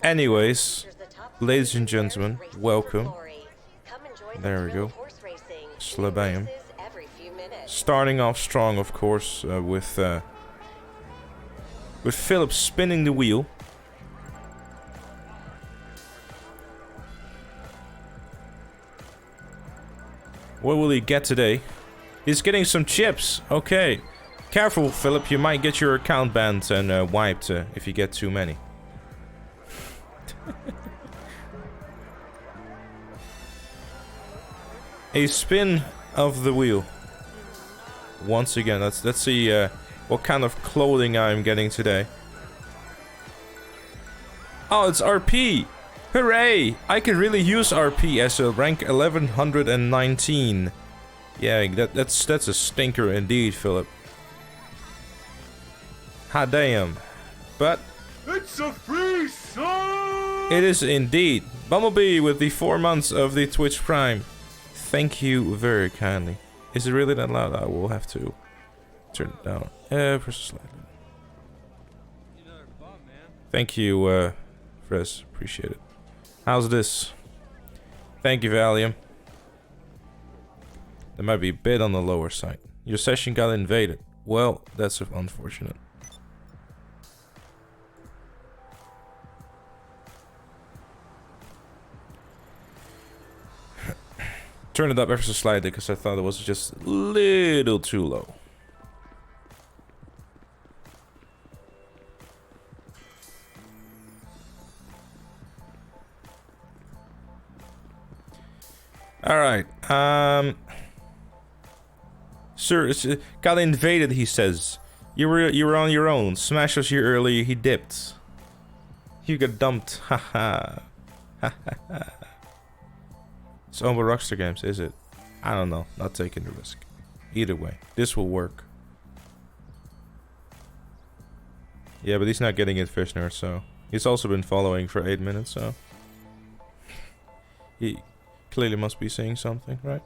Anyways, ladies and gentlemen, welcome. There we go. Slabam. Starting off strong, of course, with Philip spinning the wheel. What will he get today? He's getting some chips. Okay. Careful, Philip. You might get your account banned and wiped if you get too many. A spin of the wheel. Once again, let's see what kind of clothing I'm getting today. Oh, it's RP! Hooray! I can really use RP as a rank 1119. Yeah, that's a stinker indeed, Philip. Hot damn. But it's a free song! It is indeed. Bumblebee with the 4 months of the Twitch Prime. Thank you very kindly. Is it really that loud? I will have to turn it down. Press slightly. Thank you, Fres. Appreciate it. How's this? Thank you, Valium. That might be a bit on the lower side. Your session got invaded. Well, that's unfortunate. Turn it up ever so slightly because I thought it was just a little too low. Alright, sir, it's, got invaded, he says. You were on your own. Smash was here earlier, he dipped. You got dumped, haha. Haha. It's owned by Rockstar Games, is it? I don't know, not taking the risk. Either way, this will work. Yeah, but he's not getting it, Fishner, so... He's also been following for 8 minutes, so... He clearly must be saying something, right?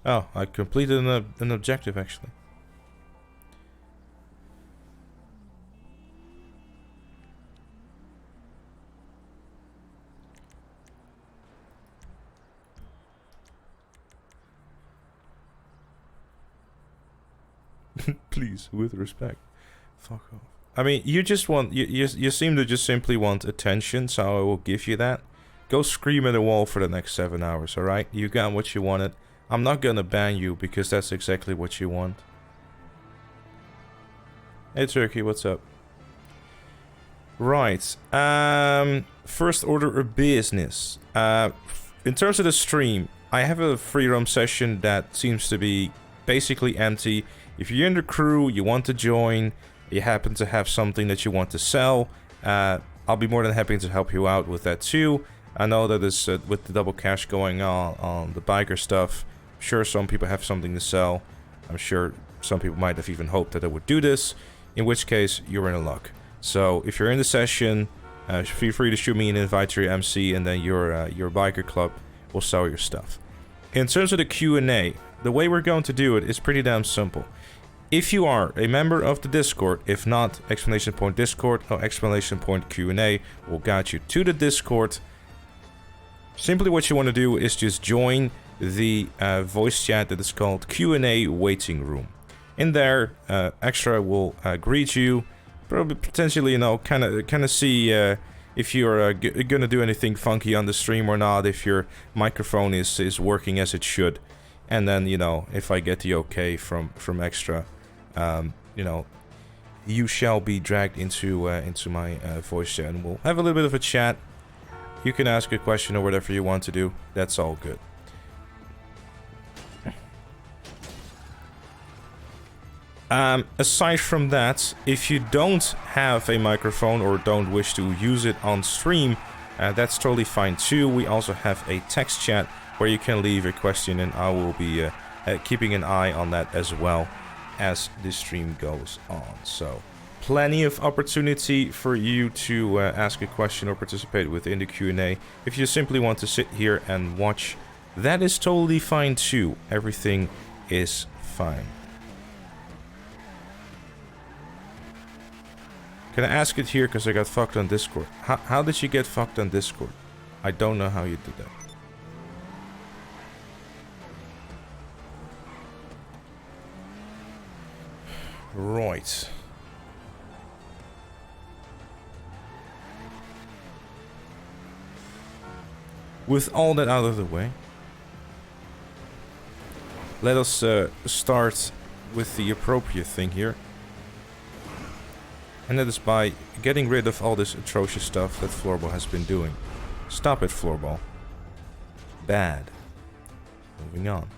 Oh, I completed an objective, actually. Please, with respect. Fuck off. I mean, you just want... You seem to just simply want attention, so I will give you that. Go scream at the wall for the next 7 hours, alright? You got what you wanted. I'm not gonna ban you, because that's exactly what you want. Hey, Turkey, what's up? Right. First order of business. In terms of the stream, I have a free roam session that seems to be basically empty. If you're in the crew, you want to join, you happen to have something that you want to sell, I'll be more than happy to help you out with that too. I know that it's with the double cash going on the biker stuff. I'm sure some people have something to sell. I'm sure some people might have even hoped that I would do this, in which case you're in luck. So if you're in the session, feel free to shoot me an invite to your MC, and then your biker club will sell your stuff. In terms of the Q&A, the way we're going to do it is pretty damn simple. If you are a member of the Discord, if not, exclamation point Discord or exclamation point Q&A will guide you to the Discord. Simply what you want to do is just join the voice chat that is called Q&A Waiting Room. In there, Extra will greet you, probably potentially, you know, kind of see if you're gonna do anything funky on the stream or not, if your microphone is working as it should. And then, you know, if I get the okay from Extra, you know, you shall be dragged into my voice chat, and we'll have a little bit of a chat. You can ask a question or whatever you want to do. That's all good. Aside from that, if you don't have a microphone or don't wish to use it on stream, that's totally fine too. We also have a text chat where you can leave a question, and I will be keeping an eye on that as well as the stream goes on. So plenty of opportunity for you to ask a question or participate within the Q&A. If you simply want to sit here and watch, that is totally fine too. Everything is fine. Can I ask it here because I got fucked on Discord? How did you get fucked on Discord? I don't know how you did that. Right. With all that out of the way, let us start with the appropriate thing here. And that is by getting rid of all this atrocious stuff that Floorball has been doing. Stop it, Floorball. Bad. Moving on.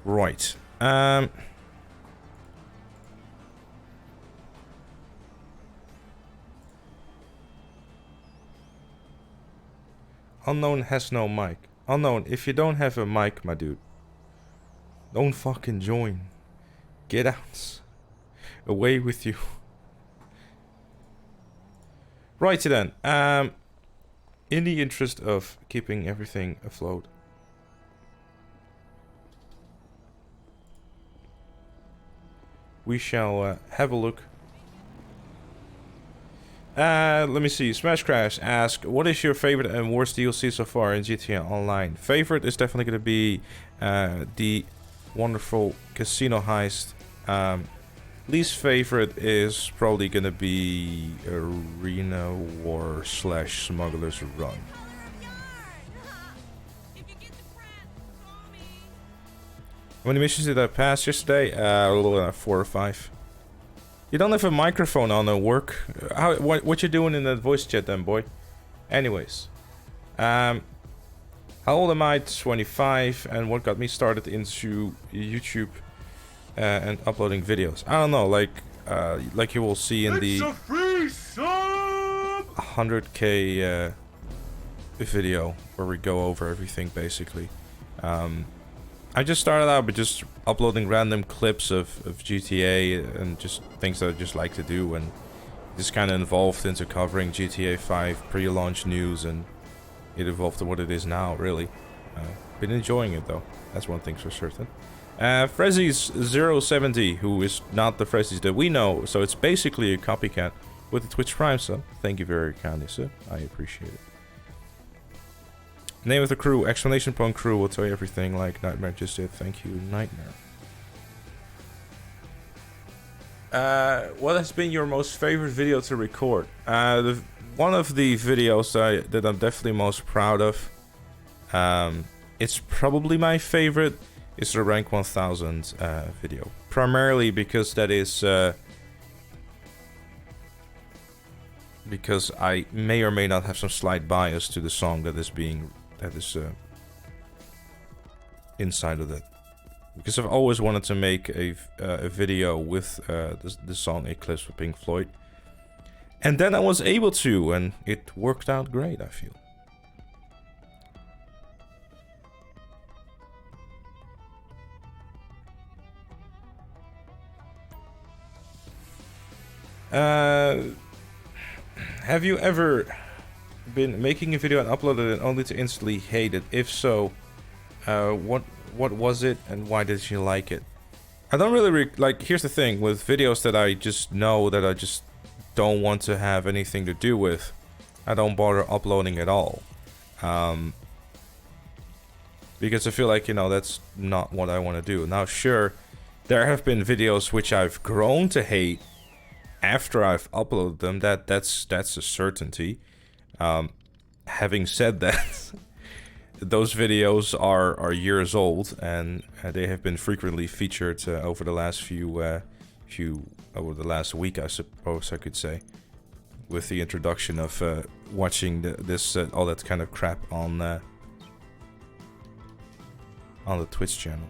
Right. Unknown has no mic. Unknown, if you don't have a mic, my dude, don't fucking join. Get out. Away with you. Righty then. In the interest of keeping everything afloat, we shall have a look. Let me see. Smash Crash asks, what is your favorite and worst DLC so far in GTA Online? Favorite is definitely going to be the wonderful casino heist. Least favorite is probably going to be Arena War / Smuggler's Run. How many missions did I pass yesterday? 4 or 5. You don't have a microphone on at work. What you doing in that voice chat then, boy? Anyways. How old am I? 25. And what got me started into YouTube and uploading videos? I don't know, like you will see in the 100k video where we go over everything basically. I just started out with just uploading random clips of GTA and just things that I just like to do, and just kind of evolved into covering GTA 5 pre-launch news, and it evolved to what it is now, really. Been enjoying it though, that's one thing for certain. Frezzy's 070, who is not the Frezzy's that we know, so it's basically a copycat with the Twitch Prime sub. Thank you very kindly, sir. I appreciate it. Name of the crew, exclamation point crew will tell you everything like Nightmare just did. Thank you, Nightmare. What has been your most favorite video to record? One of the videos that I'm definitely most proud of, it's probably my favorite, is the Rank 1000 video. Primarily because that is... because I may or may not have some slight bias to the song that is inside of it, because I've always wanted to make a video with the song Eclipse for Pink Floyd, and then I was able to, and it worked out great, I feel. Have you ever been making a video and uploaded it only to instantly hate it? If so, what was it and why did you like it? I don't really like, here's the thing with videos that I just know that I just don't want to have anything to do with, I don't bother uploading at all. Because I feel like, you know, that's not what I want to do. Now sure, there have been videos which I've grown to hate after I've uploaded them. That's a certainty. Having said that, those videos are years old, and they have been frequently featured over the last over the last week, I suppose I could say, with the introduction of watching this all that kind of crap on the Twitch channel.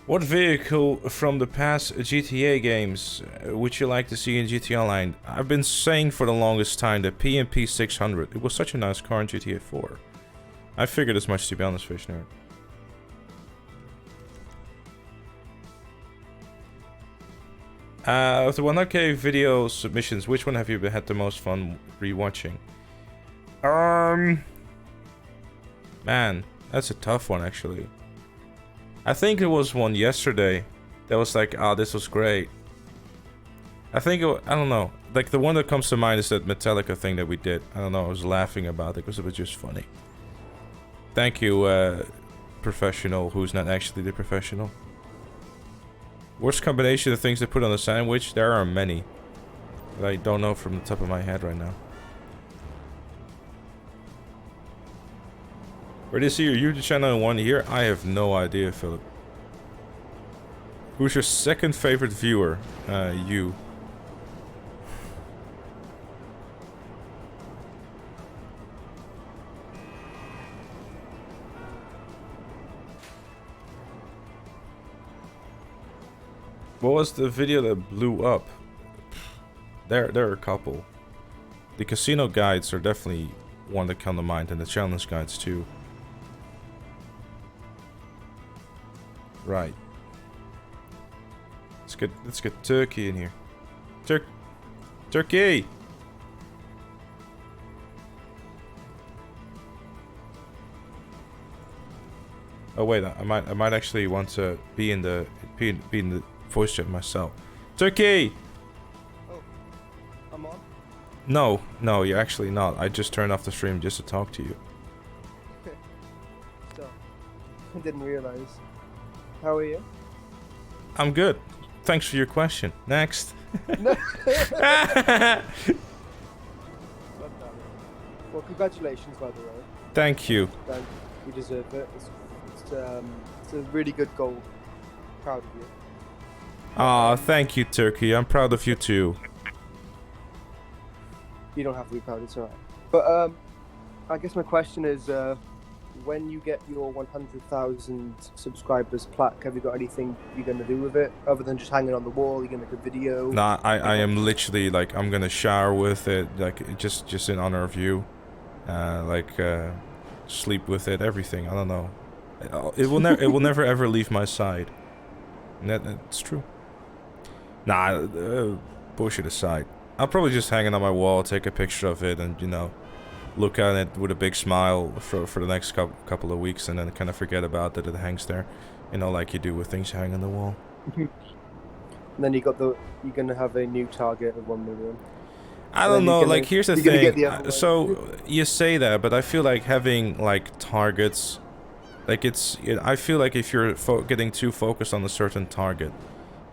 What vehicle from the past GTA games would you like to see in GTA Online? I've been saying for the longest time the PMP 600. It was such a nice car in GTA 4. I figured as much, to be honest, Fish Nerd. Of the 100k video submissions, which one have you had the most fun rewatching? Man, that's a tough one actually. I think it was one yesterday that was like, oh, this was great. I think I don't know. Like the one that comes to mind is that Metallica thing that we did. I don't know. I was laughing about it because it was just funny. Thank you, professional who's not actually the professional. Worst combination of things to put on a sandwich? There are many. But I don't know from the top of my head right now. Where do you see your YouTube channel in 1 year? I have no idea, Philip. Who's your second favorite viewer? You. What was the video that blew up? There are a couple. The casino guides are definitely one that come to mind, and the challenge guides too. Right. Let's get Turkey in here. Turkey. Oh wait, I might actually want to be in the voice chat myself. Turkey. Oh, I'm on. No, you're actually not. I just turned off the stream just to talk to you. So, I didn't realize. How are you? I'm good. Thanks for your question. Next. Well, congratulations, by the way. Thank you. You deserve it. It's a really good goal. Proud of you. Aw, thank you, Turkey. I'm proud of you too. You don't have to be proud, it's alright. But I guess my question is, when you get your 100,000 subscribers plaque, have you got anything you're gonna do with it other than just hanging on the wall? You're gonna make a video? Nah, I am literally like, I'm gonna shower with it, like just in honor of you, sleep with it, everything. I don't know. It will never ever leave my side. And that's true. Nah, bullshit aside. I'll probably just hang it on my wall, take a picture of it, and, you know, look at it with a big smile for the next couple of weeks, and then kind of forget about that it hangs there. You know, like you do with things you hang on the wall. And then you're gonna have a new target of 1 million. I don't know, like, here's the thing. So, you say that, but I feel like having, like, targets... Like, I feel like if you're getting too focused on a certain target,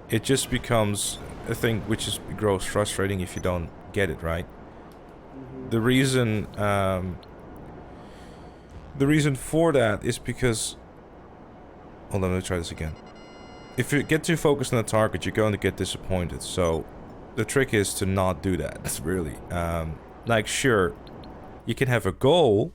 it just becomes a thing which grows frustrating if you don't get it right. Mm-hmm. The reason for that is because... Hold on, let me try this again. If you get too focused on a target, you're going to get disappointed. So, the trick is to not do that, really. Like, sure, you can have a goal,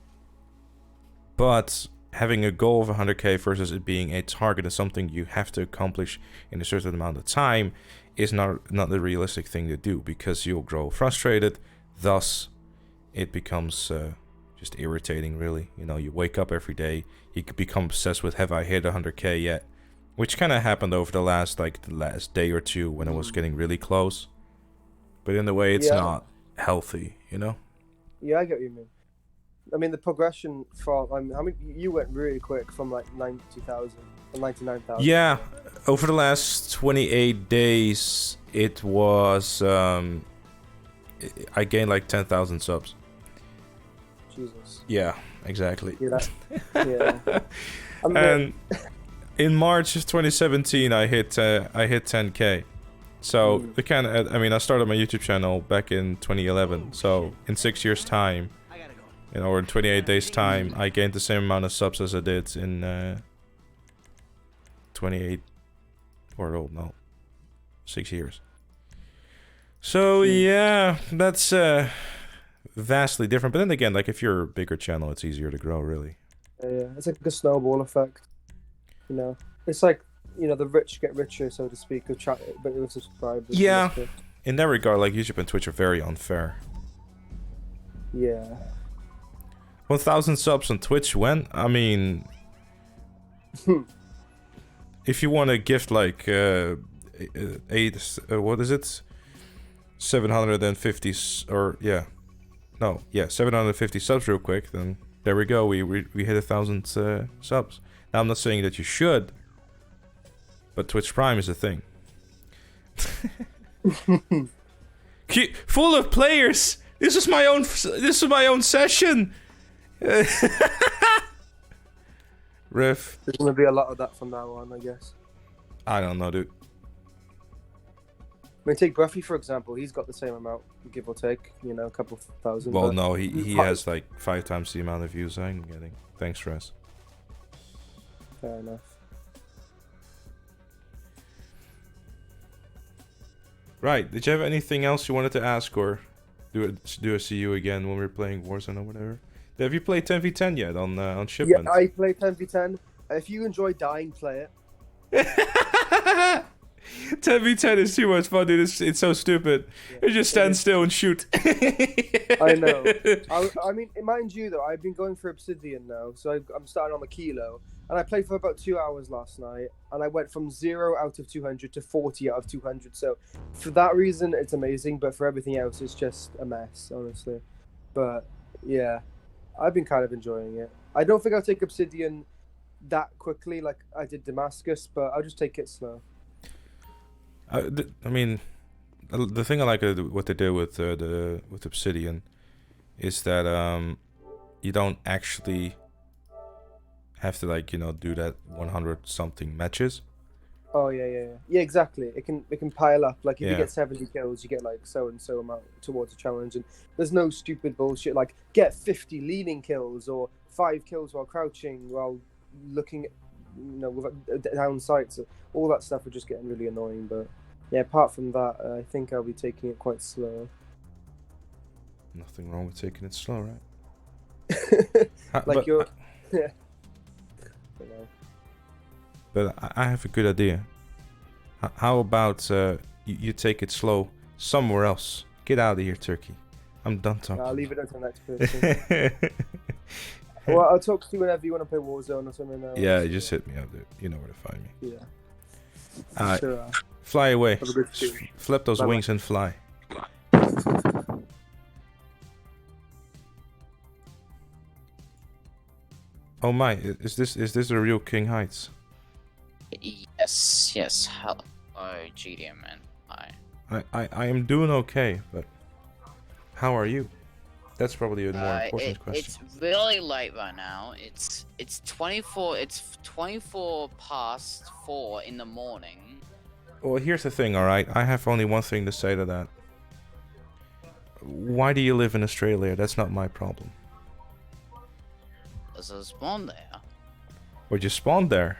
but... having a goal of 100k versus it being a target and something you have to accomplish in a certain amount of time is not the realistic thing to do, because you'll grow frustrated, thus it becomes just irritating, really. You know, you wake up every day, you could become obsessed with, have I hit 100k yet? Which kind of happened over the last day or two when it was getting really close. But in a way, it's not healthy, you know? Yeah, I get what you mean. I mean, the progression from... I mean, you went really quick from, like, 92,000 to 99,000. Yeah, over the last 28 days, it was... I gained, like, 10,000 subs. Jesus. Yeah, exactly. Yeah. And in March of 2017, I hit 10k. So, the kind of... I mean, I started my YouTube channel back in 2011. So, in 6 years' time... You know, or in 28 days' time, I gained the same amount of subs as I did in 28... Or, oh, no. 6 years. So, yeah, that's vastly different. But then again, like, if you're a bigger channel, it's easier to grow, really. Yeah, it's like a snowball effect. You know? It's like, you know, the rich get richer, so to speak, with subscribers. Yeah. In that regard, like, YouTube and Twitch are very unfair. Yeah. 1,000 subs on Twitch when? I mean... if you want to gift, like, what is it? 750 or yeah, no, yeah, 750 subs real quick. Then there we go. We hit 1,000 subs. Now I'm not saying that you should, but Twitch Prime is a thing. Full of players. This is my own. This is my own session. Riff. There's gonna be a lot of that from now on, I guess. I don't know, dude. I mean, take Bruffy for example. He's got the same amount, give or take. You know, a couple thousand. Well, no, he has like 5 times the amount of views I'm getting. Thanks, Res. Fair enough. Right. Did you have anything else you wanted to ask, or do I see you again when we're playing Warzone or whatever? Have you played 10v10 yet on Shipment? Yeah, I play 10v10. If you enjoy dying, play it. 10v10 is too much fun, dude. It's so stupid. Yeah, you just stand still and shoot. I know. I mean, mind you though, I've been going for Obsidian now, so I'm starting on the Kilo. And I played for about 2 hours last night, and I went from 0 out of 200 to 40 out of 200. So for that reason, it's amazing. But for everything else, it's just a mess, honestly. But yeah, I've been kind of enjoying it. I don't think I'll take Obsidian that quickly like I did Damascus, but I'll just take it slow. I mean, the thing I like what they did with Obsidian is that you don't actually have to, like, you know, do that 100 something matches. Oh yeah, exactly. It can pile up. Like if you get 70 kills, you get like so and so amount towards a challenge, and there's no stupid bullshit like get 50 leaning kills or 5 kills while crouching while looking, you know, with down sights. All that stuff was just getting really annoying. But yeah, apart from that, I think I'll be taking it quite slow. Nothing wrong with taking it slow, right? Like you're. Yeah. But I have a good idea. How about you take it slow somewhere else? Get out of here, Turkey. I'm done talking. I'll leave it until the next person. Well, I'll talk to you whenever you want to play Warzone or something. Yeah, just hit me up, dude. You know where to find me. Yeah. Sure. Fly away. Flip those wings and fly. Oh my! Is this a real King Heights? Yes. Hello, Gtamen. Hi. I am doing okay, but how are you? That's probably a more important question. It's really late right now. It's 24 past 4 in the morning. Well, here's the thing, all right. I have only one thing to say to that. Why do you live in Australia? That's not my problem. Because I spawned there. Or you spawned there?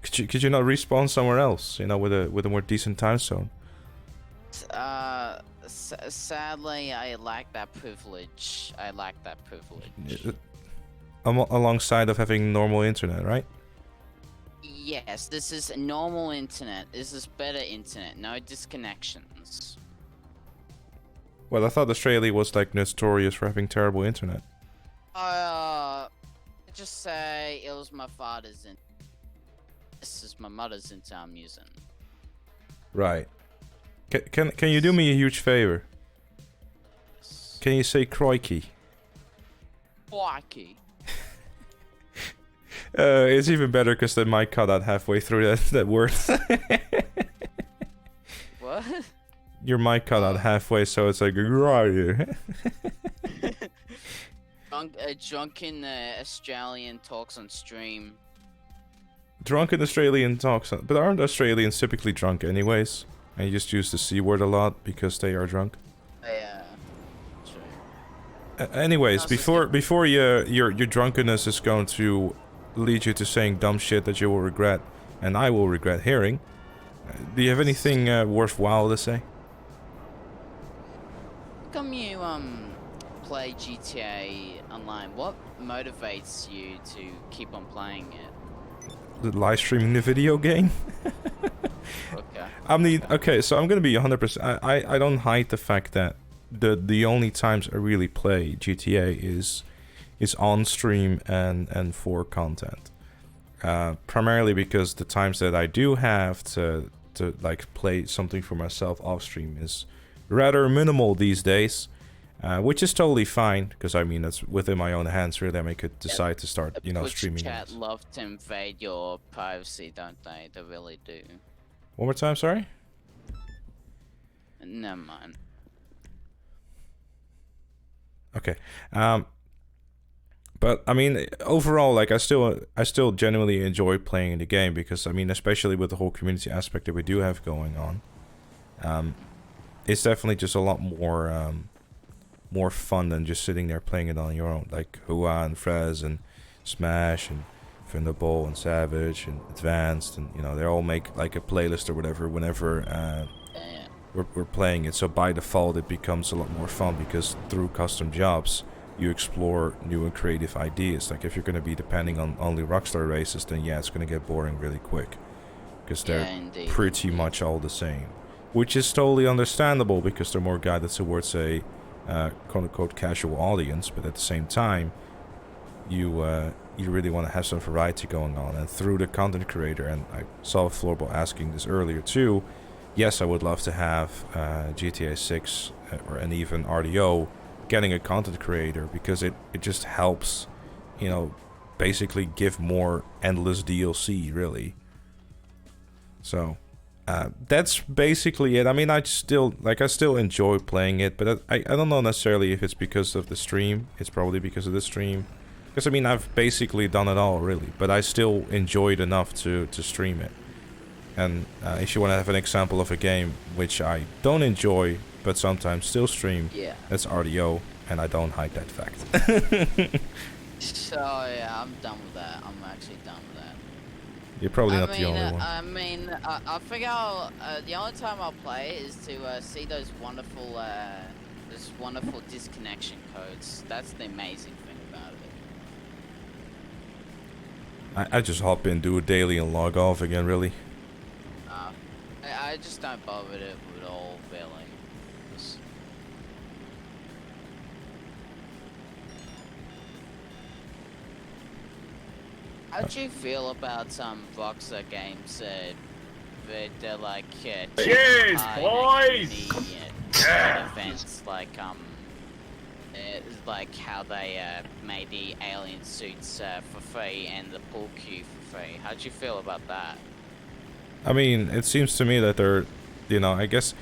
Could you not respawn somewhere else? You know, with a more decent time zone. Sadly, I lack that privilege. Alongside of having normal internet, right? Yes, this is normal internet. This is better internet. No disconnections. Well, I thought Australia was like notorious for having terrible internet. Just say it was my father's internet. This is my mother's internet I'm using. Right. Can you do me a huge favor? Can you say crikey? Crikey. It's even better because the mic cut out halfway through that word. What? Your mic cut out halfway, so it's like drunken Australian talks on stream. Drunken Australian talks, but aren't Australians typically drunk anyways? And you just use the C word a lot because they are drunk. Yeah. True. Anyways, before your drunkenness is going to lead you to saying dumb shit that you will regret, and I will regret hearing, do you have anything worthwhile to say? How come you play GTA Online? What motivates you to keep on playing it? The live streaming the video game? Okay. Okay, so I'm gonna be 100%. I don't hide the fact that the only times I really play GTA is on stream and for content. Primarily because the times that I do have to to like play something for myself off stream is rather minimal these days, which is totally fine because I mean that's within my own hands. Really, I could decide to start, you know, streaming. Chat love to invade your privacy, don't they? They really do. One more time, sorry. Never mind. Okay. But I mean, overall, like I still genuinely enjoy playing the game because I mean, especially with the whole community aspect that we do have going on, it's definitely just a lot more fun than just sitting there playing it on your own. Like Hua and Frez and Smash and Thunderbolt and Savage and Advanced, and you know, they all make like a playlist or whatever whenever we're playing it. So by default, it becomes a lot more fun because through custom jobs, you explore new and creative ideas. Like if you're going to be depending on only Rockstar races, then yeah, it's going to get boring really quick because they're pretty much all the same, which is totally understandable because they're more guided towards a quote-unquote casual audience. But at the same time, you really want to have some variety going on, and through the content creator, and I saw Floorball asking this earlier too, yes, I would love to have GTA 6 and even RDO getting a content creator because it just helps, you know, basically give more endless DLC, really. So that's basically it. I mean, I still enjoy playing it, but I don't know necessarily if it's because of the stream. It's probably because of the stream. Because I mean, I've basically done it all, really, but I still enjoy it enough to stream it. And if you want to have an example of a game which I don't enjoy but sometimes still stream, that's RDO, and I don't hide that fact. So yeah, I'm done with that. I'm actually done with that. You're probably not the only one. I mean, I figure the only time I'll play is to see those wonderful disconnection codes. That's the amazing thing about it. I just hop in, do a daily, and log off again, really. I just don't bother with it at all, really. How do you feel about some Rockstar games they're like Cheers, boys! Events like how they made the alien suits for free and the pool cue for free. How do you feel about that? I mean, it seems to me that they're, you know, I guess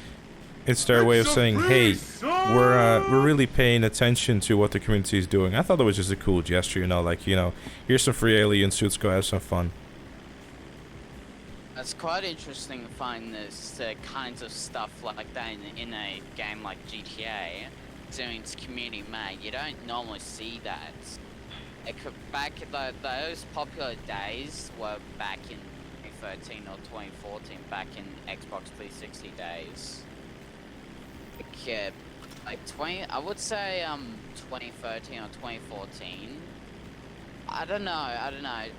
it's their way of saying, hey, we're really paying attention to what the community is doing. I thought it was just a cool gesture, you know, like, you know, here's some free alien suits, go have some fun. It's quite interesting to find this kinds of stuff like that in a game like GTA, doing it's community made. You don't normally see that. Those popular days were back in 2013 or 2014, back in Xbox 360 days. I would say 2013 or 2014. I don't know.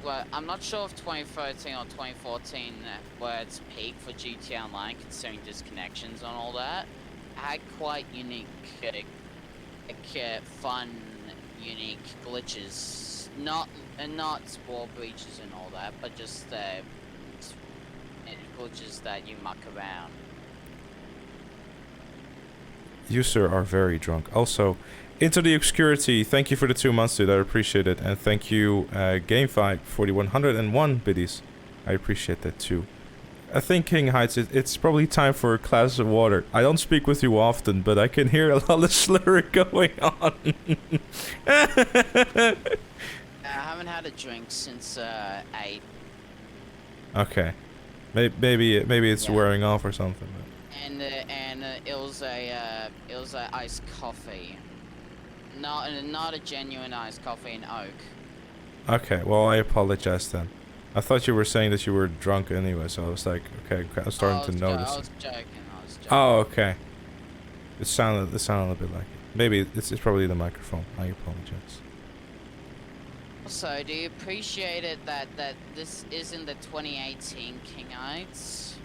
Well, I'm not sure if 2013 or 2014 were its peak for GTA Online, considering disconnections and all that. Had quite unique, fun, unique glitches. Not wall breaches and all that, but just glitches that you muck around. You, sir, are very drunk. Also, Into the Obscurity, thank you for the 2 months, dude. I appreciate it. And thank you, GameFi, for the 101 biddies. I appreciate that, too. I think, King Heights, it's probably time for a glass of water. I don't speak with you often, but I can hear a lot of slurring going on. I haven't had a drink since 8. Okay. Maybe it's wearing off or something. And it was a iced coffee, not a genuine iced coffee in oak. Okay, well I apologize then. I thought you were saying that you were drunk anyway, so I was like, okay, I'm starting to notice. I was joking. Oh, okay. It sounded a bit like it. Maybe it's probably the microphone. I apologize. So, do you appreciate it that this isn't the 2018 King Heights?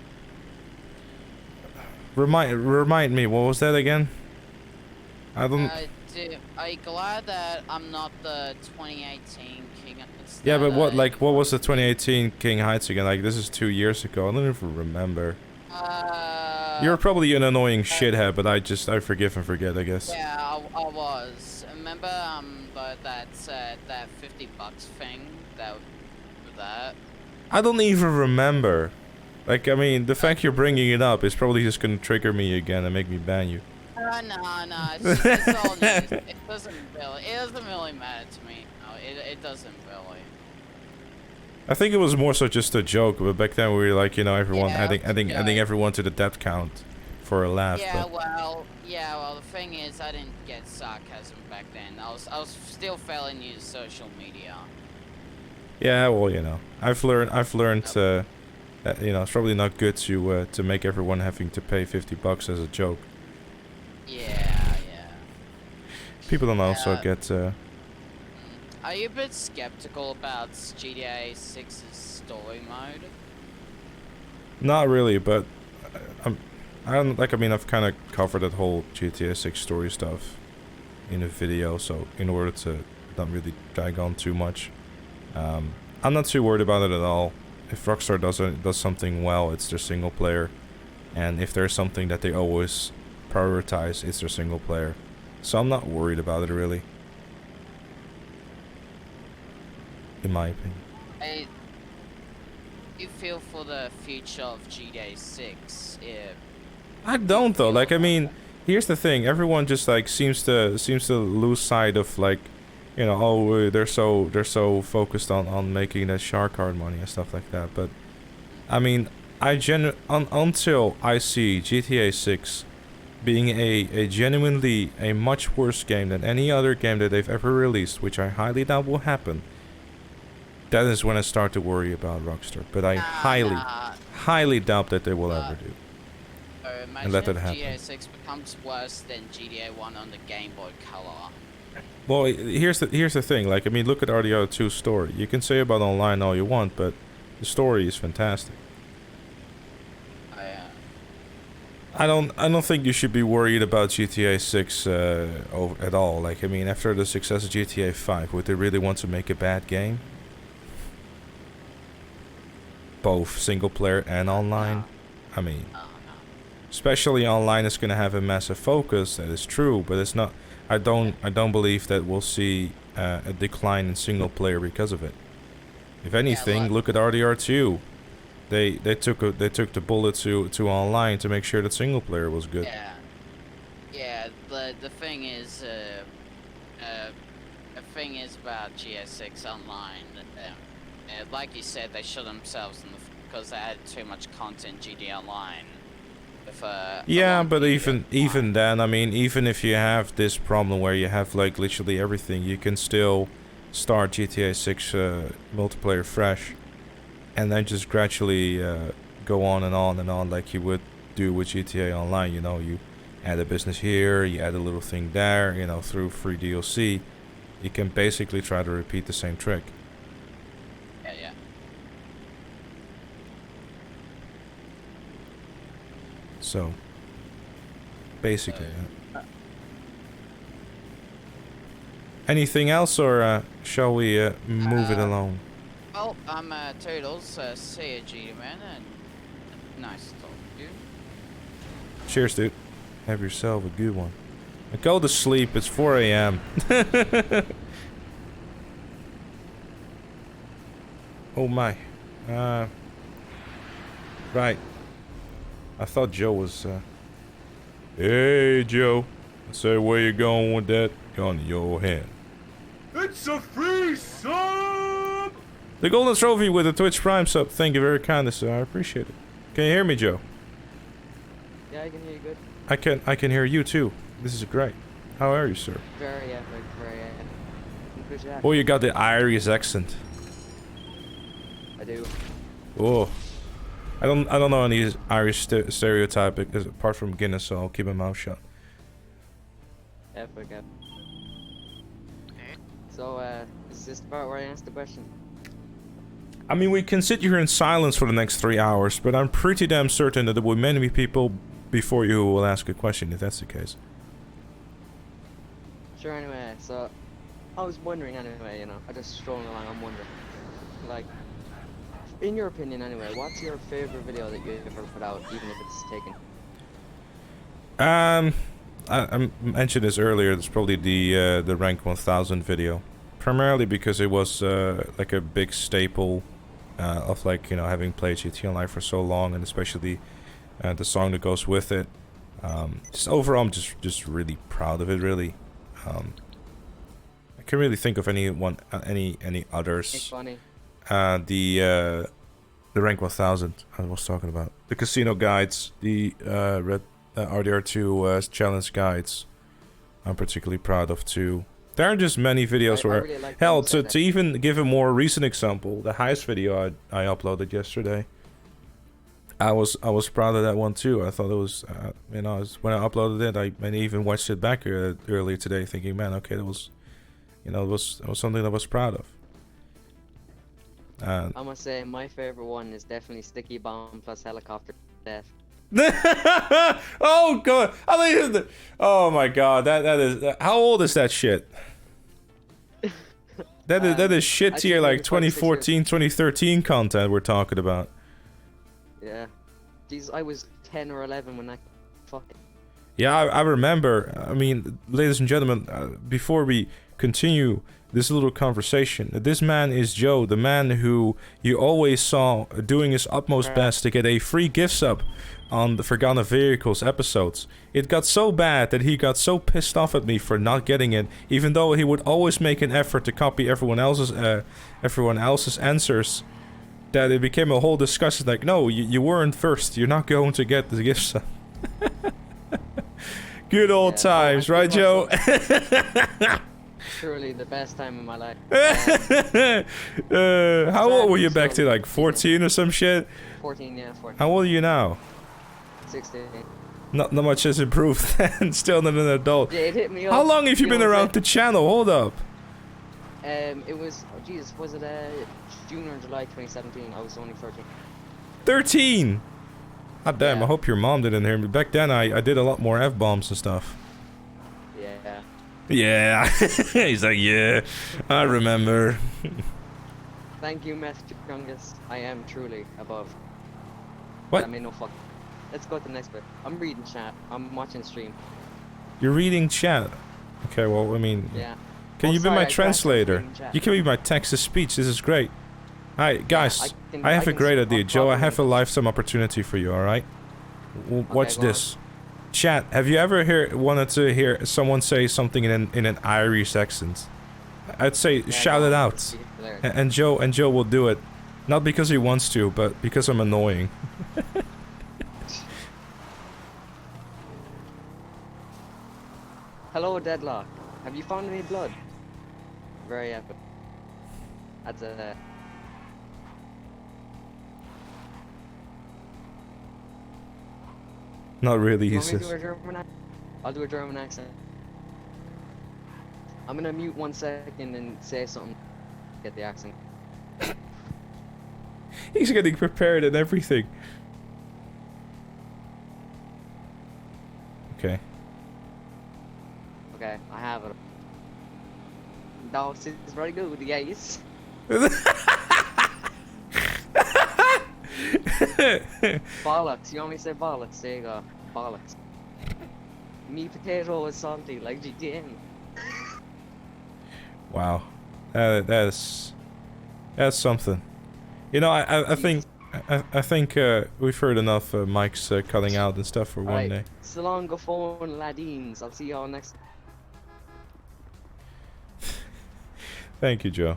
Remind me, what was that again? I don't. Are you glad that I'm not the 2018 King Heights? Yeah, but what was the 2018 King Heights again? Like, this is 2 years ago. I don't even remember. You're probably an annoying shithead, but I forgive and forget, I guess. Yeah, I was. Remember, that $50 thing that. I don't even remember. Like, I mean, the fact you're bringing it up is probably just gonna trigger me again and make me ban you. No, it's all news. It doesn't really matter to me. No, it doesn't really. I think it was more so just a joke, but back then we were like, you know, everyone adding everyone to the death count for a laugh. Yeah, but... well, the thing is, I didn't get sarcasm back then. I was still fairly new to social media. Yeah, well, you know, I've learned that, you know, it's probably not good to make everyone having to pay $50 as a joke. Yeah. People don't also get. Are you a bit skeptical about GTA 6's story mode? Not really, but I mean, I've kind of covered that whole GTA 6 story stuff in a video, so in order to not really drag on too much, I'm not too worried about it at all. If Rockstar does something well, it's their single player, and if there's something that they always prioritize, it's their single player. So I'm not worried about it really, in my opinion. You feel for the future of GTA 6? Yeah. I don't though. Like, I mean, here's the thing. Everyone just like seems to lose sight of, like, you know, oh, they're so focused on making that shark card money and stuff like that. But I mean, until I see GTA 6 being a genuinely a much worse game than any other game that they've ever released, which I highly doubt will happen, that is when I start to worry about Rockstar. But I highly doubt that they will ever do. Imagine let that if happen. GTA 6 becomes worse than GTA 1 on the Game Boy Color. Well, here's the thing. Like, I mean, look at RDR2's story. You can say about online all you want, but the story is fantastic. I don't think you should be worried about GTA 6 at all. Like, I mean, after the success of GTA 5, would they really want to make a bad game? Both single player and online. I mean, especially online is gonna have a massive focus. That is true, but it's not. I don't believe that we'll see a decline in single player because of it. If anything, look at RDR2. They took the bullet to online to make sure that single player was good. Yeah. The thing is, about GTA 6 online. Like you said, they shot themselves because they had too much content GTA Online. Yeah, but even then, I mean, even if you have this problem where you have like literally everything, you can still start GTA 6 multiplayer fresh, and then just gradually go on and on and on like you would do with GTA Online. You know, you add a business here, you add a little thing there, you know, through free DLC. You can basically try to repeat the same trick. Yeah. So, basically. Anything else, or shall we move it along? Well, I'm Toodles. See you, Gtamen, and nice to talk to you. Cheers, dude. Have yourself a good one. Go to sleep. It's 4 a.m. Oh my. Right. I thought Joe was, Hey, Joe. I say, where you going with that gun in your hand? It's a free sub! The Golden Trophy with the Twitch Prime sub. Thank you very kindly, sir. I appreciate it. Can you hear me, Joe? Yeah, I can hear you good. I can hear you too. This is great. How are you, sir? Very epic, very epic. Good job. Oh, you got the Irish accent. I do. Oh. I don't know any Irish stereotype apart from Guinness, so I'll keep my mouth shut. Epic. So, is this the part where I ask the question? I mean, we can sit here in silence for the next 3 hours, but I'm pretty damn certain that there will be many people before you who will ask a question, if that's the case. Sure, anyway, so, I was wondering anyway, you know, I just strolling along, I'm wondering, like, in your opinion anyway, what's your favorite video that you ever put out, even if it's taken? I mentioned this earlier. It's probably the rank 1000 video, primarily because it was like a big staple of, like, you know, having played GTA Online for so long, and especially the song that goes with it. Just overall, I'm just really proud of it. Really, I can't really think of any others. It's funny. The rank 1000 I was talking about, the casino guides, the red RDR2 challenge guides. I'm particularly proud of too. There are just many videos where, really like hell, to even give a more recent example, the highest video I uploaded yesterday, I was proud of that one too. I thought it was, you know, when I uploaded it, I even watched it back earlier today, thinking, man, okay, that was, you know, it was something that I was proud of. I must say, my favorite one is definitely Sticky Bomb plus Helicopter Death. Oh god! Oh my god! That is, how old is that shit? That is shit tier, like 2014, 2013 content we're talking about. Yeah. Jeez, I was 10 or 11 when I fucking... Yeah, I remember. I mean, ladies and gentlemen, before we continue this little conversation, this man is Joe, the man who you always saw doing his utmost best to get a free gift sub on the Forgotten Vehicles episodes. It got so bad that he got so pissed off at me for not getting it, even though he would always make an effort to copy everyone else's answers, that it became a whole discussion like, no, you weren't first, you're not going to get the gift sub. Good old times, right, Joe? Truly the best time of my life. How old were you back to, like 14 or some shit? 14, yeah, 14. How old are you now? 16. Not much has improved then. Still not an adult. Yeah, it hit me up. How long have you been around the channel? Hold up. It was, oh Jesus, was it June or July 2017? I was only 13. 13! God damn, Yeah. I hope your mom didn't hear me. Back then I did a lot more F-bombs and stuff. Yeah. Yeah. He's like, yeah, I remember. Thank you, Meth Youngest. I am truly above. What? I mean, no fuck. Let's go to the next bit. I'm reading chat. I'm watching stream. You're reading chat. Okay, well, I mean... Yeah. Can Oh, you be sorry, my I crashed translator? reading chat. You can be my text-to-speech. This is great. Alright, guys, I have a can great speak idea. Joe, I have a properly. lifetime opportunity for you, alright? Watch go on. this. Chat, have you ever wanted to hear someone say something in an Irish accent? I'd say Yeah, shout go it on. out. It's hilarious. And Joe will do it. Not because he wants to, but because I'm annoying. Hello, Deadlock. Have you found any blood? Very epic. That's a... Not really, he You want me to says. do a German accent? I'll do a German accent. I'm gonna mute 1 second and say something. Get the accent. He's getting prepared and everything. Okay. Okay, I have it. That is very good, guys. Bollocks. You only say bollocks. There you go. Bollocks. Me potato is salty like Gtamen. Wow. That's something. You know, I think we've heard enough mics cutting out and stuff for one day. So long, go phone ladines. I'll see y'all next. Thank you, Joe.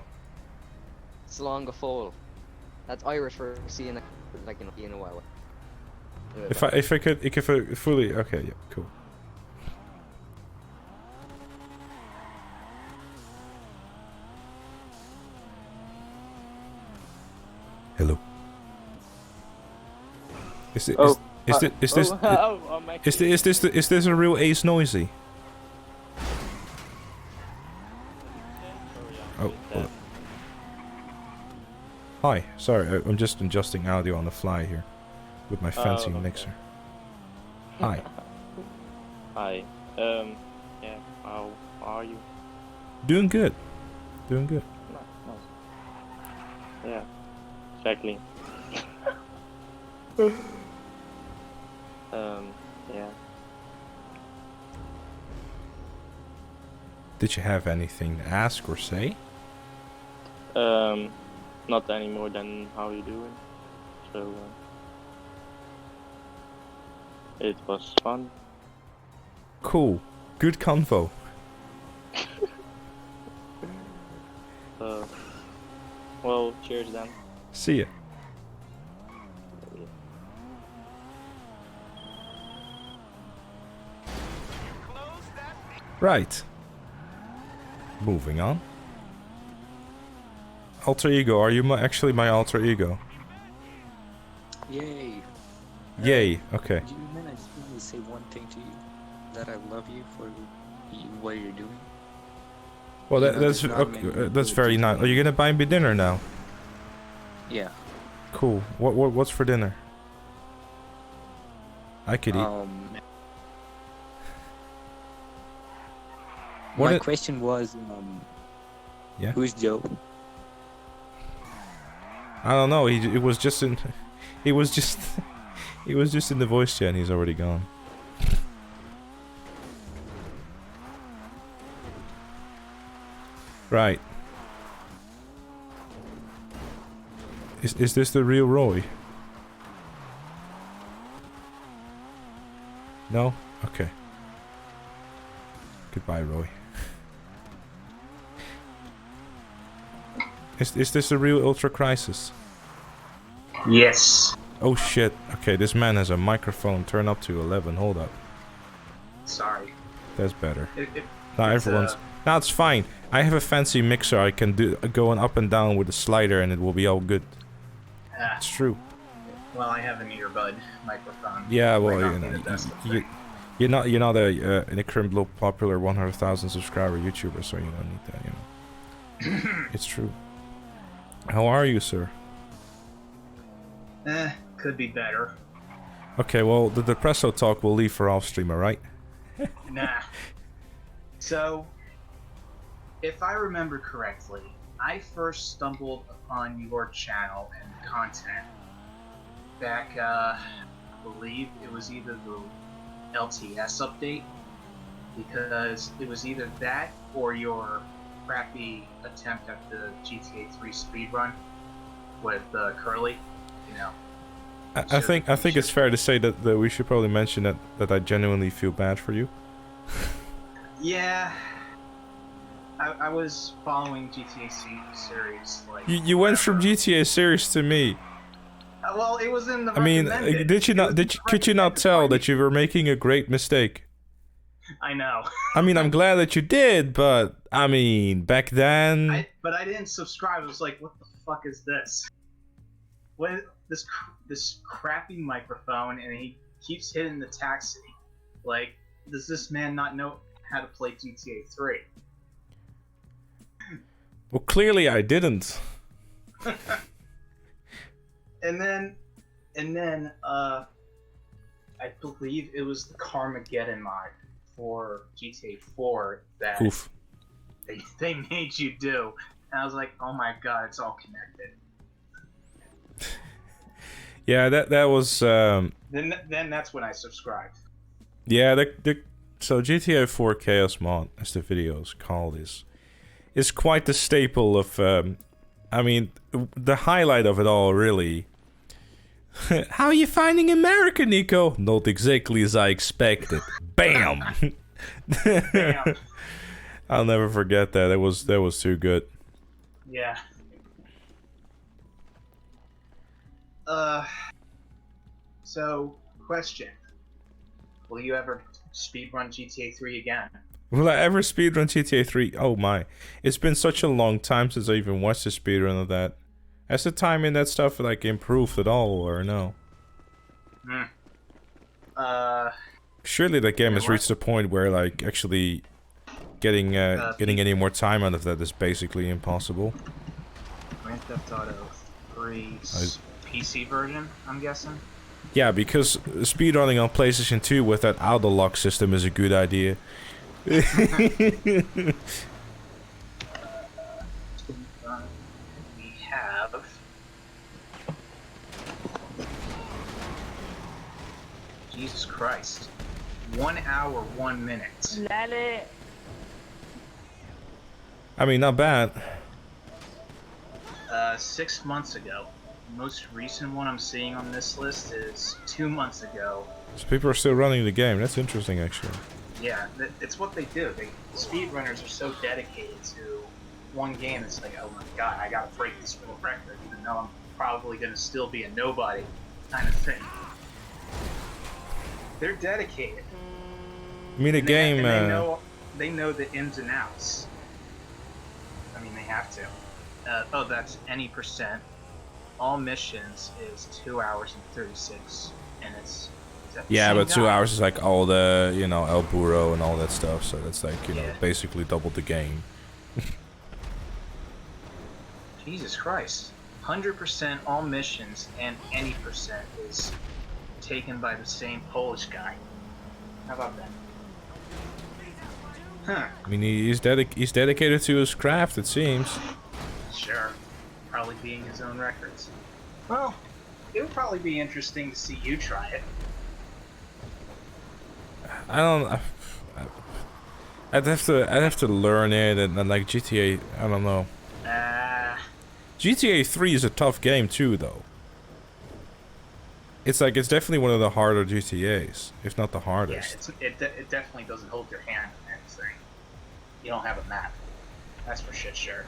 So long, go phone. That's Irish for seeing, like, you know, being a while. If I could fully, okay, yeah, cool. Hello. Is this a real Ace Noisy? Oh. Hi. Sorry, I'm just adjusting audio on the fly here with my fancy mixer. Hi. Hi. Yeah. How are you? Doing good. Doing good. Nice. Yeah. Exactly. Yeah. Did you have anything to ask or say? Not any more than how you doing. So it was fun. Cool. Good convo. Well, cheers then. See ya. Right. Moving on. Alter ego, are you actually my alter ego? Yay. Yay, okay. Do you mind I just want to say one thing to you? That I love you for what you're doing. Well, You know, that's there's not many okay, that's people very that nice. do Are you gonna buy me dinner now? Yeah. Cool. What's for dinner? I could eat. What My it- question was, Yeah? who's Joe? I don't know. It was just in. He was just. He was just in the voice chat. And he's already gone. Right. Is this the real Roy? No? Okay. Goodbye, Roy. Is this the real Ultra Crisis? Yes. Oh shit. Okay, this man has a microphone turned up to 11. Hold up. Sorry. That's better. It, Now it's, everyone's... Now it's fine. I have a fancy mixer. I can do going up and down with a slider and it will be all good. It's true. well, I have an earbud microphone. Yeah, well, Might you not be know, the best you, thing. you're not an incredibly popular 100,000 subscriber YouTuber, so you don't need that, you know. It's true. How are you, sir? Could be better. Okay, well, the Depresso talk will leave for off stream, alright? Nah. So, if I remember correctly, I first stumbled upon your channel and content back, I believe it was either the LTS update, because it was either that or your crappy attempt at the GTA 3 speedrun with Curly, you know. I think it's fair to say that we should probably mention that I genuinely feel bad for you. Yeah, I was following GTA series like. You went from GTA series to me. Well, it was in the. I mean, recommended. did you not? Could you not tell that you were making a great mistake? I know. I mean, I'm glad that you did, but I mean, back then. But I didn't subscribe. I was like, what the fuck is this? What this crappy microphone, and he keeps hitting the taxi. Like, does this man not know how to play GTA 3? Well, clearly I didn't. And then, I believe it was the Carmageddon mod for GTA 4 that Oof. they made you do. And I was like, oh my god, it's all connected. Yeah, that was. Then that's when I subscribed. Yeah, so GTA 4 Chaos Mod, as the video is called, is quite the staple of. I mean, the highlight of it all, really. How are you finding America, Nico? Not exactly as I expected. Bam! Damn. I'll never forget that. That was too good. Yeah. So, question. Will you ever speedrun GTA 3 again? Will I ever speedrun GTA 3? Oh my. It's been such a long time since I even watched a speedrun of that. Has the time in that stuff like improved at all, or no? Surely that game has reached a point where like actually getting any more time out of that is basically impossible. Grand Theft Auto 3's PC version, I'm guessing? Yeah, because speedrunning on PlayStation 2 with that auto lock system is a good idea. We have Christ. 1 hour, 1 minute. I mean, not bad. 6 months ago. The most recent one I'm seeing on this list is 2 months ago. So people are still running the game. That's interesting, actually. Yeah, it's what they do. Speedrunners are so dedicated to one game. It's like, oh my god, I gotta break this world record, even though I'm probably gonna still be a nobody, kind of thing. They're dedicated. I mean, the game. They know the ins and outs. I mean, they have to. Oh, that's any percent. All missions is 2 hours and 36, and it's yeah, but 2 hours is like all the, you know, El Burro and all that stuff, so that's like, you know, Yeah. basically double the game. Jesus Christ. 100% all missions and any percent is taken by the same Polish guy. How about that? Huh. I mean, he's dedicated to his craft, it seems. Sure. Probably beating his own records. Well, it would probably be interesting to see you try it. I don't. I'd have to learn it, and like GTA, I don't know. GTA 3 is a tough game too, though. It's definitely one of the harder GTAs, if not the hardest. Yeah, it definitely doesn't hold your hand in anything. You don't have a map. That's for shit sure.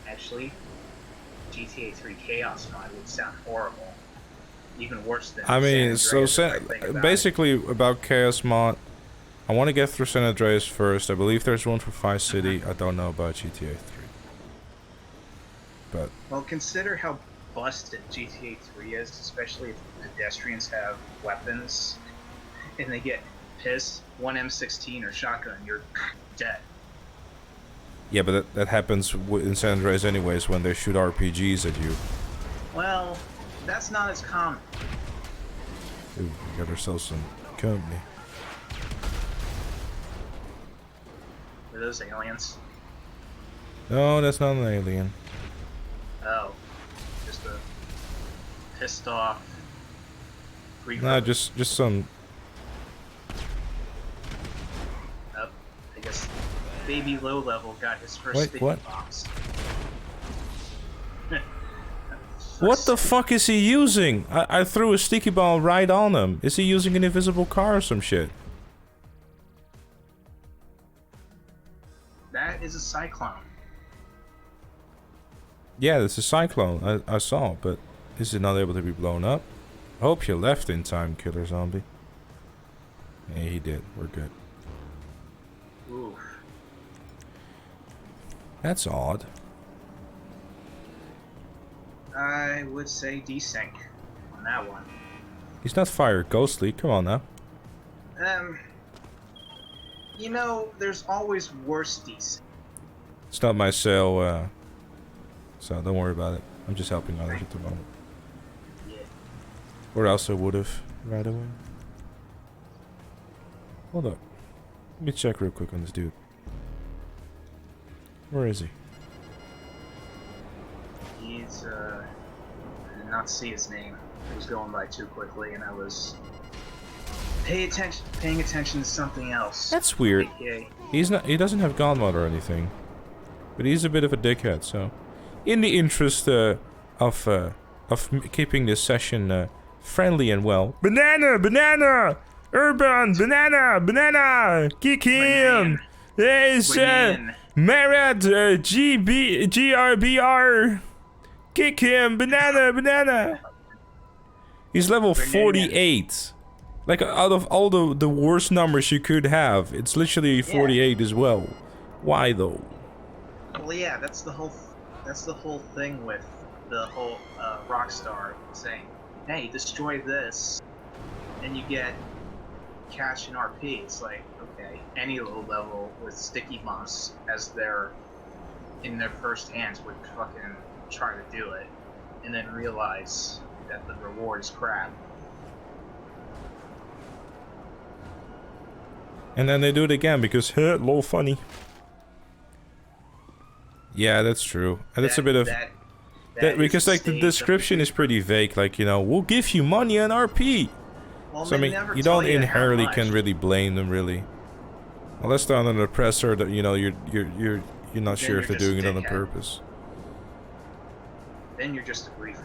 Actually, GTA 3 Chaos Mod would sound horrible. Even worse than I mean, San so Andreas, if I think about basically about Chaos Mod, I want to get through San Andreas first. I believe there's one for Vice City. I don't know about GTA 3. But well, consider how busted GTA 3 is, especially if pedestrians have weapons and they get pissed. One M16 or shotgun, you're dead. yeah, but that happens in San Andreas anyways when they shoot RPGs at you. Well, that's not as common. Ooh, we got ourselves some company. Were those aliens? No, that's not an alien. Oh, just a pissed off. No, just some. Oh, I guess baby low level got his first Wait, sticky what? bombs. What the fuck is he using? I threw a sticky bomb right on him. Is he using an invisible car or some shit? That is a cyclone. Yeah, it's a cyclone. I saw, but is it not able to be blown up? I hope you left in time, Killer Zombie. Yeah, he did. We're good. Ooh. That's odd. I would say desync on that one. He's not fire ghostly. Come on now. You know, there's always worse desync. It's not my cell, so don't worry about it. I'm just helping others at the moment. Yeah. Or else I would have right away. Hold up. Let me check real quick on this dude. Where is he? He's, I did not see his name. It was going by too quickly, and I was paying attention to something else. That's weird. AKA. He doesn't have godmother or anything. But he's a bit of a dickhead, so in the interest of keeping this session friendly and well. Banana! Urban! Banana! Kick him! There's Marat GRBR! Kick him! Banana! He's level 48. Like, out of all the worst numbers you could have, it's literally 48 as well. Why though? Well, yeah, that's the whole thing with the whole Rockstar saying, "Hey, destroy this, and you get cash and RP." It's like, okay, any low level with sticky bombs as in their first hands would fucking try to do it, and then realize that the reward is crap. And then they do it again because, lol, funny. Yeah, that's true. And that's a bit of... That, because like the description is pretty vague, like, you know, we'll give you money and RP. Well, So I they mean, never you tell don't how inherently much. can really blame them, really. Unless they're under the pressure that, you know, you're not sure if they're you're just doing it a on dickhead. purpose. Then you're just a griefer.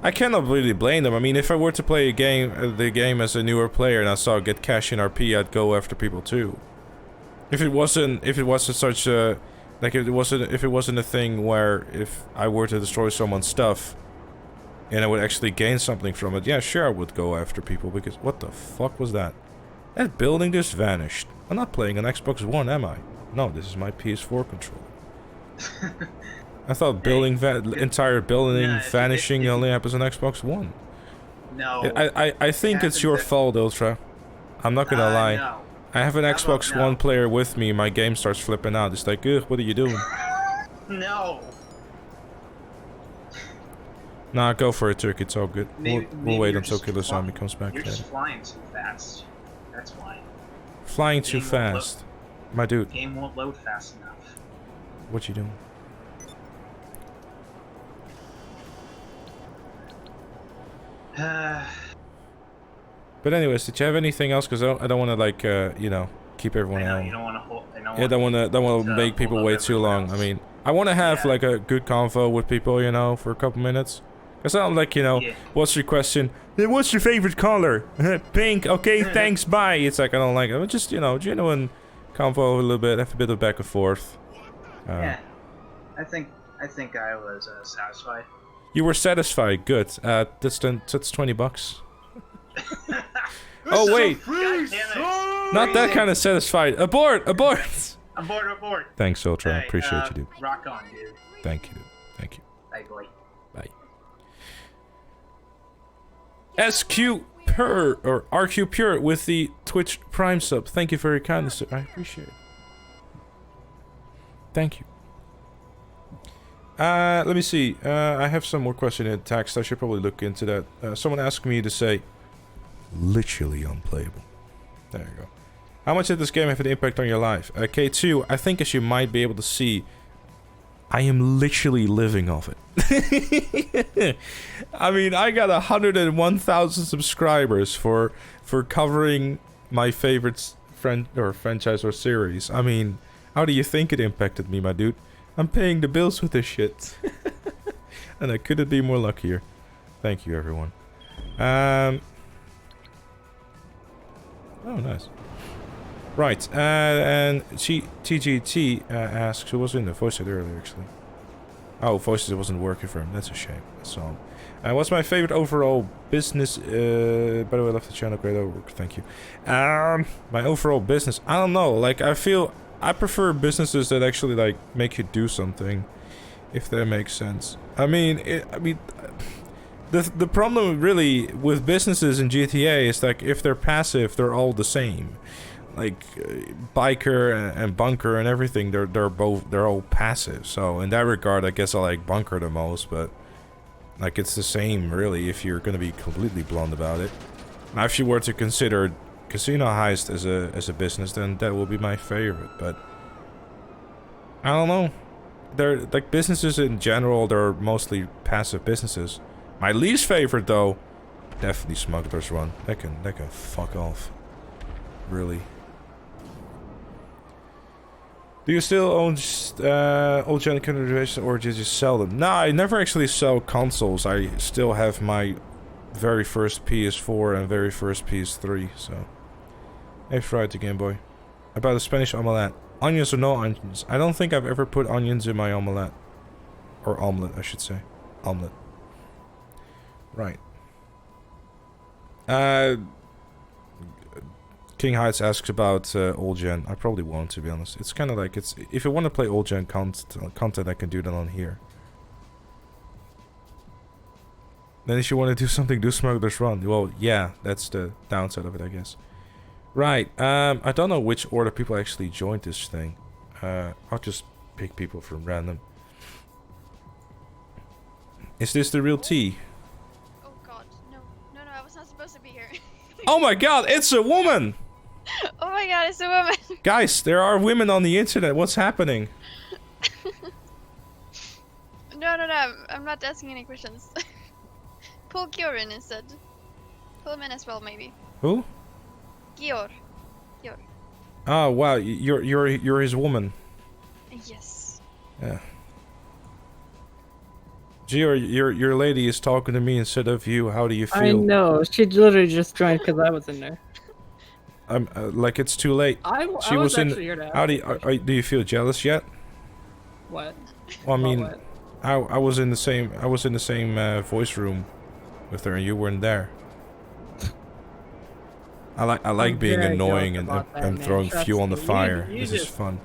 I cannot really blame them. I mean, if I were to play a game, the game as a newer player, and I saw it get cash in RP, I'd go after people too. If it wasn't such a, like, if it wasn't a thing where if I were to destroy someone's stuff, and I would actually gain something from it, yeah, sure, I would go after people, because what the fuck was that? That building just vanished. I'm not playing on Xbox One, am I? No, this is my PS4 controller. I thought entire building No, vanishing only happens on Xbox One. No. I think it's your fault, Ultra. I'm not gonna lie. No. I have an How Xbox about no? One player with me, my game starts flipping out. It's like, ugh, what are you doing? No. Nah, go for it, Turk, it's all good. Maybe We'll wait you're until just Killer Zombie fly- comes back You're just later. flying too fast. That's why. Flying too Game won't fast. My dude, Game won't load fast enough. what you doing? But anyways, did you have anything else? Because I don't want to, like, you know, keep everyone I know out. you don't want to hold. Yeah, don't want to make people wait too long. I mean, I want to have like a good convo with people, you know, for a couple minutes. Cause I'm like, you know, what's your question? What's your favorite color? Pink. Okay, thanks. Bye. It's like I don't like it. Just, you know, genuine convo a little bit, have a bit of back and forth. Yeah, I think I was satisfied. You were satisfied. Good. That's $20. Oh wait, Free sub! not that kind of satisfied. Abort! Abort! Abort. Thanks, Ultra. Hey, Appreciate you, dude. Rock on, dude. Thank you, dude. Thank you. Bye, boy. Bye. SQ Pure or RQ Pure with the Twitch Prime sub. Thank you very kindly, sir. I appreciate it. Thank you. Let me see. I have some more question in text. I should probably look into that. Someone asked me to say, literally unplayable. There you go. How much did this game have an impact on your life? K2, I think as you might be able to see, I am literally living off it. I mean, I got 101,000 subscribers for covering my favorite franchise or series. I mean, how do you think it impacted me, my dude? I'm paying the bills with this shit. And I couldn't be more luckier. Thank you, everyone. Oh, nice. Right, and TGT asks, who was in the voice chat earlier, actually? Oh, voice chat wasn't working for him. That's a shame. So, what's my favorite overall business? By the way, I love the channel. Great work. Thank you. My overall business. I don't know. Like, I prefer businesses that actually like make you do something, if that makes sense. I mean, the problem really with businesses in GTA is like if they're passive, they're all the same. Like Biker and Bunker and everything, they're all passive. So in that regard, I guess I like Bunker the most. But like it's the same really if you're gonna be completely blunt about it. Now, if you were to consider Casino Heist as a business, then that will be my favorite. But I don't know. They're like businesses in general. They're mostly passive businesses. My least favorite though, definitely Smuggler's Run. That can fuck off. Really. Do you still own old gen considerations or did you just sell them? Nah, I never actually sell consoles. I still have my very first PS4 and very first PS3. So, hey, fried the Game Boy. About a Spanish omelette. Onions or no onions? I don't think I've ever put onions in my omelette. Or omelet, I should say. Omelet. Right. King Heights asks about old gen. I probably won't, to be honest. It's kind of like if you want to play old gen content, I can do that on here. Then if you want to do something, do Smuggler's Run. Well, yeah, that's the downside of it, I guess. Right. I don't know which order people actually joined this thing. I'll just pick people from random. Is this the real tea? Oh god, no, I was not supposed to be here. Oh my god, it's a woman! Oh my god, it's a woman! Guys, there are women on the internet, what's happening? No, I'm not asking any questions. Pull Giorin instead. Pull him in as well, maybe. Who? Gior. Oh wow, you're his woman. Yes. Yeah. Gio, your lady is talking to me instead of you. How do you feel? I know. She literally just joined because I was in there. I'm like it's too late. I was in. actually here to How do you, do you feel jealous yet? What? Well, I mean, what? I was in the same voice room with her, and you weren't there. I like being very annoying jealous and about that, man. throwing Trust fuel on the me. fire. You This is just- fun.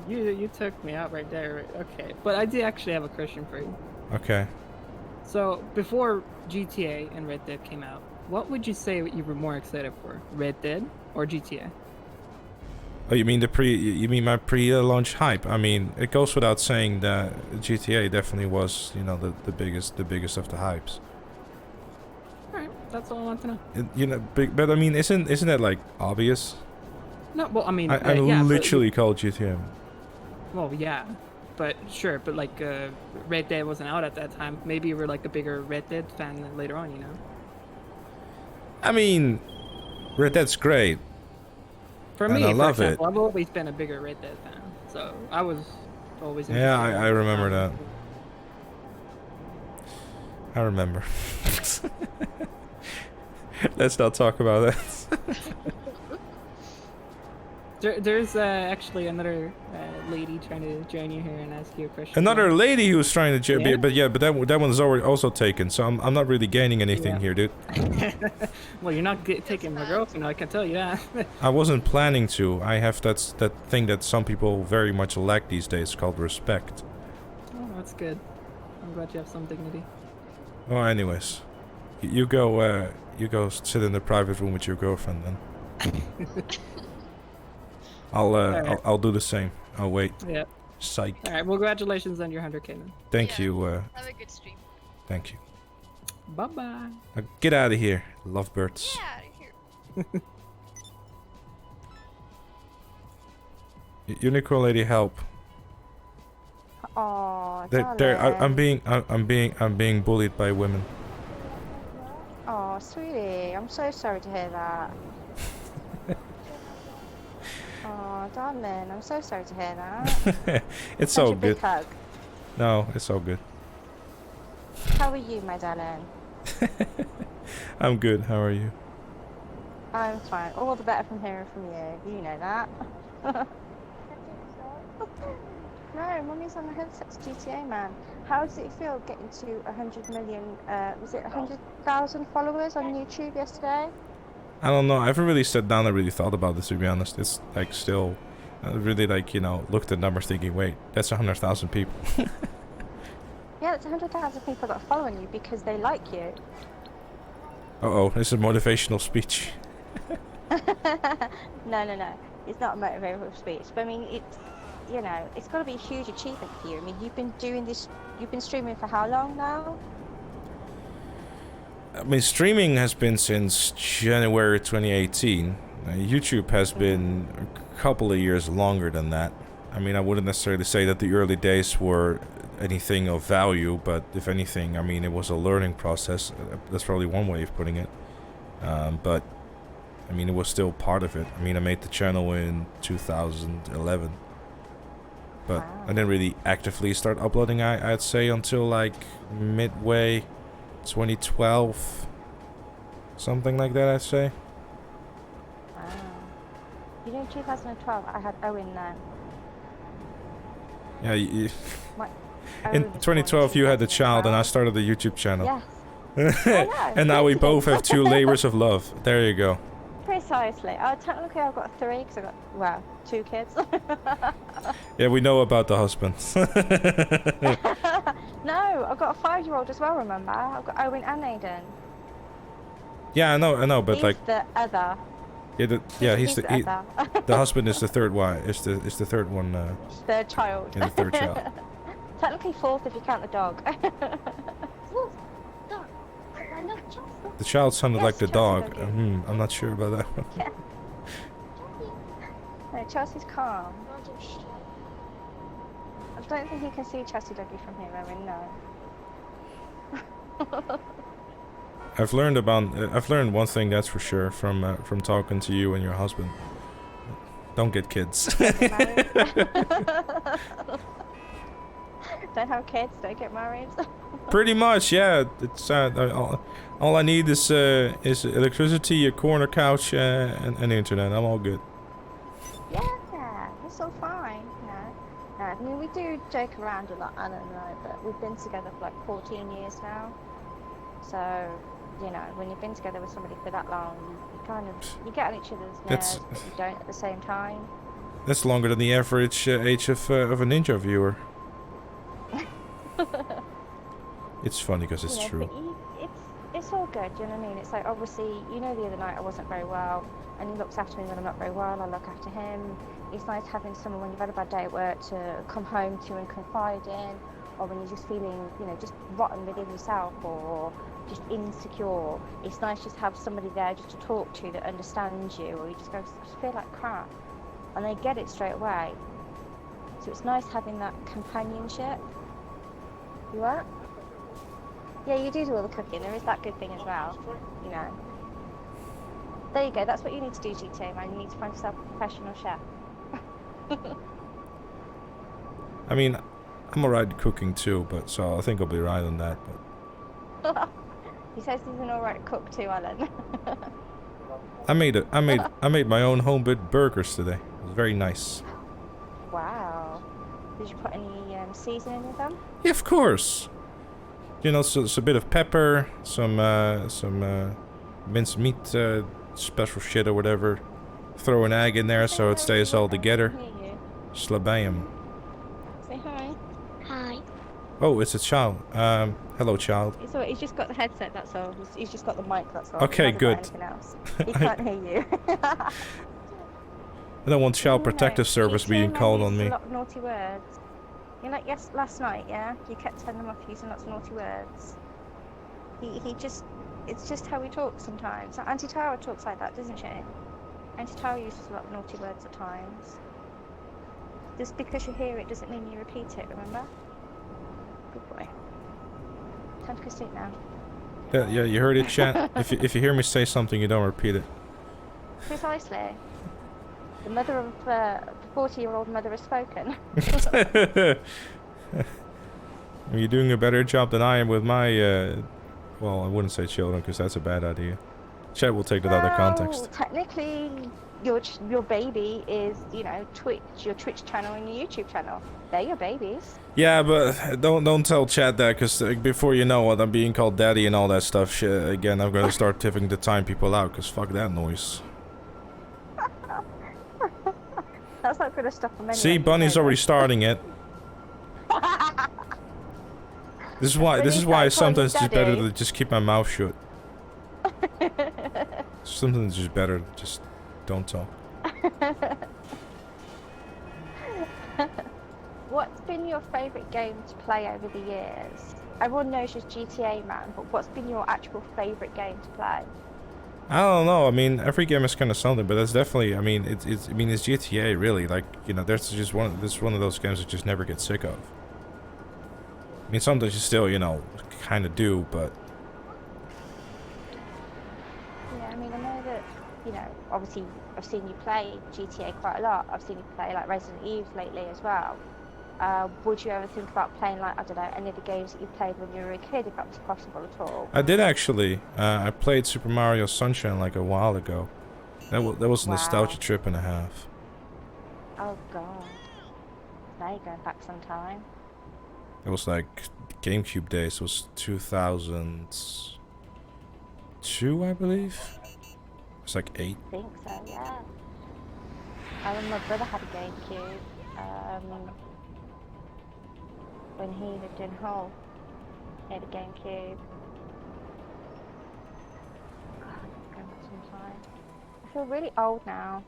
You took me out right there. Okay, but I do actually have a question for you. Okay. So before GTA and Red Dead came out, what would you say you were more excited for, Red Dead or GTA? Oh, you mean my pre-launch hype? I mean, it goes without saying that GTA definitely was, you know, the biggest of the hypes. Alright, that's all I want to know. You know, but I mean, isn't that like obvious? No, well, I mean, I yeah, but- literally called GTA. Well, yeah, but sure, but like Red Dead wasn't out at that time. Maybe you were like a bigger Red Dead fan than later on, you know? I mean, Red Dead's great. For And me, I for love example, I've always been a bigger Red Dead fan, so I was always. Yeah, interested I in remember it. that. I remember. Let's not talk about that. There's actually another lady trying to join you here and ask you a question. Another lady who was trying to Yeah? but that one's already also taken, so I'm not really gaining anything Yeah. here, dude. Well, you're not taking my girlfriend, I can tell you that. I wasn't planning to. I have that thing that some people very much lack these days called respect. Oh, that's good. I'm glad you have some dignity. Well, anyways, you go sit in the private room with your girlfriend then. I'll do the same. I'll wait. Yeah. Psych. All right. Well, congratulations on your 100K then. Thank you. Have a good stream. Thank you. Bye bye. Now get out of here, lovebirds. Get out of here. Unicorn lady, help. Oh, I'm being bullied by women. Oh, sweetie, I'm so sorry to hear that. Oh, darling, I'm so sorry to hear that. It's Such all a big good. hug. No, it's all good. How are you, my darling? I'm good. How are you? I'm fine. All the better from hearing from you. You know that. No, Mummy's on the headset's GTA, man. How does it feel getting to 100 million, was it 100,000 followers on YouTube yesterday? I don't know. I haven't really sat down and really thought about this, to be honest. It's like still, really like, you know, looked at numbers thinking, wait, that's 100,000 people. Yeah, that's 100,000 people that are following you because they like you. Uh-oh, this is a motivational speech. No. It's not a motivational speech. But I mean, it's, you know, it's got to be a huge achievement for you. I mean, you've been doing this, you've been streaming for how long now? I mean, streaming has been since January 2018. YouTube has been a couple of years longer than that. I mean, I wouldn't necessarily say that the early days were anything of value, but if anything, I mean, it was a learning process. That's probably one way of putting it. But, I mean, it was still part of it. I mean, I made the channel in 2011. But I didn't really actively start uploading, I'd say, until like midway 2012. Something like that, I'd say. Wow. You know, in 2012, I had Owen then. Yeah, Owen in was born 2012 you had the child and I 2012. started the YouTube channel. Yes. I know, And now we both have coincidence. 2 labors of love. There you go. Precisely. Technically, I've got 3 because I've got, well, 2 kids. Yeah, we know about the husband. No, I've got a 5-year-old as well, remember? I've got Owen and Aiden. Yeah, I know, but He's like, the other. yeah, he's the other. the husband is the third one. Is the third one. Third child. Yeah, the third child. Technically 4th if you count the dog. The child sounded Yes, like the Chelsea dog. doggy. I'm not sure about that one. Yeah. No, Chelsea's calm. don't think you can see Chesty Dougie from here, Owen. No. I've learned one thing, that's for sure, from talking to you and your husband. Don't get kids. Don't have kids. Don't get married. Pretty much, yeah. It's all I need is electricity, a corner couch, and internet. I'm all good. Yeah, it's all fine. No, I mean we do joke around a lot, Alan and I, but we've been together for like 14 years now. So, you know, when you've been together with somebody for that long, you get on each other's nerves, but you don't at the same time. That's longer than the average age of a Ninja viewer. It's funny because it's true. It's all good, you know what I mean? It's like, obviously, you know, the other night I wasn't very well, and he looks after me when I'm not very well, I look after him. It's nice having someone when you've had a bad day at work to come home to and confide in, or when you're just feeling, you know, just rotten within yourself, or just insecure. It's nice just to have somebody there just to talk to that understands you, or you just go, I just feel like crap, and they get it straight away. So it's nice having that companionship. You what? Yeah, you do all the cooking. There is that good thing as well, you know. There you go. That's what you need to do, Gtamen. You need to find yourself a professional chef. I mean, I'm alright at cooking too, but so I think I'll be right on that. But He says he's an alright cook too, Alan. I made my own home-made burgers today. It was very nice. Wow. Did you put any seasoning in them? Yeah, of course. You know, so a bit of pepper, some minced meat, special shit or whatever. Throw an egg in there so it stays all together. Slabam. Say hi. Hi. Oh, it's a child. Hello, child. He's just got the headset, that's all. He's just got the mic, that's all. Okay, He hasn't good. got anything else. He can't hear you. I don't want Child Protective Service being called on me. A lot of naughty words. You know, like last night, yeah? You kept telling him off using lots of naughty words. It's just how he talks sometimes. Auntie Tara talks like that, doesn't she? Auntie Tara uses a lot of naughty words at times. Just because you hear it doesn't mean you repeat it, remember? Good boy. Time to go sleep now. Yeah, you heard it, chat. If you hear me say something, you don't repeat it. Precisely. The mother of the 40-year-old mother has spoken. You're doing a better job than I am with my, well, I wouldn't say children, because that's a bad idea. Chat will take that out of context. Technically, your baby is, you know, your Twitch channel and your YouTube channel. They're your babies. Yeah, but don't tell chat that, because before you know it, I'm being called daddy and all that stuff. Shit, again, I'm gonna start tipping the time people out, because fuck that noise. That's not gonna stop them anyway. See, Bunny's already starting it. This is why sometimes it's better to just keep my mouth shut. Sometimes it's just better to just don't talk. What's been your favourite game to play over the years? Everyone knows you're Gtamen, but what's been your actual favourite game to play? I don't know. I mean, every game is kind of something, but that's definitely. I mean, it's GTA really. Like, you know, this is one of those games that just never get sick of. I mean, sometimes you still, you know, kind of do, but. Yeah, I mean, I know that, you know, obviously I've seen you play GTA quite a lot. I've seen you play like Resident Evil lately as well. Would you ever think about playing, like, I don't know, any of the games that you played when you were a kid, if that was possible at all? I did actually. I played Super Mario Sunshine like a while ago. That was a nostalgia trip and a half. Oh god. Now you're going back some time. It was like GameCube days. It was 2002, I believe. It was like 8. I think so, yeah. I remember my brother had a GameCube. When he lived in Hull, he had a GameCube. God, going back some time. I feel really old now.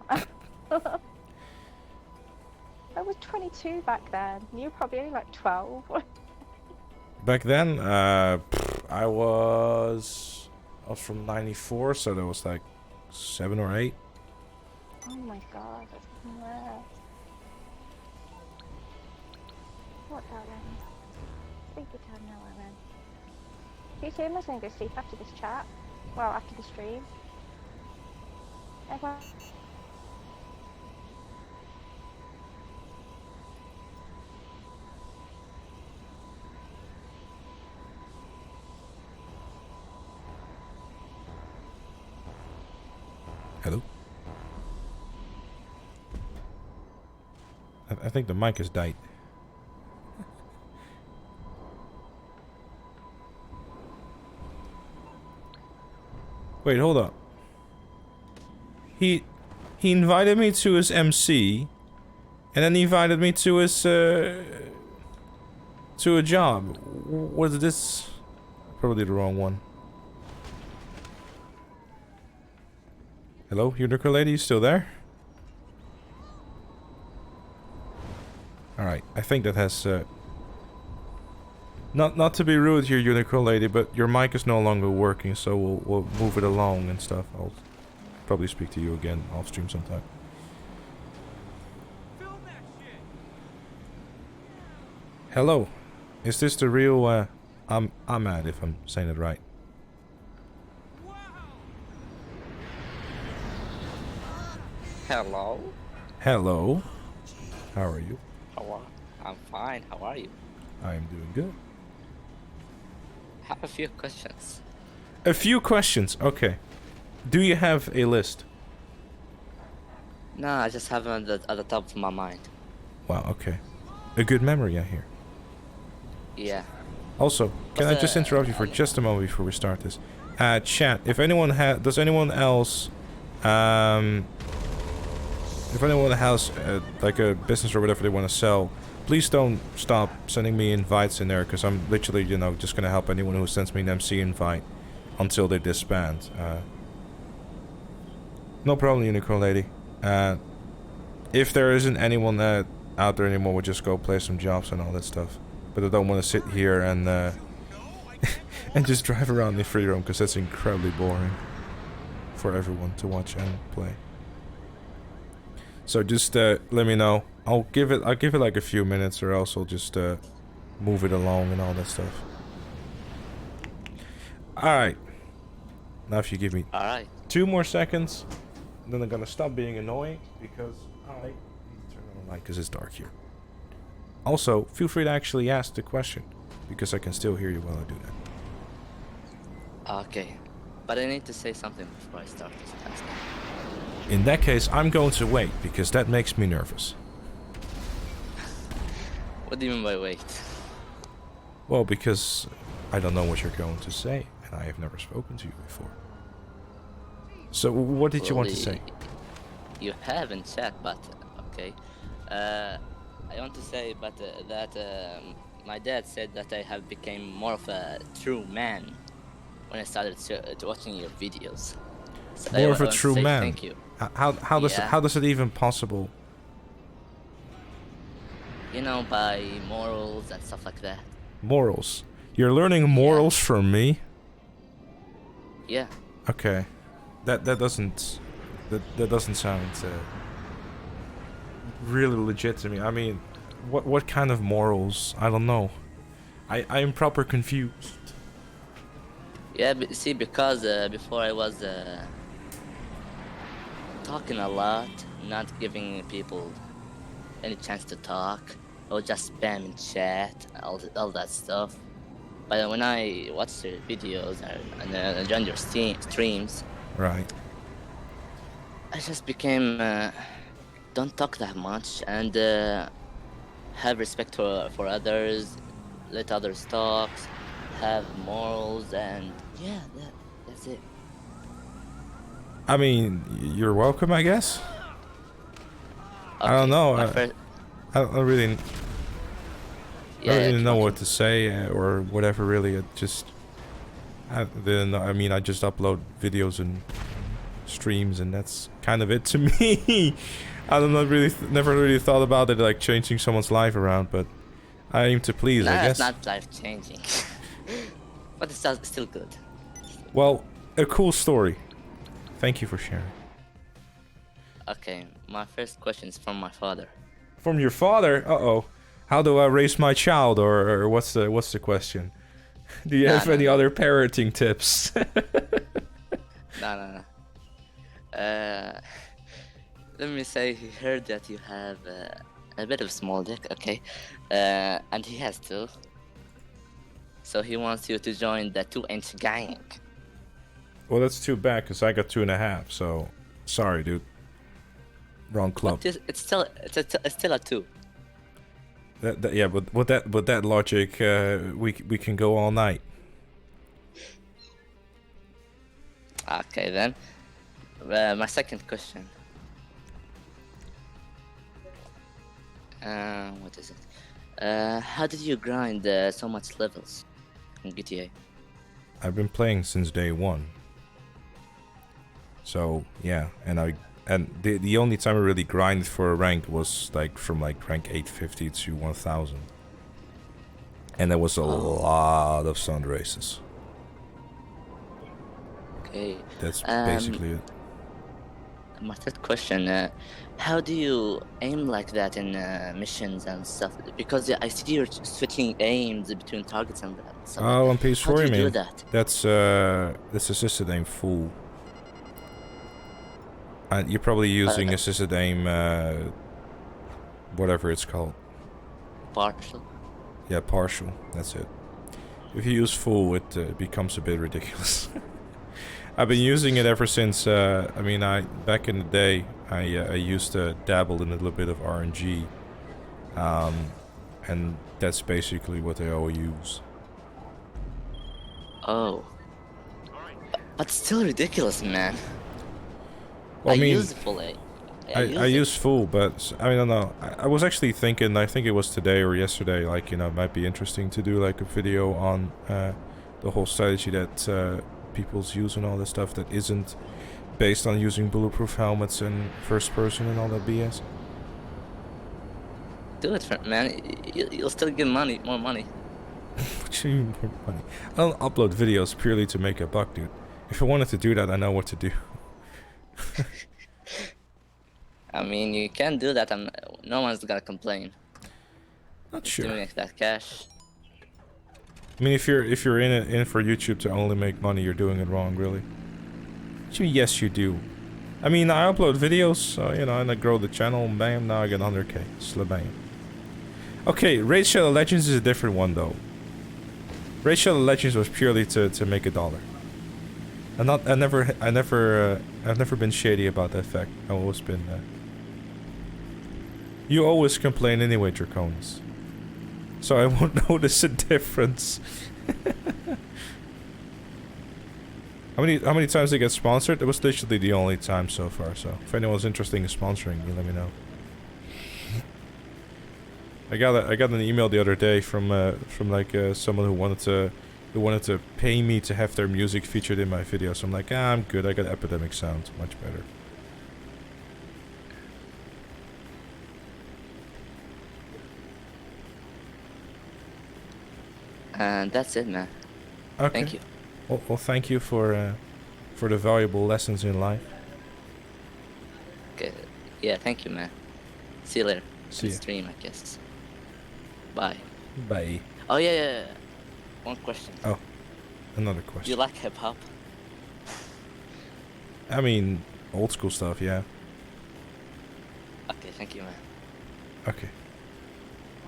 I was 22 back then. You were probably only like 12. Back then, I was from '94, so that was like 7 or 8. Oh my god, that's even worse. What's out then? Sleepy time now, then. Do you see I'm going to go sleep after this chat? Well, after the stream. Everyone... Hello? I think the mic has died. Wait, hold up. He invited me to his MC, and then he invited me to his to a job. What is this? Probably the wrong one. Hello, Unicorn Lady, you still there? Alright, I think that has not to be rude here, Unicorn Lady, but your mic is no longer working, so we'll move it along and stuff. I'll probably speak to you again off stream sometime. Hello, is this the real Ahmad, if I'm saying it right? Hello. Hello. How are you? I'm fine. How are you? I am doing good. I have a few questions. A few questions. Okay. Do you have a list? No, I just have them at the top of my mind. Wow. Okay. A good memory, I hear. Yeah. Also, can I just interrupt you for just a moment before we start this? Chat. If anyone does anyone else, if anyone has like a business or whatever they want to sell, please don't stop sending me invites in there, because I'm literally, you know, just gonna help anyone who sends me an MC invite until they disband. No problem, Unicorn Lady. If there isn't anyone out there anymore, we'll just go play some jobs and all that stuff. But I don't want to sit here and and just drive around the free roam, because that's incredibly boring for everyone to watch and play. So just let me know. I'll give it like a few minutes, or else I'll just move it along and all that stuff. Alright. Now if you give me 2 more seconds, then I'm gonna stop being annoying, because I need to turn on the light because it's dark here. Also, feel free to actually ask the question, because I can still hear you while I do that. Okay. But I need to say something before I start this task. In that case, I'm going to wait, because that makes me nervous. What do you mean by wait? Well, because I don't know what you're going to say, and I have never spoken to you before. So, what did you want to say? You haven't chat, but okay. I want to say, that my dad said that I have become more of a true man when I started watching your videos. So More of a true man. Thank you. How does it even possible? You know, by morals and stuff like that. Morals. You're learning morals from me? Yeah. Okay. That doesn't sound really legit to me. I mean, what kind of morals? I don't know. I am proper confused. Yeah, but see, because before I was talking a lot, not giving people any chance to talk. I was just spamming chat, all that stuff. But when I watch your videos and join your streams, right, I just became don't talk that much and have respect for others, let others talk, have morals, and yeah, that's it. I mean, you're welcome, I guess. Okay, I don't know. I don't really. I don't really know what to say or whatever. Really, I didn't know. I mean, I just upload videos and streams, and that's kind of it to me. I don't know. Really, never really thought about it like changing someone's life around, but I aim to please. I guess. It's not life changing, but it's still good. Well, a cool story. Thank you for sharing. Okay, my first question is from my father. From your father? Uh-oh. How do I raise my child, or what's the question? Do you have any other parenting tips? No. Let me say he heard that you have a bit of small dick, okay? And he has two. So he wants you to join the 2-inch gang. Well, that's too bad, because I got 2.5, so... Sorry, dude. Wrong club. But it's still a 2. Yeah, but with that logic, we can go all night. Okay, then. My second question. What is it? How did you grind so much levels in GTA? I've been playing since day one. So yeah, and the only time I really grinded for a rank was like from like rank 850 to 1000, and there was a lot of sun races. Okay. That's basically it. My third question, how do you aim like that in missions and stuff? Because I see you're switching aims between targets and that. So Oh, on PS4, how do you mean? do that? That's assisted aim full. You're probably using assisted aim, whatever it's called. Partial? Yeah, partial. That's it. If you use full, it becomes a bit ridiculous. I've been using it ever since. I mean, back in the day, I used to dabble in a little bit of RNG, and that's basically what I all use. Oh. But still ridiculous, man. Well, I mean, use full A. I use full, but I don't know. I was actually thinking. I think it was today or yesterday. Like, you know, it might be interesting to do like a video on the whole strategy that people's use and all this stuff that isn't based on using bulletproof helmets and first person and all that BS. Do it, man. You'll still get money, more money. What do you mean more money? I don't upload videos purely to make a buck, dude. If I wanted to do that, I know what to do. I mean, you can do that and no one's gonna complain. Not sure. To make that cash. I mean, if you're in for YouTube to only make money, you're doing it wrong, really. Actually, yes, you do. I mean, I upload videos, so, you know, and I grow the channel, bam, now I get 100k. Slabang. Okay, Raid Shadow Legends is a different one, though. Raid Shadow Legends was purely to make $1. I've never been shady about that fact. I've always been. You always complain anyway, Draconis. So I won't notice a difference. How many times they get sponsored? It was literally the only time so far. So if anyone's interested in sponsoring me, let me know. I got an email the other day from like someone who wanted to pay me to have their music featured in my videos. I'm like, I'm good. I got Epidemic Sound, much better. And that's it, man. Okay. Thank you. Well, thank you for the valuable lessons in life. Okay. Yeah, thank you, man. See you later. See ya. Stream, I guess. Bye. Bye. Oh yeah. One question. Oh, another question. You like hip hop? I mean, old school stuff, yeah. Okay, thank you, man. Okay.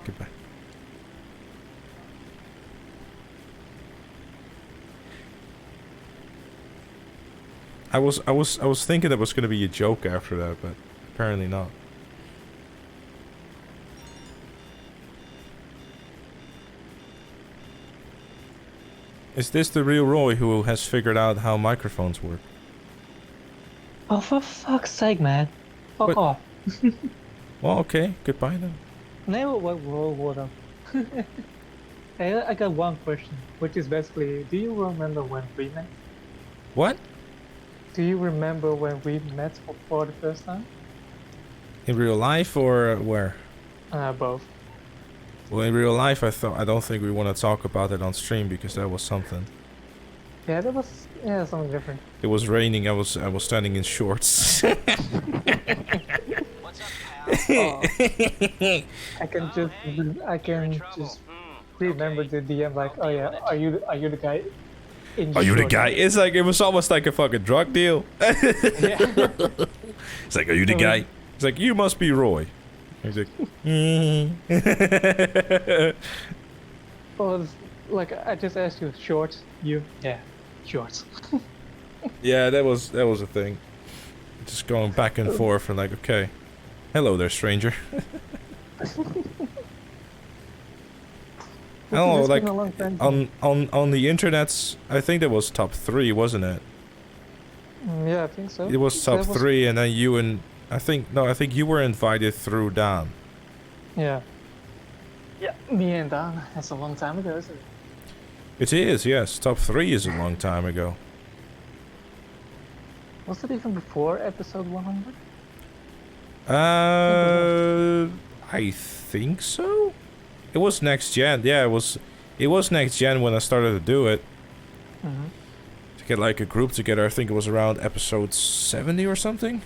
Goodbye. I was thinking that was gonna be a joke after that, but apparently not. Is this the real Roy who has figured out how microphones work? Oh, for fuck's sake, man. Fuck off. Well, okay. Goodbye then. Never work World War them. Hey, I got one question, which is basically, do you remember when we met? What? Do you remember when we met for the first time? In real life or where? Both. Well, in real life, I don't think we want to talk about it on stream because that was something. Yeah, that was something different. It was raining. I was standing in shorts. I can just remember the DM like, oh yeah, are you the guy? Are you the guy? It's like it was almost like a fucking drug deal. It's like, are you the guy? It's like, you must be Roy. He's like, Well, like I just asked you, shorts. Yeah, shorts. yeah, that was a thing. Just going back and forth and like, okay, hello there, stranger. I don't know, like on the internet's, I think that was top 3, wasn't it? Yeah, I think so. It was top 3, and then you and I think you were invited through Dan. Yeah. Yeah, me and Dan. That's a long time ago, isn't it? It is, yes. Top 3 is a long time ago. Was it even before episode 100? I think so. It was next gen. Yeah, it was next gen when I started to do it. To get like a group together. I think it was around episode 70 or something.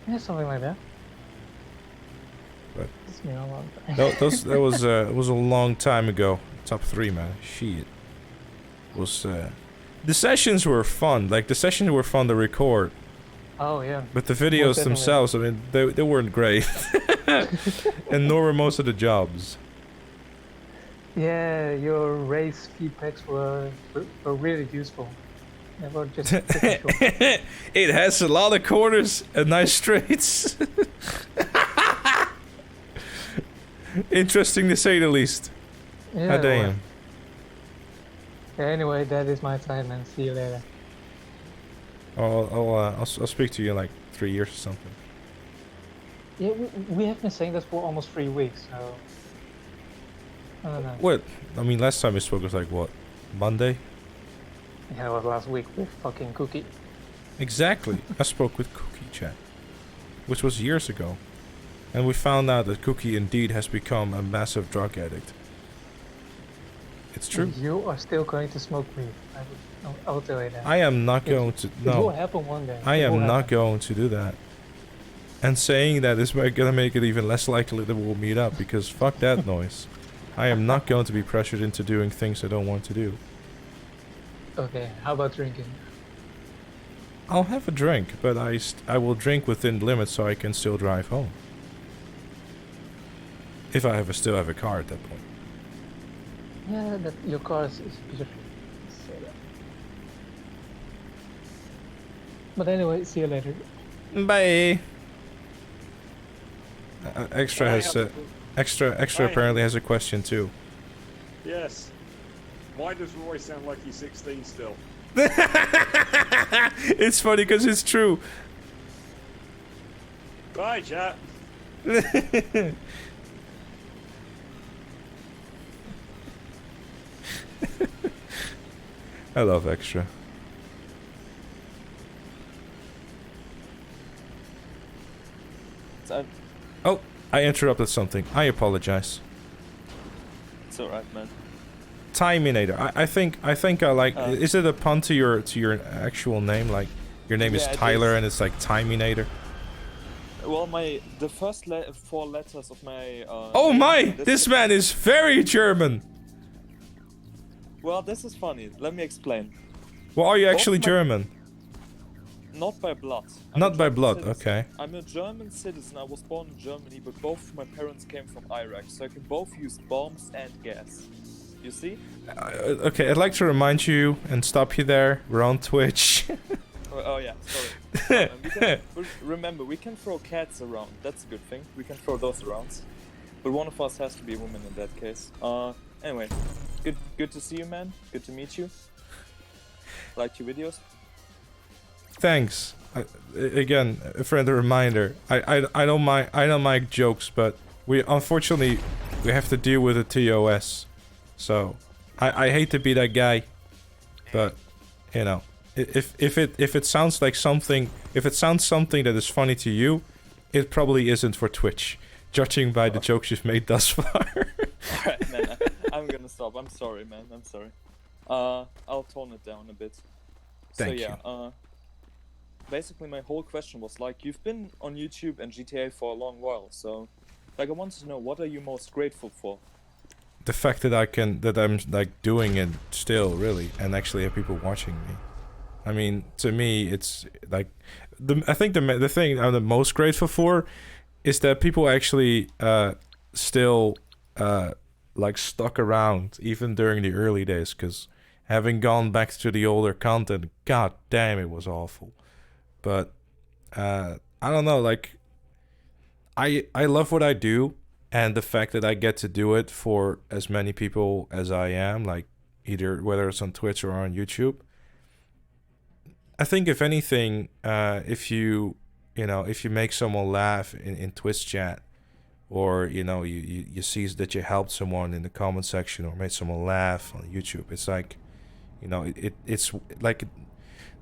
Yeah, something like that. But it's been a long time. that was it was a long time ago. Top 3, man. Shit. It was the sessions were fun. Like the sessions were fun to record. Oh yeah. But the videos themselves, I mean, they weren't great. And nor were most of the jobs. Yeah, your race feedbacks were really useful. They were just It has a lot of corners and nice straights. Interesting to say the least. Yeah, damn. Yeah, anyway, that is my time, and see you later. I'll speak to you in like 3 years or something. Yeah, we have been saying this for almost 3 weeks, so I don't know. What? I mean, last time we spoke was like what? Monday? Yeah, it was last week with fucking Cookie. Exactly. I spoke with Cookie, chat, which was years ago, and we found out that Cookie indeed has become a massive drug addict. It's true. You are still going to smoke weed. I will tell you that. I am not going to. No. It will happen one day. I am not going to do that. And saying that is gonna make it even less likely that we'll meet up, because fuck that noise. I am not going to be pressured into doing things I don't want to do. Okay, how about drinking? I'll have a drink, but I will drink within limits so I can still drive home. If I still have a car at that point. Yeah, your car is beautiful. But anyway, see you later. Bye. Extra has extra apparently has a question too. Yes. Why does Roy sound like he's 16 still? It's funny because it's true. Bye, chat. I love Extra. Oh, I interrupted something. I apologize. It's alright, man. Timinator. I think I like. Is it a pun to your actual name? Like your name is Tyler and it's like Timinator. Well, the first 4 letters of my. Oh my! This man is very German. Well, this is funny. Let me explain. Well, are you actually German? Not by blood. Not by blood, okay. I'm a German citizen. I was born in Germany, but both my parents came from Iraq, so I can both use bombs and gas. You see? Okay, I'd like to remind you and stop you there. We're on Twitch. Oh yeah, sorry. Remember, we can throw cats around. That's a good thing. We can throw those around. But one of us has to be a woman in that case. Anyway, good to see you, man. Good to meet you. Liked your videos. Thanks. Again, a friendly reminder. I don't mind jokes, but we unfortunately we have to deal with a TOS. So I hate to be that guy, but you know, if it sounds like something, if it sounds something that is funny to you, it probably isn't for Twitch, judging by the jokes you've made thus far. Alright, man. I'm gonna stop. I'm sorry, man. I'm sorry. I'll tone it down a bit. Thank you. basically my whole question was like, you've been on YouTube and GTA for a long while, so like I wanted to know, what are you most grateful for? The fact that I'm like doing it still, really, and actually have people watching me. I mean, to me, it's like I think the thing I'm the most grateful for is that people actually still like stuck around even during the early days, because having gone back to the older content, god damn, it was awful. But I don't know, like I love what I do, and the fact that I get to do it for as many people as I am, like either whether it's on Twitch or on YouTube. I think if anything, if you make someone laugh in Twitch chat, or you see that you helped someone in the comment section or made someone laugh on YouTube, it's like, it's like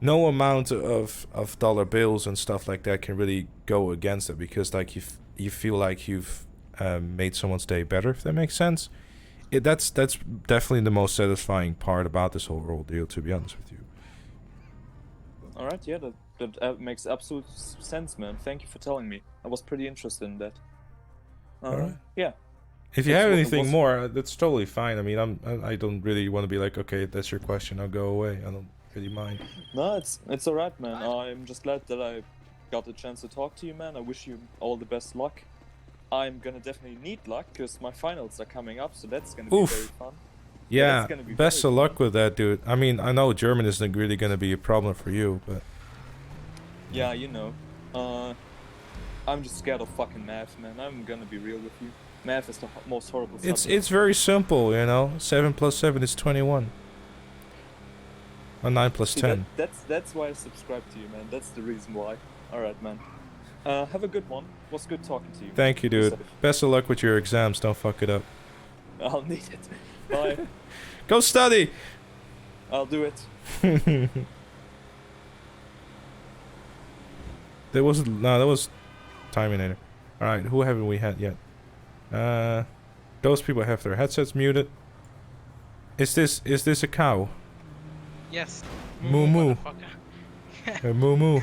no amount of dollar bills and stuff like that can really go against it, because like you feel like you've made someone's day better, if that makes sense. That's definitely the most satisfying part about this whole ordeal, to be honest with you. Alright, yeah, that makes absolute sense, man. Thank you for telling me. I was pretty interested in that. Alright. Yeah. If you have anything more, that's totally fine. I mean, I don't really want to be like, okay, that's your question, I'll go away. I don't really mind. No, it's alright, man. I'm just glad that I got the chance to talk to you, man. I wish you all the best luck. I'm gonna definitely need luck, because my finals are coming up, so that's gonna be very fun. Yeah, best of luck with that, dude. I mean, I know German isn't really gonna be a problem for you, but... Yeah, I'm just scared of fucking math, man. I'm gonna be real with you. Math is the most horrible subject. It's very simple, 7 plus 7 is 21. Or 9 plus 10. That's why I subscribe to you, man. That's the reason why. Alright, man. Have a good one. Was good talking to you. Thank you, dude. Best of luck with your exams. Don't fuck it up. I'll need it. Bye. Go study! I'll do it. That was Timinator. Alright, who haven't we had yet? Those people have their headsets muted. Is this a cow? Yes. Moo moo. Moo moo.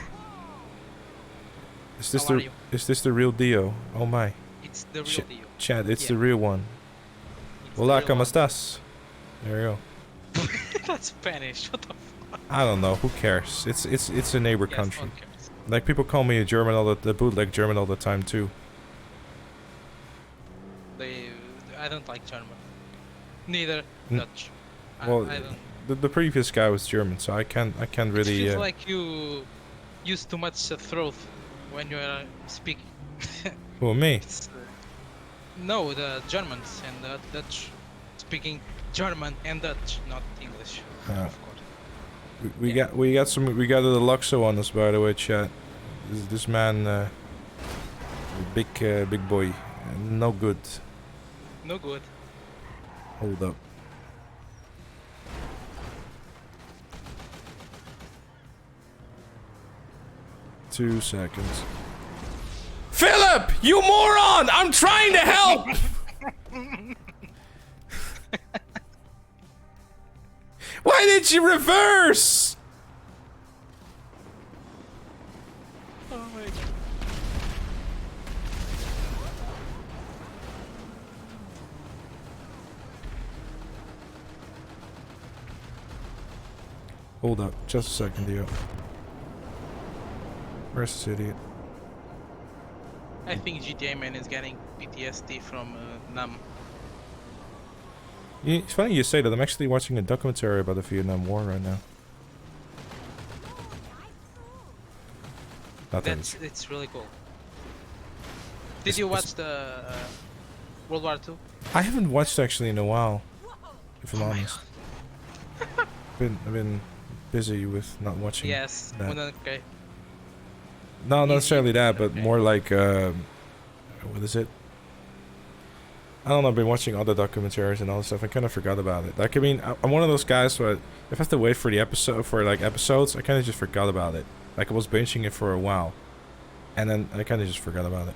Is this the real Dio? Oh my. It's the real Dio. Chad, it's the real one. Hola, ¿cómo estás? There you go. That's Spanish. What the fuck? I don't know. Who cares? It's a neighbor country. Like, people call me a German the bootleg German all the time too. I don't like German. Neither Dutch. Well, I don't. The previous guy was German, so I can't really. It feels like you use too much throat when you are speaking. Who, me? No, the Germans and the Dutch speaking German and Dutch, not English. Of course. We got a Luxo on us, by the way, chat. This man, big boy, no good. No good. Hold up. Two seconds. Philip, you moron! I'm trying to help. Why did you reverse? Oh my god. Hold up, just a second, Dio. Where's this idiot? I think Gtamen is getting PTSD from Nam. It's funny you say that. I'm actually watching a documentary about the Vietnam War right now. It's really cool. Did you watch the World War II? I haven't watched actually in a while, if I'm honest. I've been busy with not watching. Yes. That. Okay. No, not necessarily that, but more like what is it? I don't know. I've been watching other documentaries and all this stuff. I kind of forgot about it. Like, I mean, I'm one of those guys where if I have to wait for the episodes, I kind of just forgot about it. Like, I was binging it for a while, and then I kind of just forgot about it.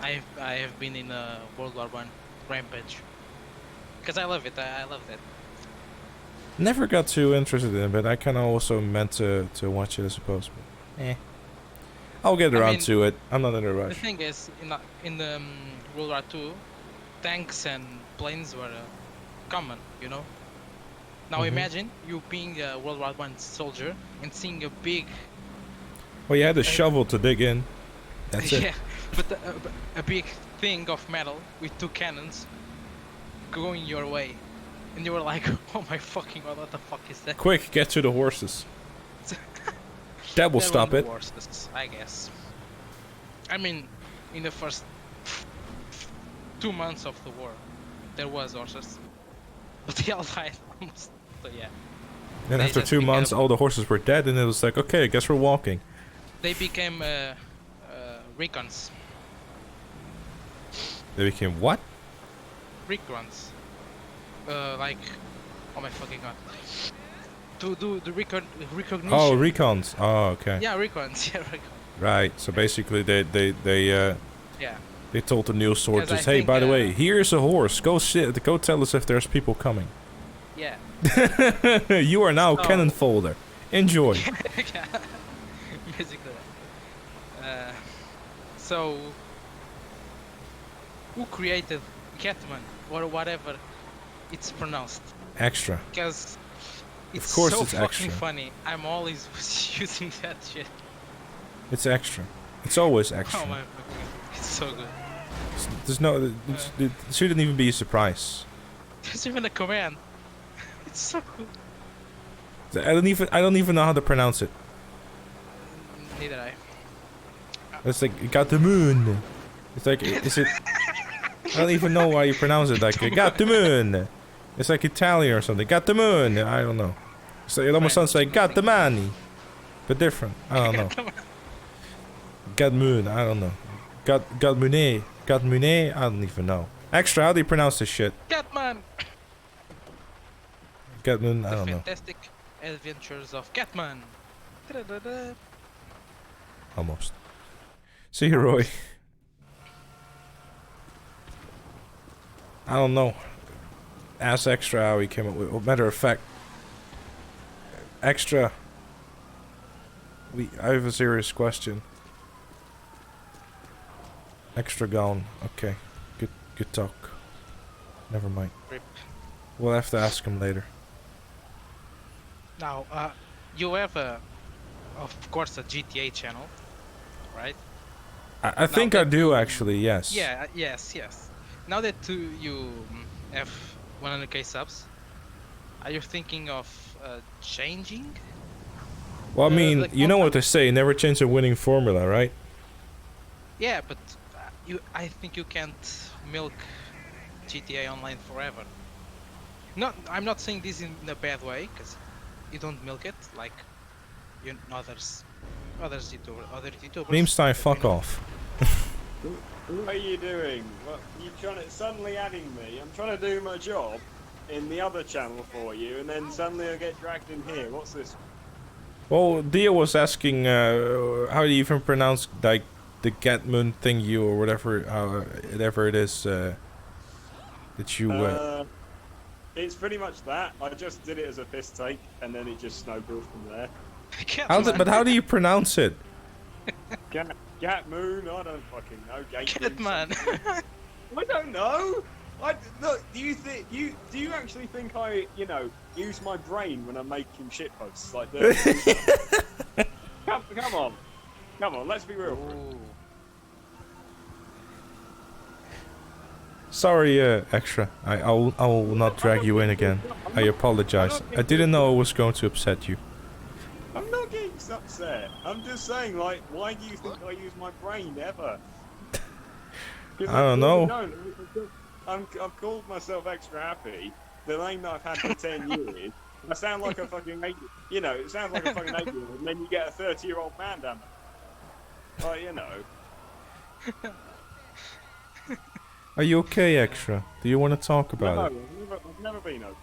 I have been in World War I rampage because I love it. I love that. Never got too interested in it, but I kind of also meant to watch it, I suppose. But, I'll get around to it. I'm not in a rush. The thing is, in the World War II, tanks and planes were common, you know. Now imagine you being a World War I soldier and seeing a big. Well, you had a shovel to dig in. That's it. Yeah, but a big thing of metal with 2 cannons going your way, and you were like, "Oh my fucking god, what the fuck is that?" Quick, get to the horses. That will stop it. Horses, I guess. I mean, in the first 2 months of the war, there was horses, but they all died almost. So yeah. And after 2 months, all the horses were dead, and it was like, okay, I guess we're walking. They became recons. They became what? Recons. Like, oh my fucking god. To do the recognition. Oh, recons. Oh, okay. Yeah, recons. Yeah, recons. Right. So basically, they Yeah. They told the news Because sources, I hey, think, by the way, here's a horse. Go tell us if there's people coming. Yeah. You are now cannon folder. Enjoy. Yeah. Basically. So, who created Gtamen or whatever it's pronounced? Extra. Because it's Of course so it's fucking extra. funny. I'm always using that shit. It's extra. It's always extra. Oh my fucking god. It's so good. There's no. It shouldn't even be a surprise. There's even a command. It's so good. I don't even know how to pronounce it. Neither I. It's like got the moon. It's like is it? I don't even know why you pronounce it like got the moon. It's like Italian or something. Got the moon. I don't know. So it almost sounds like got the money, but different. I don't know. Got moon. I don't know. Got mune. Got mune. I don't even know. Extra. How do you pronounce this shit? Gtamen. Got moon. I The don't know. Fantastic Adventures of Gtamen. Da-da-da-da. Almost. See you, Roy. I don't know. Ask Extra how he came up with. Matter of fact, Extra. I have a serious question. Extra gone. Okay. Good talk. Never mind. Rip. We'll have to ask him later. Now, you have of course, a GTA channel, right? I think I do actually. Yes. Yeah. Yes. Now that you have 100k subs, are you thinking of changing? Well, I mean, like you know what they say: never change a winning formula, right? Yeah, but I think you can't milk GTA Online forever. I'm not saying this in a bad way, because you don't milk it like others YouTubers. Meme style, fuck off. What are you doing? What, you trying to suddenly adding me? I'm trying to do my job in the other channel for you, and then suddenly I get dragged in here. What's this? Well, Dio was asking how do you even pronounce like the Gtamen thingy or whatever it is that you. It's pretty much that. I just did it as a piss take, and then it just snowballed from there. But how do you pronounce it? Gtamen, I don't fucking know. Gtamen. I don't know. Look, do you actually think I, use my brain when I'm making shitposts like this? Come on, let's be real. Sorry, Extra. I will not drag you in again. I apologize. I didn't know I was going to upset you. I'm not getting upset. I'm just saying, like, why do you think I use my brain ever? I don't know. I've called myself Extra Happy, the name that I've had for 10 years. I sound like a fucking 8, it sounds like a fucking 8-year-old, and then you get a 30-year-old man down there. Like, Are you okay, Extra? Do you want to talk about it? No, I've never been okay.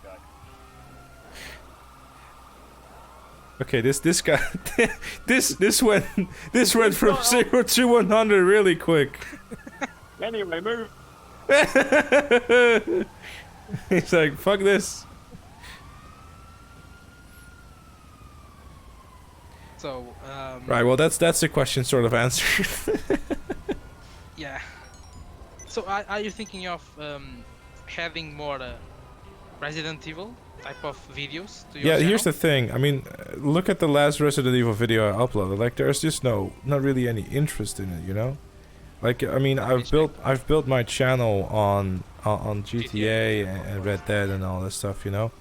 Okay, this guy, this went from 0 to 100 really quick. Anyway, move. He's like, fuck this. So. Right. Well, that's the question sort of answered. Yeah. So are you thinking of having more Resident Evil type of videos to your Yeah, channel? here's the thing. I mean, look at the last Resident Evil video I uploaded. Like, there's just not really any interest in it, you know? Like, I mean, I've built my channel on GTA and Red Dead and all this stuff, you know?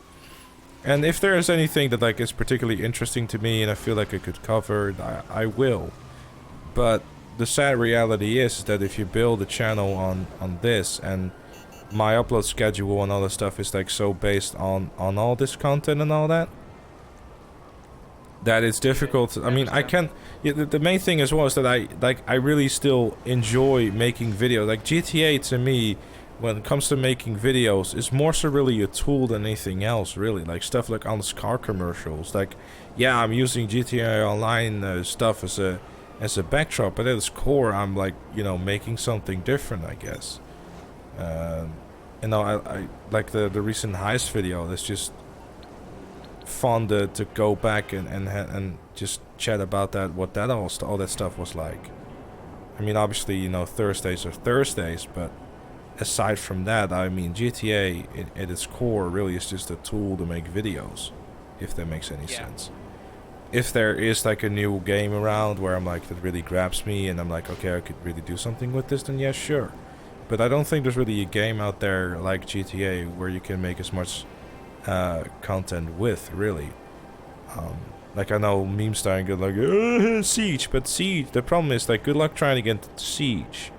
And if there is anything that like is particularly interesting to me and I feel like I could cover, I will. But the sad reality is that if you build a channel on this and my upload schedule and all this stuff is like so based on all this content and all that it's difficult. I mean, I can. Yeah, the main thing as well is that I really still enjoy making videos. Like GTA to me, when it comes to making videos, is more so really a tool than anything else. Really, like stuff like on car commercials. Like, yeah, I'm using GTA Online stuff as a backdrop, but at its core, I'm like, you know, making something different, I guess. You know, I like the recent heist video. That's just fun to go back and just chat about that, what that all that stuff was like. I mean, obviously, you know, Thursdays are Thursdays, but aside from that, I mean, GTA at its core really is just a tool to make videos, if that makes any sense. If there is like a new game around where I'm like, that really grabs me and I'm like, okay, I could really do something with this, then yeah, sure. But I don't think there's really a game out there like GTA where you can make as much content with, really. Like, I know memes starting to get like, Siege, but Siege, the problem is, like, good luck trying to get Siege.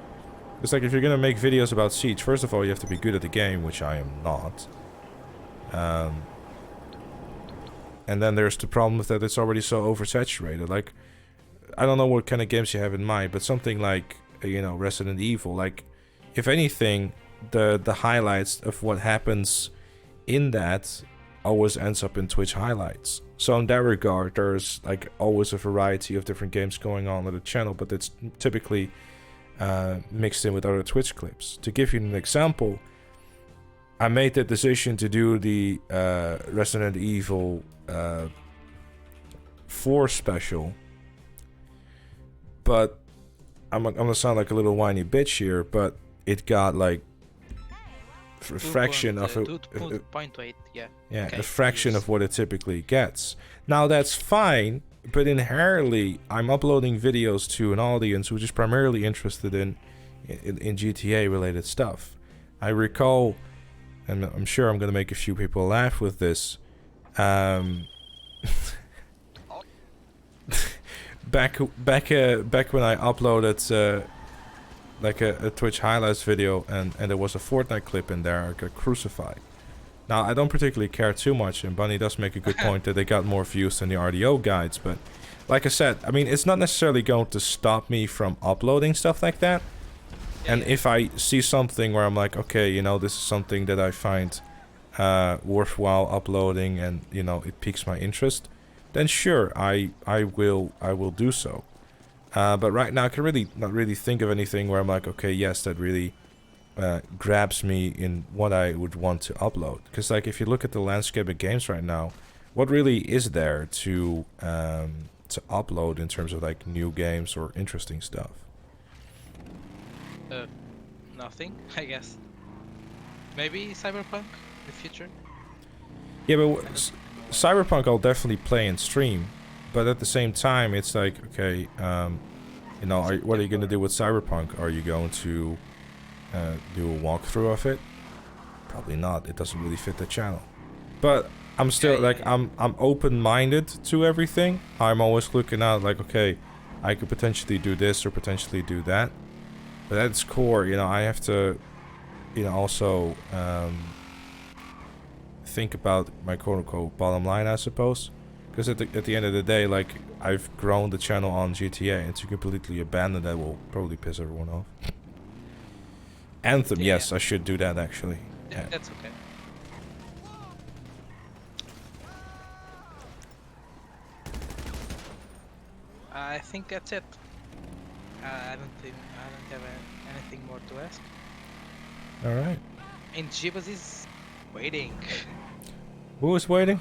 It's like, if you're gonna make videos about Siege, first of all, you have to be good at the game, which I am not. And then there's the problem with that it's already so oversaturated. Like, I don't know what kind of games you have in mind, but something like, you know, Resident Evil, like, if anything, the highlights of what happens in that always ends up in Twitch highlights. So in that regard, there's like always a variety of different games going on the channel, but it's typically mixed in with other Twitch clips. To give you an example, I made the decision to do the Resident Evil 4 special, but I'm gonna sound like a little whiny bitch here, but it got like a fraction of a 2.8, yeah. Yeah, Okay, a fraction of what it typically gets. Now that's fine, but inherently I'm uploading videos to an audience which is primarily interested in GTA related stuff. I recall, and I'm sure I'm gonna make a few people laugh with this, back when I uploaded like a Twitch highlights video and there was a Fortnite clip in there, I got crucified. Now, I don't particularly care too much, and Bunny does make a good point that they got more views than the RDO guides, but like I said, I mean, it's not necessarily going to stop me from uploading stuff like that. And if I see something where I'm like, okay, you know, this is something that I find worthwhile uploading and, you know, it piques my interest, then sure, I will do so. But right now I can really not really think of anything where I'm like, okay, yes, that really grabs me in what I would want to upload. Because like, if you look at the landscape of games right now, what really is there to upload in terms of like new games or interesting stuff? Nothing, I guess. Maybe Cyberpunk in the future. Yeah, but Cyberpunk I'll definitely play and stream. But at the same time, it's like, okay, you know, what are you going to do with Cyberpunk? Are you going to do a walkthrough of it? Probably not. It doesn't really fit the channel. But I'm still, like, I'm open-minded to everything. I'm always looking out, like, okay, I could potentially do this or potentially do that. But at its core, you know, I have to, you know, also think about my quote-unquote bottom line, I suppose. Because at the end of the day, like, I've grown the channel on GTA, and to completely abandon that will probably piss everyone off. Anthem, yes, I should do that, actually. Yeah, that's okay. I think that's it. I don't have anything more to ask. Alright. And Jibas is waiting. Who is waiting?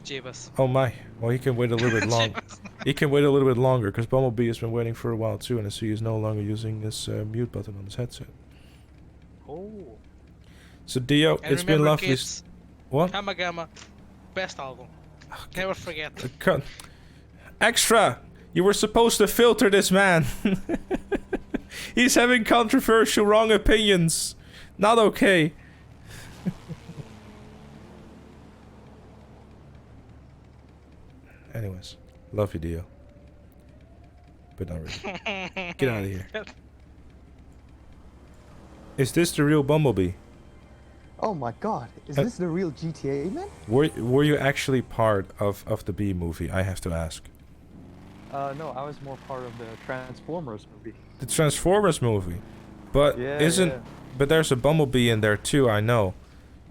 Jeebus. Oh my. Well, he can wait a little bit long. He can wait a little bit longer because Bumblebee has been waiting for a while too, and I see he's no longer using his mute button on his headset. Oh. So Dio, And it's been remember, lovely. kids, What? Hamagama, best album. Never forget. Extra! You were supposed to filter this man. He's having controversial wrong opinions. Not okay. Anyways, love you, Dio. But not really. Get out of here. Is this the real Bumblebee? Oh my god, is this the real Gtamen? Were you actually part of the B movie? I have to ask. No, I was more part of the Transformers movie. The Transformers movie, but Yeah. but there's a Bumblebee in there too. I know.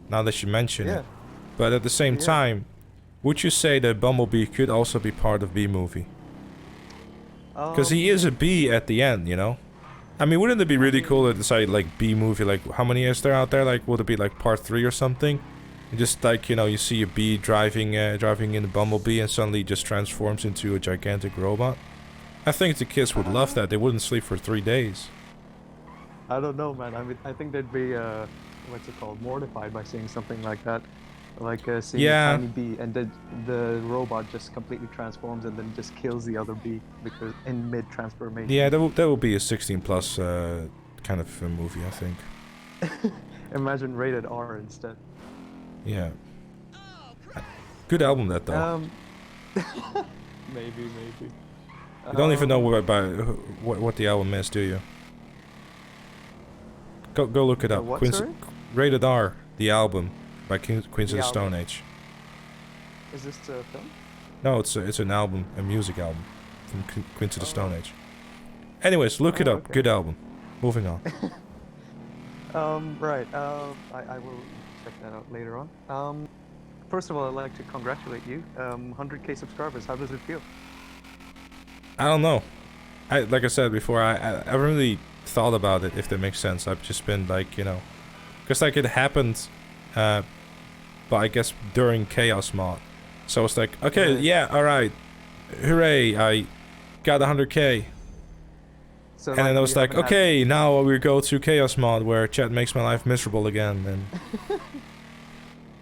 Now that you mention it, but at the same time, would you say that Bumblebee could also be part of B movie? Because he is a bee at the end, you know. I mean, wouldn't it be really cool to decide like B movie? Like, how many is there out there? Like, would it be like part 3 or something? And just like, you know, you see a bee driving in a Bumblebee and suddenly just transforms into a gigantic robot. I think the kids would love that. They wouldn't sleep for 3 days. I don't know, man. I mean, I think they'd be what's it called, mortified by seeing something like that, like seeing a tiny bee and the robot just completely transforms and then just kills the other bee because in mid transformation. Yeah, that will be a 16+ kind of movie, I think. Imagine rated R instead. Yeah. Good album that though. Maybe. You don't even know what the album is, do you? Go look it up. What, sorry? Rated R, the album by Queens of the Stone album. Age. Is this a film? No, it's an album, a music album from Queens of the Stone Age. Anyways, look it up. Okay. Good album. Moving on. Right. I will check that out later on. First of all, I'd like to congratulate you. 100k subscribers. How does it feel? I don't know. Like I said before, I haven't really thought about it, if that makes sense. I've just been like, you know, because like it happened, but I guess during Chaos Mod. So it's like, okay, yeah, all right, hooray, I got 100k. So, and then I was like, okay, now we go to Chaos Mod where chat makes my life miserable again. And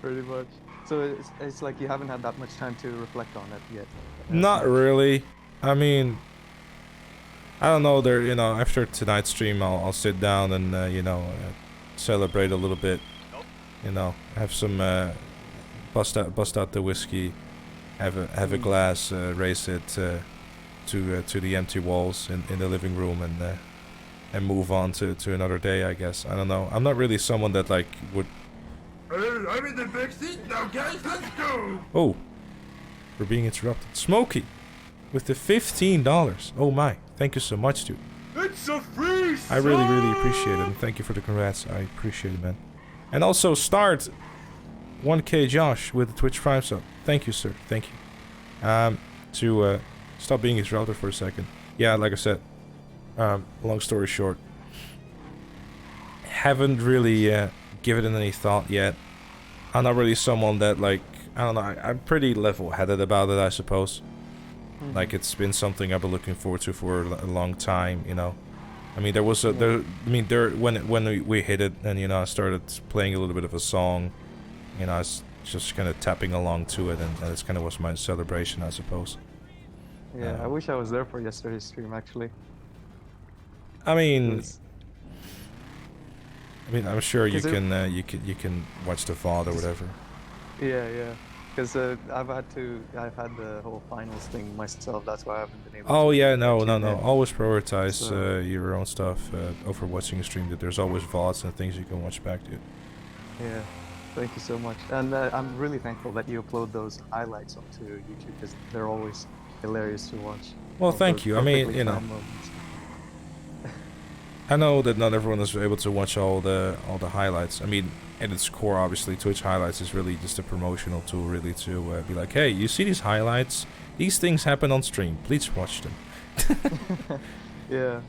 pretty much. So it's like you haven't had that much time to reflect on it yet. not really. I mean, I don't know. There, you know, after tonight's stream, I'll sit down and you know, celebrate a little bit. You know, have some bust out the whiskey, have a glass, raise it to the empty walls in the living room, and move on to another day. I guess I don't know. I'm not really someone that like would. I'm in the back seat now, guys. Let's go. Oh, we're being interrupted. Smokey, with the $15. Oh my. Thank you so much, dude. It's a free I really appreciate it, and thank you for the congrats. I appreciate it, man. And also start 1K Josh with the Twitch Prime sub. Thank you, sir. Thank you. To stop being interrupted for a second. Yeah, like I said, long story short, haven't really given it any thought yet. I'm not really someone that like, I don't know. I'm pretty level-headed about it, I suppose. Like it's been something I've been looking forward to for a long time, you know. I mean, when we hit it, and you know, I started playing a little bit of a song, you know, I was just kind of tapping along to it, and it's kind of was my celebration, I suppose. Yeah, I wish I was there for yesterday's stream actually. I mean, I'm sure you can watch the VOD or whatever. Yeah. Because I've had the whole finals thing myself. That's why I haven't been able. Oh to yeah, no. Always prioritize your own stuff over watching a stream. That there's always VODs and things you can watch back to. Yeah, thank you so much. And I'm really thankful that you upload those highlights onto YouTube because they're always hilarious to watch. Well, thank you. I mean, you know, I know that not everyone is able to watch all the highlights. I mean, at its core, obviously, Twitch highlights is really just a promotional tool, really, to be like, hey, you see these highlights? These things happen on stream. Please watch them. Yeah.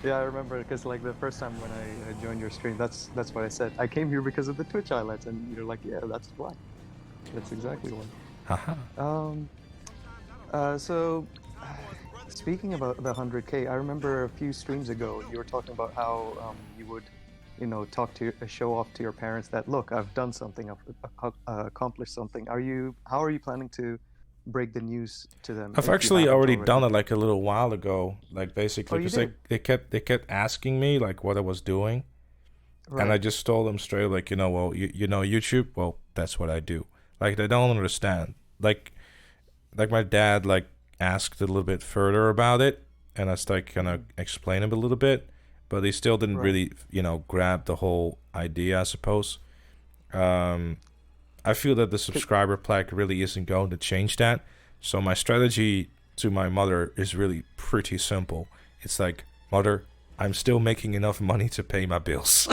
Yeah, I remember because like the first time when I joined your stream, that's what I said. I came here because of the Twitch highlights, and you're like, yeah, that's why. That's exactly one. Haha. So, speaking about the 100K, I remember a few streams ago you were talking about how you would, talk to show off to your parents that look, I've done something, I've accomplished something. How are you planning to break the news to them? I've actually already done it like a little while ago, like basically because they kept asking me like what I was doing, and I just told them straight like well you know YouTube, well that's what I do. Like they don't understand. Like my dad like asked a little bit further about it, and I started kind of explain him a little bit, but he still didn't really grab the whole idea, I suppose. I feel that the subscriber plaque really isn't going to change that. So my strategy to my mother is really pretty simple. It's like, Mother, I'm still making enough money to pay my bills.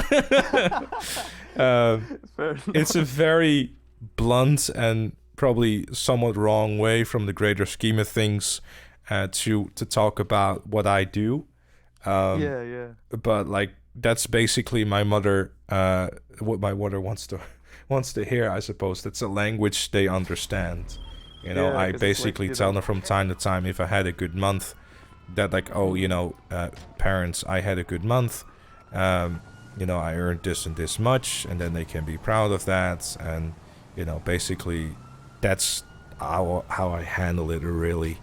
It's a very blunt and probably somewhat wrong way from the greater scheme of things to talk about what I do. But like that's basically my mother, what my mother wants to hear, I suppose. That's a language they understand. I basically tell them from time to time if I had a good month, that like, parents, I had a good month. I earned this and this much, and then they can be proud of that. And basically, that's how I handle it, really.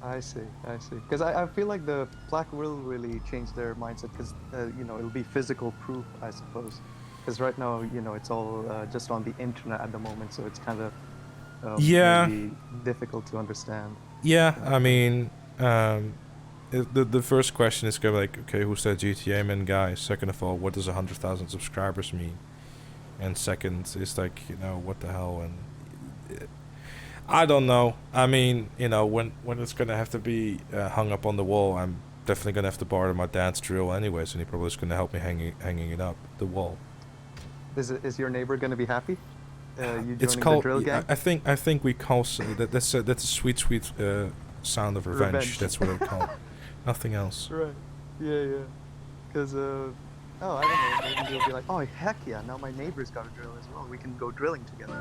I see. Because I feel like the plaque will really change their mindset, because it'll be physical proof, I suppose. Because right now, it's all just on the internet at the moment, so it's kind of maybe difficult to understand. Yeah, I mean, the first question is going to be like, okay, who's that Gtamen guy? Second of all, what does 100,000 subscribers mean? And second is like, what the hell? And I don't know. I mean, when it's going to have to be hung up on the wall, I'm definitely going to have to borrow my dad's drill anyways, and he probably is going to help me hanging it up the wall. Is your neighbor going to be happy? You It's joining called. the drill gang? I think we call that's a sweet sound of revenge. That's what I call it. Nothing else. Right. Yeah. Because I don't know. Maybe you'll be like, oh heck yeah! Now my neighbor's got a drill as well. We can go drilling together.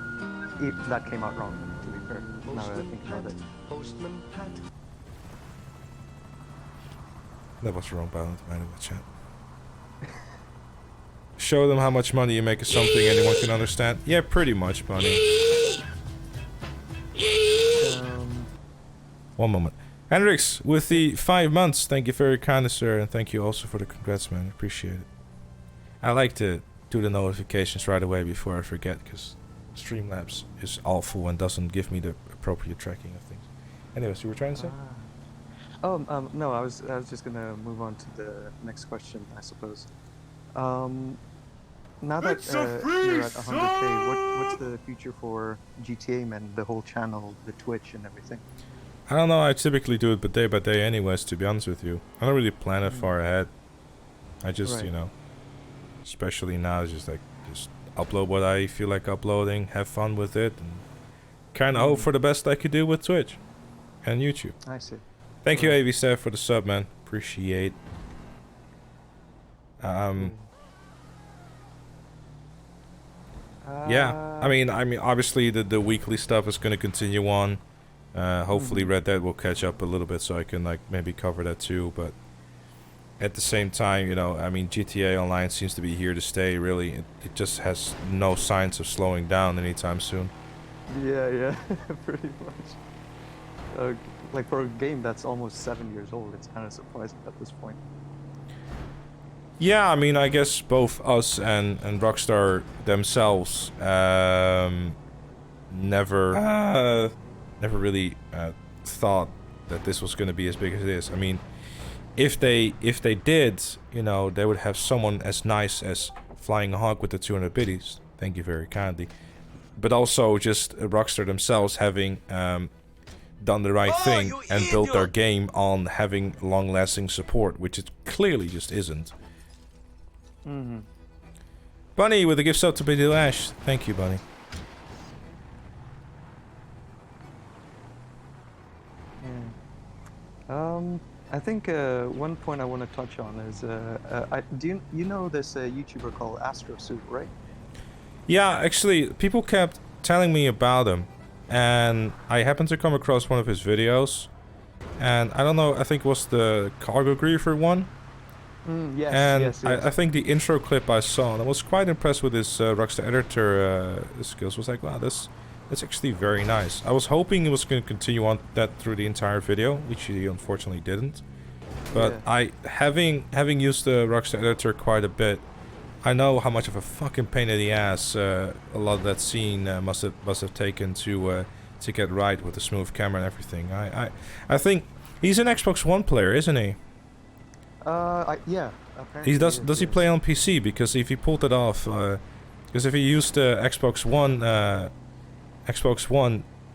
If that came out wrong, to be fair. Now that I think about it. Postman Pat. That was wrong balance, man, in the chat. Show them how much money you make of something anyone can understand. Yeah, pretty much, Bunny. One moment. Hendrix, with the 5 months, thank you very kindly, sir, and thank you also for the congrats, man. Appreciate it. I like to do the notifications right away before I forget, because Streamlabs is awful and doesn't give me the appropriate tracking of things. Anyways, you were trying to say? No, I was just gonna move on to the next question, I suppose. Now that you're at 100K, what's the future for Gtamen, the whole channel, the Twitch and everything? I don't know, I typically do it day by day anyways, to be honest with you. I don't really plan it far ahead. I just, especially now, just upload what I feel like uploading, have fun with it, and kind of hope for the best I could do with Twitch and YouTube. I see. Thank you, AV7, for the sub, man. Appreciate. Yeah, I mean, obviously the weekly stuff is gonna continue on. Hopefully Red Dead will catch up a little bit, so I can like maybe cover that too. But at the same time, I mean, GTA Online seems to be here to stay. Really, it just has no signs of slowing down anytime soon. Yeah, pretty much. Like for a game that's almost 7 years old, it's kind of surprising at this point. Yeah, I mean, I guess both us and Rockstar themselves never really thought that this was going to be as big as it is. I mean, if they did, they would have someone as nice as Flying Hawk with the 200 biddies. Thank you very kindly. But also just Rockstar themselves having done the right thing and built their game on having long-lasting support, which it clearly just isn't. Bunny with a gift sub to Biddy Lash. Thank you, Bunny. I think one point I want to touch on is, do you know this YouTuber called AstroSuit, right? Yeah, actually, people kept telling me about him, and I happened to come across one of his videos, and I don't know, I think it was the Cargo Griefer one. Yes, And yes, yes. I think the intro clip I saw, and I was quite impressed with his Rockstar editor skills. Was like, wow, that's actually very nice. I was hoping it was going to continue on that through the entire video, which he unfortunately didn't. But Yeah. having used the Rockstar editor quite a bit, I know how much of a fucking pain in the ass a lot of that scene must have taken to get right with the smooth camera and everything. I think he's an Xbox One player, isn't he? Yeah. Apparently He does he play on PC? Because if he pulled it off, because if he used the Xbox One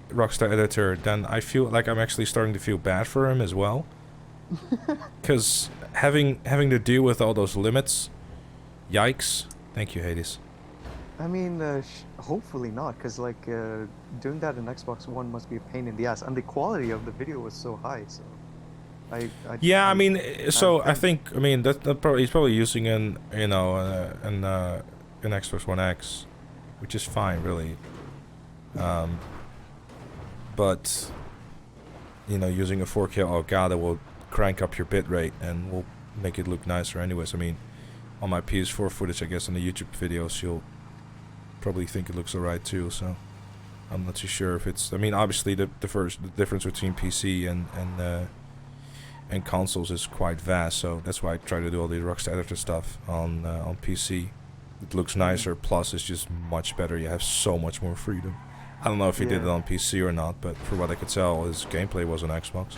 Rockstar editor, then I feel like I'm actually starting to feel bad for him as well. Because having to deal with all those limits, yikes! Thank you, Hades. I mean, hopefully not, because like doing that in Xbox One must be a pain in the ass, and the quality of the video was so high. So, I think that probably he's probably using an Xbox One X, which is fine, really. But using a 4K Elgato will crank up your bitrate and will make it look nicer. Anyways, I mean, on my PS4 footage, I guess on the YouTube videos, you'll probably think it looks alright too. So I'm not too sure if it's. I mean, obviously the difference between PC and consoles is quite vast. So that's why I try to do all the Rockstar editor stuff on PC. It looks nicer. Plus, it's just much better. You have so much more freedom. I don't know if he did it on PC or not, but for what I could tell, his gameplay was on Xbox.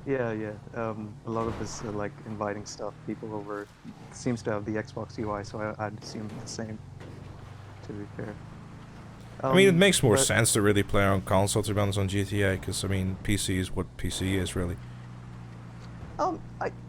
Yeah. A lot of his like inviting stuff, people over, seems to have the Xbox UI, so I'd assume the same. To be fair. I mean, it makes more sense to really play on console, to be honest, on GTA, because I mean, PC is what PC is, really.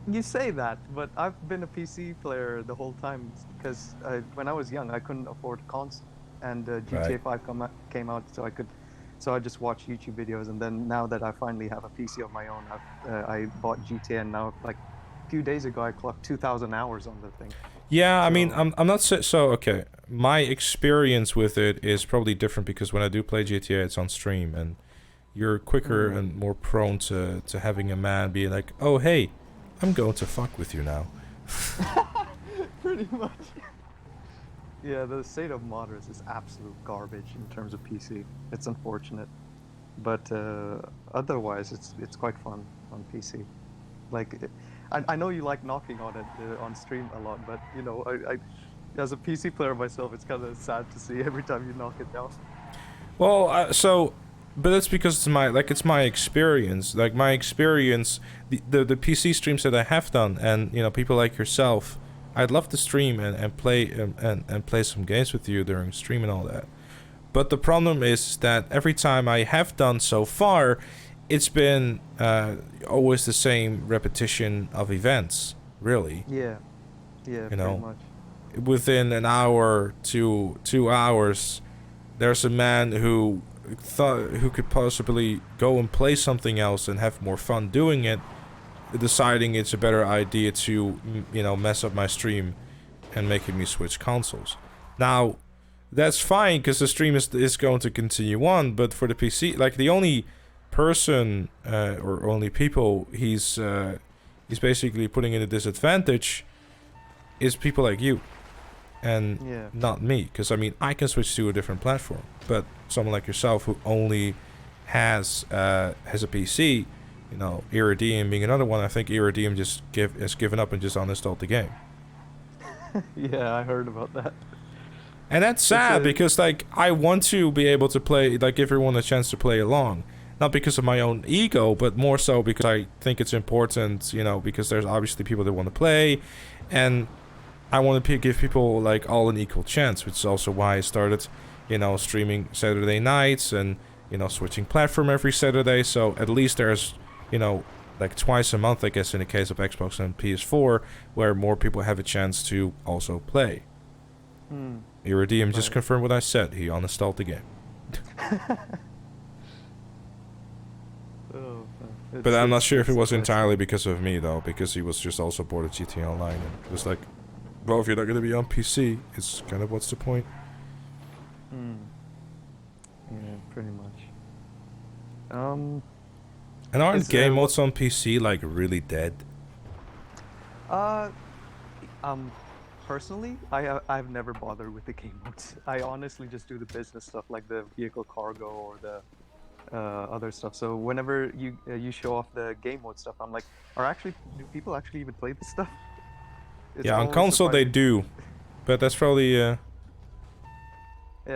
You say that, but I've been a PC player the whole time because when I was young, I couldn't afford a console, and GTA 5 came out, so I just watched YouTube videos, and then now that I finally have a PC of my own, I bought GTA, and now like a few days ago I clocked 2,000 hours on the thing. Yeah, I mean, I'm not so okay. My experience with it is probably different because when I do play GTA, it's on stream, and you're quicker and more prone to having a man be like, oh hey, I'm going to fuck with you now. Pretty much. Yeah, the state of modders is absolute garbage in terms of PC. It's unfortunate, but otherwise it's quite fun on PC. Like, I know you like knocking on it on stream a lot, but I as a PC player myself, it's kind of sad to see every time you knock it down. Well, but that's because it's my experience. Like my experience, the PC streams that I have done, and people like yourself, I'd love to stream and play and play some games with you during stream and all that. But the problem is that every time I have done so far, it's been always the same repetition of events, really. Yeah, pretty much. Within an hour to 2 hours, there's a man who could possibly go and play something else and have more fun doing it, deciding it's a better idea to mess up my stream and making me switch consoles. Now, that's fine because the stream is going to continue on, but for the PC, like the only person or only people he's basically putting in a disadvantage is people like you and not me, because I mean I can switch to a different platform, but someone like yourself who only has a PC, Iridium being another one, I think Iridium has given up and just uninstalled the game. Yeah, I heard about that. And that's sad because like I want to be able to play, like give everyone a chance to play along. Not because of my own ego, but more so because I think it's important, because there's obviously people that want to play, and I want to give people like all an equal chance, which is also why I started, streaming Saturday nights and, switching platform every Saturday. So at least there's, like twice a month, I guess, in the case of Xbox and PS4, where more people have a chance to also play. Iridium just confirmed what I said. He uninstalled the game. But I'm not sure if it was entirely because of me, though, because he was just also bored of GTA Online and was like, well, if you're not going to be on PC, it's kind of what's the point? Hmm. Yeah, pretty much. And aren't is, game what- modes on PC like really dead? Uh, personally, I've never bothered with the game modes. I honestly just do the business stuff like the vehicle cargo or the other stuff. So whenever you show off the game mode stuff, I'm like, do people actually even play this stuff? It's Yeah, on always console they surprising. do, but that's probably Yeah,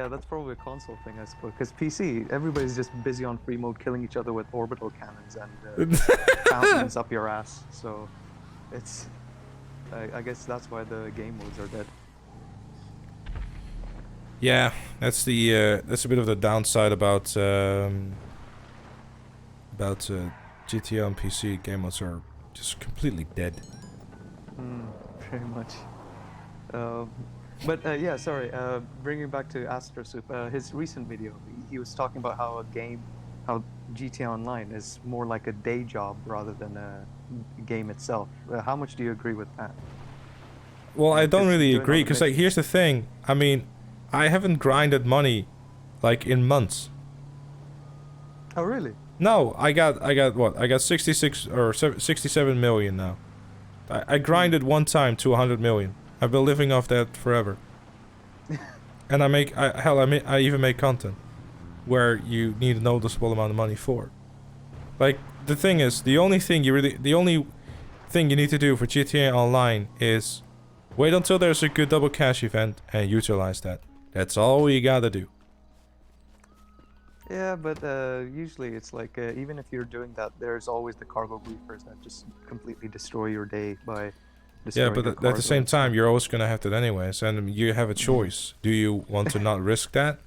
that's probably a console thing, I suppose. Because PC, everybody's just busy on free mode, killing each other with orbital cannons and fountains up your ass. So, it's. I guess that's why the game modes are dead. yeah. That's that's a bit of the downside about GTA on PC. Game modes are just completely dead. Pretty much. But yeah, sorry. Bringing back to Astro Soup, his recent video, he was talking about how GTA Online is more like a day job rather than a game itself. How much do you agree with that? Well, I don't really doing all agree the because like missions- here's the thing. I mean, I haven't grinded money like in months. Oh really? No, I got what? I got 66 or 67 million now. I grinded one time to 100 million. I've been living off that forever. And I even make content where you need a noticeable amount of money for. Like the thing is, the only thing you need to do for GTA Online is wait until there's a good double cash event and utilize that. That's all you gotta do. Yeah, but usually it's like even if you're doing that, there's always the cargo griefers that just completely destroy your day by Yeah, destroying but your at cargo the same and stuff. time, you're always gonna have that anyways, and you have a choice. Do you want to not risk that?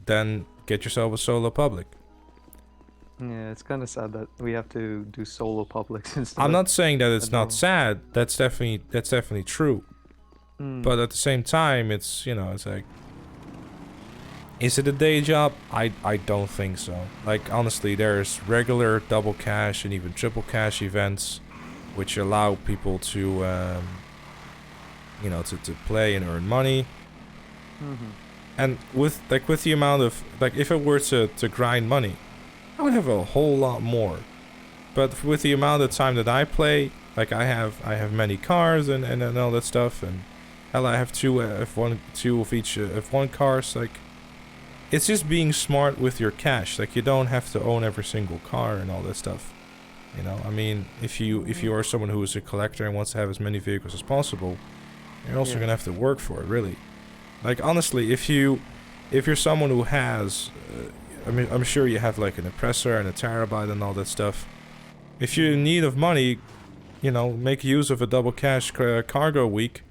Then get yourself a solo public. Yeah, it's kind of sad that we have to do solo publics instead. I'm of not saying that it's a not normal- sad. That's definitely true. But at the same time, it's it's like, is it a day job? I don't think so. Like honestly, there's regular double cash and even triple cash events, which allow people to to play and earn money. And with the amount of if I were to grind money, I would have a whole lot more. But with the amount of time that I play, like I have many cars and all that stuff, and hell, I have two of each F1 cars. Like, it's just being smart with your cash. Like, you don't have to own every single car and all that stuff. You know, I mean, if you are someone who is a collector and wants to have as many vehicles as possible, you're also gonna have to work for it, really. Like, honestly, if you're someone who has, I mean, I'm sure you have like an oppressor and a terabyte and all that stuff. If you're in need of money, make use of a double cash cargo week,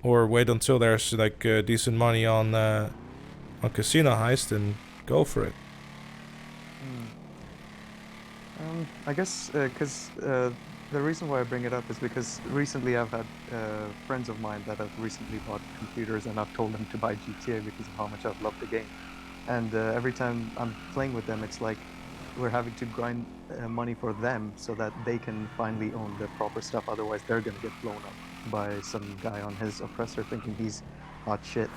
or wait until there's like decent money on Casino Heist and go for it. I guess because the reason why I bring it up is because recently I've had friends of mine that have recently bought computers, and I've told them to buy GTA because of how much I've loved the game. And every time I'm playing with them, it's like we're having to grind money for them so that they can finally own the proper stuff. Otherwise, they're gonna get blown up by some guy on his oppressor thinking he's hot shit.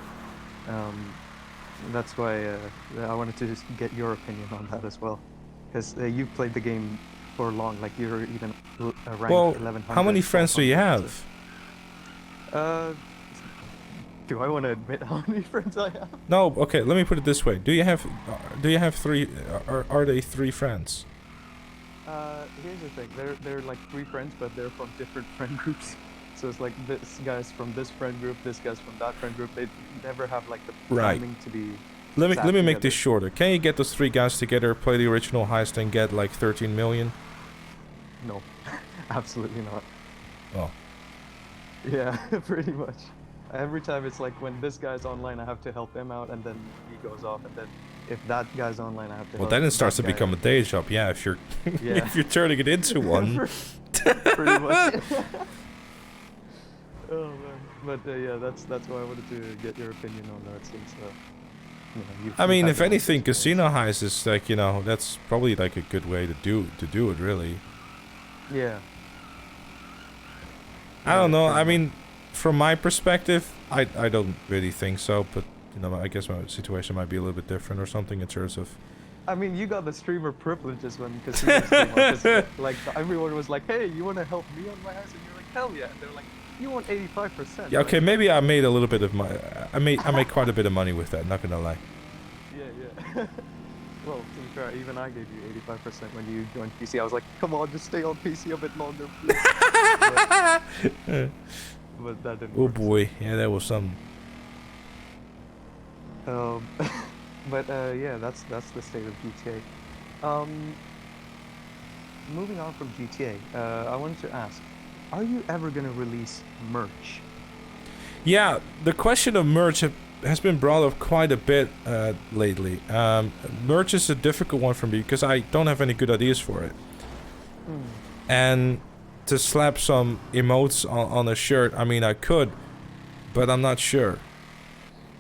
That's why I wanted to just get your opinion on that as well, because you've played the game for long. Like you're even ranked Well, 1100. how many friends do you have? Do I want to admit how many friends I have? No, okay. Let me put it this way: Do you have three? Are they three friends? Here's the thing. They're like three friends, but they're from different friend groups. So it's like this guy's from this friend group, this guy's from that friend group. They never have like the Right. timing to be. Let me sat make together. this shorter. Can you get those three guys together, play the original heist, and get like 13 million? No, absolutely not. Oh. Yeah, pretty much. Every time it's like when this guy's online, I have to help him out, and then he goes off, and then if that guy's online, I have to. Well, help then it starts to that guy become a out. day job. Yeah, if you're Yeah. if you're turning it into one. Pretty much. Oh man, but yeah, that's why I wanted to get your opinion on that, since I mean, you've if had the anything, most Casino Heist is like that's probably like a good way to do it, really. Yeah. I don't know. I mean, from my perspective, I don't really think so. But you know, I guess my situation might be a little bit different or something in terms of. I mean, you got the streamer privileges when casinos came out, 'cause, like everyone was like, "Hey, you want to help me on my house?" And you're like, "Hell yeah!" And they're like, "You want 85%?" Yeah, okay, maybe I made a little bit of my. I made quite a bit of money with that. Not gonna lie. Yeah. Well, to be fair, even I gave you 85% when you joined PC. I was like, "Come on, just stay on PC a bit longer, please." but that didn't. Oh boy, yeah, that was something. But yeah, that's the state of GTA. Moving on from GTA, I wanted to ask, are you ever gonna release merch? Yeah, the question of merch has been brought up quite a bit lately. Merch is a difficult one for me because I don't have any good ideas for it. And to slap some emotes on a shirt, I mean, I could, but I'm not sure.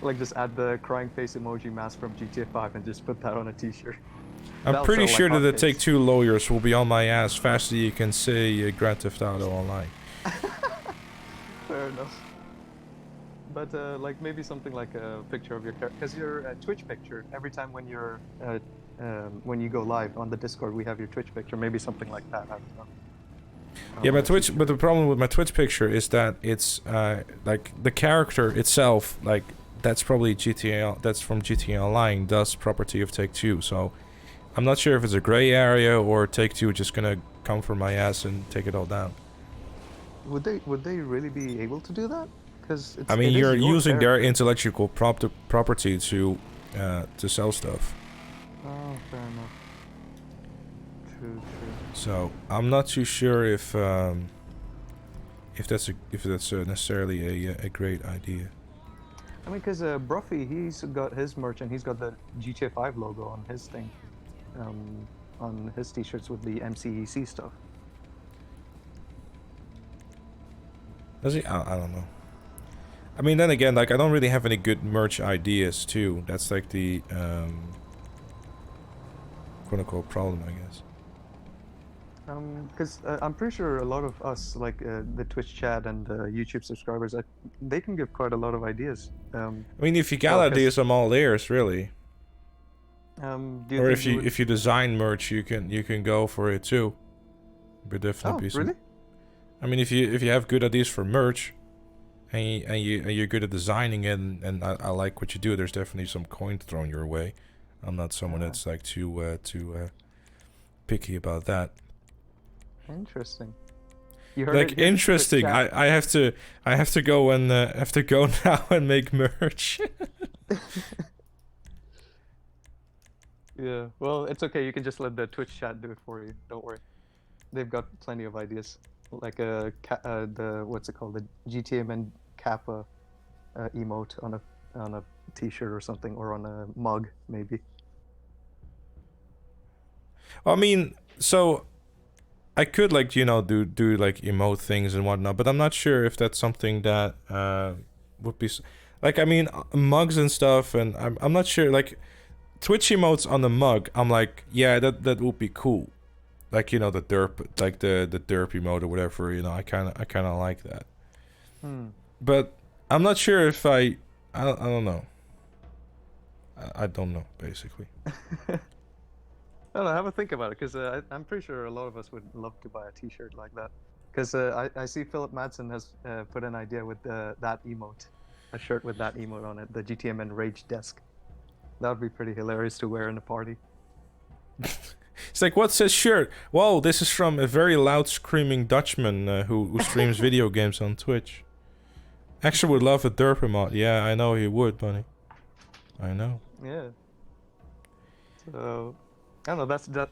Like just add the crying face emoji mask from GTA 5 and just put that on a t-shirt. I'm pretty sure that the Take-Two lawyers will be on my ass faster you can say Grand Theft Auto Online. Fair enough. But like maybe something like a picture of your character, because your Twitch picture, every time when you're when you go live on the Discord, we have your Twitch picture. Maybe something like that. I don't know. Yeah, my Twitch, but the problem with my Twitch picture is that it's like the character itself, like that's probably GTA. That's from GTA Online, thus property of Take-Two. So I'm not sure if it's a gray area or Take-Two just gonna come for my ass and take it all down. Would they really be able to do that? Because I mean, you're using their intellectual property to sell stuff. Oh, fair enough. True. So I'm not too sure if that's necessarily a great idea. I mean, because Bruffy, he's got his merch and he's got the GTA 5 logo on his thing, on his t-shirts with the MCEC stuff. Does he? I don't know. I mean, then again, like I don't really have any good merch ideas too. That's like the quote-unquote problem, I guess. Because I'm pretty sure a lot of us, like the Twitch chat and YouTube subscribers, they can give quite a lot of ideas. I mean, if you got ideas, I'm all ears, really. Or if you design merch, you can go for it too. But definitely. Oh, really? I mean, if you have good ideas for merch, and you're good at designing it, and I like what you do, there's definitely some coin thrown your way. I'm not someone that's like too picky about that. Interesting. Like interesting. I have to go and now and make merch. Yeah. Well, it's okay. You can just let the Twitch chat do it for you. Don't worry. They've got plenty of ideas. Like the what's it called, the Gtamen Kappa emote on a t-shirt or something, or on a mug maybe. I mean, so I could like do like emote things and whatnot, but I'm not sure if that's something that would be like. I mean, mugs and stuff, and I'm not sure like Twitch emotes on the mug. I'm like, yeah, that would be cool. Like the derp, like the derp emote or whatever. I kind of like that. But I'm not sure if I don't know. I don't know, basically. I don't know, have a think about it, because I'm pretty sure a lot of us would love to buy a t-shirt like that. Because I see Philip Madsen has put an idea with that emote. A shirt with that emote on it, the Gtamen Rage Desk. That would be pretty hilarious to wear in a party. It's like, what's this shirt? Whoa, this is from a very loud screaming Dutchman who streams video games on Twitch. Actually would love a derp emote. Yeah, I know he would, bunny. I know. Yeah. So, I don't know,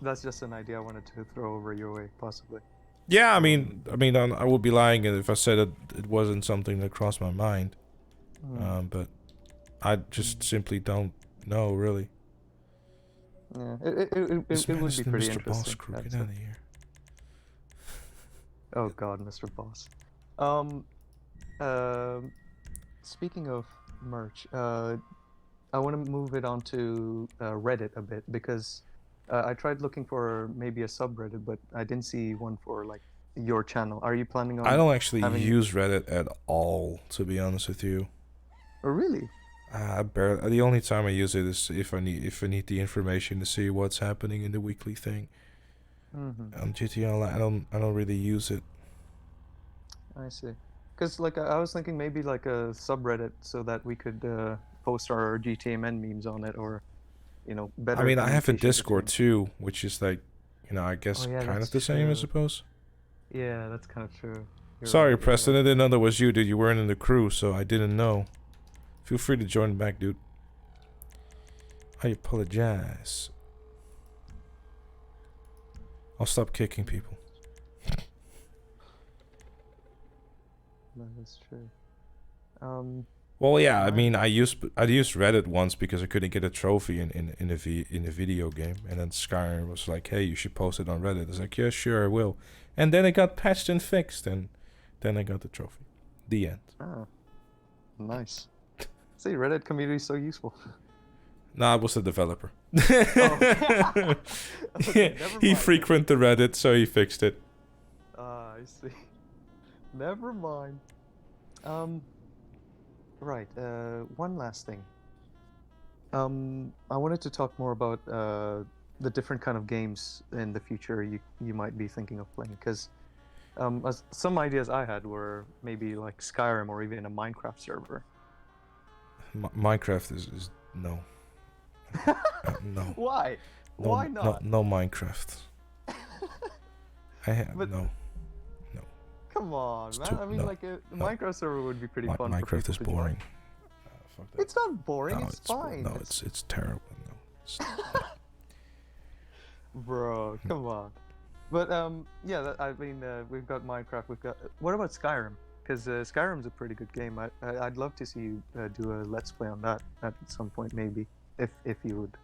that's just an idea I wanted to throw over your way, possibly. Yeah, I mean, I would be lying if I said it wasn't something that crossed my mind. But I just simply don't know, really. Yeah, it would be pretty Mr. interesting. Boss Crew, get out of here. Oh God, Mr. Boss. Speaking of merch, I want to move it on to Reddit a bit, because I tried looking for maybe a subreddit, but I didn't see one for like your channel. Are you planning on? I don't actually use Reddit at all, to be honest with you. Oh really? The only time I use it is if I need the information to see what's happening in the weekly thing. On GTA Online, I don't really use it. I see. Because like I was thinking maybe like a subreddit so that we could post our Gtamen memes on it, or better. I mean, I have a communication Discord between- too, which is like, I guess Oh, yeah, kind that's of the same, I true. suppose. Yeah, that's kind of true. You're Sorry, right, you're Preston, right. I didn't know that was you, dude. You weren't in the crew, so I didn't know. Feel free to join back, dude. I apologize. I'll stop kicking people. No, that's true. Well, yeah, I mean, I used Reddit once because I couldn't get a trophy in a video game, and then Skyrim was like, "Hey, you should post it on Reddit." I was like, "Yeah, sure, I will." And then it got patched and fixed, and then I got the trophy. The end. Ah, nice. See, Reddit community is so useful. Nah, I was the developer. Oh. Okay, never He mind. frequented the Reddit, so he fixed it. Ah, I see. Never mind. Right. One last thing. I wanted to talk more about the different kind of games in the future you might be thinking of playing, because some ideas I had were maybe like Skyrim or even a Minecraft server. Minecraft is no. No. Why? No, Why not? No Minecraft. But- no. Come on, It's man. too- I mean, no, like a Minecraft server would be pretty fun. for Minecraft people is to join. boring. It's not boring. No, it's fine. No, it's terrible. No. Bro, come on. But yeah, I mean, we've got Minecraft. We've got. What about Skyrim? Because Skyrim's a pretty good game. I'd love to see you do a let's play on that at some point, maybe, if you would.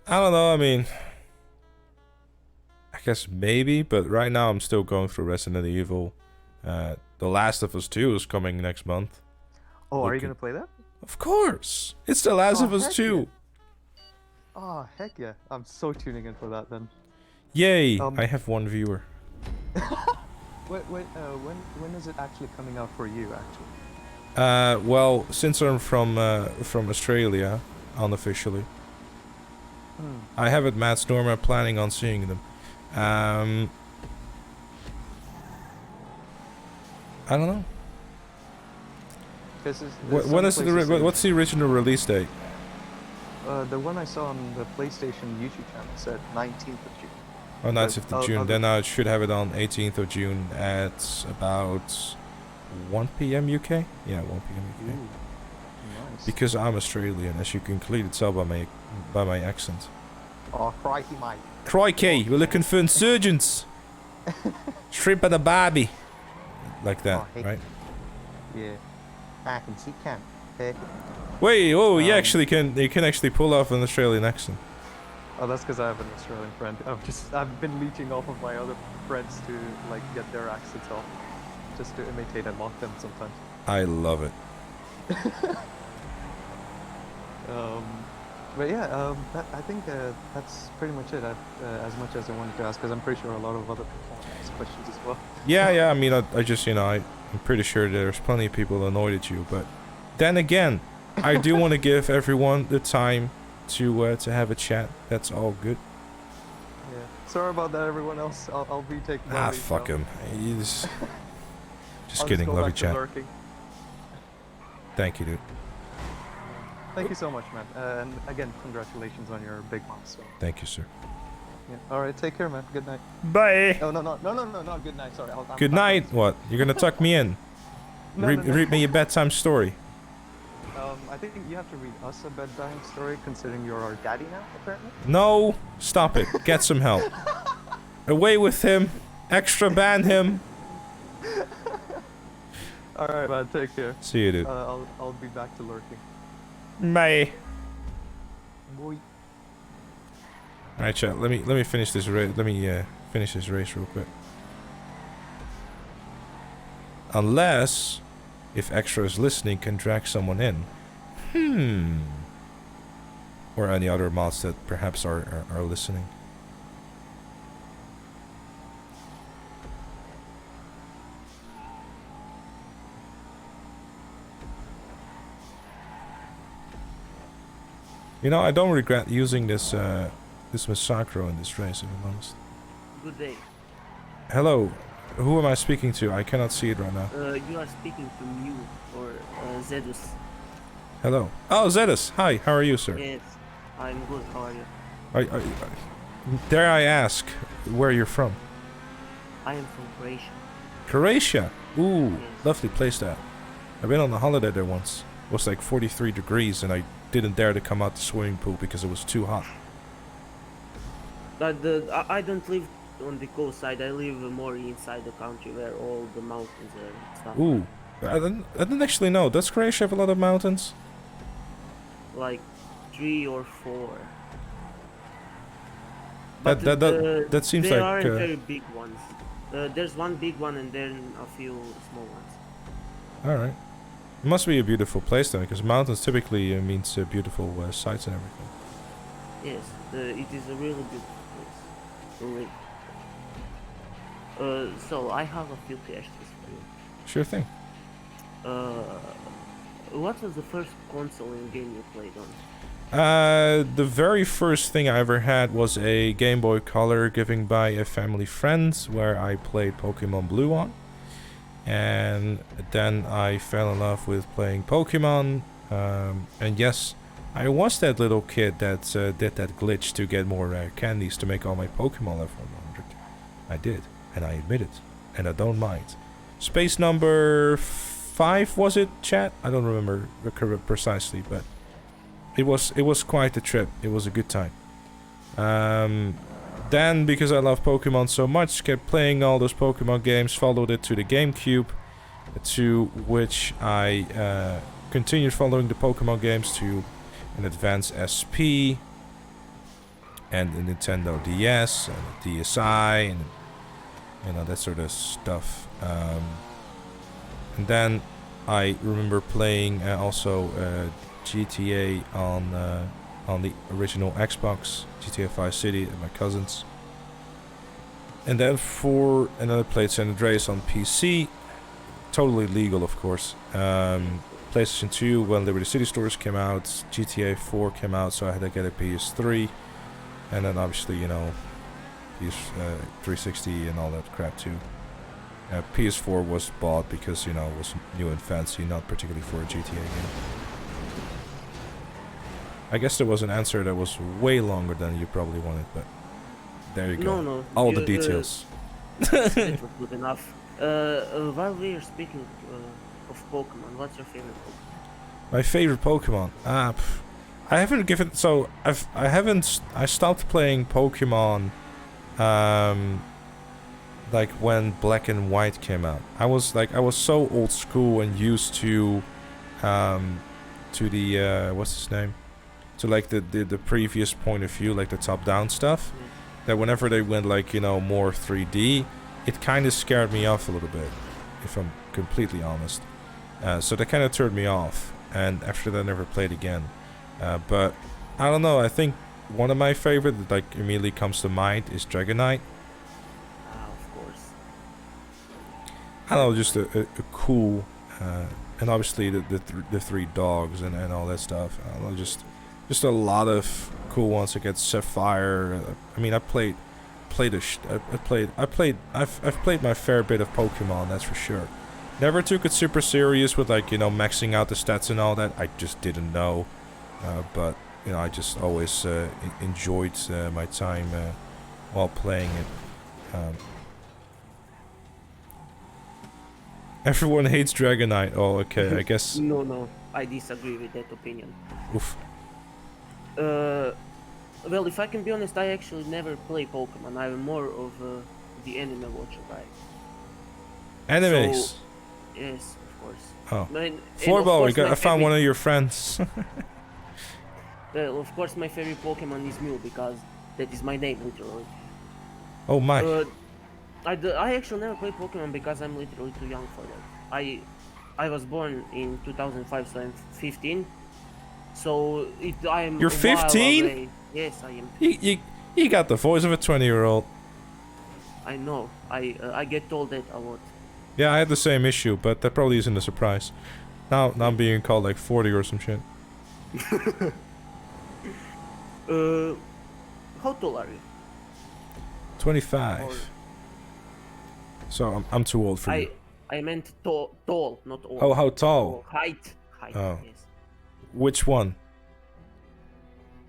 I don't know. I mean, I guess maybe, but right now I'm still going through Resident Evil. The Last of Us 2 is coming next month. Oh, are you Looking- gonna play that? Of course, it's The Last Oh, of Us heck 2. Oh, heck yeah! I'm so tuning in for that then. Yay! Um, I have one viewer. When is it actually coming out for you, actually? Well, since I'm from Australia, unofficially, I have it Matt Stormer planning on seeing them. I don't know. When is what's the original release date? The one I saw on the PlayStation YouTube channel said 19th of June. Oh, 19th of June. Then I should have it on 18th of June at about 1 p.m. UK. Yeah, 1 p.m. UK. Nice. Because I'm Australian, as you can clearly tell by my accent. Oh, crikey, mate. Crikey, we're looking for insurgents. Straight by the Barbie. Like that, Oh, heck. right? Yeah. I can see can. Wait, oh, you can actually pull off an Australian accent. Oh, that's because I have an Australian friend. I've been leeching off of my other friends to like get their accents off, just to imitate and mock them sometimes. I love it. But yeah, I think that's pretty much it. As much as I wanted to ask, because I'm pretty sure a lot of other people want to ask questions as well. Yeah, I mean, I just, I'm pretty sure there's plenty of people annoyed at you, but then again, I do want to give everyone the time to have a chat. That's all good. Yeah. Sorry about that, everyone else. I'll be taking. my leave Fuck now. him. Just I'll kidding, go love you, back to chat. lurking. Thank you, dude. Thank you so much, man. And again, congratulations on your big milestone. Thank you, sir. Yeah. All right, take care, man. Good night. Bye. Oh, no, good night. Sorry. I'm Good back. night. What? You're gonna tuck me in? No, read, no, no. read me a bedtime story. I think you have to read us a bedtime story, considering you're our daddy now, apparently. No, stop it. Get some help. Away with him. Extra ban him. All right, man. Take care. See you, dude. I'll be back to lurking. Bye. Boy. All right, chat. Let me finish this race. Let me finish this race real quick. Unless, if Extra is listening, can drag someone in. Or any other mods that perhaps are listening. You know, I don't regret using this this Massacro in this race, if I'm honest. Good day. Hello, who am I speaking to? I cannot see it right now. You are speaking to Mew or Zedus. Hello. Oh, Zedus. Hi, how are you, sir? Yes, I'm good. How are you? Dare I ask where you're from? I am from Croatia. Croatia? Ooh, Yes. lovely place that. I've been on a holiday there once. It was like 43 degrees and I didn't dare to come out the swimming pool because it was too hot. But I don't live on the coast side. I live more inside the country where all the mountains are and stuff. Ooh, I didn't actually know. Does Croatia have a lot of mountains? Like 3 or 4. That seems there like... aren't very big ones. There's one big one and then a few small ones. Alright. It must be a beautiful place then, because mountains typically means beautiful sights and everything. Yes, it is a really beautiful place to live. So I have a few questions for you. Sure thing. What was the first console and game you played on? The very first thing I ever had was a Game Boy Color given by a family friend where I played Pokemon Blue on. And then I fell in love with playing Pokemon. And yes, I was that little kid that did that glitch to get more candies to make all my Pokemon level 100. I did, and I admit it, and I don't mind. Space number 5 was it, chat? I don't remember precisely, but it was quite a trip. It was a good time. Then, because I love Pokemon so much, kept playing all those Pokemon games, followed it to the GameCube, to which I continued following the Pokemon games to an Advance SP, and the Nintendo DS, and the DSi, and you know, that sort of stuff. And then I remember playing also GTA on the original Xbox, GTA 5 City, and my cousins. And then I played San Andreas on PC, totally legal, of course. PlayStation 2 when Liberty City Stores came out, GTA 4 came out, so I had to get a PS3, and then obviously, you know, PS 360 and all that crap too. PS4 was bought because, you know, it was new and fancy, not particularly for a GTA game. I guess there was an answer that was way longer than you probably wanted, but there you go. No, all the details. That was good enough. While we are speaking of Pokemon, what's your favorite Pokemon? My favorite Pokemon? I haven't given... So, I stopped playing Pokemon, like when Black and White came out. I was so old school and used to the, what's his name? To like the previous point of view, like the top-down stuff, that whenever they went like, you know, more 3D, it kind of scared me off a little bit, if I'm completely honest. So that kind of turned me off, and after that I never played again. But I don't know, I think one of my favorite that like immediately comes to mind is Dragonite. Of course. I don't know, just a cool, and obviously the 3 dogs and all that stuff. I don't know, just a lot of cool ones. Like Sapphire. I mean, I've played my fair bit of Pokemon, that's for sure. Never took it super serious with, like, you know, maxing out the stats and all that. I just didn't know. But, you know, I just always enjoyed my time while playing it. Everyone hates Dragonite. Oh, okay, I guess. No, I disagree with that opinion. Oof. Well, if I can be honest, I actually never play Pokemon. I'm more of the anime watcher guy. Animes? So, yes, of course. Oh. Floorball, I found one of your friends. Well, of course, my favorite Pokemon is Mew, because that is my name, literally. Oh my. I actually never played Pokemon because I'm literally too young for that. I was born in 2005, so I'm 15. So I'm. You're 15? Yes, I am. You got the voice of a 20-year-old. I know. I get told that a lot. Yeah, I had the same issue, but that probably isn't a surprise. Now I'm being called like 40 or some shit. How tall are you? 25. Or- So I'm too old for you. I meant tall, not old. Oh, how tall? Or height. Oh. Yes. Which one?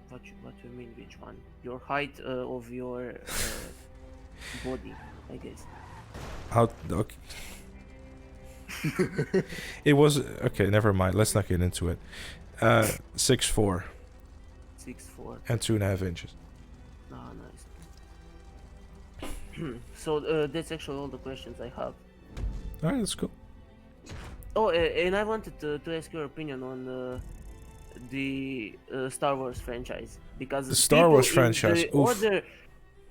What you mean, which one? Your height of your body, I guess. How? Okay. It was okay. Never mind. Let's not get into it. 6'4". 6'4". And 2.5 inches. Ah, nice. So that's actually all the questions I have. All right, that's cool. Oh, and I wanted to ask your opinion on the Star Wars franchise, because The Star Wars people in franchise, oof.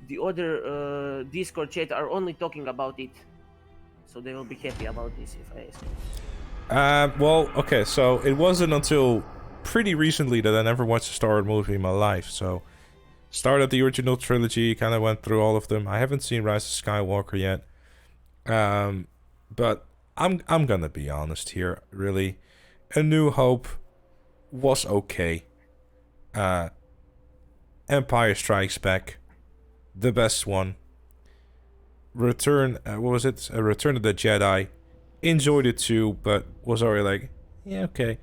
the other Discord chat are only talking about it, so they will be happy about this if I ask. Well, okay, so it wasn't until pretty recently that I never watched a Star Wars movie in my life. So, started the original trilogy, kind of went through all of them. I haven't seen Rise of Skywalker yet. But I'm gonna be honest here, really. A New Hope was okay. Empire Strikes Back, the best one. Return, what was it? Return of the Jedi. Enjoyed it too, but was already like, yeah, okay.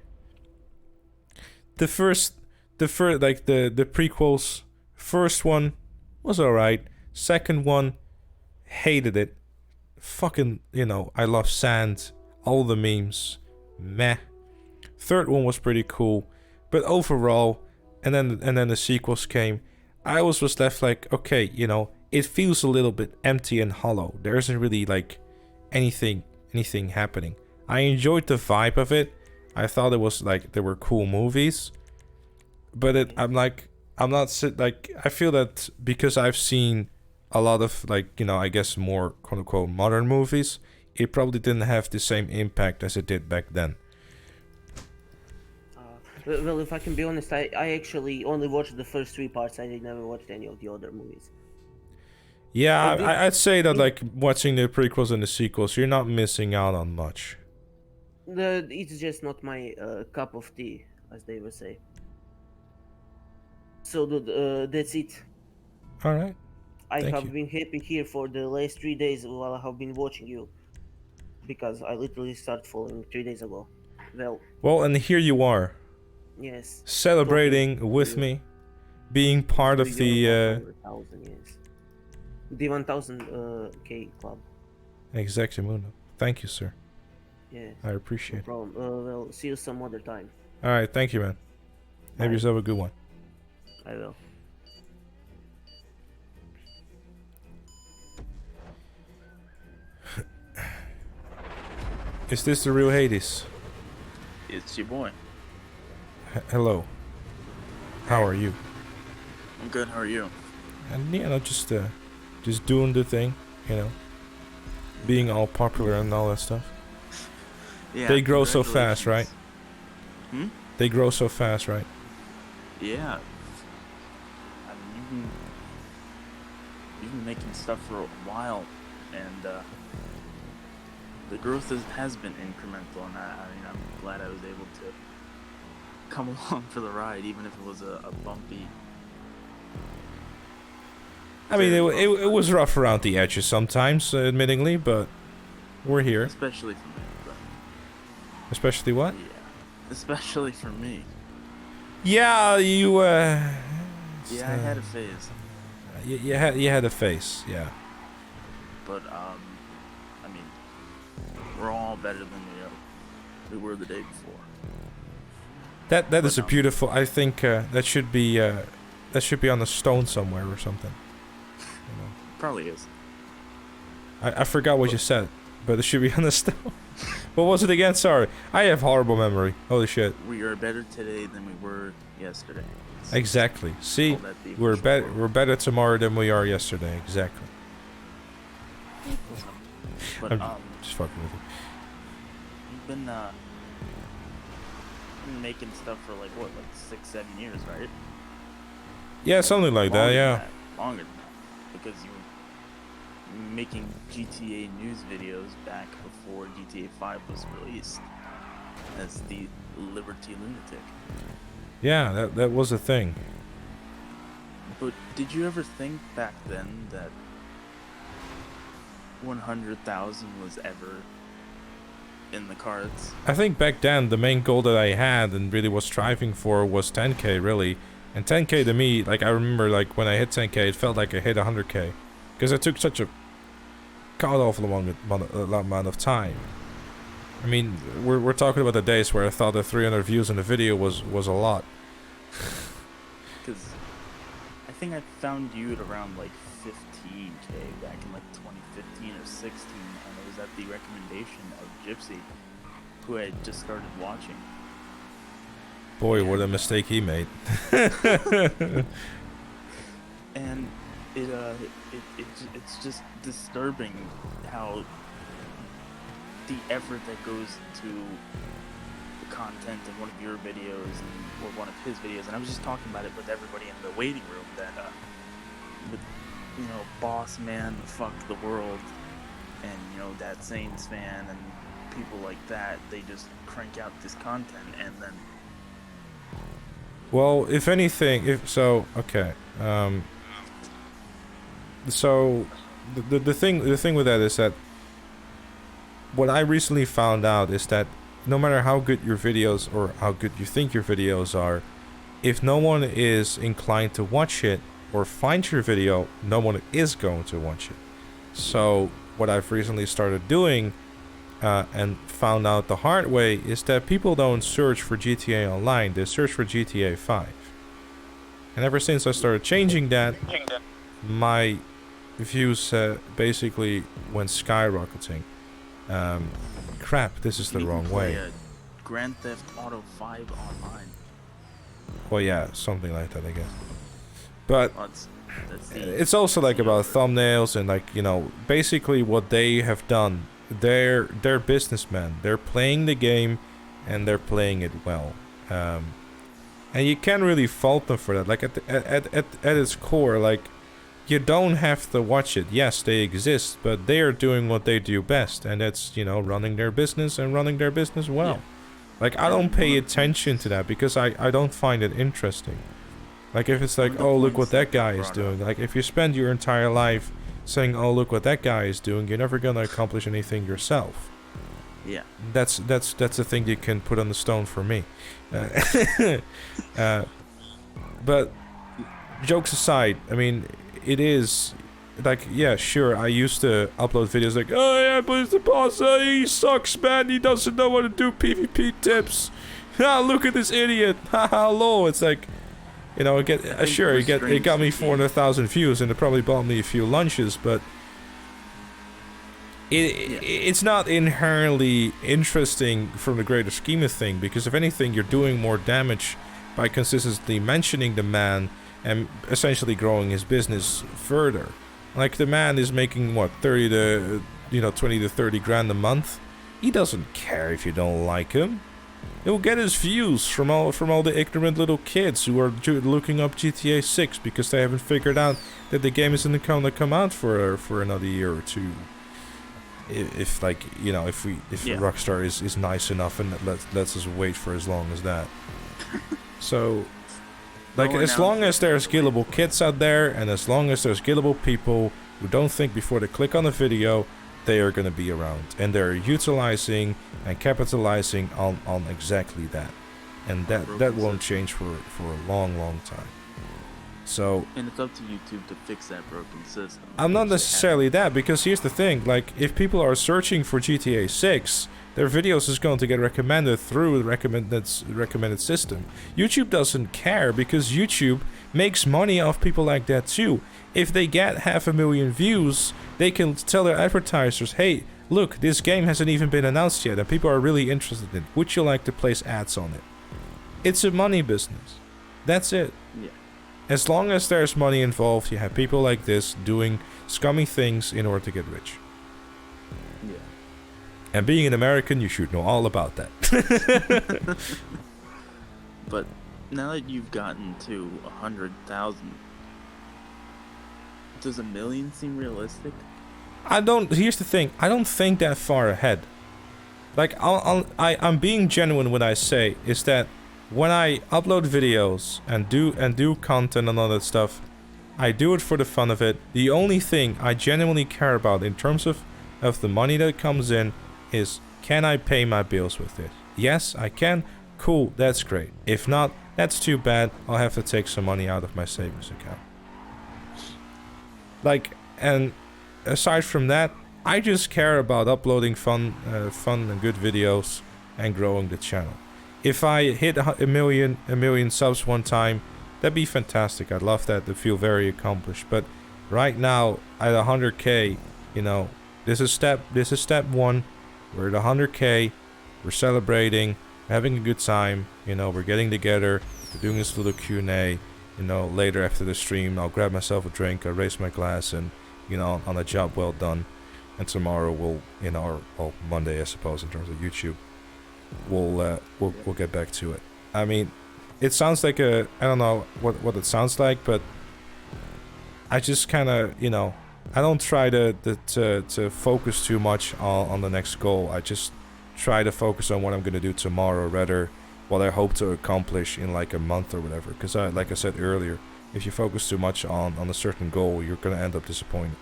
The prequels. First one was alright. Second one, hated it. Fucking, I love sand. All the memes. Meh. Third one was pretty cool. But overall, and then the sequels came, I was left like, okay, it feels a little bit empty and hollow. There isn't really like anything happening. I enjoyed the vibe of it. I thought it was like there were cool movies. But I feel that because I've seen a lot of I guess more quote unquote modern movies, it probably didn't have the same impact as it did back then. Well, if I can be honest, I actually only watched the first 3 parts. I never watched any of the other movies. Yeah, I'd say that watching the prequels and the sequels, you're not missing out on much. It's just not my cup of tea, as they would say. So that's it. All right. I have been happy here for the last 3 days while I have been watching you, because I literally started following 3 days ago. Well, and here you are. Yes. Celebrating with me, being part of the 100,000, yes. The 1000K club. Exactly, Muno. Thank you, sir. Yes. I appreciate it. No problem. Well, see you some other time. All right, thank you, man. Have yourself a good one. I will. Is this the real Hades? It's your boy. Hello. How are you? I'm good. How are you? And just doing the thing, being all popular and all that stuff. Yeah. They grow so fast, right? Hmm? They grow so fast, right? Yeah. I mean, you've been making stuff for a while, and the growth has been incremental, and I'm glad I was able to come along for the ride, even if it was a bumpy. I mean, it was rough around the edges sometimes, admittingly, but we're here. Especially for me. But... Especially what? Yeah. Especially for me. Yeah, you. Yeah, I had a phase. You had a phase, yeah. But I mean, we're all better than we were the day before. That is a beautiful. I think that should be on a stone somewhere or something. Probably is. I forgot what you said, but it should be on the stone. What was it again? Sorry, I have horrible memory. Holy shit. We are better today than we were yesterday. Exactly. See, we're better tomorrow than we are yesterday. Exactly. But, I'm just fucking with you. You've been making stuff for like 6-7 years, right? Yeah, something like that. Yeah. Longer than that, because you were making GTA news videos back before GTA 5 was released as the Liberty Lunatic. Yeah, that was a thing. But did you ever think back then that 100,000 was ever in the cards? I think back then the main goal that I had and really was striving for was 10k really. And 10k to me, like I remember like when I hit 10k it felt like I hit 100k. Because it took such a god-awful amount of time. I mean, we're talking about the days where I thought that 300 views in a video was a lot. Because I think I found you at around like 15k back in like 2015 or 16, and it was at the recommendation of Gypsy, who I had just started watching. Boy, what a mistake he made. And it's just disturbing how the effort that goes into the content in one of your videos or one of his videos, and I was just talking about it with everybody in the waiting room that with Boss Man, Fuck the World, and that Saints fan and people like that, they just crank out this content and then. Well, if anything, so the thing with that is that what I recently found out is that no matter how good your videos or how good you think your videos are, if no one is inclined to watch it or find your video, no one is going to watch it. So what I've recently started doing and found out the hard way is that people don't search for GTA Online, they search for GTA 5. And ever since I started changing that, my views basically went skyrocketing. Crap, this is the wrong way. Grand Theft Auto 5 Online. Well, yeah, something like that, I guess. But it's also like about thumbnails and like, basically what they have done. They're businessmen. They're playing the game and they're playing it well. And you can't really fault them for that. Like at its core, like, you don't have to watch it. Yes, they exist, but they are doing what they do best, and that's, running their business and running their business well. Yeah. Like, I don't pay attention to that because I don't find it interesting. Like, if it's like, oh, look what that guy is doing. Like, if you spend your entire life saying, oh, look what that guy is doing, you're never gonna accomplish anything yourself. Yeah. That's a thing you can put on the stone for me. But jokes aside, I mean, it is like, yeah, sure, I used to upload videos like, oh yeah, but it's the boss, he sucks, man, he doesn't know how to do PvP tips. Look at this idiot. Haha, lol. It's like, it got me 400,000 views and it probably bought me a few lunches, but it's not inherently interesting from the greater scheme of things, because if anything, you're doing more damage by consistently mentioning the man and essentially growing his business further. Like, the man is making what, 20 to 30 grand a month. He doesn't care if you don't like him. He'll get his views from all the ignorant little kids who are looking up GTA 6 because they haven't figured out that the game isn't going to come out for another year or two. If Rockstar is nice enough and lets us wait for as long as that. So, like, as long as there's gullible kids out there, and as long as there's gullible people who don't think before they click on a video, they are going to be around. And they're utilizing and capitalizing on exactly that. And that won't change for a long, long time. So, and it's up to YouTube to fix that broken system. I'm not necessarily that, because here's the thing, like, if people are searching for GTA 6, their videos is going to get recommended through the recommended system. YouTube doesn't care, because YouTube makes money off people like that too. If they get 500,000 views, they can tell their advertisers, hey, look, this game hasn't even been announced yet and people are really interested in it. Would you like to place ads on it? It's a money business. That's it. Yeah. As long as there's money involved, you have people like this doing scummy things in order to get rich. Yeah. And being an American, you should know all about that. But now that you've gotten to 100,000, does 1 million seem realistic? Here's the thing, I don't think that far ahead. Like, I'm being genuine when I say is that when I upload videos and do content and all that stuff, I do it for the fun of it. The only thing I genuinely care about in terms of the money that comes in is, can I pay my bills with it? Yes, I can. Cool, that's great. If not, that's too bad. I'll have to take some money out of my savings account. Like, and aside from that, I just care about uploading fun and good videos and growing the channel. If I hit a million subs one time, that'd be fantastic. I'd love that to feel very accomplished. But right now, at 100k, you know, this is step one. We're at 100k. We're celebrating, having a good time. You know, we're getting together. We're doing this little Q&A. You know, later after the stream, I'll grab myself a drink. I'll raise my glass, and you know, on a job well done. And tomorrow we'll, you know, or Monday, I suppose, in terms of YouTube, we'll get back to it. I mean, it sounds like I don't know what it sounds like, but I just kind of, you know, I don't try to focus too much on the next goal. I just try to focus on what I'm gonna do tomorrow, rather what I hope to accomplish in like a month or whatever. Because like I said earlier, if you focus too much on a certain goal, you're gonna end up disappointed.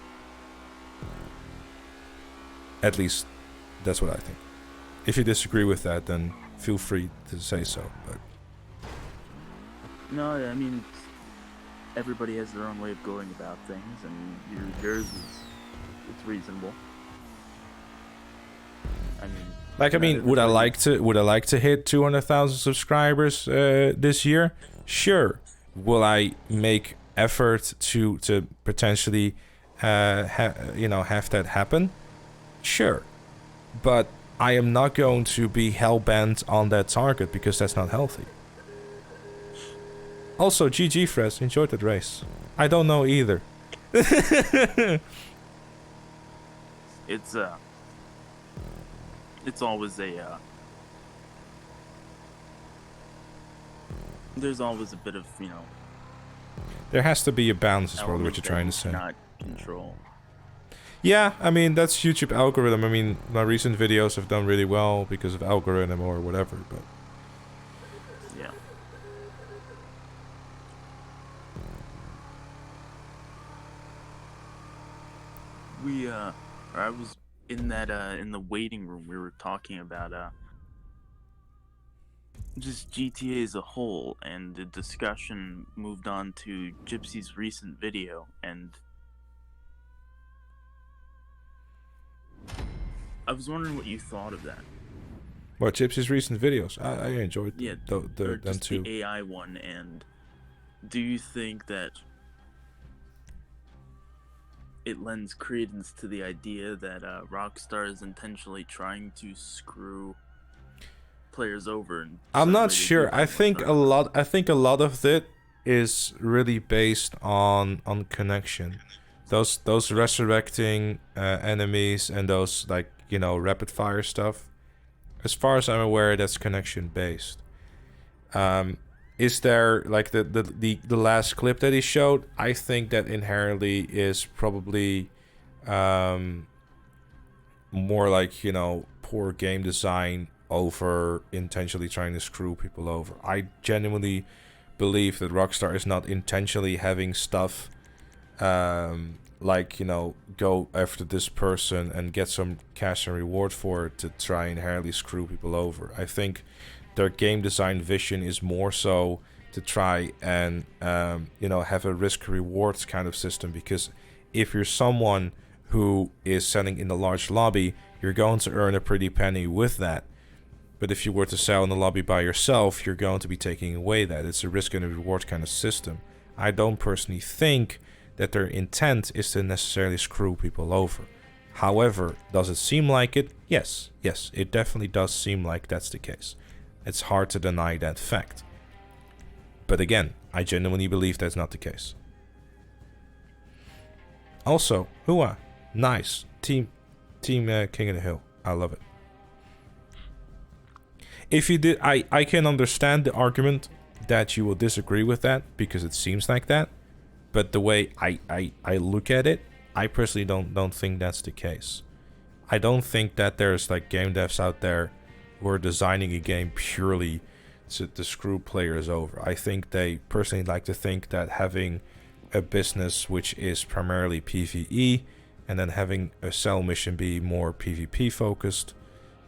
At least, that's what I think. If you disagree with that, then feel free to say so. But no, I mean, everybody has their own way of going about things, and yours is, it's reasonable. I mean, would I like to hit 200,000 subscribers this year? Sure. Will I make effort to potentially have that happen? Sure. But I am not going to be hell-bent on that target, because that's not healthy. Also, GG Fres, enjoyed that race. I don't know either. It's always a there's always a bit of, you know, there has to be a balance, is probably what you're trying to say. Not control. Yeah, I mean, that's YouTube algorithm. I mean, my recent videos have done really well because of algorithm or whatever, but yeah. I was in that in the waiting room. We were talking about just GTA as a whole, and the discussion moved on to Gypsy's recent video, and I was wondering what you thought of that. What, Gypsy's recent videos? I enjoyed them too. The AI one, and do you think that it lends credence to the idea that Rockstar is intentionally trying to screw players over? And I'm not sure. I think a lot of it is really based on connection. Those resurrecting enemies and those, like, you know, rapid fire stuff. As far as I'm aware, that's connection based. Is there, like, the last clip that he showed? I think that inherently is probably more like, you know, poor game design over intentionally trying to screw people over. I genuinely believe that Rockstar is not intentionally having stuff like, you know, go after this person and get some cash and reward for it to try and inherently screw people over. I think their game design vision is more so to try and you know, have a risk rewards kind of system, because if you're someone who is selling in the large lobby, you're going to earn a pretty penny with that. But if you were to sell in the lobby by yourself, you're going to be taking away that. It's a risk and a reward kind of system. I don't personally think that their intent is to necessarily screw people over. However, does it seem like it? Yes, it definitely does seem like that's the case. It's hard to deny that fact. But again, I genuinely believe that's not the case. Also, Hua, nice. Team King of the Hill. I love it. If you did, I can understand the argument that you will disagree with that, because it seems like that. But the way I look at it, I personally don't think that's the case. I don't think that there's, like, game devs out there who are designing a game purely to screw players over. I think they personally like to think that having a business which is primarily PvE, and then having a cell mission be more PvP focused,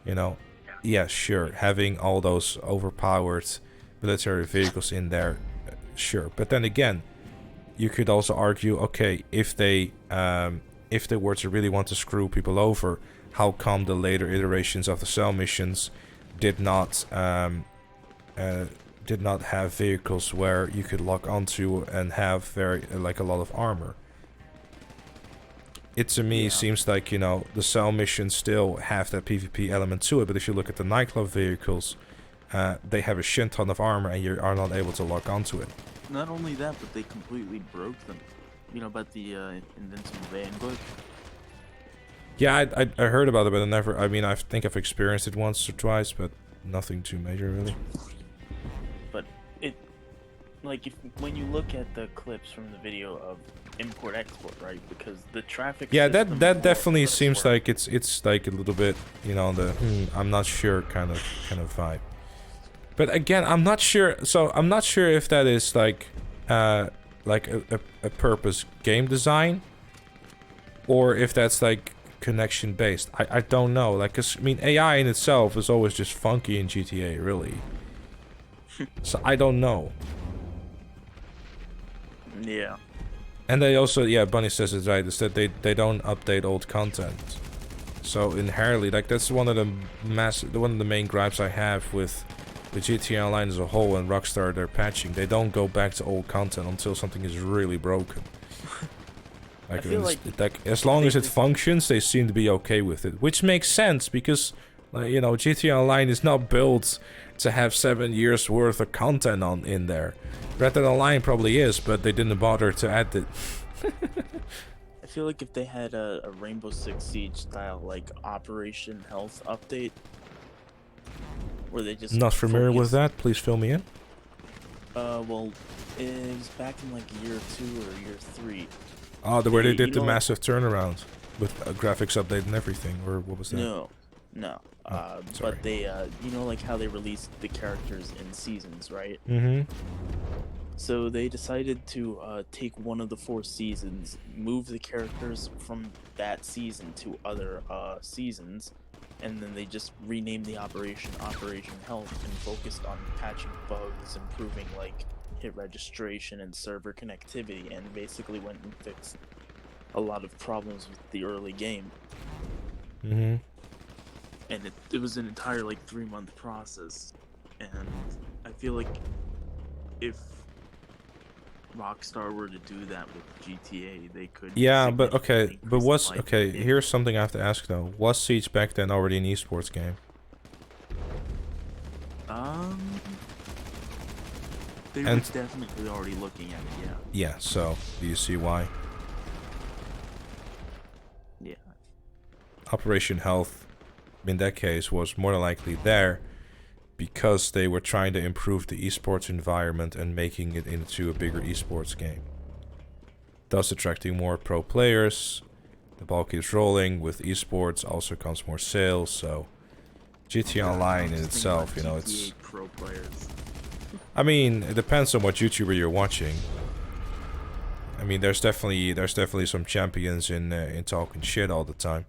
you know, yeah, sure, having all those overpowered military vehicles in there, sure. But then again, you could also argue, okay, if they were to really want to screw people over, how come the later iterations of the cell missions did not have vehicles where you could lock onto and have a lot of armor? It to me seems like, you know, the cell missions still have that PvP element to it, but if you look at the nightclub vehicles, they have a shit ton of armor and you are not able to lock onto it. Not only that, but they completely broke them. You know about the Invincible Vanguard? Yeah, I heard about it, but I think I've experienced it once or twice, but nothing too major really. But it, like, when you look at the clips from the video of import-export, right? Because the traffic. Yeah, that definitely seems like it's like a little bit, you know, the I'm not sure kind of vibe. But again, I'm not sure. So I'm not sure if that is like a purpose game design, or if that's like connection based. I don't know. Like, 'cause, I mean, AI in itself is always just funky in GTA, really. So I don't know. Yeah. And they also, yeah, Bunny says it's right, is that they don't update old content. So inherently, like, that's one of the main gripes I have with the GTA Online as a whole and Rockstar, they're patching. They don't go back to old content until something is really broken. Like, as long as it functions, they seem to be okay with it, which makes sense because, like, you know, GTA Online is not built to have 7 years worth of content in there. Red Dead Online probably is, but they didn't bother to add it. I feel like if they had a Rainbow Six Siege style, like, Operation Health update, where they just Not familiar with that, please fill me in. Well, it was back in like year 2 or year 3. Oh, where they did the massive turnaround with a graphics update and everything, or what was that? No. But they, you know, like how they released the characters in seasons, right? Mm-hmm. So they decided to take one of the 4 seasons, move the characters from that season to other seasons, and then they just renamed the Operation Health and focused on patching bugs, improving like hit registration and server connectivity, and basically went and fixed a lot of problems with the early game. Mm-hmm. And it was an entire like 3-month process, and I feel like if Rockstar were to do that with GTA, they could. Yeah, but okay, but what's okay? Here's something I have to ask though. Was Siege back then already an esports game? They were definitely already looking at it, yeah. Yeah. So, do you see why? Yeah. Operation Health, in that case, was more than likely there because they were trying to improve the esports environment and making it into a bigger esports game, thus attracting more pro players. The ball keeps rolling. With esports also comes more sales, so GTA Online in itself, you know, it's pro players. I mean, it depends on what YouTuber you're watching. I mean, there's definitely some champions in talking shit all the time.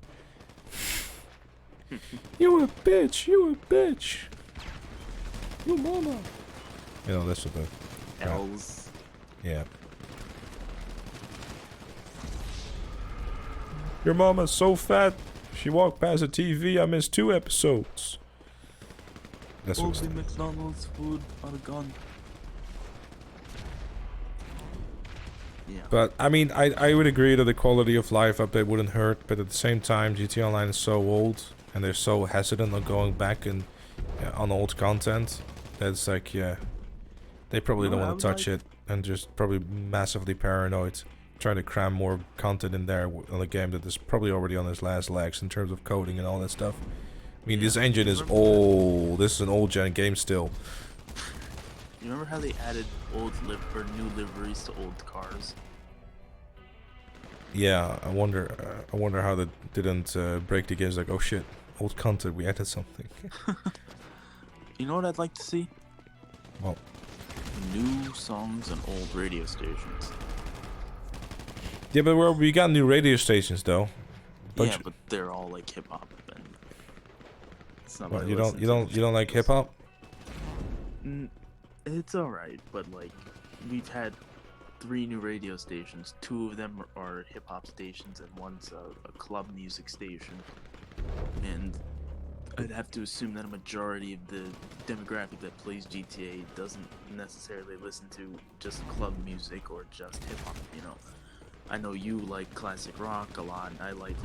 You a bitch, you a bitch. Your mama. You know, that's what the L's. Yeah. Your mama's so fat, she walked past the TV, I missed 2 episodes. That's all what the McDonald's food are gone. Yeah. But I mean, I would agree that the quality of life update wouldn't hurt, but at the same time, GTA Online is so old and they're so hesitant on going back and on old content that it's like, yeah, they probably don't want to touch it and just probably massively paranoid, trying to cram more content in there on a game that is probably already on its last legs in terms of coding and all that stuff. I mean, this engine is old. This is an old gen game still. You remember how they added new liveries to old cars? Yeah, I wonder how they didn't break the games. Like, oh shit, old content, we added something. You know what I'd like to see? Well, new songs on old radio stations. Yeah, but we got new radio stations though. Yeah, but they're all like hip hop, and it's not What, what I you listen don't to. like hip hop? It's alright, but like we've had 3 new radio stations. 2 of them are hip hop stations, and one's a club music station. And I'd have to assume that a majority of the demographic that plays GTA doesn't necessarily listen to just club music or just hip hop. You know, I know you like classic rock a lot, and I like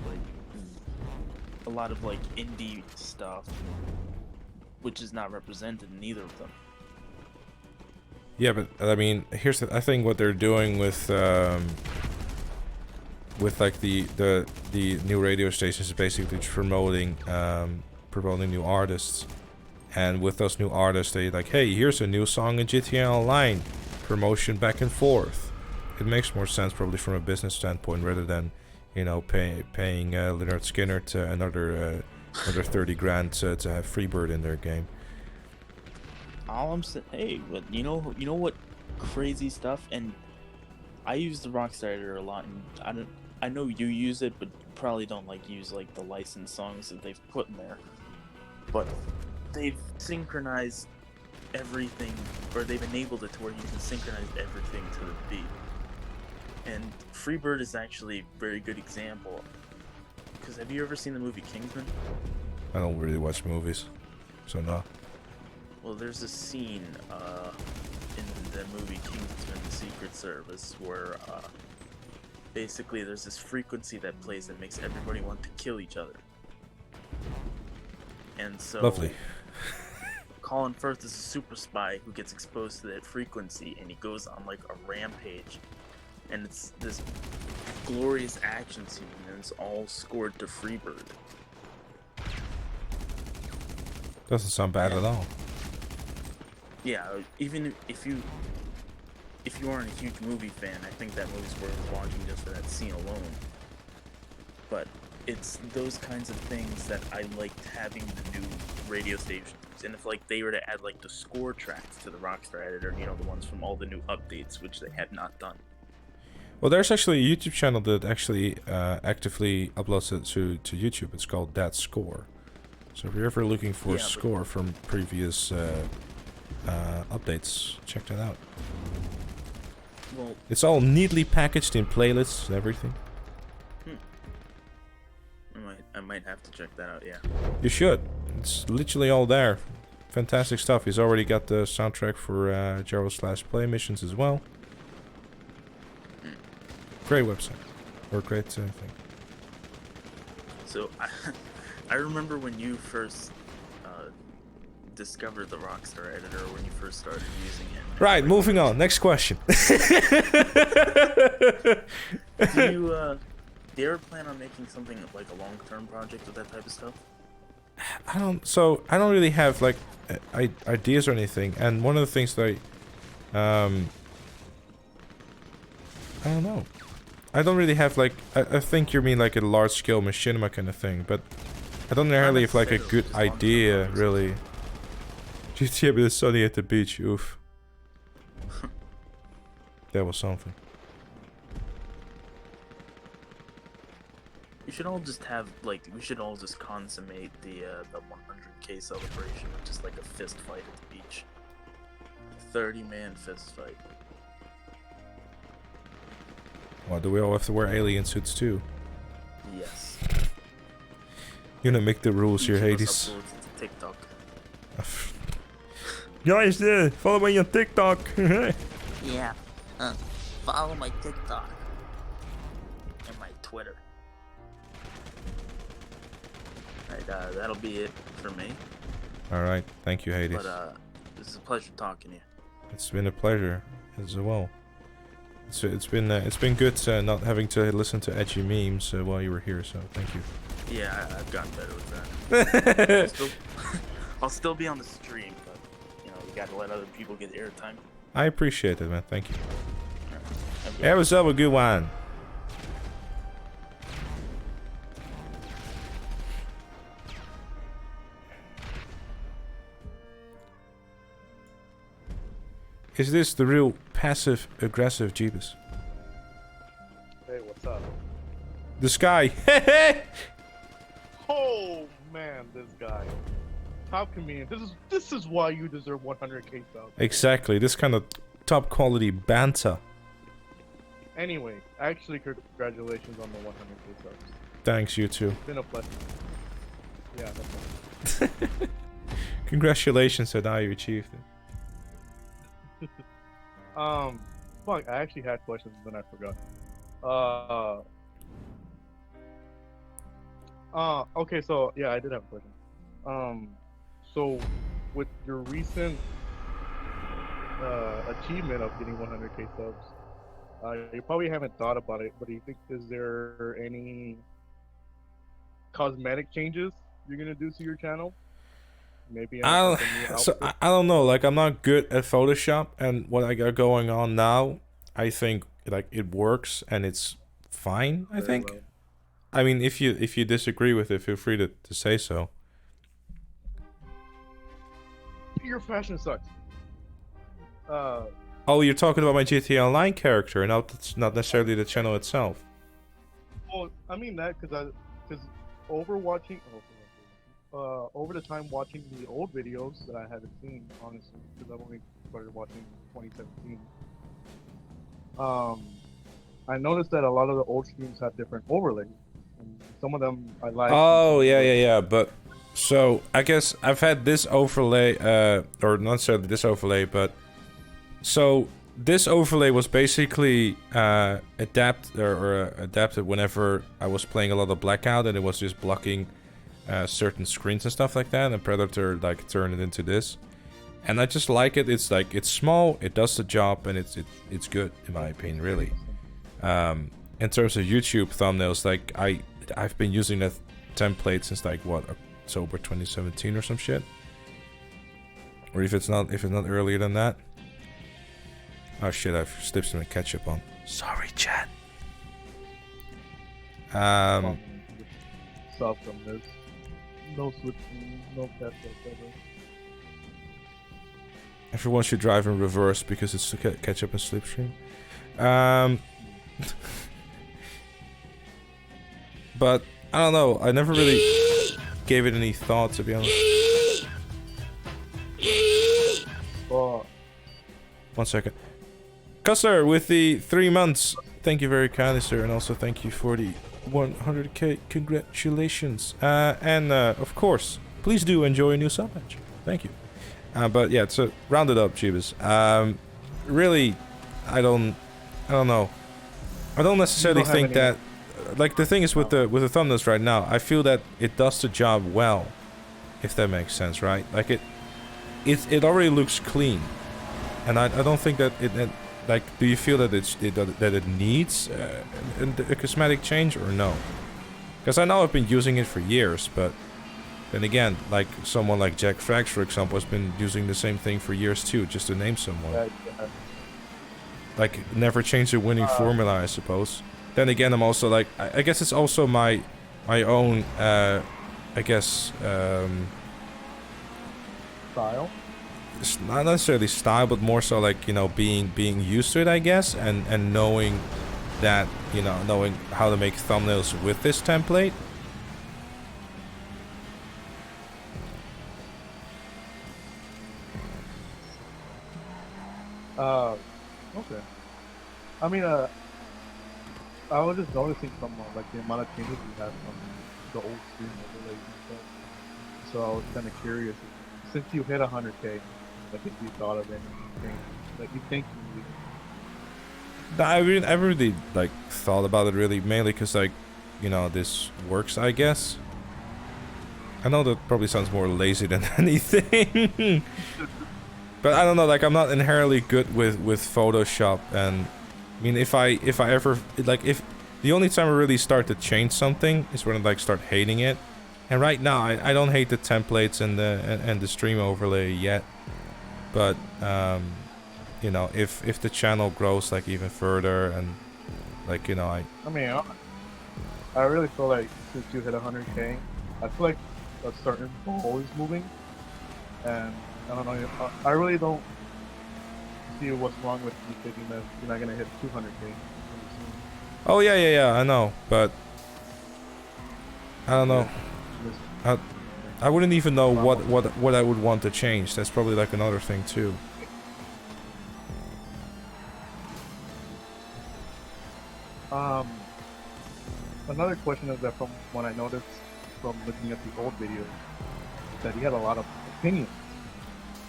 a lot of like indie stuff, which is not represented in either of them. Yeah, but I mean, I think what they're doing with like the new radio stations is basically promoting new artists, and with those new artists, they like, hey, here's a new song in GTA Online, promotion back and forth. It makes more sense probably from a business standpoint rather than, you know, paying Leonard Skinner to another 30 grand to have Freebird in their game. All I'm saying, hey, but you know what crazy stuff, and I use the Rockstar editor a lot, and I know you use it, but probably don't like use like the licensed songs that they've put in there. But they've synchronized everything, or they've enabled it to where you can synchronize everything to the beat. And Freebird is actually a very good example. Because have you ever seen the movie Kingsman? I don't really watch movies, so no. Well, there's a scene in the movie Kingsman: The Secret Service where basically there's this frequency that plays that makes everybody want to kill each other. And so Lovely. Colin Firth is a super spy who gets exposed to that frequency, and he goes on like a rampage. And it's this glorious action scene, and it's all scored to Freebird. Doesn't sound bad at all. Yeah, even if you aren't a huge movie fan, I think that movie's worth watching just for that scene alone. But it's those kinds of things that I liked having the new radio stations. And if like they were to add like the score tracks to the Rockstar editor, you know, the ones from all the new updates, which they have not done. Well, there's actually a YouTube channel that actually actively uploads it to YouTube. It's called That Score. So if you're ever looking for a score from previous updates, check that out. Well, it's all neatly packaged in playlists and everything. I might have to check that out, yeah. You should. It's literally all there. Fantastic stuff. He's already got the soundtrack for Jaro/Play missions as well. Great website. Or great thing. So, I remember when you first discovered the Rockstar editor, when you first started using it. Right, moving on. Next question. Do you ever plan on making something like a long-term project with that type of stuff? I don't really have like ideas or anything, and one of the things that I don't know. I don't really have like I think you mean like a large-scale machinima kind of thing, but I don't really have like a good idea really. GTA with the sunny at the beach, oof. That was something. We should all just have like we should all just consummate the 100K celebration with just like a fist fight at the beach. 30-man fist fight. Well, do we all have to wear alien suits too? Yes. You're gonna make the rules here, Hades. TikTok. Guys, follow me on TikTok. Yeah. Follow my TikTok and my Twitter. Alright, that'll be it for me. Alright, thank you, Hades. But this is a pleasure talking to you. It's been a pleasure as well. It's been good not having to listen to edgy memes while you were here, so thank you. Yeah, I've gotten better with that. I'll still be on the stream, but you know, you gotta let other people get airtime. I appreciate it, man. Thank you. Have yourself a good one. Is this the real passive-aggressive Jeebus? Hey, what's This guy. Oh man, this guy. Top comedian. This is why you deserve 100k subs. Exactly. This kind of top quality banter. Anyway, actually, congratulations on the 100k subs. Thanks, you too. It's been a pleasure. Yeah, no problem. Congratulations that now you achieved it. Fuck, I actually had questions and then I forgot. Okay, so yeah, I did have a question. So with your recent achievement of getting 100k subs, you probably haven't thought about it, but do you think is there any cosmetic changes you're gonna do to your channel? Maybe I don't know. Like, I'm not good at Photoshop, and what I got going on now, I think like it works and it's fine. I think. Well. I mean, if you disagree with it, feel free to say so. Your fashion sucks. Oh, you're talking about my GTA Online character, and not necessarily the channel itself. Well, I mean that because over the time watching the old videos that I haven't seen, honestly, because I've only started watching 2017. I noticed that a lot of the old streams have different overlays. And some of them I like. Oh yeah. But so I guess I've had this overlay, or not necessarily this overlay, but so this overlay was basically adapted whenever I was playing a lot of Blackout, and it was just blocking certain screens and stuff like that, and Predator like turned it into this, and I just like it. It's like, it's small, it does the job, and it's good in my opinion, really. In terms of YouTube thumbnails, like I've been using that template since like what, October 2017 or some shit, or if it's not earlier than that. Oh shit, I've slipped some ketchup on. Sorry, chat. Stop from this. No switching, no ketchup ever. Everyone should drive in reverse because it's ketchup and slipstream. But I don't know. I never really gave it any thought, to be honest. Oh. 1 second. Custer with the 3 months. Thank you very kindly, sir, and also thank you for the 100k. Congratulations. And of course, please do enjoy a new sub match. Thank you. But yeah, so round it up, Jeebus. Really, I don't know. I don't necessarily think that. Like, the thing is with the thumbnails right now, I feel that it does the job well, if that makes sense, right? Like it already looks clean, and I don't think that it like, do you feel that it needs a cosmetic change or no? Because I know I've been using it for years, but then again, like someone like Jack Frags, for example, has been using the same thing for years too, just to name someone. Like, never changed the winning formula, I suppose. Then again, I'm also like, I guess it's also my own, I guess, style? It's not necessarily style, but more so like, you know, being used to it, I guess, and knowing that, you know, knowing how to make thumbnails with this template. Okay. I mean, I was just noticing some like the amount of changes we had from the old stream overlays and stuff. So I was kind of curious, since you hit 100k, like if you thought of anything, like you think you. I really like thought about it, really, mainly because, like, you know, this works, I guess. I know that probably sounds more lazy than anything. But I don't know, like, I'm not inherently good with Photoshop, and I mean, if I ever, like, if the only time I really start to change something is when I like start hating it, and right now I don't hate the templates and the stream overlay yet, but you know, if the channel grows like even further, and like, you know, I mean, I really feel like since you hit 100k, I feel like a certain ball is moving, and I don't know, I really don't see what's wrong with you thinking that you're not gonna hit 200k. Oh yeah, I know, but I don't know. I wouldn't even know what I would want to change. That's probably like another thing too. Another question is that from what I noticed from looking at the old videos, that he had a lot of opinions.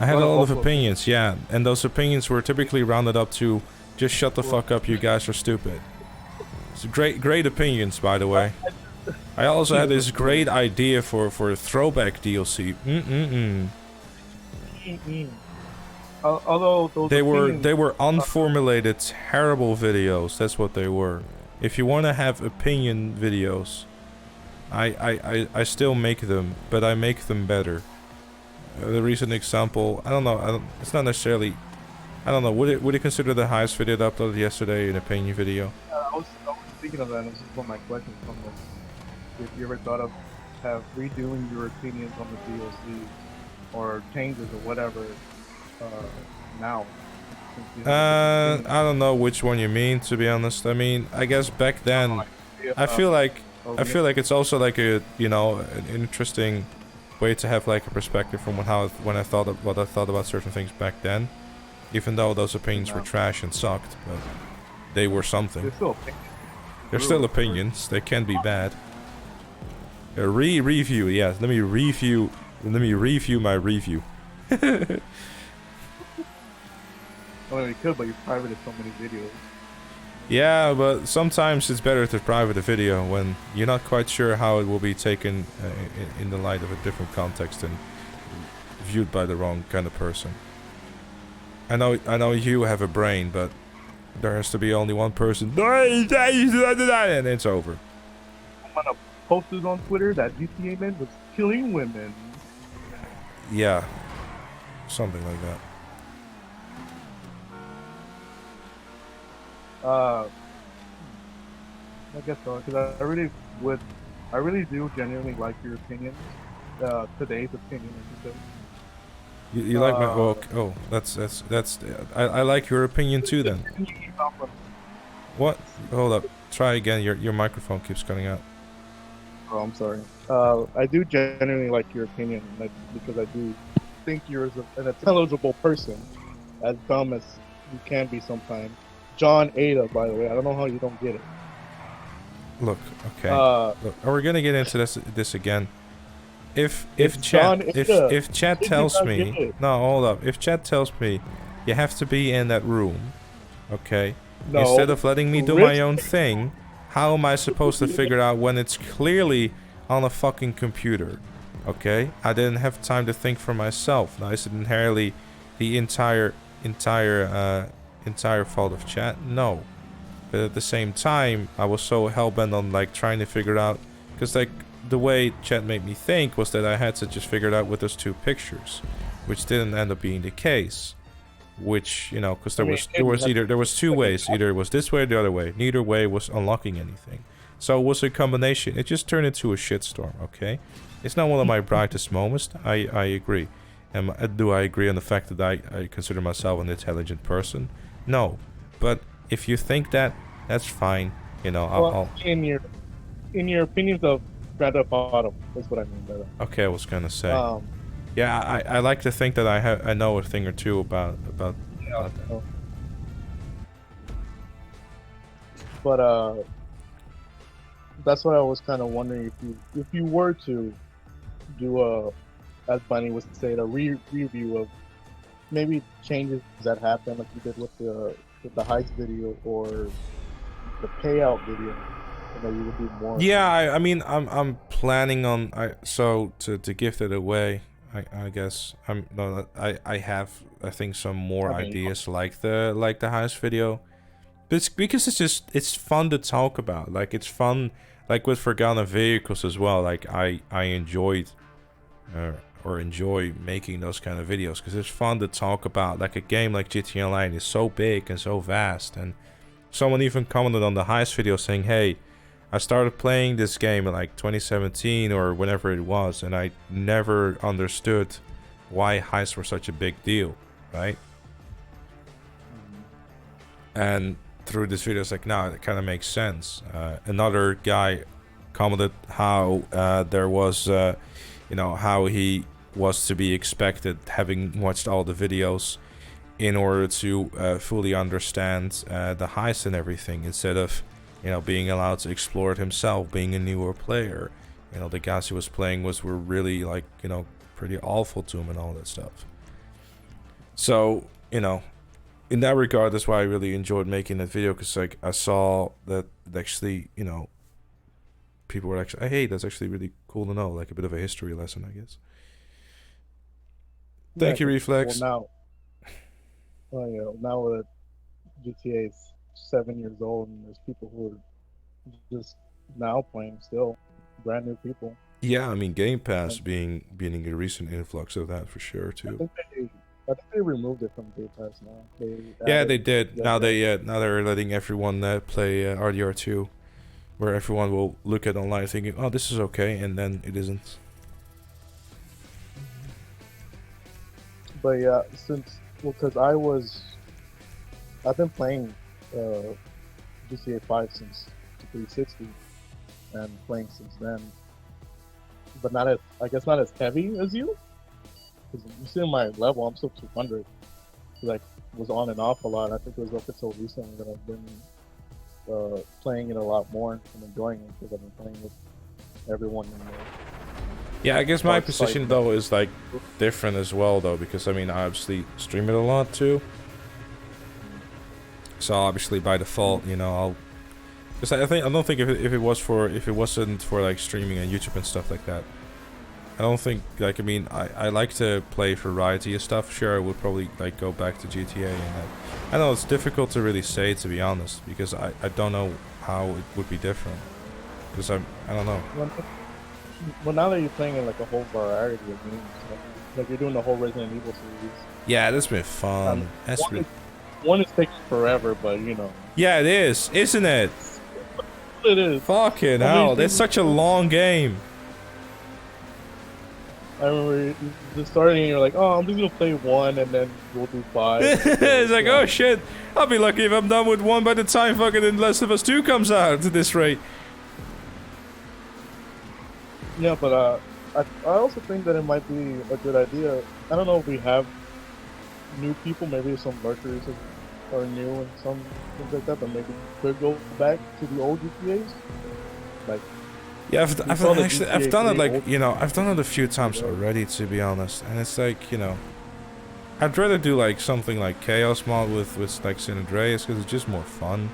I had a lot of opinions, yeah, and those opinions were typically rounded up to just shut the fuck up, you guys are stupid. It's great opinions, by the way. I also had this great idea for a throwback DLC. Although those they were unformulated, terrible videos. That's what they were. If you want to have opinion videos, I still make them, but I make them better. The recent example, I don't know. It's not necessarily. I don't know. Would it consider the highest video that I uploaded yesterday an opinion video? I was thinking of that. And this is one of my questions from this. If you ever thought of redoing your opinions on the DLC or changes or whatever now? I don't know which one you mean, to be honest. I mean, I guess back then, I feel like it's also like a, you know, an interesting way to have like a perspective from what I thought about certain things back then, even though those opinions were trash and sucked, but they were something. They're still opinions. They can be bad. A review, yeah. Let me review my review. Well, you could, but you privated so many videos. Yeah, but sometimes it's better to private a video when you're not quite sure how it will be taken in the light of a different context and viewed by the wrong kind of person. I know you have a brain, but there has to be only one person, and it's over. I'm gonna post it on Twitter that Gtamen was killing women. Yeah, something like that. I guess so, because I really do genuinely like your opinion. Today's opinion, I should say. You like my oh that's I like your opinion too then. What? Hold up. Try again. Your microphone keeps cutting out. Oh, I'm sorry. I do genuinely like your opinion, because I do think you're an intelligible person, as dumb as you can be sometimes. John Ada, by the way. I don't know how you don't get it. Look, okay. Look, we're gonna get into this again. If chat tells me, no, hold up. If chat tells me you have to be in that room, okay, no, instead of letting me do my own thing, how am I supposed to figure out when it's clearly on a fucking computer? Okay, I didn't have time to think for myself. Now is it inherently the entire fault of chat? No. But at the same time, I was so hell-bent on like trying to figure it out, because like the way chat made me think was that I had to just figure it out with those two pictures, which didn't end up being the case. Which, you know, because there was two ways. Either it was this way or the other way. Neither way was unlocking anything. So it was a combination. It just turned into a shitstorm, okay? It's not one of my brightest moments. I agree. And do I agree on the fact that I consider myself an intelligent person? No. But if you think that, that's fine. You know, I'll in your opinions of Grand Theft Auto, that's what I mean by that. Okay, I was gonna say. Yeah, I like to think that I know a thing or two about that. But that's what I was kind of wondering, if you were to do as Bunny was to say, a review of maybe changes that happened, like you did with the heist video or the payout video, you would do more. Yeah, I mean, I'm planning on to gift it away. I guess I have I think some more ideas like the heist video, but it's because it's fun to talk about. Like it's fun, like with Forgotten Vehicles as well. Like I enjoyed or enjoy making those kind of videos because it's fun to talk about. Like a game like GTA Online is so big and so vast, and someone even commented on the heist video saying, "Hey, I started playing this game in like 2017 or whenever it was, and I never understood why heists were such a big deal, right?" And through this video, it's like, no, it kind of makes sense. Another guy commented how there was, you know, how he was to be expected, having watched all the videos, in order to fully understand the heist and everything, instead of, you know, being allowed to explore it himself, being a newer player. You know, the guys he was playing were really, like, you know, pretty awful to him and all that stuff. So, you know, in that regard, that's why I really enjoyed making that video, because, like, I saw that actually, you know, people were actually, hey, that's actually really cool to know, like a bit of a history lesson, I guess. Thank you, Reflex. Well, now that GTA is 7 years old, and there's people who are just now playing still, brand new people. Yeah, I mean, Game Pass being a recent influx of that for sure too. I think they removed it from Game Pass now. Yeah, they did. Now they're letting everyone play RDR2, where everyone will look at online thinking, "Oh, this is okay," and then it isn't. But yeah, because I've been playing GTA 5 since 360, and playing since then. But I guess not as heavy as you. Because you see my level, I'm still 200. Like, was on and off a lot. I think it was up until recently that I've been playing it a lot more and enjoying it, because I've been playing with everyone in there. Yeah, I guess my position though is like different as well though, because I mean I obviously stream it a lot too. So obviously by default, you know, I'll, because I don't think if it wasn't for like streaming and YouTube and stuff like that, I don't think, like, I mean, I like to play variety of stuff. Sure, I would probably like go back to GTA, and I know it's difficult to really say, to be honest, because I don't know how it would be different, because I don't know. Well, now that you're playing in like a whole variety of games, like you're doing the whole Resident Evil series. Yeah, that's been fun. One is taking forever, but you know. Yeah, it is, isn't it? It is. Fucking hell, that's such a long game. I remember just starting and you're like, oh, I'm just gonna play 1 and then we'll do 5. It's like, oh shit, I'll be lucky if I'm done with 1 by the time fucking Last of Us 2 comes out at this rate. Yeah, but I also think that it might be a good idea. I don't know if we have new people, maybe some lurkers are new and some things like that, but maybe could go back to the old GTAs. Like, yeah, I've done it, like, you know, I've done it a few times already, to be honest, and it's like, you know, I'd rather do like something like Chaos Mod with like San Andreas, because it's just more fun.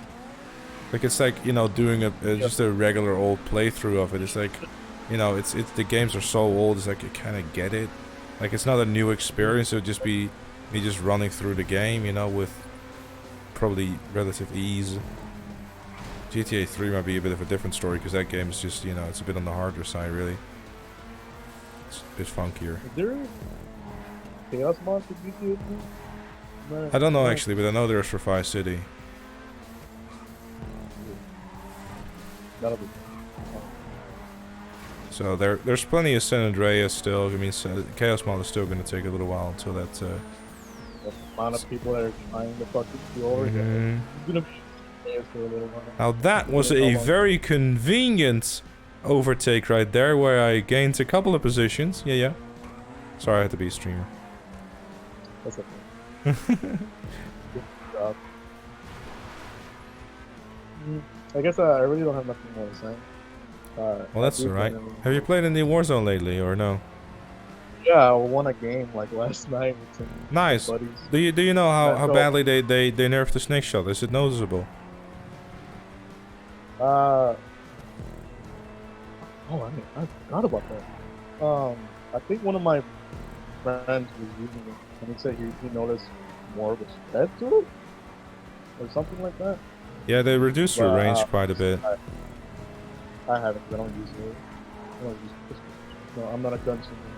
Like, it's like, you know, doing just a regular old playthrough of it. It's like, you know, it's the games are so old, it's like you kind of get it. Like, it's not a new experience, it would just be me just running through the game, you know, with probably relative ease. GTA 3 might be a bit of a different story, because that game is just, you know, it's a bit on the harder side, really. It's a bit funkier. Is there Chaos Mod for GTA 3? I don't know, actually, but I know there's for Vice City. That'll be. So there's plenty of San Andreas still. I mean, Chaos Mod is still going to take a little while until that. The amount of people that are trying to fucking steal it. It's gonna be for a little while. Now that was a very convenient overtake right there, where I gained a couple of positions. Yeah. Sorry, I had to be a streamer. That's okay. Good job. I guess I really don't have nothing more to say. Well, that's alright. Have you played any Warzone lately, or no? Yeah, I won a game like last night with some nice. buddies. Do you know how badly they nerfed the snake shot? Is it noticeable? I forgot about that. I think one of my friends was using it, and he said he noticed more of a spread to it, or something like that. Yeah, they reduced your range quite a bit. I haven't. I don't use it. I don't use pistols. No, I'm not a gunslinger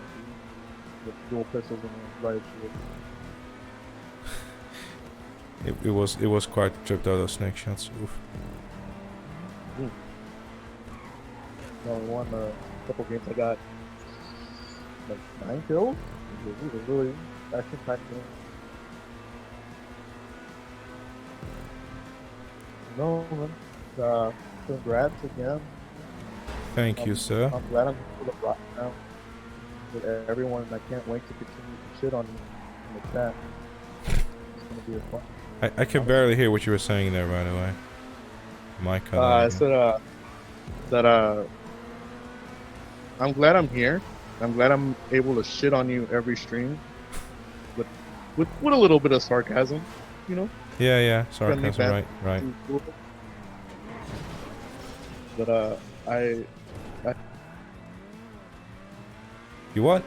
with dual pistols and a riot shield. It was quite a trip though, those snake shots. Oof. I won a couple games. I got like 9 kills. It was really action-packed game. No, man. Congrats again. Thank you, sir. I'm glad I'm able to rock now with everyone, and I can't wait to continue to shit on you in the chat. It's gonna be a fun. I could barely hear what you were saying there, by the way. My cut out I again. said that I'm glad I'm here. I'm glad I'm able to shit on you every stream, with a little bit of sarcasm, you know. Yeah, Friendly sarcasm, banter. right. But I You what?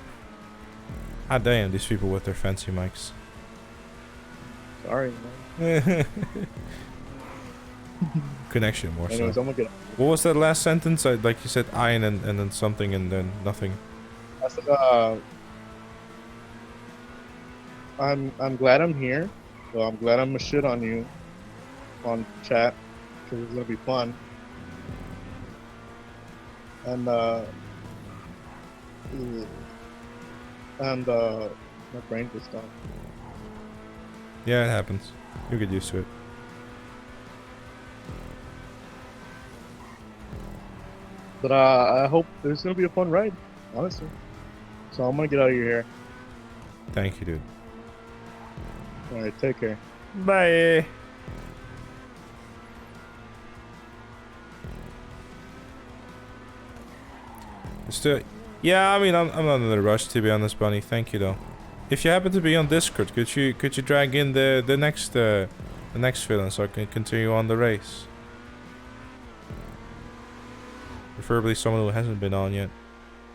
Ah damn, these people with their fancy mics. sorry, man. Connection more Anyways, so. I'm gonna get. What was that last sentence? Like you said I and then something and then nothing. I said I'm glad I'm here. So I'm glad I'm gonna shit on you on chat because it's gonna be fun. And my brain just stopped. Yeah, it happens. You get used to it. But I hope there's gonna be a fun ride, honestly. So I'm gonna get out of your hair. Thank you, dude. All right, take care. Bye. Still, yeah. I mean, I'm not in a rush to be honest, Bunny. Thank you though. If you happen to be on Discord, could you drag in the next villain so I can continue on the race? Preferably someone who hasn't been on yet,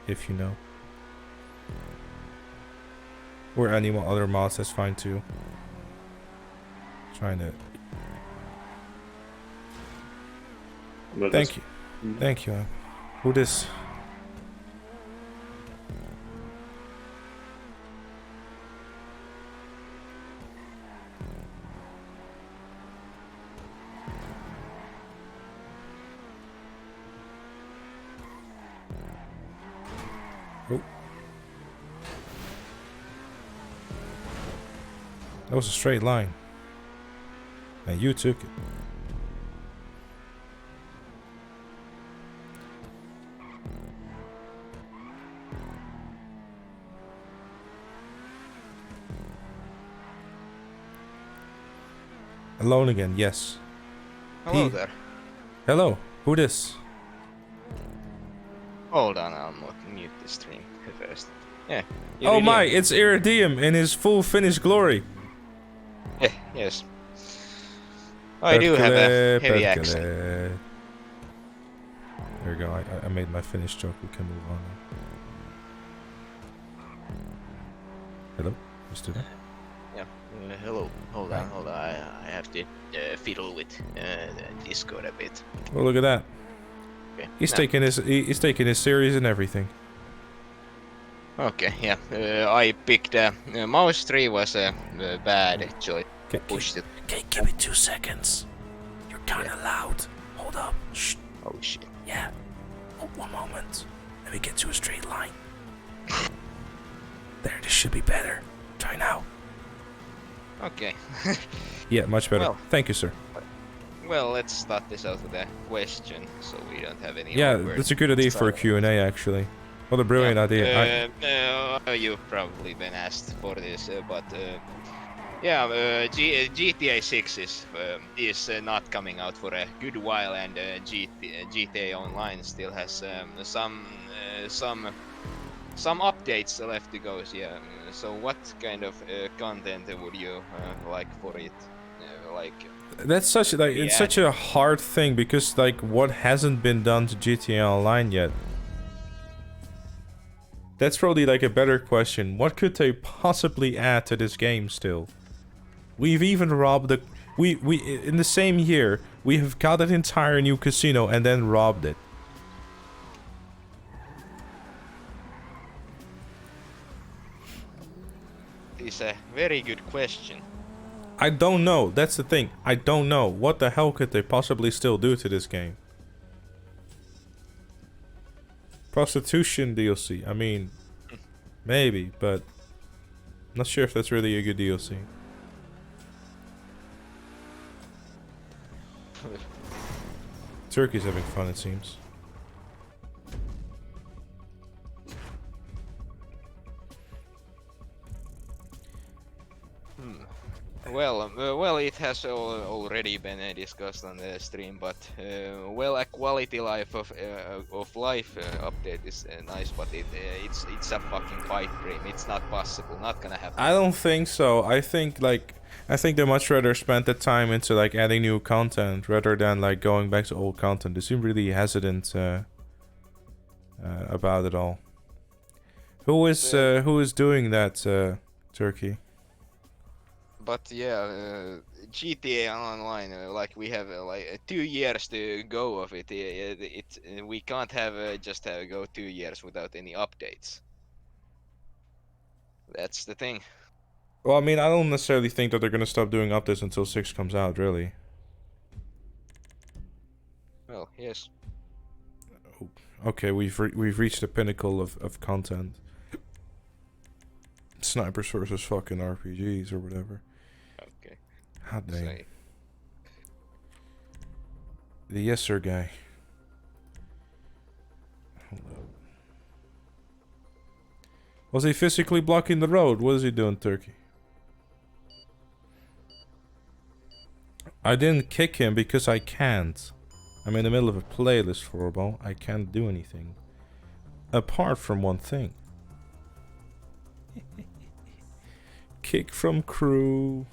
if you know. Or any other mods, that's fine too. Trying to. Thank you. Thank you. Who this? Oh. That was a straight line. And you took it. Alone again, yes. Hello there. Hello, who this? Hold on, I'll mute the stream first. Yeah. Oh my, it's Iridium in his full finished glory. Yeah, yes. I do have a heavy accent. There we go, I made my finished joke, we can move on now. Hello, Mr. Yeah, hello. Hold on. I have to fiddle with Discord a bit. Oh, look at that. Okay. He's taking his series and everything. Okay, yeah. I picked Mouse 3 was a bad choice. Pushed it. Okay, give it 2 seconds. You're kinda loud. Hold up. Shh. Oh shit. Yeah. Oh, 1 moment. Let me get to a straight line. There, this should be better. Try now. Okay. Yeah, much better. Well, thank you, sir. Well, let's start this out with a question, so we don't have any. Yeah, that's a good idea for a Q&A, actually. What a brilliant idea. You've probably been asked for this, but yeah, GTA 6 is not coming out for a good while, and GTA Online still has some updates left to go. Yeah. So what kind of content would you like for it? That's such it's such a hard thing because what hasn't been done to GTA Online yet? That's probably a better question. What could they possibly add to this game still? We've even robbed we in the same year we have got an entire new casino and then robbed it. It's a very good question. I don't know. That's the thing. I don't know. What the hell could they possibly still do to this game? Prostitution DLC. I mean, maybe, but not sure if that's really a good DLC. Turkey's having fun, it seems. Well, it has already been discussed on the stream, but well, a quality life of life update is nice, but it's a fucking pipe dream. It's not possible. Not gonna happen. I don't think so. I think they much rather spend the time into like adding new content rather than like going back to old content. They seem really hesitant about it all. Who is doing that, Turkey? But yeah, GTA Online, like we have like 2 years to go of it. We can't have just go 2 years without any updates. That's the thing. Well, I mean, I don't necessarily think that they're gonna stop doing updates until 6 comes out, really. Well, yes. Okay, we've reached the pinnacle of content. Snipers versus fucking RPGs or whatever. Okay. Hot dang. The yes sir guy. Hold up. Was he physically blocking the road? What is he doing, Turkey? I didn't kick him because I can't. I'm in the middle of a playlist, Floorball. I can't do anything. Apart from one thing. Kick from crew.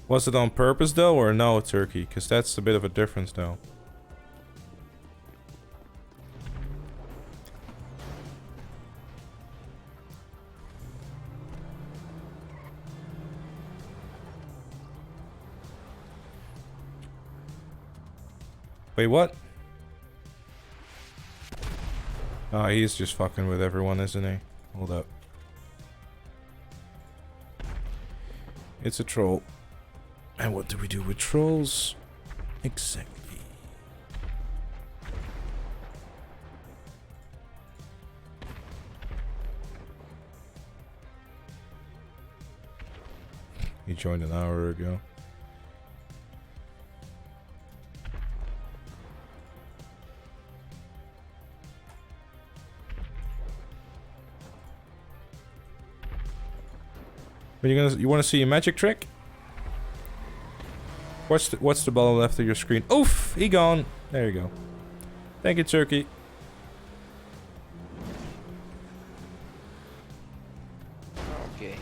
Was it on purpose though, or no, Turkey? Because that's a bit of a difference though. Wait, what? Oh, he's just fucking with everyone, isn't he? Hold up. It's a troll. And what do we do with trolls? Exactly. He joined an hour ago. But you want to see a magic trick? What's the ball left of your screen? Oof! He gone. There you go. Thank you, Turkey. Okay.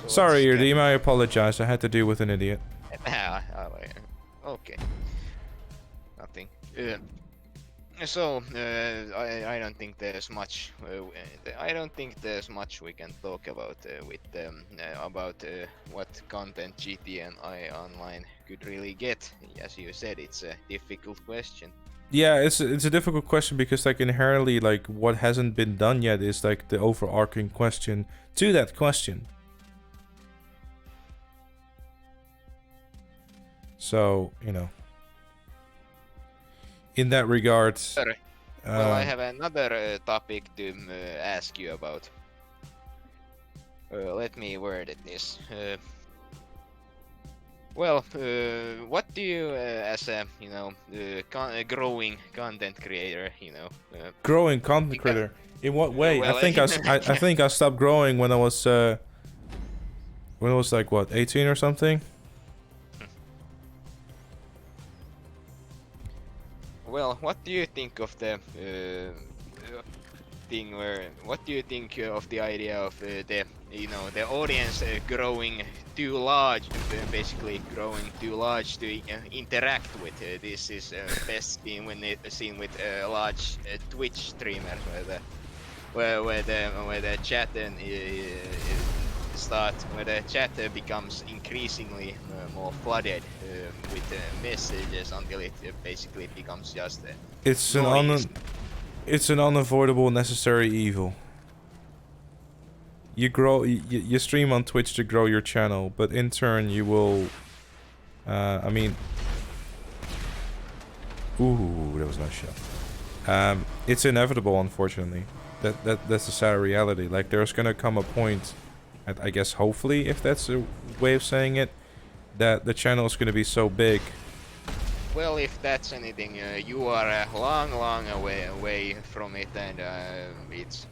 So Sorry, Erdeem, I apologize. I had to deal with an idiot. Okay. Nothing. So I don't think there's much. I don't think there's much we can talk about about what content GTA Online could really get. As you said, it's a difficult question. Yeah, it's a difficult question because like inherently like what hasn't been done yet is like the overarching question to that question. So, you know. In that regard, well, I have another topic to ask you about. Let me word this. Well, what do you, as a growing content creator, growing content creator? In what way? Well, I think I stopped growing when I was like what, 18 or something. Well, what do you think of the thing where? What do you think of the idea of the audience growing too large, basically growing too large to interact with? This is best seen when seen with large Twitch streamers, where the chat where the chat becomes increasingly more flooded with messages until it basically becomes just it's an unavoidable necessary evil. You stream on Twitch to grow your channel, but in turn you will I mean, ooh, that was a nice shot. It's inevitable, unfortunately. That's a sad reality. Like there's gonna come a point, I guess hopefully, if that's a way of saying it, that the channel is gonna be so big. Well, if that's anything, you are a long away from it, and it's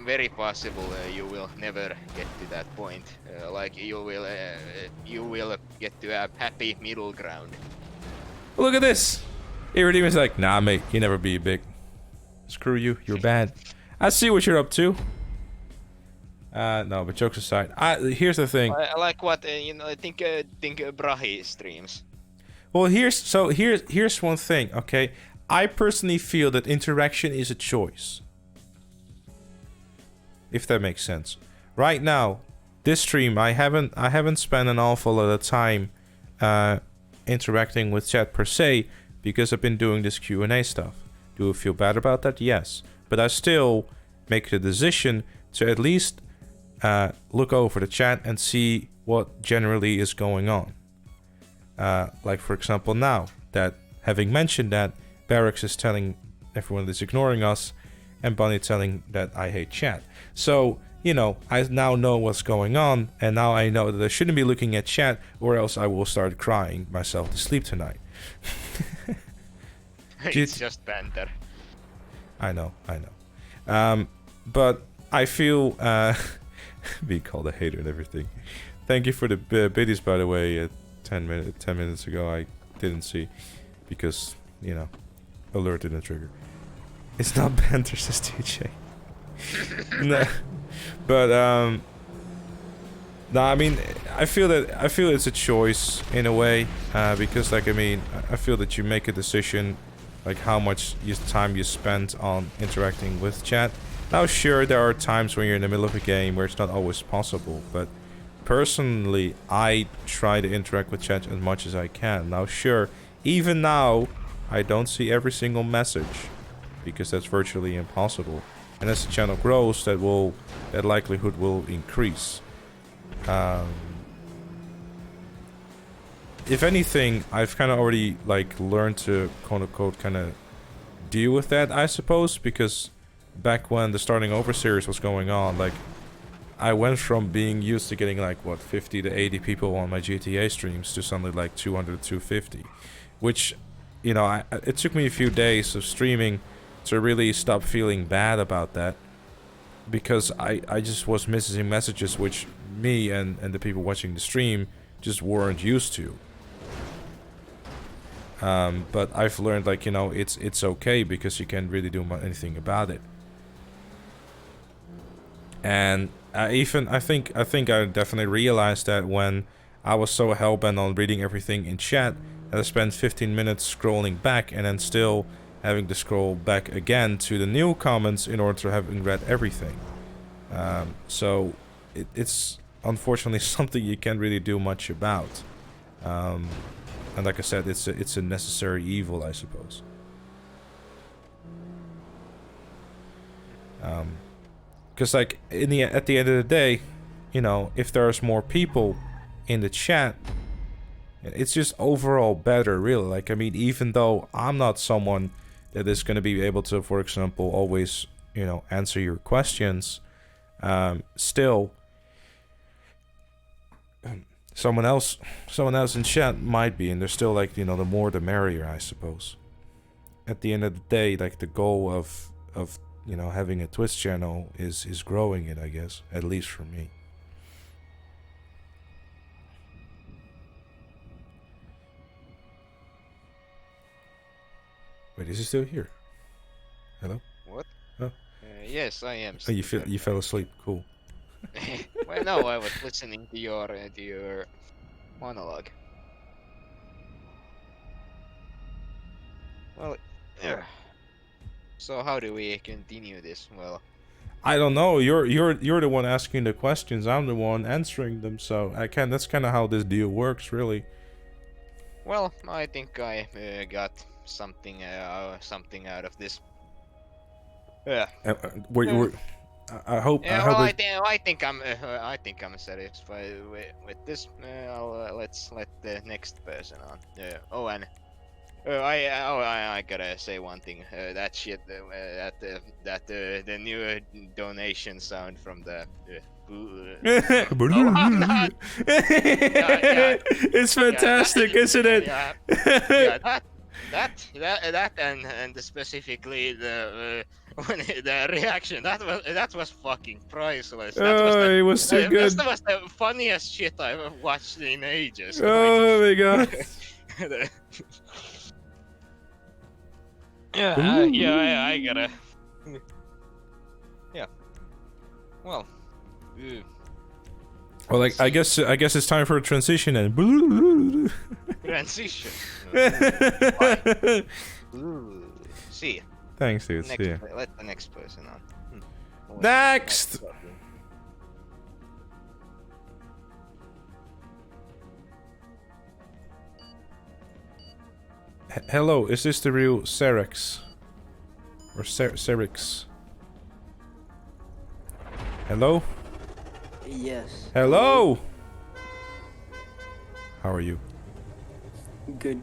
very possible you will never get to that point. Like you will get to a happy middle ground. Look at this. Iridium's like, nah, mate, you never be big. Screw you, you're bad. I see what you're up to. No, but jokes aside, here's the thing. I like what I think Brahi streams. Well, here's one thing, okay? I personally feel that interaction is a choice. If that makes sense. Right now, this stream, I haven't spent an awful lot of time interacting with chat per se, because I've been doing this Q&A stuff. Do I feel bad about that? Yes. But I still make the decision to at least look over the chat and see what generally is going on. Like for example now, that having mentioned that, Barracks is telling everyone that's ignoring us, and Bunny telling that I hate chat. So, you know, I now know what's going on, and now I know that I shouldn't be looking at chat, or else I will start crying myself to sleep tonight. It's just banter. I know. But I feel being called a hater and everything. Thank you for the biddies, by the way. 10 minutes ago, I didn't see because, you know, alert didn't trigger. It's not banter, says TJ. No, but no, I mean, I feel it's a choice in a way, because like I mean, I feel that you make a decision, like how much time you spend on interacting with chat. Now, sure, there are times when you're in the middle of a game where it's not always possible, but personally, I try to interact with chat as much as I can. Now, sure, even now, I don't see every single message, because that's virtually impossible. And as the channel grows, that likelihood will increase. If anything, I've kind of already like learned to quote unquote kind of deal with that, I suppose, because back when the Starting Over series was going on, like I went from being used to getting like what 50 to 80 people on my GTA streams to suddenly like 200 to 250, which, you know, it took me a few days of streaming to really stop feeling bad about that, because I just was missing messages which me and the people watching the stream just weren't used to. But I've learned, like, you know, it's okay, because you can't really do anything about it. And I think I definitely realized that when I was so hellbent on reading everything in chat that I spent 15 minutes scrolling back and then still having to scroll back again to the new comments in order to have read everything. So it's unfortunately something you can't really do much about. And like I said, it's a necessary evil, I suppose. Because like at the end of the day, you know, if there's more people in the chat, it's just overall better, really. Like, I mean, even though I'm not someone that is going to be able to, for example, always, you know, answer your questions, still someone else in chat might be, and they're still like, you know, the more the merrier, I suppose. At the end of the day, like, the goal of you know, having a Twitch channel is growing it, I guess, at least for me. Wait, is he still here? Hello? What? Oh. Yes, I am. Oh, you fell asleep. Cool. Well, no, I was listening to your monologue. Well, so how do we continue this? Well, I don't know. You're the one asking the questions. I'm the one answering them. So that's kind of how this deal works, really. well, I think I got something out of this. Yeah. I hope. Yeah, I hope well, I think I'm satisfied with this. Let's let the next person on. Oh, and I gotta say one thing. That shit, the new donation sound from the. It's fantastic, isn't it? That and specifically the when the reaction that was fucking priceless. It was too good. That was the funniest shit I've watched in ages. Oh my god. I gotta. Yeah. Well. Well, like I guess it's time for a transition and. Transition. See. Thanks, dude. Next, See ya. let the next person on. Next. Hello, is this the real Cerex? Or Cerix? Hello? Yes. Hello? How are you? Good.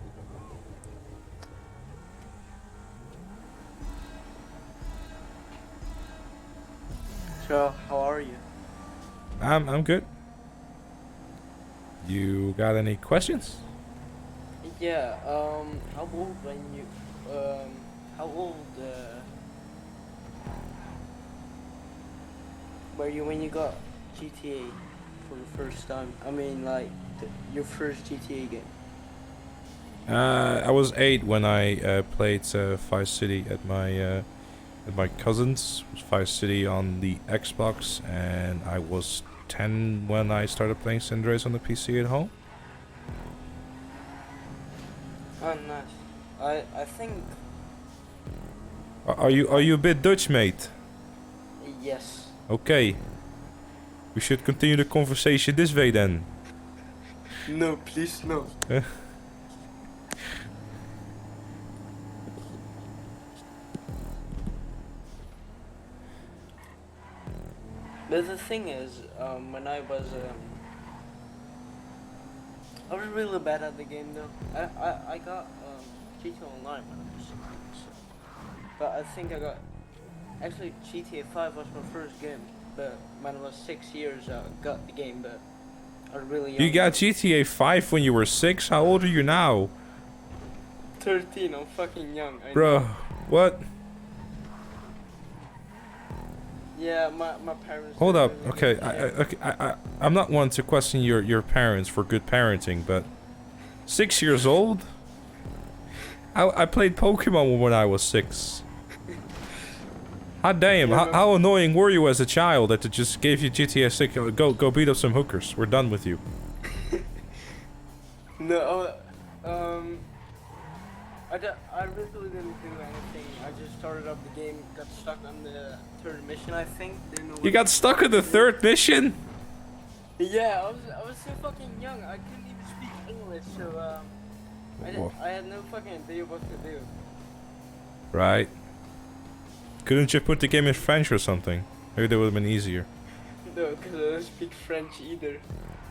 So, how are you? I'm good. You got any questions? Yeah, how old when you, how old, were you when you got GTA for the first time? I mean, like, your first GTA game. I was 8 when I played Vice City at my cousin's. It was Vice City on the Xbox, and I was 10 when I started playing San Andreas on the PC at home. Oh, nice. I think. Are you a bit Dutch, mate? Yes. Okay. We should continue the conversation this way then. No, please no. But the thing is, when I was really bad at the game though. I got GTA Online when I was 6, but I think I got actually GTA 5 was my first game. But when I was 6 years, I got the game. But I was really young. You got GTA 5 when you were 6? How old are you now? 13. I'm fucking young. I Bro, know. what? Yeah, my parents. Hold up. Okay, I'm not one to question your parents for good parenting, but 6 years old? I played Pokemon when I was 6. Hot damn! How annoying were you as a child that it just gave you GTA 6? Go beat up some hookers. We're done with you. No, I really didn't do anything. I just started up the game, got stuck on the 3rd mission, I think. Didn't know You got stuck on the 3rd mission? Yeah, I was so fucking young. I couldn't even speak English, so I had no fucking idea what to do. Right. Couldn't you put the game in French or something? Maybe that would have been easier. No, because I don't speak French either.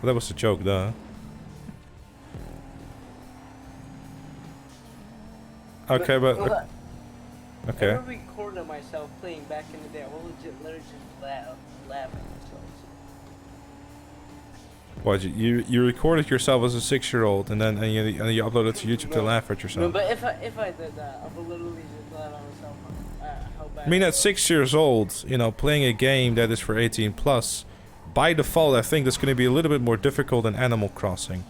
Well, that was a joke, duh. Okay, but... Okay. I recorded myself playing back in the day. I was literally just laughing. What, you recorded yourself as a 6-year-old and then you uploaded it to YouTube to laugh at yourself? No, but if I did that, I would literally just laugh at myself. How bad. I mean, at 6 years old, you know, playing a game that is for 18 plus, by default, I think that's going to be a little bit more difficult than Animal Crossing.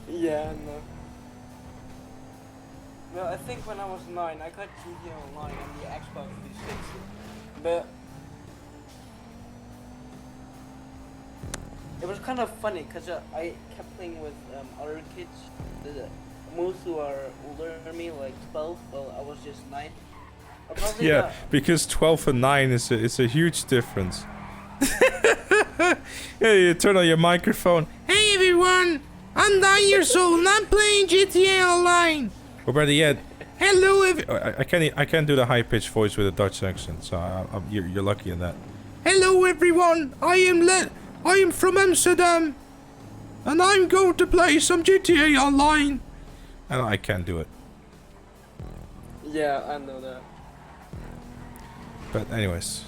Yeah, I know. Well, I think when I was 9, I got GTA Online on the Xbox 360, but it was kind of funny because I kept playing with other kids, most who are older than me, like 12. Well, I was just 9. Yeah, because 12 and 9 is a huge difference. Yeah, you turn on your microphone. Hey everyone, I'm 9 years old and I'm playing GTA Online. Or better yet, hello I can't do the high pitched voice with a Dutch accent, so you're lucky in that. Hello everyone, I am from Amsterdam, and I'm going to play some GTA Online. I can't do it. Yeah, I know that. But anyways,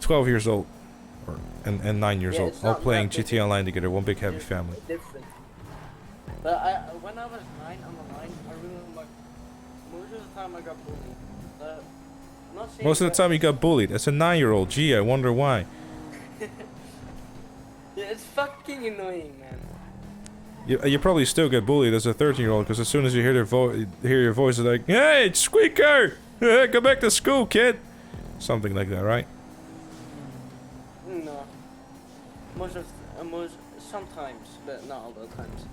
12 years old, and 9 years Yeah, old, it's all not playing that big. GTA Online together, one big happy It's family. different. But when I was 9 on the line, I remember like most of the time I got bullied. I'm not saying Most of the time you got bullied. As a 9-year-old, gee, I wonder why. Yeah, it's fucking annoying, man. You probably still get bullied as a 13-year-old because as soon as you hear hear your voice, it's like, "Hey, Squeaker, go back to school, kid," something like that, right? No. Most sometimes, but not all the times.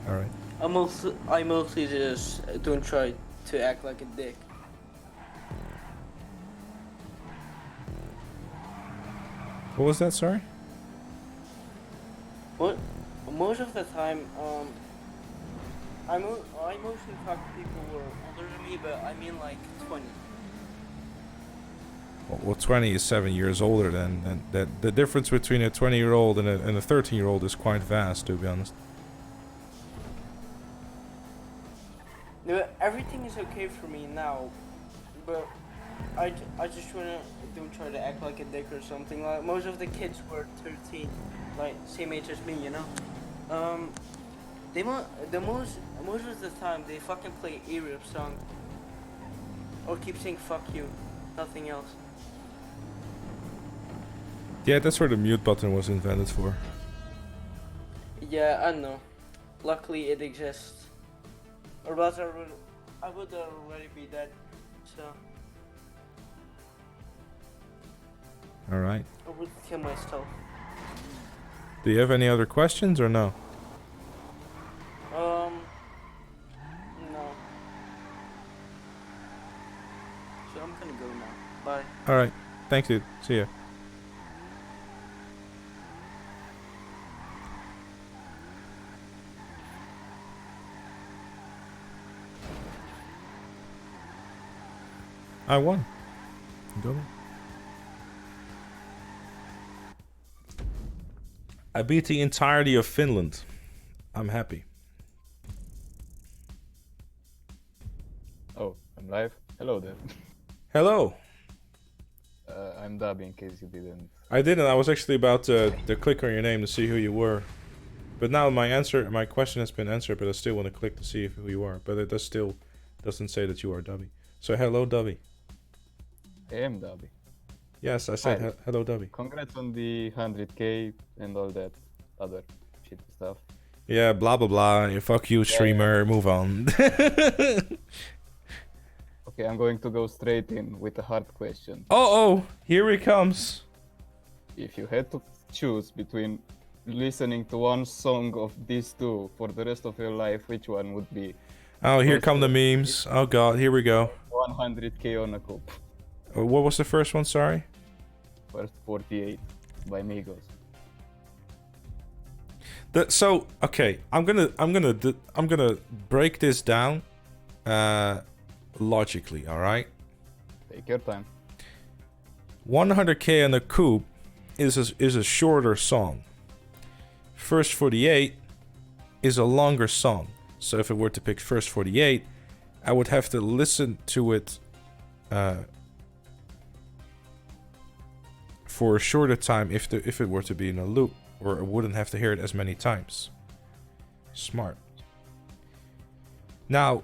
All right. I mostly just don't try to act like a dick. What was that? Sorry. What? Most of the time, I mostly talk to people who are older than me, but I mean like 20. Well, 20 is 7 years older than, and that the difference between a 20-year-old and a 13-year-old is quite vast, to be honest. No, everything is okay for me now, but I just don't try to act like a dick or something. Like most of the kids were 13, like same age as me, you know. Most of the time they fucking play Arab song or keep saying fuck you, nothing else. Yeah, that's where the mute button was invented for. Yeah, I know. Luckily it exists. Or else I would already be dead. So All right. I would kill myself. Do you have any other questions or no? No. So I'm gonna go now. Bye. All right. Thanks, dude. See ya. I won. Go. I beat the entirety of Finland. I'm happy. Oh, I'm live. Hello there. Hello. I'm Dabby in case you didn't. I didn't. I was actually about to click on your name to see who you were. But now my question has been answered, but I still want to click to see who you are. But it doesn't say that you are Dabby. So hello, Dabby. I am Dabby. Yes, I said hello, Dabby. Congrats on the 100k and all that other shit stuff. Yeah, blah blah blah. Fuck you, streamer. Yeah. Move on. Okay, I'm going to go straight in with a hard question. Oh, here it comes. If you had to choose between listening to one song of these two for the rest of your life, which one would be? Oh, here come the memes. Oh god, here we go. 100k on a coup. What was the first one? Sorry. First 48 by Migos. So okay, I'm gonna break this down, logically. All right. Take your time. 100k on a coupe is a shorter song. First 48 is a longer song. So if I were to pick First 48, I would have to listen to it for a shorter time if it were to be in a loop, or I wouldn't have to hear it as many times. Smart. Now,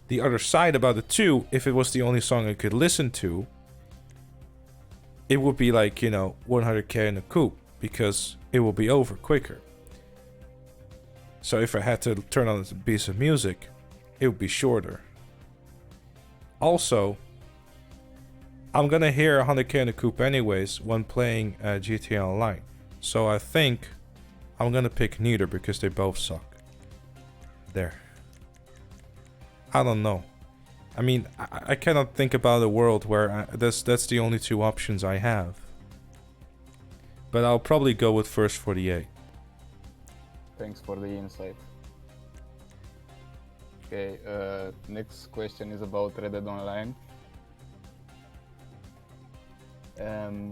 the other side about the two, if it was the only song I could listen to, it would be like, 100k in a coupe, because it will be over quicker. So if I had to turn on a piece of music, it would be shorter. Also, I'm gonna hear 100k in a coupe anyways when playing GTA Online. So I think I'm gonna pick neither because they both suck. There. I don't know. I mean, I cannot think about a world where that's the only two options I have. But I'll probably go with First 48. Thanks for the insight. Okay, next question is about Red Dead Online.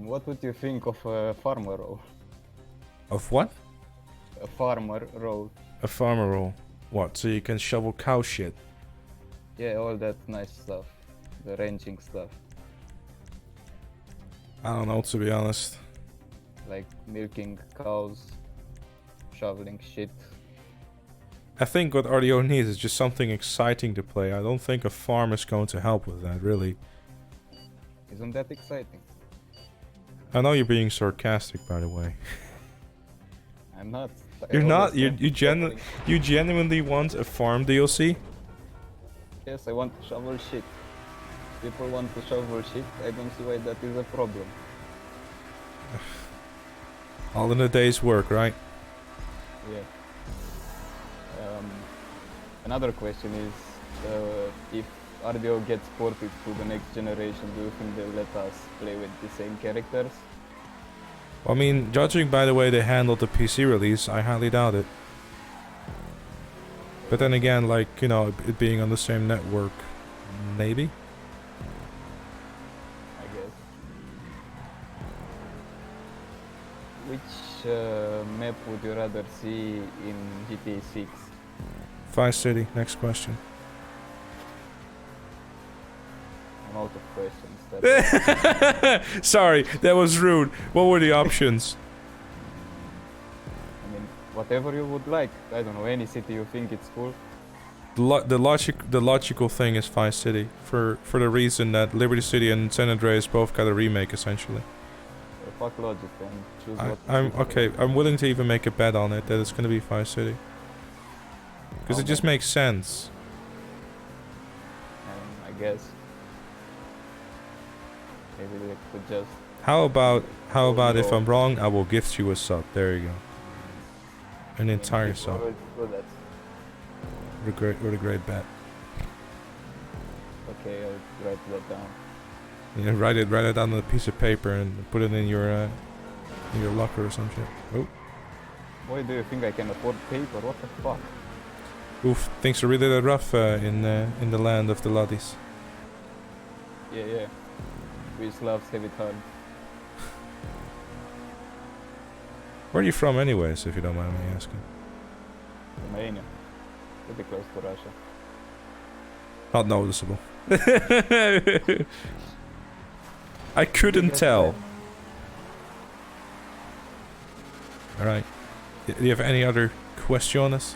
What would you think of a farmer role? Of what? A farmer role. A farmer role. What? So you can shovel cow shit? Yeah, all that nice stuff. The ranching stuff. I don't know, to be honest. Like milking cows, shoveling shit. I think what RDO needs is just something exciting to play. I don't think a farm is going to help with that, really. Isn't that exciting? I know you're being sarcastic, by the way. I'm not. You're not? You genuinely want a farm DLC? Yes, I want to shovel shit. People want to shovel shit. I don't see why that is a problem. All in a day's work, right? Yeah. Another question is, if RDO gets ported to the next generation, do you think they'll let us play with the same characters? I mean, judging by the way they handled the PC release, I highly doubt it. But then again, like, you know, it being on the same network, maybe? I guess. Which map would you rather see in GTA 6? Vice City, next question. I'm out of questions. Sorry, that was rude. What were the options? I mean, whatever you would like. I don't know, any city you think it's cool. The logical thing is Vice City, for the reason that Liberty City and San Andreas both got a remake, essentially. Fuck logic and choose what. I'm willing to even make a bet on it that it's gonna be Vice City. Because it just makes sense. I guess. Maybe they could just. How about if I'm wrong, I will gift you a sub. There you go. An entire sub. What a great bet. Okay, I'll write that down. Yeah, write it down on a piece of paper and put it in your locker or some shit. Oh. Why do you think I can afford paper? What the fuck? Oof, things are really that rough in the land of the Lotties. Yeah. We Slavs have it hard. Where are you from anyways, if you don't mind me asking? Romania. Pretty close to Russia. Not noticeable. I couldn't tell. Alright. Do you have any other questions?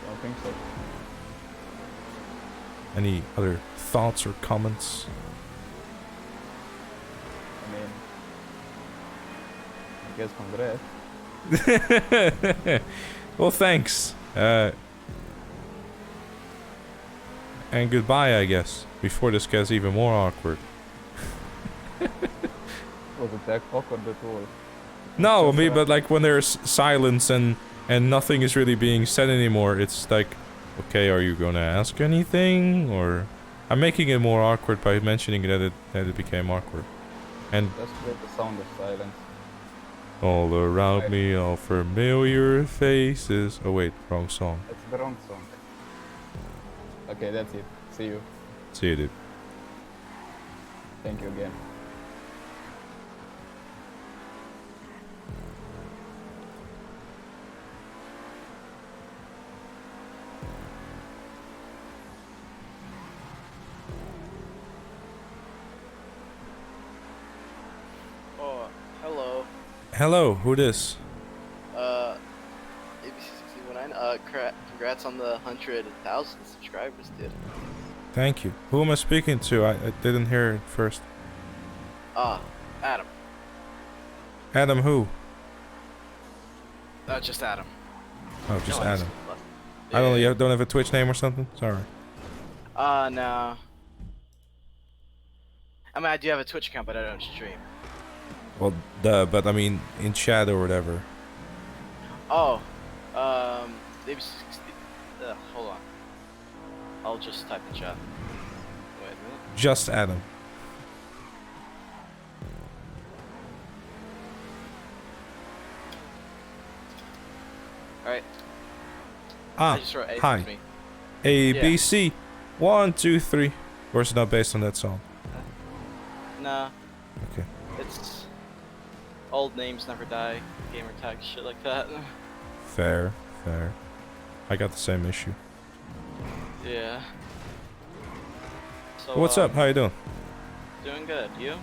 I don't think so. Any other thoughts or comments? I mean, congrats. Well, thanks. And goodbye, I guess, before this gets even more awkward. Was it that awkward at all? No, but like when there's silence and nothing is really being said anymore, it's like, okay, are you gonna ask anything? Or I'm making it more awkward by mentioning that it became awkward. And just with the sound of silence. All around me, all familiar faces. Oh wait, wrong song. That's the wrong song. Okay, that's it. See you. See you, dude. Thank you again. Oh, hello. Hello, who this? ABC69. Congrats on the 100,000 subscribers, dude. Thank you. Who am I speaking to? I didn't hear it first. Adam. Adam who? Just Adam. Oh, just No, Adam. I don't know, you don't have a Twitch name or something? Sorry. No. I mean, I do have a Twitch account, but I don't stream. Well, but I mean, in chat or whatever. Oh, maybe 60. Hold on. I'll just type in chat. Wait a minute. Just Adam. Alright. Ah, I just wrote A hi. with me. A, Yeah. B, C. 1, 2, 3. Or is it not based on that song? Nah. Okay. It's Old names never die. Gamer tags, shit like that. Fair, fair. I got the same issue. Yeah. So, What's up? How you doing? Doing good. You?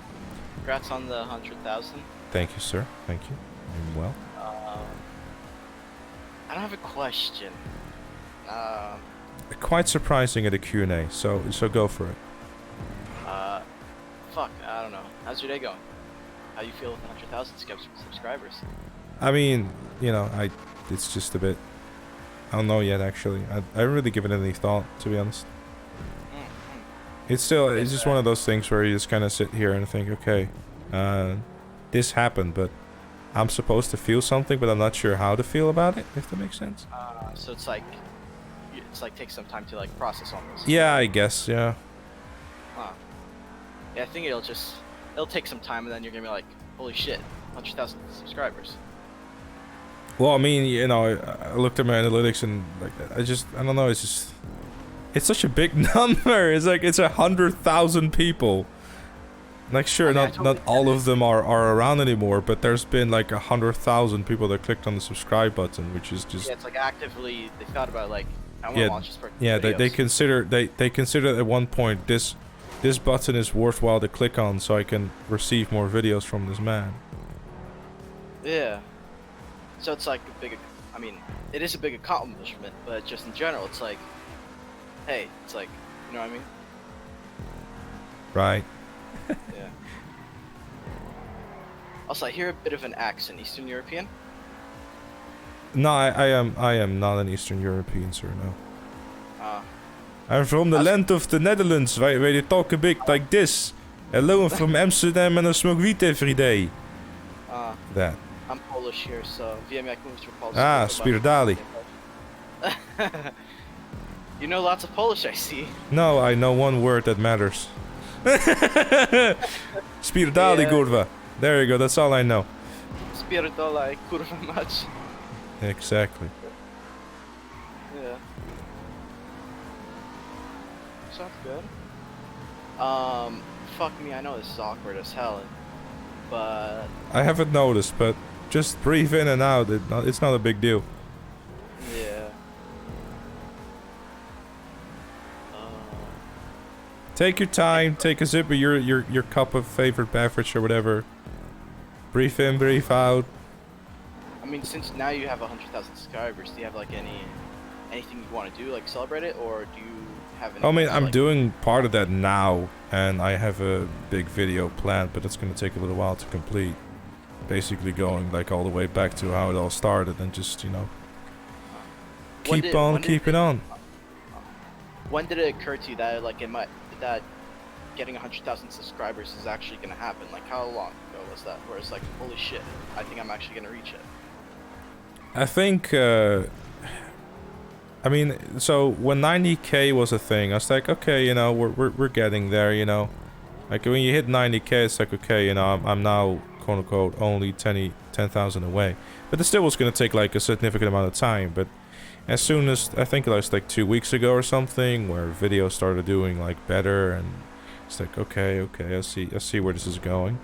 Congrats on the 100,000. Thank you, sir. Thank you. I'm well. I don't have a question. Quite surprising at a Q&A, so go for it. Fuck, I don't know. How's your day going? How you feel with 100,000 subscribers? I mean, you know, it's just a bit... I don't know yet, actually. I haven't really given it any thought, to be honest. It's just one of those things where you just kind of sit here and think, okay, this happened, but I'm supposed to feel something, but I'm not sure how to feel about it, if that makes sense. So it's like take some time to like process almost. Yeah, I guess, yeah. Huh. Yeah, I think it'll take some time, and then you're gonna be like, holy shit, 100,000 subscribers. Well, I mean, you know, I looked at my analytics and like, I don't know, it's such a big number. It's like, it's 100,000 people. Like, sure, not all of them are around anymore, but there's been like 100,000 people that clicked on the subscribe button, which is just... Yeah, it's like actively, they thought about like, I want to launch this person's yeah, videos. they considered at one point this button is worthwhile to click on so I can receive more videos from this man. Yeah. So it's like a big, I mean, it is a big accomplishment, but just in general, it's like, hey, it's like, you know what I mean? Right. Yeah. Also, I hear a bit of an accent, Eastern European. No, I am not an Eastern European, sir, no. I'm from the land of the Netherlands, where they talk a bit like this. Hello, I'm from Amsterdam and I smoke weed every day. That. I'm Polish here, so wiem jak mówić po polsku. Ah, spierdali. You know lots of Polish, I see. No, I know one word that matters. Spierdali, Yeah. kurwa. There you go, that's all I know. Spierdolaj, kurwa mać. Exactly. Yeah. Sounds good. Fuck me, I know this is awkward as hell, but... I haven't noticed, but just breathe in and out. It's not a big deal. Yeah. Take your time. Take a sip of your cup of favorite beverage or whatever. Breathe in, breathe out. I mean, since now you have 100,000 subscribers, do you have like anything you want to do, like celebrate it, or do you have any? I mean, I'm like, doing part of that now, and I have a big video planned, but it's gonna take a little while to complete. Basically, going like all the way back to how it all started, and just keep on keeping on. When did it occur to you that like that getting 100,000 subscribers is actually gonna happen? Like, how long ago was that? Where it's like, holy shit, I think I'm actually gonna reach it. I think, I mean, so when 90k was a thing, I was like, okay, you know, we're getting there, you know. Like when you hit 90k, it's like, okay, you know, I'm now quote unquote only 10,000 away. But it still was gonna take like a significant amount of time. But as soon as I think it was like 2 weeks ago or something, where videos started doing like better, and it's like, okay, I see where this is going.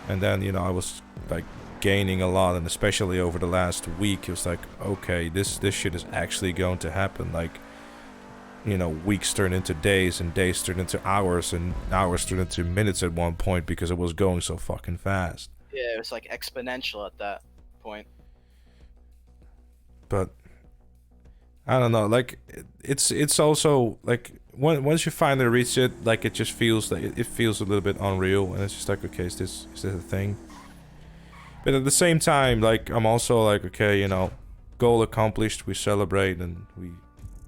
And then, you know, I was like gaining a lot, and especially over the last week, it was like, okay, this shit is actually going to happen. Like, you know, weeks turned into days, and days turned into hours, and hours turned into minutes at one point because it was going so fucking fast. Yeah, it was like exponential at that point. But I don't know, like it's also like once you finally reach it, like it just feels like it feels a little bit unreal, and it's just like, okay, is this a thing? But at the same time, like I'm also like, okay, you know, goal accomplished, we celebrate and we,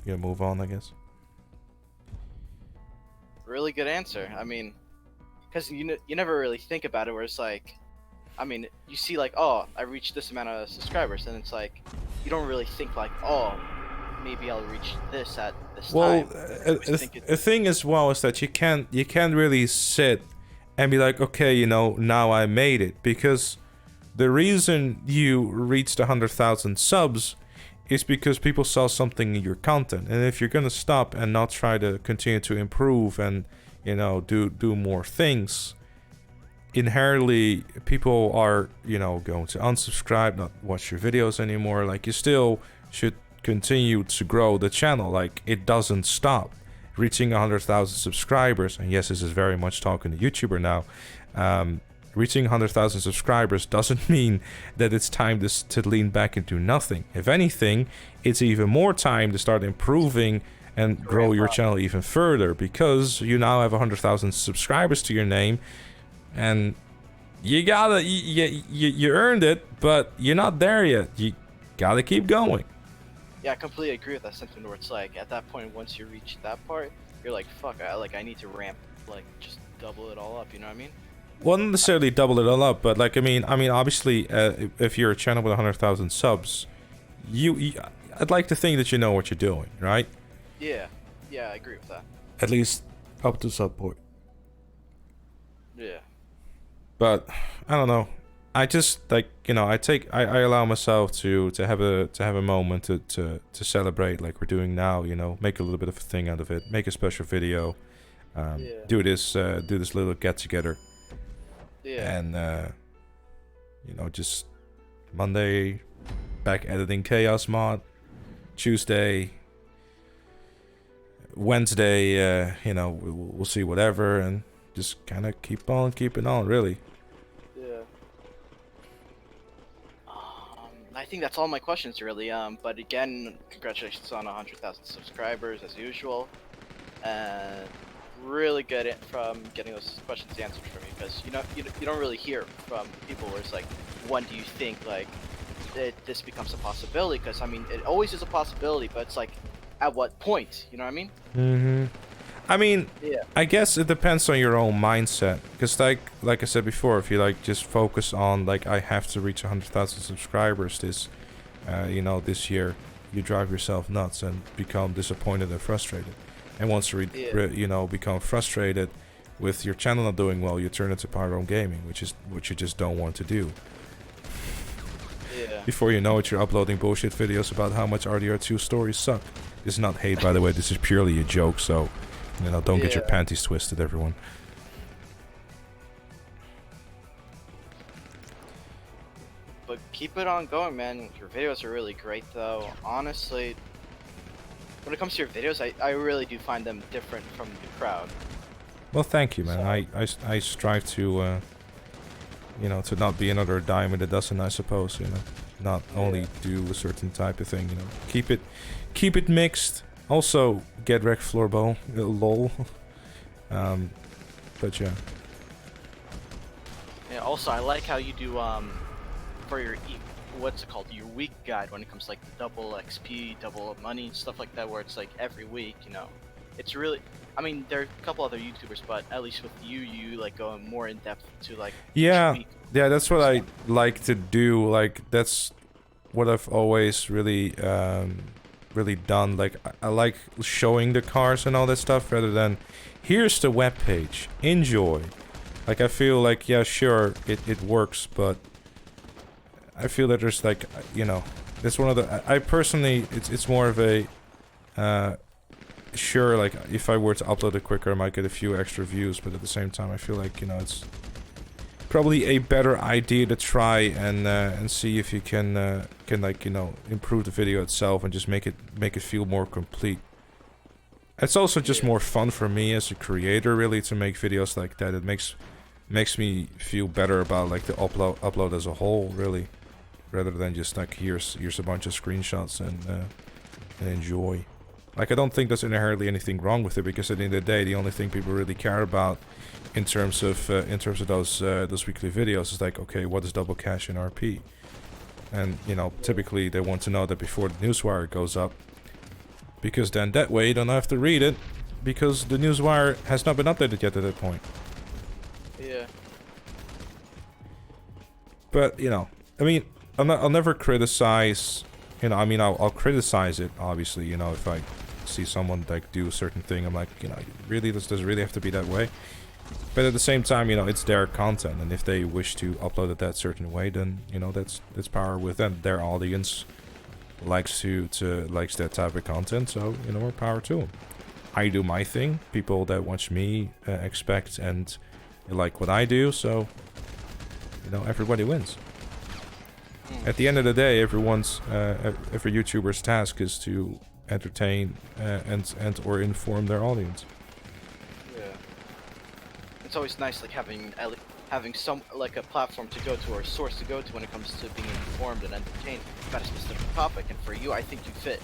you know, move on, I guess. Really good answer. I mean, because you never really think about it, where it's like, I mean, you see like, oh, I reached this amount of subscribers, and it's like, you don't really think like, oh, maybe I'll reach this at this time. Well, the thing as well is that you can't really sit and be like, okay, you know, now I made it, because the reason you reached 100,000 subs is because people saw something in your content. And if you're gonna stop and not try to continue to improve and, you know, do more things, inherently people are, you know, going to unsubscribe, not watch your videos anymore. Like, you still should continue to grow the channel. Like, it doesn't stop. Reaching 100,000 subscribers, and yes, this is very much talking to YouTuber now. Reaching 100,000 subscribers doesn't mean that it's time to lean back into nothing. If anything, it's even more time to start improving and grow your channel even further, because you now have 100,000 subscribers to your name, and you gotta, you earned it, but you're not there yet. You gotta keep going. Yeah, I completely agree with that sentiment where it's like, at that point, once you reach that part, you're like, fuck, I need to ramp, like, just double it all up, you know what I mean? Well, not necessarily double it all up, but like, I mean, obviously, if you're a channel with 100,000 subs, I'd like to think that you know what you're doing, right? Yeah, I agree with that. At least up to some point. Yeah. But I don't know. I just, like, you know, I allow myself to have a moment to celebrate, like we're doing now. You know, make a little bit of a thing out of it, make a special video, do this little get together. Yeah. And you know, just Monday back editing Chaos mod, Tuesday, Wednesday, you know, we'll see whatever, and just kind of keep on keeping on, really. Yeah. I think that's all my questions, really. But again, congratulations on 100,000 subscribers, as usual. And really good from getting those questions answered from you, because you don't really hear from people where it's like, when do you think like this becomes a possibility? Because I mean, it always is a possibility, but it's like, at what point? You know what I mean? Mm-hmm. I mean, yeah. I guess it depends on your own mindset. Because like I said before, if you like just focus on like, I have to reach 100,000 subscribers this, you know, this year, you drive yourself nuts and become disappointed and frustrated. And once you you know, become frustrated with your channel not doing well, you turn into Pyro Gaming, which is what you just don't want to do. Yeah. Before you know it, you're uploading bullshit videos about how much RDR2 stories suck. This is not hate, by the way. This is purely a joke, so, you know, don't get your panties twisted, everyone. But keep it on going, man. Your videos are really great, though. Honestly, when it comes to your videos, I really do find them different from the crowd. Well, thank you, man. I strive to, you know, to not be another dime in the dozen, I suppose, you know. Not only do a certain type of thing, you know. Keep it mixed. Also, get wrecked floorball. Lol. But yeah. Yeah, also, I like how you do, for your, what's it called, your week guide when it comes to like double XP, double money, stuff like that, where it's like every week, you know. It's really, I mean, there are a couple other YouTubers, but at least with you like go more in depth to like Yeah, each week. yeah, that's what I like to do. Like, that's what I've always really, really done. Like, I like showing the cars and all that stuff rather than, here's the webpage, enjoy. Like, I feel like, yeah, sure, it works, but I feel that there's like, you know, that's one of the, I personally, it's more of a, sure, like, if I were to upload it quicker, I might get a few extra views, but at the same time, I feel like, you know, it's probably a better idea to try and see if you can like, you know, improve the video itself and just make it feel more complete. It's also just more fun for me as a creator, really, to make videos like that. It makes me feel better about like the upload as a whole, really, rather than just like, here's a bunch of screenshots and enjoy. Like, I don't think there's inherently anything wrong with it, because at the end of the day, the only thing people really care about in terms of those weekly videos is like, okay, what is double cash in RP? And, you know, typically they want to know that before the newswire goes up, because then that way you don't have to read it, because the newswire has not been updated yet at that point. Yeah. But, you know, I mean, I'll never criticize, you know, I mean, I'll criticize it, obviously, you know, if I see someone like do a certain thing, I'm like, you know, really, does it really have to be that way? But at the same time, you know, it's their content, and if they wish to upload it that certain way, then, you know, that's power with them. Their audience likes that type of content, so, you know, more power to them. I do my thing. People that watch me expect and you like what I do, so you know, everybody wins. At the end of the day, every YouTuber's task is to entertain and or inform their audience. Yeah. It's always nice like having some like a platform to go to or a source to go to when it comes to being informed and entertained about a specific topic. And for you, I think you fit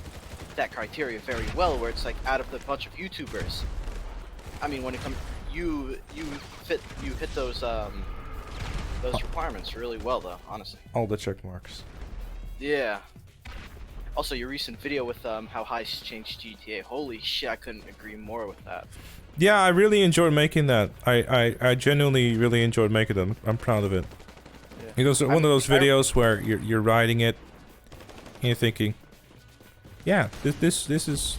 that criteria very well, where it's like out of the bunch of YouTubers, I mean, when it comes, you hit those requirements really well, though, honestly. All the check marks. Yeah. Also, your recent video with how Heist changed GTA. Holy shit, I couldn't agree more with that. Yeah, I really enjoyed making that. I genuinely really enjoyed making them. I'm proud of it. Yeah. It was one of those videos where you're writing it, and you're thinking, yeah, this is,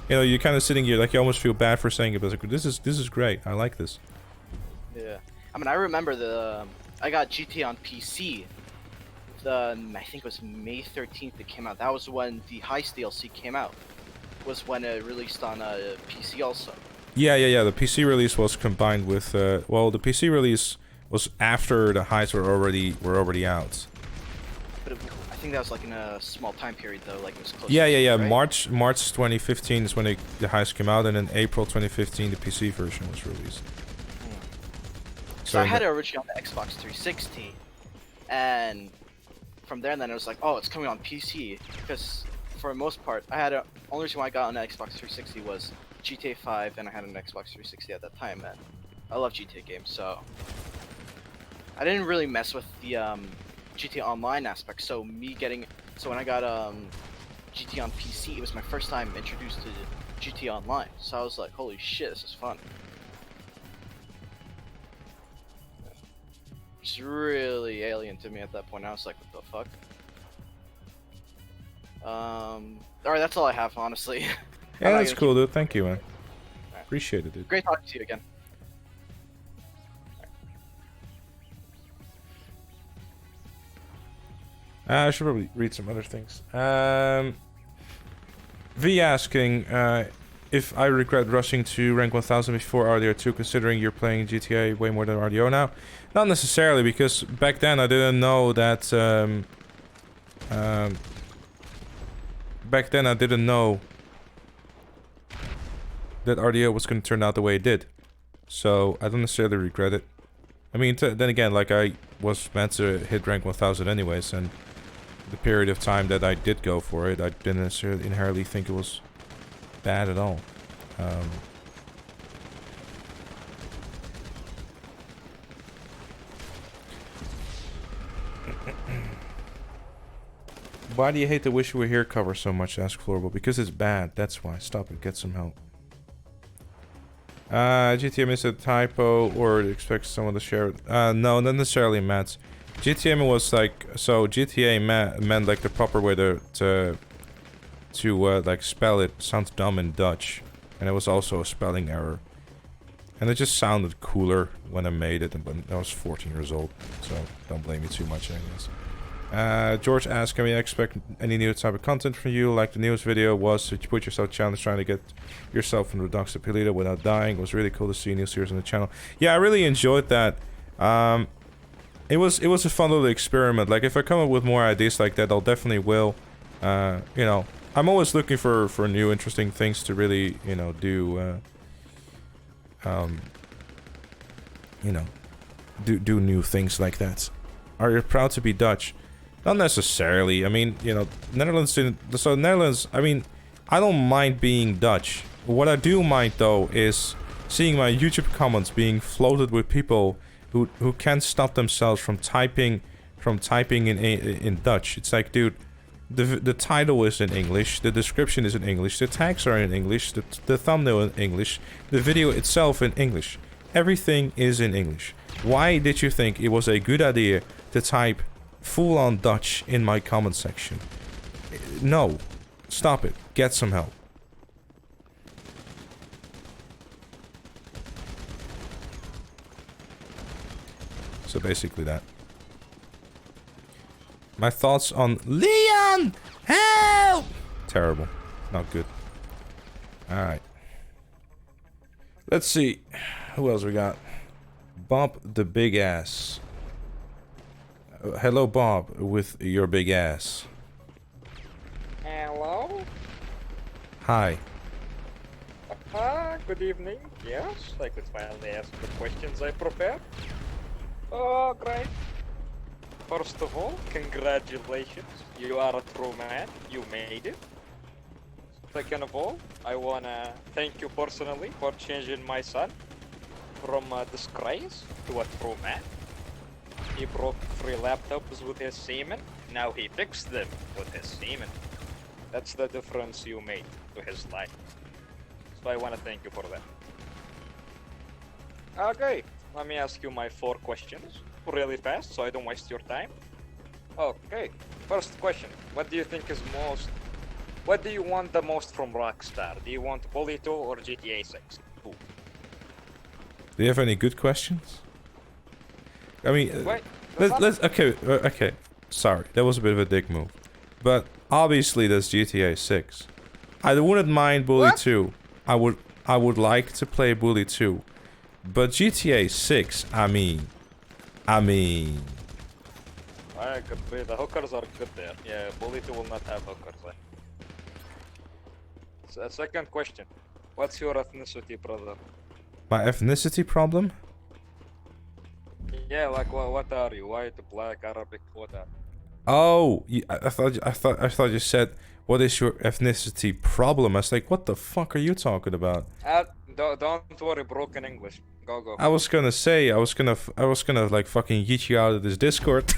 you know, you're kind of sitting here like you almost feel bad for saying it, but like, this is great. I like this. Yeah. I mean, I remember I got GTA on PC. I think it was May 13th it came out. That was when the Heist DLC came out. Was when it released on PC also. Yeah. The PC release was combined with well, the PC release was after the Heists were already out. But I think that was like in a small time period though, like it was close. Yeah. Right? March 2015 is when the Heist came out, and in April 2015 the PC version was released. So I had it originally on the Xbox 360, and from there, and then it was like, oh, it's coming on PC, because for the most part, only reason why I got on the Xbox 360 was GTA 5, and I had an Xbox 360 at that time, and I love GTA games, so I didn't really mess with the GTA Online aspect. So when I got GTA on PC, it was my first time introduced to GTA Online, so I was like, holy shit, this is fun. It's really alien to me at that point. I was like, what the fuck? Alright, that's all I have, honestly. Yeah, that's cool, dude. Thank you, man. Appreciate it, dude. Great talking to you again. I should probably read some other things. V asking if I regret rushing to rank 1000 before RDO2, considering you're playing GTA way more than RDO now. Not necessarily, because back then I didn't know that. Back then I didn't know that RDO was going to turn out the way it did. So I don't necessarily regret it. I mean, then again, like, I was meant to hit rank 1000 anyways, and the period of time that I did go for it, I didn't necessarily inherently think it was bad at all. Why do you hate the Wish You Were Here cover so much? Asked Florable. Because it's bad, that's why. Stop it, get some help. GTM is a typo, or expect someone to share it? No, not necessarily, Matt. GTM was like, so GTA meant like the proper way to like spell it. Sounds dumb in Dutch, and it was also a spelling error, and it just sounded cooler when I made it. And I was 14 years old, so don't blame me too much, I guess. George asked, can we expect any new type of content from you? Like the news video was, that you put yourself challenge trying to get yourself from Redux to Pilita without dying. It was really cool to see a new series on the channel. Yeah, I really enjoyed that. It was a fun little experiment. Like, if I come up with more ideas like that, I'll definitely will. You know, I'm always looking for new interesting things to really, you know, do. You know, do new things like that. Are you proud to be Dutch? Not necessarily. I mean, you know, Netherlands didn't. So Netherlands. I mean, I don't mind being Dutch. What I do mind though is seeing my YouTube comments being floated with people who can't stop themselves from typing in Dutch. It's like, dude, the title is in English, the description is in English, the tags are in English, the thumbnail in English, the video itself in English. Everything is in English. Why did you think it was a good idea to type full-on Dutch in my comment section? No. Stop it. Get some help. So basically that. My thoughts on Leon! Help! Terrible. Not good. Alright. Let's see. Who else we got? Bob the big ass. Hello, Bob, with your big ass. Hello? Hi. Good evening. Yes, I could finally ask the questions I prepared. Oh, great. First of all, congratulations. You are a true man. You made it. Second of all, I wanna thank you personally for changing my son from a disgrace to a true man. He broke 3 laptops with his semen. Now he fixed them with his semen. That's the difference you made to his life. So I want to thank you for that. Okay, let me ask you my 4 questions really fast so I don't waste your time. Okay, first question. What do you think is most... What do you want the most from Rockstar? Do you want Bully 2 or GTA 6? Ooh. Do you have any good questions? I mean, Wait, okay. Sorry, that was a bit of a dick move, but obviously that's GTA 6. I wouldn't mind Bully 2. I would like to play Bully 2, but GTA 6. I mean. I agree. The hookers are good there. Yeah, Bully 2 will not have hookers there. So, second question. What's your ethnicity, brother? My ethnicity problem? Yeah, like what are you? White, black, Arabic? What are you? Oh, I thought you said, what is your ethnicity problem? I was like, what the fuck are you talking about? Don't worry, broken English. Go. I was gonna say, I was gonna like fucking yeet you out of this Discord.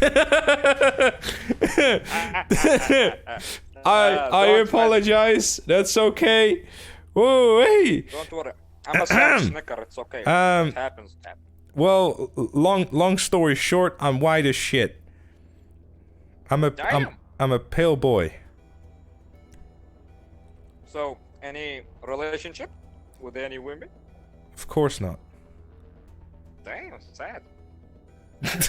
I apologize. That's okay. Whoa, hey. Don't worry. I'm a sad snicker. It's okay. It happens. Well, long story short, I'm white as shit. I'm a pale boy. So, any relationship with any women? Of course not. Damn, sad. That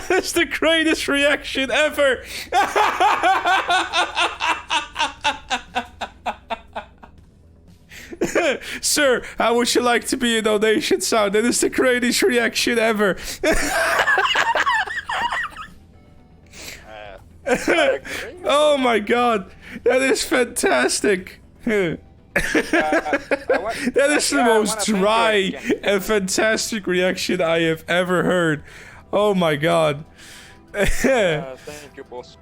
is the greatest reaction ever. Sir, how would you like to be a donation sound? That is the greatest reaction ever. Oh my god, that is fantastic. That is the most dry and fantastic reaction I have ever heard. Oh my god. Thank you, boss.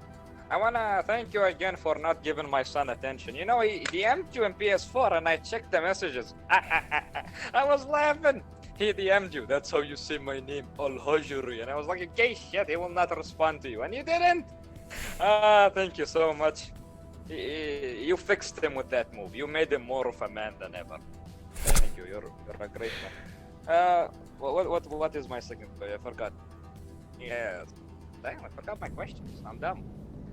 I wanna thank you again for not giving my son attention. You know, he DM'd you in PS4 and I checked the messages. I was laughing. He DM'd you. That's how you say my name, Al-Hajri. And I was like, gay shit, he will not respond to you. And you didn't. Thank you so much. You fixed him with that move. You made him more of a man than ever. Thank you. You're a great man. What is my second question? I forgot. Yeah. Damn, I forgot my questions. I'm dumb.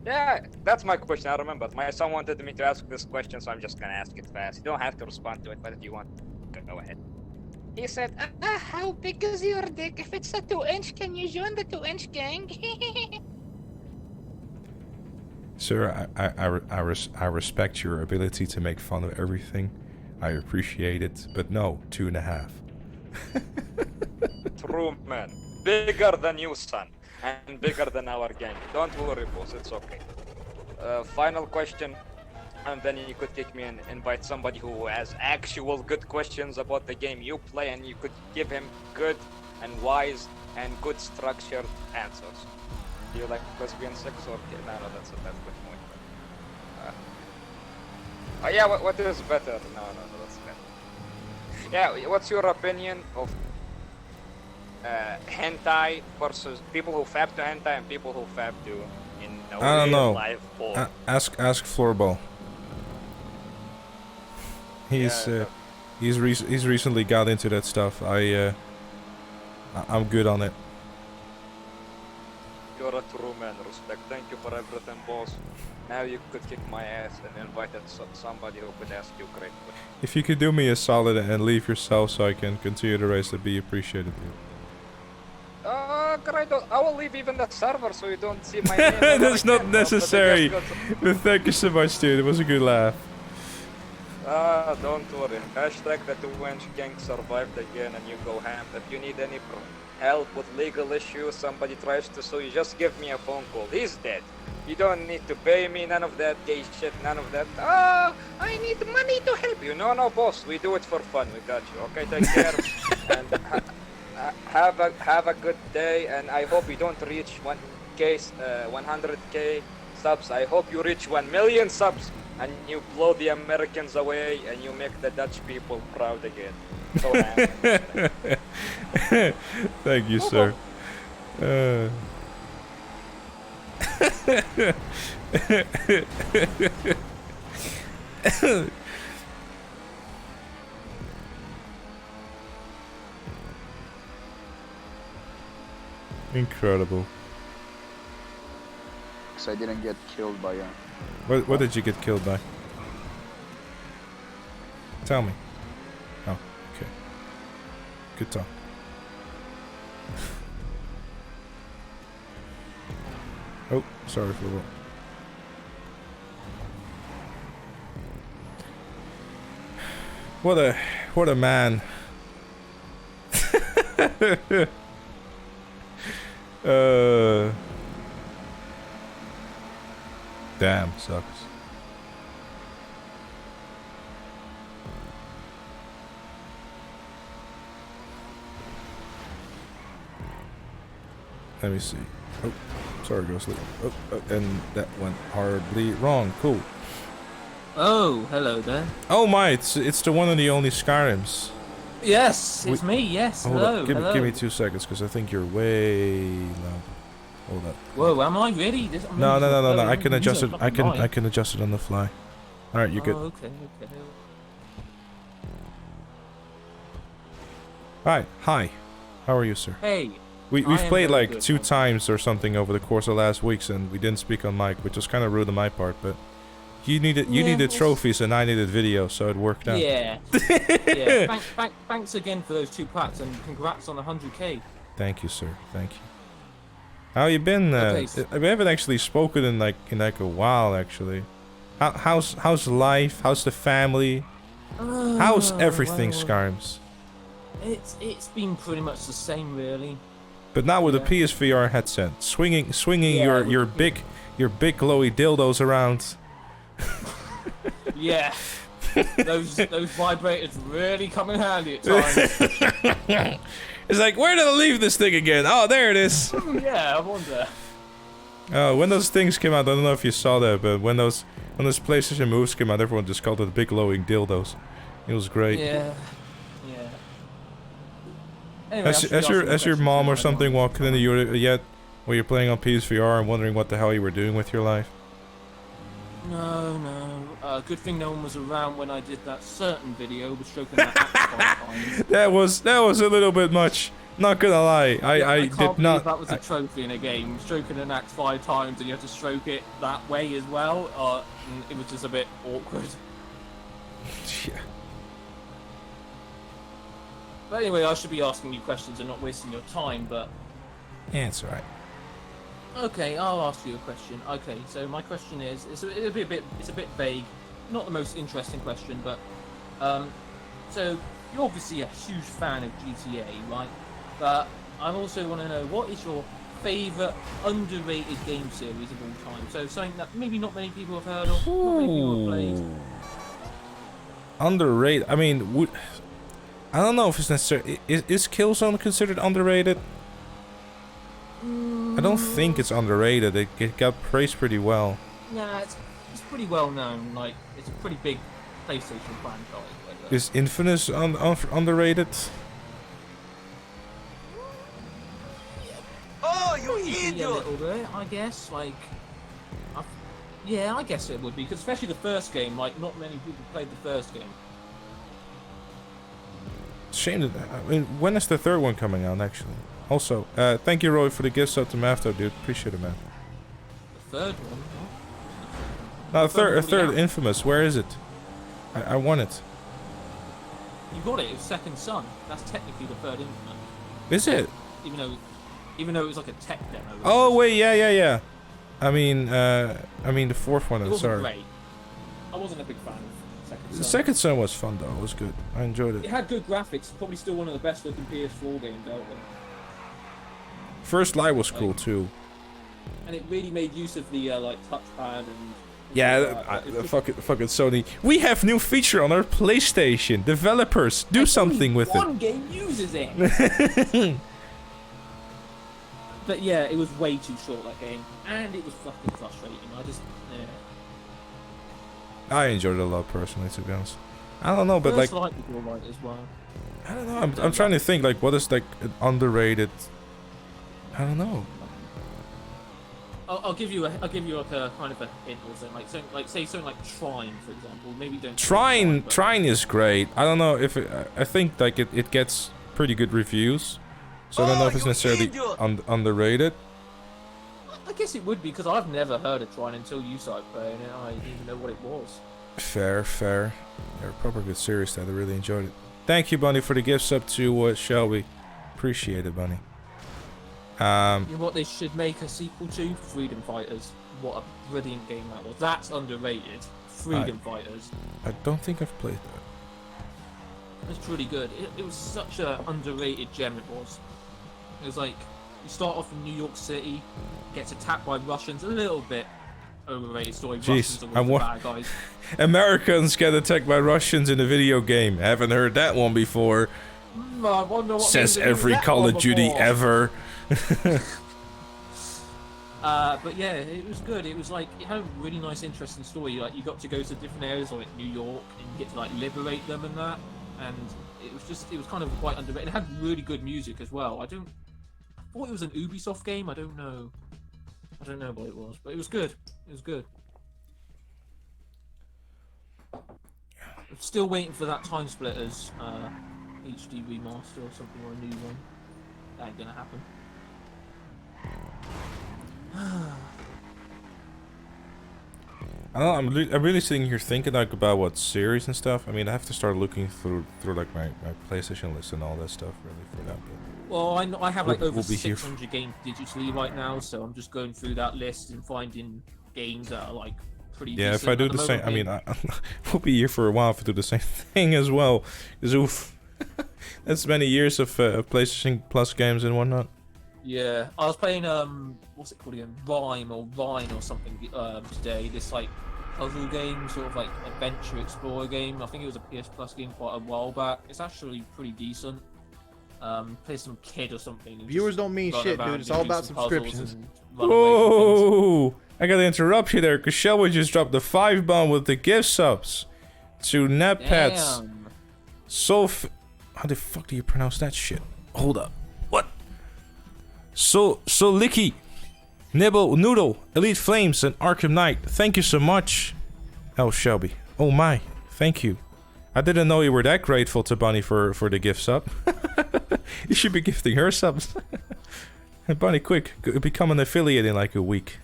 Yeah, that's my question. I remembered. My son wanted me to ask this question, so I'm just gonna ask it fast. You don't have to respond to it, but if you want, go ahead. He said, how big is your dick? If it's a 2-inch, can you join the 2-inch gang? Sir, I respect your ability to make fun of everything. I appreciate it, but no, 2.5. True man. Bigger than you, son. And bigger than our gang. Don't worry, boss. It's okay. Final question. And then you could kick me and invite somebody who has actual good questions about the game you play, and you could give him good and wise and good structured answers. Do you like lesbian sex or... No, that's a good point. Oh yeah, what is better? No, that's better. Yeah, what's your opinion of hentai versus people who fab to hentai and people who fab to I don't know. Live porn? Ask Floorball. He's recently got into that stuff. I'm good on it. You're a true man, respect. Thank you for everything, boss. Now you could kick my ass and invite somebody who could ask you great questions. If you could do me a solid and leave yourself so I can continue the race, that'd be appreciated. Oh, great. I will leave even the server so you don't see my name. ever That's not again, bro, but I necessary. just got- But thank you so much, dude. It was a good laugh. Don't worry. Hashtag the Twenge gang survived again and you go ham. If you need any help with legal issues, somebody tries to sue you, just give me a phone call. He's dead. You don't need to pay me, none of that gay shit, none of that. Oh, I need money to help you. No, boss, we do it for fun. We got you. Okay, take care. And have a good day. And I hope you don't reach 100k subs. I hope you reach 1 million subs. And you blow the Americans away and you make the Dutch people proud again. So Thank you, sir. Incredible. So I didn't get killed by a... What did you get killed by? Tell me. Oh, okay. Good talk. Oh, sorry for that. What a man. Damn, sucks. Let me see. Oh, sorry, go sleep. Oh, and that went horribly wrong. Cool. Oh, hello there. Oh my, it's the one and the only Skyrims. Yes, it's me. Yes, Hold hello. up. Hello. Give me 2 seconds, because I think you're way loud. Hold up. Whoa, am I really? No. I can adjust it. I can adjust it on the fly. All right, you're good. Oh, okay. Alright, hi. How are you, sir? Hey. We've I am played very like good, 2 thank you. times or something over the course of last weeks, and we didn't speak on mic, which was kind of rude on my part. But you needed trophies, and I needed video, so it worked out. Yeah. Yeah. Thanks again for those 2 packs, and congrats on 100k. Thank you, sir. Thank you. How you been? Okay, We haven't actually spoken in like a while, actually. How's life? How's the family? How's everything, well, Skyrims? It's been pretty much the same, really. But not with a PSVR headset, swinging Yeah, your big glowy dildos around. Yeah. those vibrators really come in handy at times. It's like, where did I leave this thing again? Oh, there it is. Yeah, I wonder. When those things came out, I don't know if you saw that, but when those PlayStation moves came out, everyone just called it big glowing dildos. It was great. Yeah. Anyway, As your mom or something walking into you yet while you're playing on PSVR and wondering what the hell you were doing with your life? No. Good thing no one was around when I did that certain video with stroking that axe 5 times. That was a little bit much. Not gonna lie, I can't did not. believe that was a trophy in a game. Stroking an axe 5 times and you have to stroke it that way as well. It was just a bit awkward. Yeah. But anyway, I should be asking you questions and not wasting your time. But Yeah, it's alright. okay, I'll ask you a question. Okay, so my question is, it's a bit vague, not the most interesting question, but so you're obviously a huge fan of GTA, right? But I also want to know, what is your favourite underrated game series of all time? So something that maybe not many people have heard of, not many people have played. Underrated. I mean, I don't know if it's necessary. Is Killzone considered underrated? I don't think it's underrated. It got praised pretty well. Nah, it's pretty well known. Like, it's a pretty big PlayStation franchise. Is Infamous underrated? Oh, you idiot! A little bit, I guess. Like, yeah, I guess it would be, because especially the first game. Like, not many people played the first game. Shame that. I mean, when is the 3rd one coming out? Actually. Also, thank you, Roy, for the gift sub to Mafto, dude. Appreciate it, man. The 3rd one. No, a third Infamous. Where is it? I want it. You got it. It's Second Son. That's technically the 3rd Infamous. Is it? Even though, even though it was like a tech demo. Oh wait, yeah. I mean the fourth one. It wasn't Sorry. great. I wasn't a big fan of Second Son. The second Son was fun though. It was good. I enjoyed It it. had good graphics. Probably still one of the best looking PS4 games out there. First Light was cool too. And it really made use of the like touchpad and. Yeah, fucking Sony. We have new feature on our PlayStation. Developers, do something with One game uses it. But yeah, it was way too short, that game, and it was fucking frustrating. I enjoyed it a lot personally, to be honest. I don't know, but First like, Light was alright as well. I don't know. I'm trying to think like what is like an underrated. I don't know. I'll give you like a kind of a hint or something, like say something like Trine, for example. Maybe don't. Trine is great. I don't know if I think like it gets pretty good reviews, so I don't know if it's necessarily underrated. I guess it would be because I've never heard of Trine until you started playing it. I didn't even know what it was. Fair. They're a proper good series that I really enjoyed it. Thank you, Bunny, for the gifts up to Shelby. Appreciate it, Bunny. You know what they should make a sequel to? Freedom Fighters. What a brilliant game that was. That's underrated. Freedom Fighters. I don't think I've played that. It's really good. It was such an underrated gem, it was. It was like, you start off in New York City, gets attacked by Russians, a little bit overrated story. Jeez, Russians are the bad guys. Americans get attacked by Russians in a video game. Haven't heard that one before. I wonder what Says every Call of Duty ever. But yeah, it was good. It was like, it had a really nice, interesting story. Like, you got to go to different areas like New York and you get to like liberate them and that. And it was kind of quite underrated. It had really good music as well. I thought it was an Ubisoft game. I don't know what it was, but it was good. It was good. I'm still waiting for that Time Splitters HD remaster or something, or a new one. That ain't gonna happen. I don't know, I'm really sitting here thinking like about what series and stuff. I mean, I have to start looking through like my PlayStation list and all that stuff really for that. But Well, I have like over 600 games digitally right now, so I'm just going through that list and finding games that are like pretty yeah, decent if I do at the same, moment. I mean, we'll be here for a while if I do the same thing as well. 'Cause oof, that's many years of PlayStation Plus games and whatnot. Yeah, I was playing what's it called again? Rhyme or something today. This like puzzle game, sort of like adventure explorer game. I think it was a PS Plus game quite a while back. It's actually pretty decent. Play some kid or something. and Viewers just don't mean run shit, around dude. It's and all do about some puzzles subscriptions. and run away from things. Whoa! I gotta interrupt you there, because Shelby just dropped the 5-bomb with the gift subs to Netpets. Damn. How the fuck do you pronounce that shit? Hold up. What? So Licky, Nibble, Noodle, Elite Flames, and Arkham Knight. Thank you so much. Oh, Shelby. Oh my. Thank you. I didn't know you were that grateful to Bunny for the gift sub. You should be gifting her subs. Bunny, quick, become an affiliate in like a week.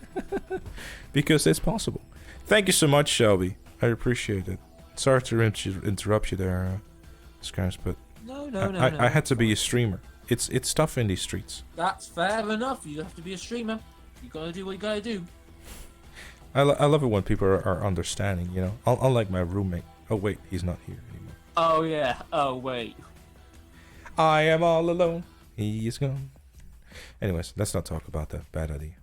Because it's possible. Thank you so much, Shelby. I appreciate it. Sorry to interrupt you there, Scars, but No, I had to be a streamer. It's tough in these streets. That's fair enough. You have to be a streamer. You gotta do what you gotta do. I love it when people are understanding, you know. Unlike my roommate. Oh wait, he's not here anymore. Oh yeah. Oh wait. I am all alone. He is gone. Anyways, let's not talk about that. Bad idea.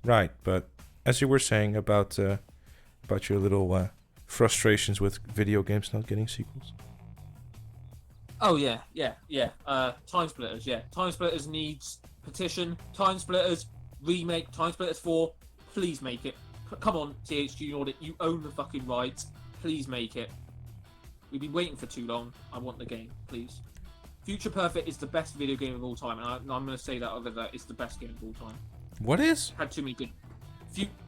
Right, but as you were saying about your little frustrations with video games not getting sequels. Oh yeah. Time Splitters, yeah. Time Splitters needs petition. Time Splitters remake. Time Splitters 4. Please make it. Come on, THQ Nordic. You own the fucking rights. Please make it. We've been waiting for too long. I want the game, please. Future Perfect is the best video game of all time, and I'm going to say that over that it's the best game of all time. What is? Had too many good.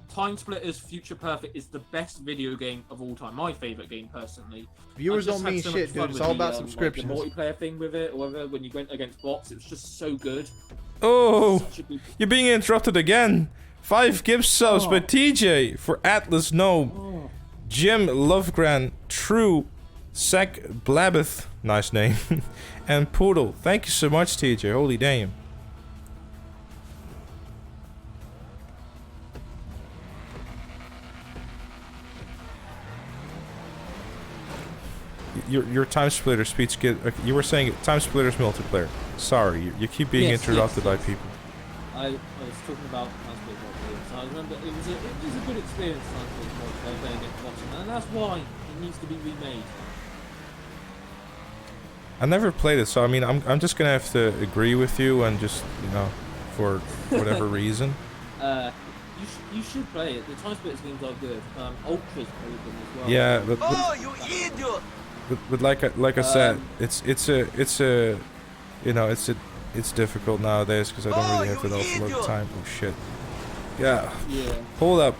Time Splitters Future Perfect is the best video game of all time. My favorite game, personally. Viewers I just don't had mean so much shit, fun dude. It's with all the, about like, subscriptions. the multiplayer thing with it, or whatever. When you went against bots, it was just so good. Oh, you're being interrupted again. 5 gift subs by TJ for Atlas Gnome, Jim Lovegran, True, Sack Blabbeth, Nice name. And Poodle, thank you so much, TJ. Holy damn. Your time splitter speech get. You were saying time splitters multiplayer. Sorry, you keep being interrupted by people. I was talking about time splitter multiplayer. So I remember it was a good experience time splitter multiplayer playing against Watson, and that's why it needs to be remade. I never played it, so I mean, I'm just gonna have to agree with you and just for whatever reason. You should play it. The time splitters games are good. Ultra's played them as well. Yeah, but Oh, you idiot! But like I said, it's difficult nowadays because I don't really have that awful lot of time. Oh shit. Yeah. Hold up.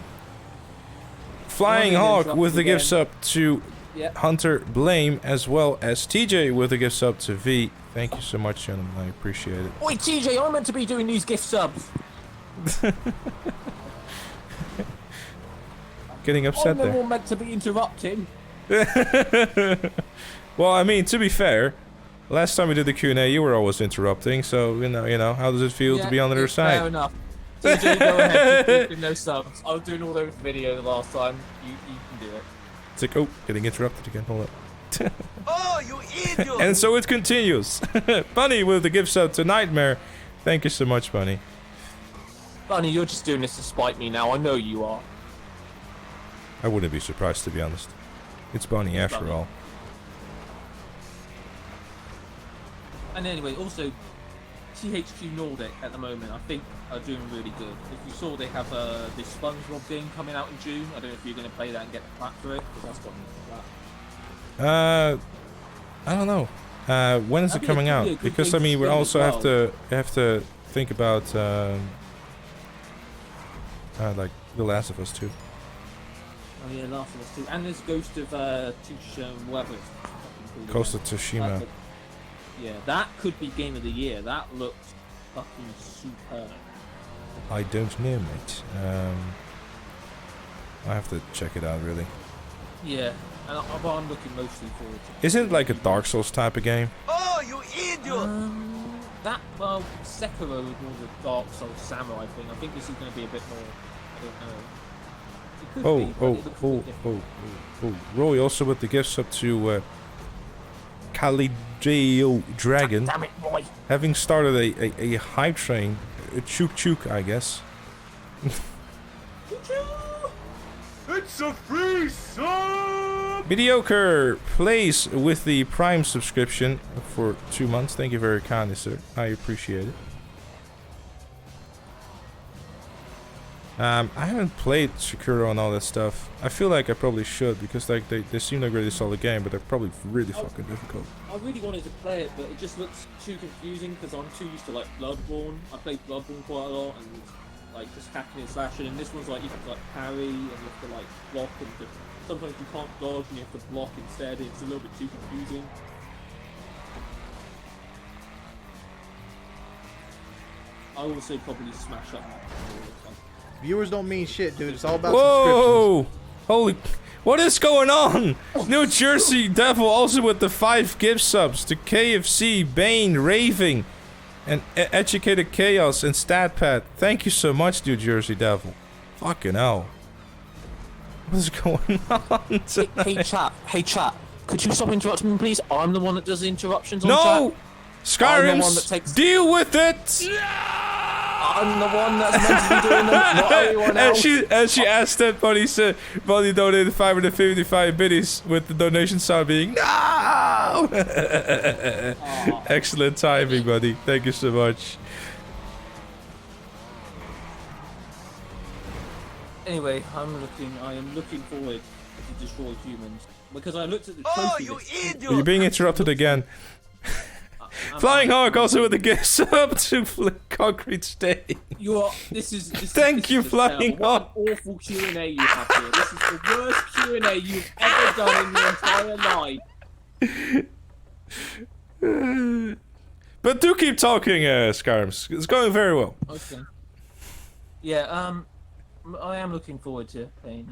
Flying Hawk with the gift sub to Hunter Blame, as well as TJ with the gift sub to V. Thank you so much, gentlemen. I appreciate it. Wait, TJ, I'm meant to be doing these gift subs. Getting upset there. I'm the one meant to be interrupting. Well, I mean, to be fair, last time we did the Q&A, you were always interrupting, so, you know, how does it feel to be on the other side? Fair enough. TJ, go ahead, keep no subs. I was doing all those videos last time. You can do it. It's like, oh, getting interrupted again, hold up. Oh, you idiot! And so it continues. Bunny with the gift sub to Nightmare. Thank you so much, Bunny. Bunny, you're just doing this to spite me now. I know you are. I wouldn't be surprised, to be honest. It's Bunny after all. And anyway, also, THQ Nordic at the moment, I think, are doing really good. If you saw, they have this SpongeBob game coming out in June. I don't know if you're going to play that and get the plaque for it, because that's got me for that. I don't know. When is it coming out? Because I mean, we also have to think about like The Last of Us 2. Oh yeah, Last of Us 2. And there's Ghost of Tsushima, whatever it's fucking called. Ghost of Tsushima. Yeah, that could be Game of the Year. That looks fucking superb. I don't know, mate. I have to check it out, really. Yeah, and I'm looking mostly forward to it. Isn't it like a Dark Souls type of game? Oh, you idiot! Well, Sekiro was more the Dark Souls samurai thing. I think this is going to be a bit more, I don't know. It could be, but it looks a bit different. Roy also with the gifts up to Kalideo Dragon. Damn it, Roy! Having started a hype train, a chook, I guess. It's a free sub! Mediocre plays with the Prime subscription for 2 months. Thank you very kindly, sir. I appreciate it. I haven't played Sekiro and all that stuff. I feel like I probably should, because like they seem like a really solid game, but they're probably really fucking difficult. I really wanted to play it, but it just looks too confusing because I'm too used to like Bloodborne. I played Bloodborne quite a lot, and like just hacking and slashing. And this one's like you have to like parry and you have to like block, and sometimes you can't dodge and you have to block instead. And it's a little bit too confusing. I also probably smash up. Viewers don't mean shit, dude. It's all about Whoa! Holy... What is going on? New Jersey Devil also with the 5 gift subs to KFC, Bane, Raving, and Educated Chaos and StatPad. Thank you so much, New Jersey Devil. Fucking hell. What is going on tonight? Hey chat, could you stop interrupting me, please? I'm the one that does the interruptions on No! chat. Skyrim, deal with it! I'm the one that's meant to be doing them, not everyone else. And she asked that, Buddy said, Buddy donated 555 biddies with the donation sound being no! Excellent timing, buddy. Thank you so much. Anyway, I am looking forward to Destroy Humans because I looked at the trophy list. You're being interrupted again. Flying Hawk also with the gifts up to Concrete State. Thank you, Flying Hawk. What awful Q&A you have here. This is the worst Q&A you've ever done in your entire life. But do keep talking, Skyrim. It's going very well. Okay. Yeah, I am looking forward to playing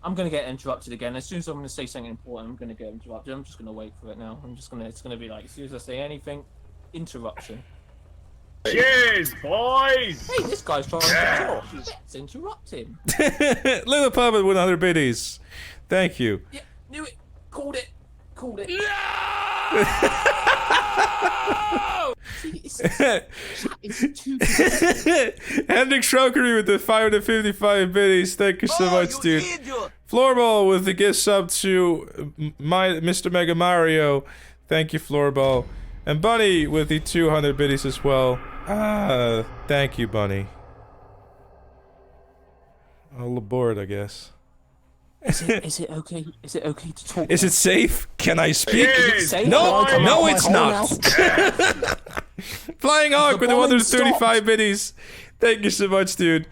I'm gonna get interrupted again. As soon as I'm gonna say something important, I'm gonna get interrupted. I'm just gonna wait for it now. It's gonna be like, as soon as I say anything, interruption. Cheers, boys! Hey, this guy's trying to talk. Let's interrupt him. Little Puppet with 100 biddies. Thank you. Yeah, knew it. Called it. Called it. Hendrik Schrokery with the 555 biddies. Thank you so much, dude. Floorball with the gift sub to Mr. Mega Mario. Thank you, Floorball. And Bunny with the 200 biddies as well. Thank you, Bunny. All aboard, I guess. Is it okay? Is it okay to talk? Is it safe? Can I speak? Is it safe? No, Can I no, come it's out not. Flying Hawk with the 135 biddies. Thank you so much, dude.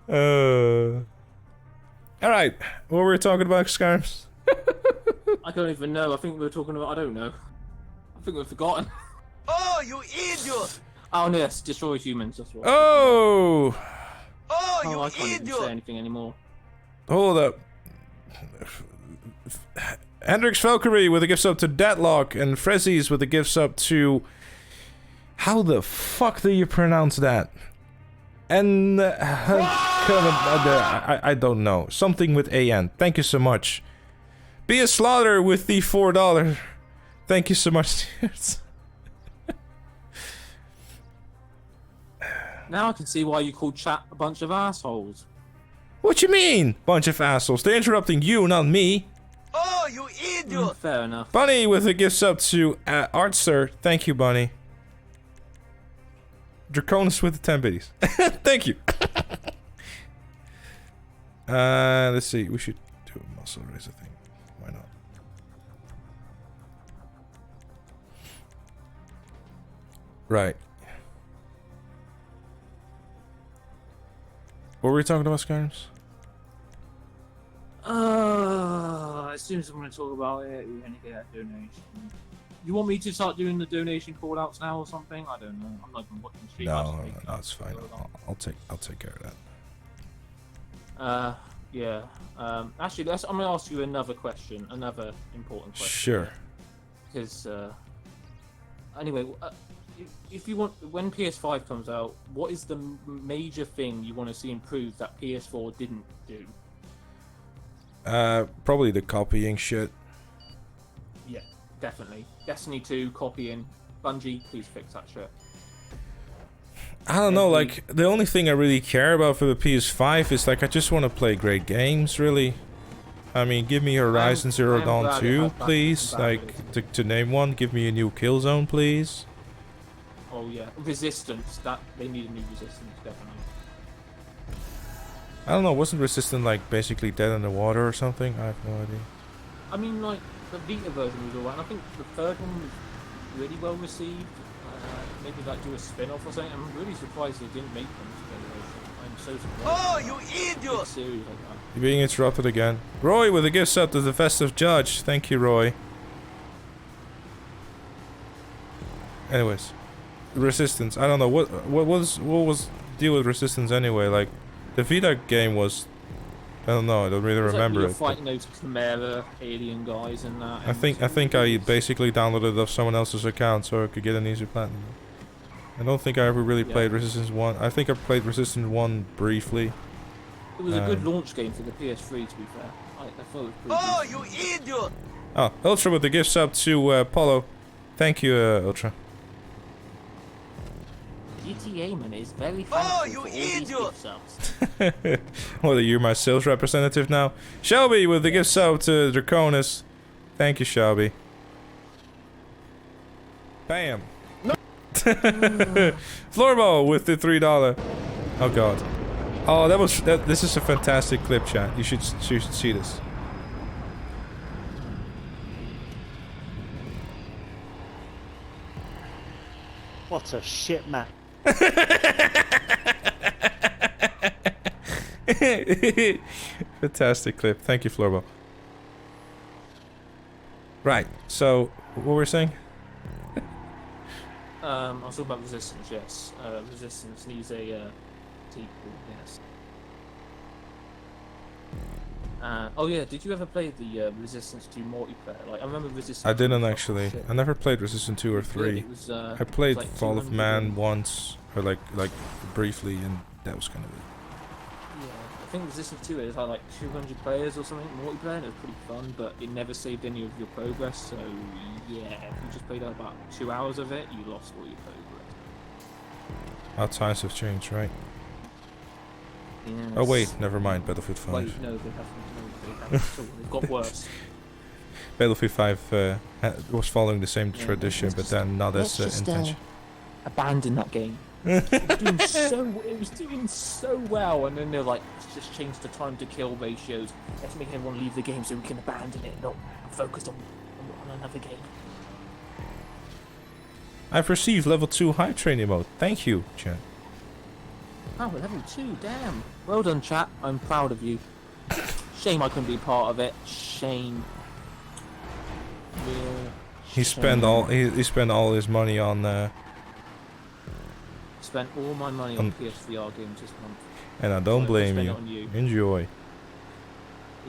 All right, what were we talking about, Scarms? I don't even know. I think we were talking about. I don't know. I think we've forgotten. Oh, you idiot! Oh yes, destroy humans. That's right. Oh. Oh, I can't even say anything anymore. Hold up. Hendrix Valkyrie with a gift sub to Deadlock, and Frezzies with a gift sub to... How the fuck do you pronounce that? And... I don't know. Something with AN. Thank you so much. Be a Slaughter with the $4. Thank you so much. Now I can see why you called chat a bunch of assholes. What you mean, bunch of assholes? They're interrupting you, not me. Oh, you idiot! Fair enough. Bunny with a gift sub to Artster. Thank you, Bunny. Draconis with the 10 biddies. Thank you. Let's see. We should do a muscle raise, I think. Why not? Right. What were we talking about, Skyrims? As soon as I'm going to talk about it, you're going to get a donation. You want me to start doing the donation call-outs now or something? I don't know. I'm not even watching stream. No, it's fine. I'll take care of that. Yeah. Actually, I'm going to ask you another question, another important question. Sure. Because, anyway, if you want, when PS5 comes out, what is the major thing you want to see improved that PS4 didn't do? Probably the copying shit. Yeah, definitely. Destiny 2 copying. Bungie, please fix that shit. I don't know, like, the only thing I really care about for the PS5 is, like, I just want to play great games, really. I mean, give me Horizon Zero Dawn 2, please. Like, to name one, give me a new Killzone, please. Oh yeah, Resistance. That they need a new Resistance, definitely. I don't know, wasn't Resistance like basically dead in the water or something? I have no idea. I mean, like the Vita version was alright. I think the third one was really well received. Maybe like do a spin-off or something. I'm really surprised they didn't make them together. I'm so surprised. Oh, you idiot! Series like that. You're being interrupted again. Roy with a gift sub to the Festive Judge. Thank you, Roy. Anyways. Resistance. I don't know what was the deal with Resistance anyway. Like the Vita game was, I don't know. I don't really remember like it. Fighting those Chimera alien guys and that. I think I basically downloaded it off someone else's account so I could get an easy platinum. I don't think I ever really played Resistance 1. I think I played Resistance 1 briefly. It was a good launch game for the PS3, to be fair. I thought it was pretty Oh, decent. you idiot! Oh, Ultra with the gift sub to Polo. Thank you, Ultra. Gtamen is very Oh, thankful you for all these idiot! gift subs. Well, you're my sales representative now. Shelby with the gift sub to Draconis. Thank you, Shelby. Bam. No. Floorball with the $3. Oh god. Oh, this is a fantastic clip, chat. You should see this. What a shit map. Fantastic clip. Thank you, Floorball. Right. So, what were we saying? I was talking about Resistance, yes. Resistance needs a sequel, yes. Oh yeah, did you ever play the Resistance 2 multiplayer? Like I remember Resistance. I didn't 2 actually. shit. I never played Resistance 2 or It was good. 3. It was, I it was played like Fall of 200 Man and- once, or like briefly, and that was kind of it. Yeah, I think Resistance 2 is like 200 players or something multiplayer, and it was pretty fun, but it never saved any of your progress. So yeah, if you just played about 2 hours of it, you lost all your progress. How times have changed, right? Yes. Oh wait, never mind. Battlefield 5. Wait, no, they haven't. No, they haven't. So they've got worse. Battlefield 5 was following the same tradition, but then not as intense. Abandon that game. It was doing so well, and then they're like, let's just change the time to kill ratios. Let's make everyone leave the game so we can abandon it and not focus on another game. I've received level 2 hype training mode. Thank you, chat. Oh, level 2, damn. Well done, chat. I'm proud of you. Shame I couldn't be part of it. Shame. Real He spent all his money on Spent all my money on PSVR games this month. and I don't So blame spend you. it on you. Enjoy.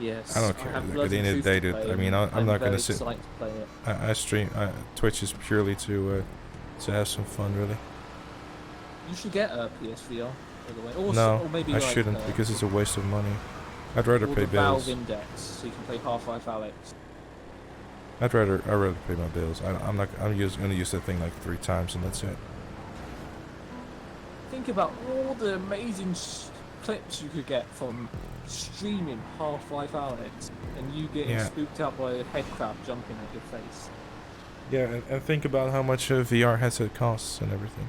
Yes. I don't care. have Like, blood at the and end of the truth day, to dude, play, I mean, I'm I'm not very gonna sit. excited to play it. I stream. Twitch is purely to have some fun, really. You should get a PSVR, by the way. Or, No, or maybe I like, shouldn't because it's a waste of money. I'd rather or pay the Valve bills. Index, so you can play Half-Life Alyx. I'd rather pay my bills. I'm gonna use that thing like 3 times and that's it. Think about all the amazing clips you could get from streaming Half-Life Alyx, and you getting spooked out by a head crab jumping at your face. Yeah, and think about how much a VR headset costs and everything.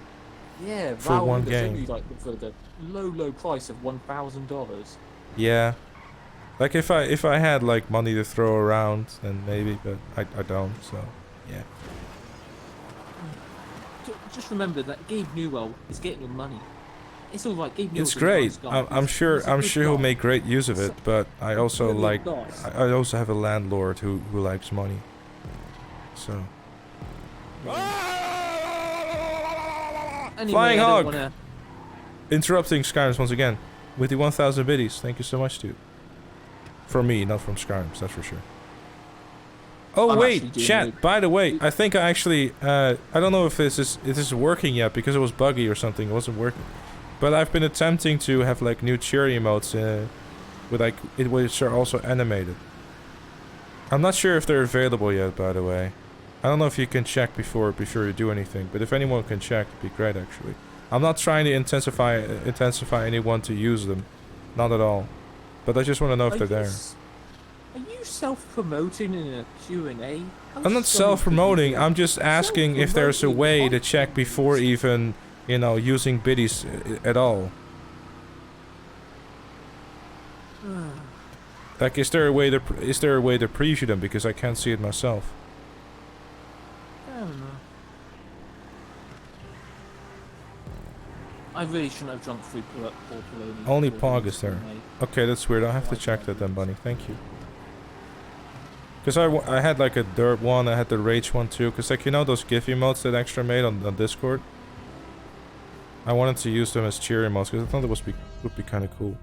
Yeah, for Valve one Index, game. only, like for the low price of $1,000. Yeah, like if I had like money to throw around, then maybe, but I don't. So yeah. Just remember that Gabe Newell is getting your money. It's all right. Gabe Newell's It's a great. nice guy. I'm sure he'll make great use of it, but I also brilliant like guy. I also have a landlord who likes money. So Anyway, Flying I don't Hog! wanna- Interrupting Skyrims once again with the 1,000 biddies. Thank you so much, dude. From me, not from Skyrims, that's for sure. Oh I'm wait, actually doing chat. it. By the way, I think I actually I don't know if this is working yet because it was buggy or something. It wasn't working, but I've been attempting to have like new cheery emotes with like which are also animated. I'm not sure if they're available yet. By the way, I don't know if you can check before you do anything. But if anyone can check, it'd be great actually. I'm not trying to intensify anyone to use them, not at all. But I just want to know if they're there. Are you self-promoting in a Q&A? I'm not self-promoting. I'm just asking if there's a way to check before even, using biddies at all. Like, is there a way to preview them because I can't see it myself? I don't know. I really shouldn't have drunk 3 Poloni. Only Pog is there. Okay, that's weird. I'll have to check that then, Bunny. Thank you. Because I had like a Dirt one, I had the Rage one too. Because like, those GIF emotes that Extra made on Discord? I wanted to use them as cheer emotes because I thought it would be kind of cool.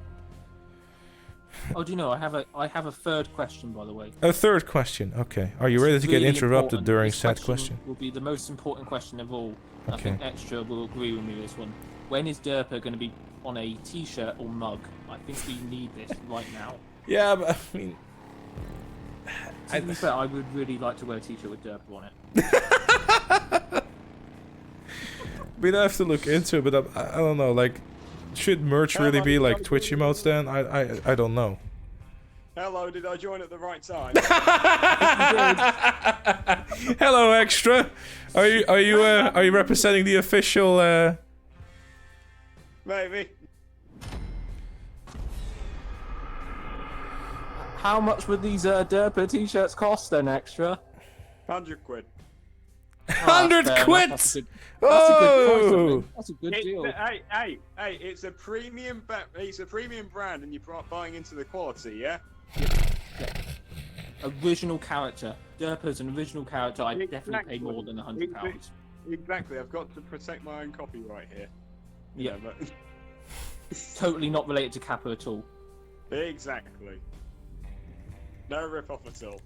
Oh, do you know, I have a third question, by the way. A third question. Okay. Are you ready to get Really interrupted important. during This said question? will be the most important question of all. I Okay. think Extra will agree with me with this one. When is Derper going to be on a t-shirt or mug? I think we need this right now. Yeah, but I mean... To be fair, I would really like to wear a t-shirt with Derper on it. We'd have to look into it, but I don't know, like... Should merch really be like Twitch emotes then? I don't know. Hello, did I join at the right time? Hello, Extra. Are you representing the official? Maybe. How much would these Derper t-shirts cost then, Extra? £100. 100 quid! That's a good price, I Oh! think. That's a good deal. Hey! It's a premium. It's a premium brand, and you're buying into the quality, yeah. Original character. Derper's an original character. I'd definitely pay more than £100. Exactly. I've got to protect my own copyright here. Yeah. But... Totally not related to Kappa at all. Exactly. No rip-off at all.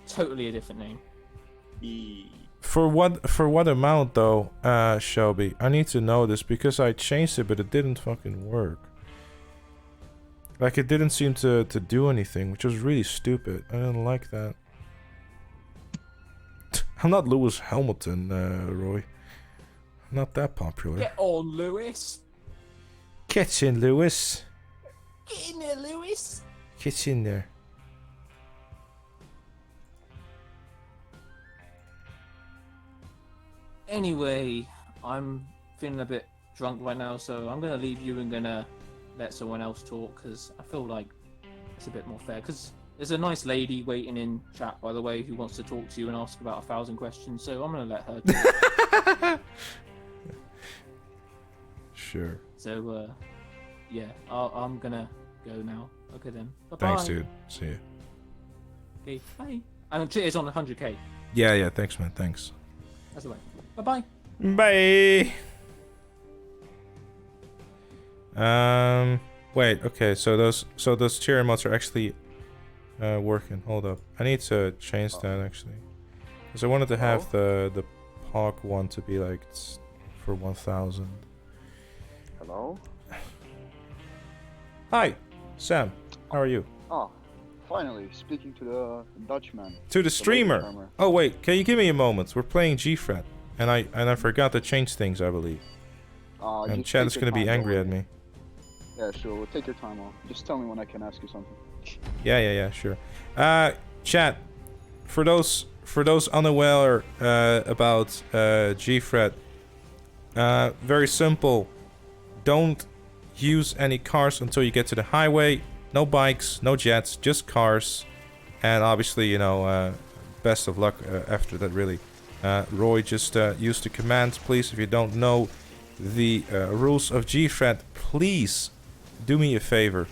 Totally a different name. For what amount though, Shelby? I need to know this because I changed it, but it didn't fucking work. Like it didn't seem to do anything, which was really stupid. I didn't like that. I'm not Lewis Hamilton, Roy. I'm not that popular. Get on, Lewis. Get in, Lewis. Get in there, Lewis. Get in there. Anyway, I'm feeling a bit drunk right now, so I'm gonna leave you and gonna let someone else talk because I feel like it's a bit more fair. Because there's a nice lady waiting in chat, by the way, who wants to talk to you and ask about 1,000 questions. So I'm gonna let her talk. Sure. So yeah, I'm gonna go now. Okay then. Bye-bye. Thanks, dude. See ya. Okay, bye. And cheers on 100k. Yeah, thanks, man. Thanks. That's the way. Bye-bye. Bye. Wait. Okay. So those cheer emotes are actually working. Hold up. I need to change that actually, because I wanted to have the POG one to be like for 1,000. Hello. Hi, Sam. How are you? Oh, finally speaking to the Dutchman. To the streamer. Oh wait, can you give me a moment? We're playing Gfret, and I forgot to change things, I believe. And chat is gonna be angry at me. Yeah, sure. Take your time off. Just tell me when I can ask you something. Yeah, sure. Chat, for those unaware about Gfret, very simple. Don't use any cars until you get to the highway. No bikes, no jets, just cars. And obviously, you know, best of luck after that, really. Roy, just use the commands, please. If you don't know the rules of Gfret, please do me a favor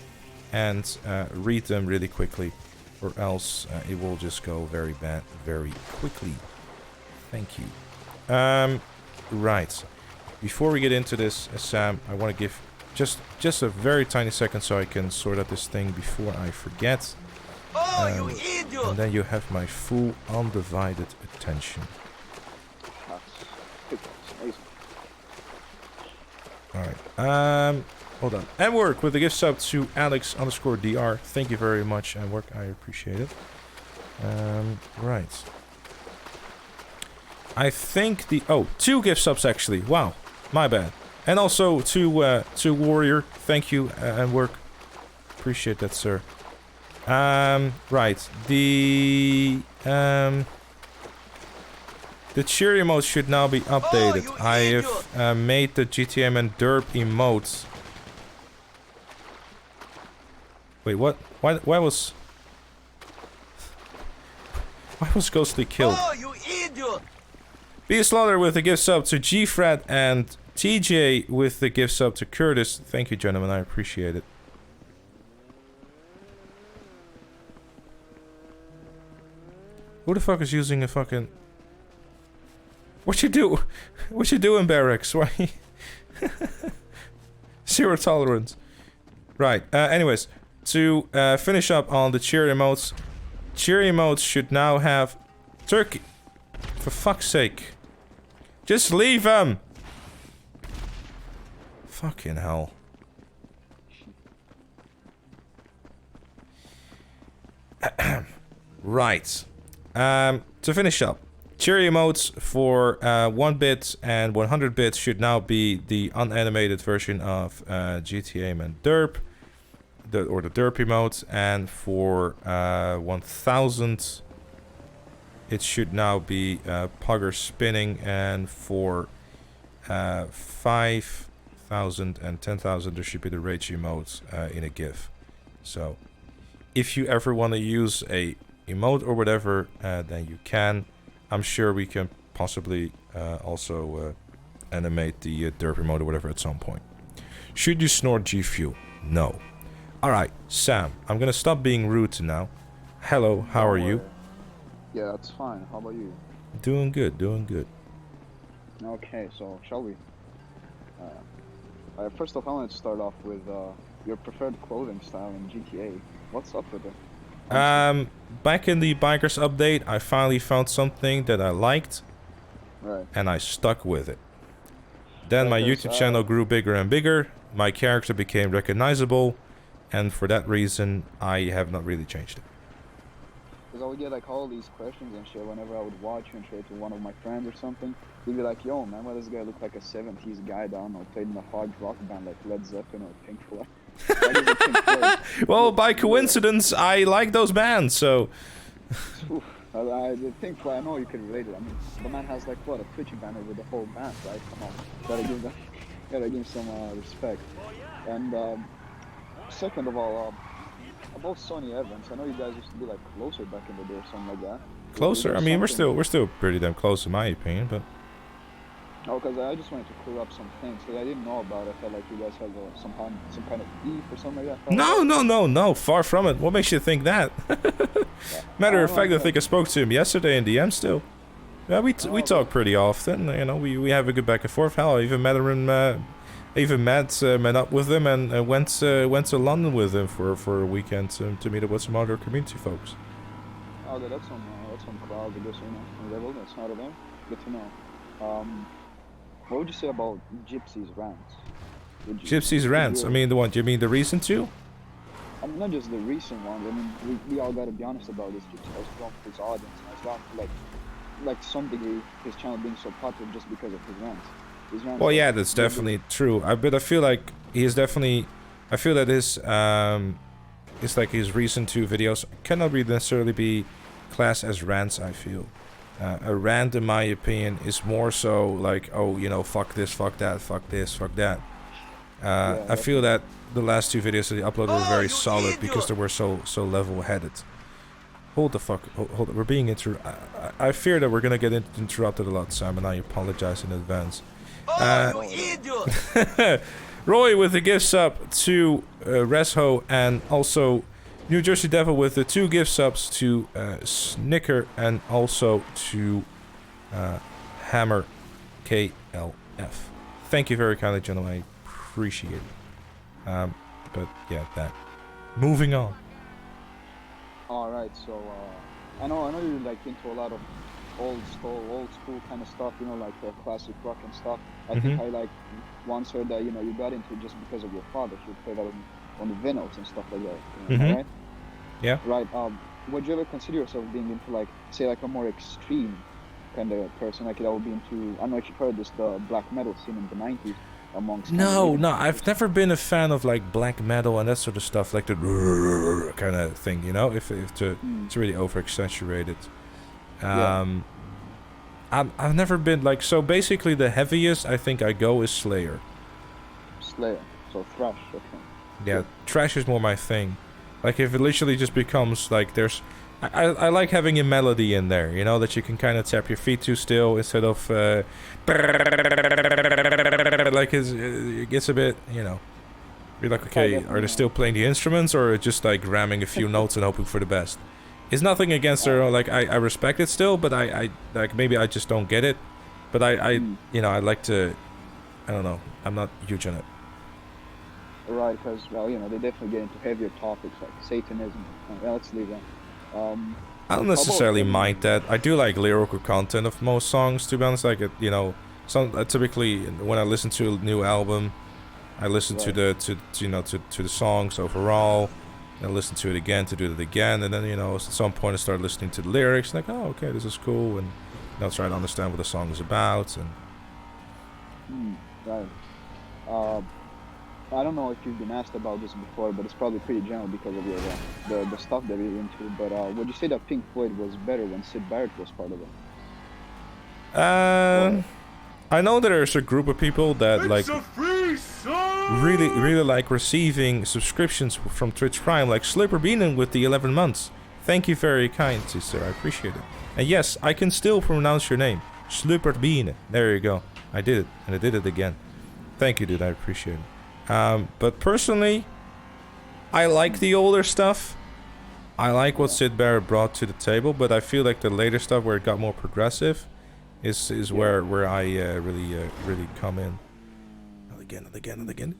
and read them really quickly, or else it will just go very bad very quickly. Thank you. Right. Before we get into this, Sam, I want to give just a very tiny second so I can sort out this thing before I forget. Oh, you idiot! And then you have my full undivided attention. Alright. Hold on. And work with the gift sub to Alex_DR. Thank you very much, and work. I appreciate it. Right. I think the 2 gift subs actually. Wow, my bad. And also to Warrior. Thank you, and work. Appreciate that, sir. Right. The cheer emote should now be updated. I have made the Gtamen derp emote. Wait, what? Why was Ghostly killed? Oh, you idiot! Be a Slaughter with the gift sub to Gfret and TJ with the gift sub to Curtis. Thank you, gentlemen. I appreciate it. Who the fuck is using a fucking... What you do? What you doing, Barracks? Why? Zero tolerance. Right. Anyways, to finish up on the cheer emotes. Cheer emotes should now have... Turkey! For fuck's sake. Just leave them! Fucking hell. Right. To finish up. Cheer emotes for 1 bit and 100 bits should now be the unanimated version of Gtamen derp. Or the derp emote. And for 1000... it should now be Pugger spinning, and for 5,000 and 10,000 there should be the rage emote in a GIF. So, if you ever want to use a emote or whatever, then you can. I'm sure we can possibly also animate the derp emote or whatever at some point. Should you snort G Fuel? No. Alright, Sam, I'm gonna stop being rude now. Hello, how are you? Yeah, that's fine. How about you? Doing good, doing good. Okay, so shall we? First off, I want to start off with your preferred clothing style in GTA. What's up with it? Back in the Bikers update, I finally found something that I liked. Right. And I stuck with it. Then my Because, YouTube channel grew bigger and bigger. My character became recognizable. And for that reason, I have not really changed it. Because I would get like all these questions and shit whenever I would watch you and show it to one of my friends or something. He'd be like, yo man, why does this guy look like a 70s guy down or played in a hard rock band like Led Zeppelin or Pink Floyd? Why does it Pink Floyd? Well, by coincidence, I like those bands, so... Oof, I think I know you could relate it. I mean, the man has like what, a Twitchy banner with the whole band, right? Come on, gotta give some respect. And second of all, about Sony Evans, I know you guys used to be like closer back in the day or something like that. Closer? I mean, we're still pretty damn close in my opinion, but... Oh, because I just wanted to clear up some things that I didn't know about. I felt like you guys had some kind of beef or something like that. No, far from it. What makes you think that? Matter of fact, I think I spoke to him yesterday in DM still. Yeah, we talk pretty often, you know, we have a good back and forth. Hell, I even met up with him and went to London with him for a weekend to meet up with some other community folks. Oh, that's some crowd, I guess, you know, level, that's not of them. Good to know. What would you say about Gypsy's rants? Gypsy's rants? I mean, you mean the reason to? I mean, not just the recent ones. I mean, we all gotta be honest about this. Gypsy has grown for his audience, and it's grown for like some degree his channel being so popular just because of his rants. Well, yeah, that's definitely true. But I feel like he is definitely. I feel that his it's like his recent 2 videos cannot really necessarily be classed as rants. I feel. A rant, in my opinion, is more so like, oh, you know, fuck this, fuck that, fuck this, fuck that. I feel that the last 2 videos that he uploaded were very solid because they were so level-headed. Hold the fuck, hold it. We're being I fear that we're gonna get interrupted a lot, Sam, and I apologize in advance. Roy with the gift sub to Resho, and also New Jersey Devil with the 2 gift subs to Snicker and also to Hammer KLF. Thank you very kindly, gentlemen. I appreciate it. But yeah, that. Moving on. All right, so I know you're like into a lot of old school kind of stuff. You know, like classic rock and stuff. I think I like once heard that you got into it just because of your father. He would play that on the vinyls and stuff like that. You know, right? Yeah. Right. Would you ever consider yourself being into like, say, like a more extreme kind of person, like that would be into? I don't know if you've heard this, the black metal scene in the '90s amongst. No, I've never been a fan of like black metal and that sort of stuff, like the kind of thing, you know, if to really over exaggerate it. I've never been like, so basically the heaviest I think I go is Slayer. Slayer, so thrash. Okay. Yeah, thrash is more my thing. Like if it literally just becomes like there's, I like having a melody in there, you know, that you can kind of tap your feet to still instead of like it gets a bit, you know, you're like, okay, are they still playing the instruments or just like ramming a few notes and hoping for the best? It's nothing against her, like I respect it still, but I like maybe I just don't get it, but I you know, I like to, I don't know, I'm not huge on it. Right, because, well, you know, they definitely get into heavier topics like Satanism. Well, let's leave that. I don't necessarily mind that. I do like lyrical content of most songs, to be honest. Like, you know, typically when I listen to a new album, I listen to the songs overall. I listen to it again to do it again, and then, you know, at some point I start listening to the lyrics, like, oh, okay, this is cool, and you know, try to understand what the song is about. And right. I don't know if you've been asked about this before, but it's probably pretty general because of your the stuff that you're into. But would you say that Pink Floyd was better when Sid Barrett was part of it? I know that there's a group of people that like really like receiving subscriptions from Twitch Prime, like Slipper Beanin with the 11 months. Thank you very kind, sister. I appreciate it. And yes, I can still pronounce your name, Slipper Beanin. There you go. I did it, and I did it again. Thank you, dude. I appreciate it. But personally, I like the older stuff. I like what Sid Barrett brought to the table, but I feel like the later stuff where it got more progressive is where I really come in. again and again and again.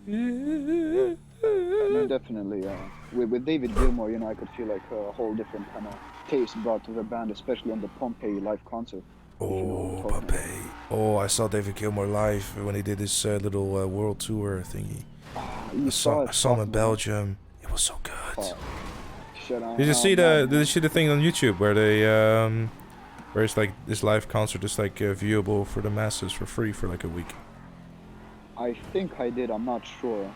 No, definitely. With David Gilmour, you know, I could feel like a whole different kind of taste brought to the band, especially on the Pompeii live concert. Oh, Pompeii. Oh, I saw David Gilmour live when he did his little world tour thingy. I saw him in Belgium. It was so good. Did you see the thing on YouTube where they where it's like this live concert is like viewable for the masses for free for like a week? I think I did. I'm not sure.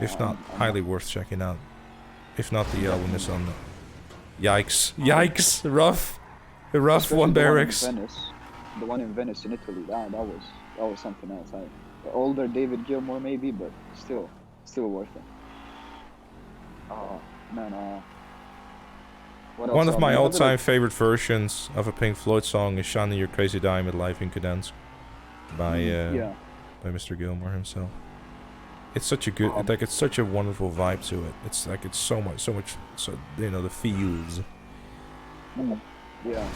If not, highly worth checking out. If not, the album is on. Yikes! Yikes! Rough one barracks. The one in Venice in Italy. That was something else. Older David Gilmour maybe, but still worth it. Oh man. One of my all-time favorite versions of a Pink Floyd song is "Shiny Your Crazy Diamond" live in Gdansk by Mr. Gilmour himself. It's such a good, it's such a wonderful vibe to it. It's like it's so much, you know, the feels. Yeah.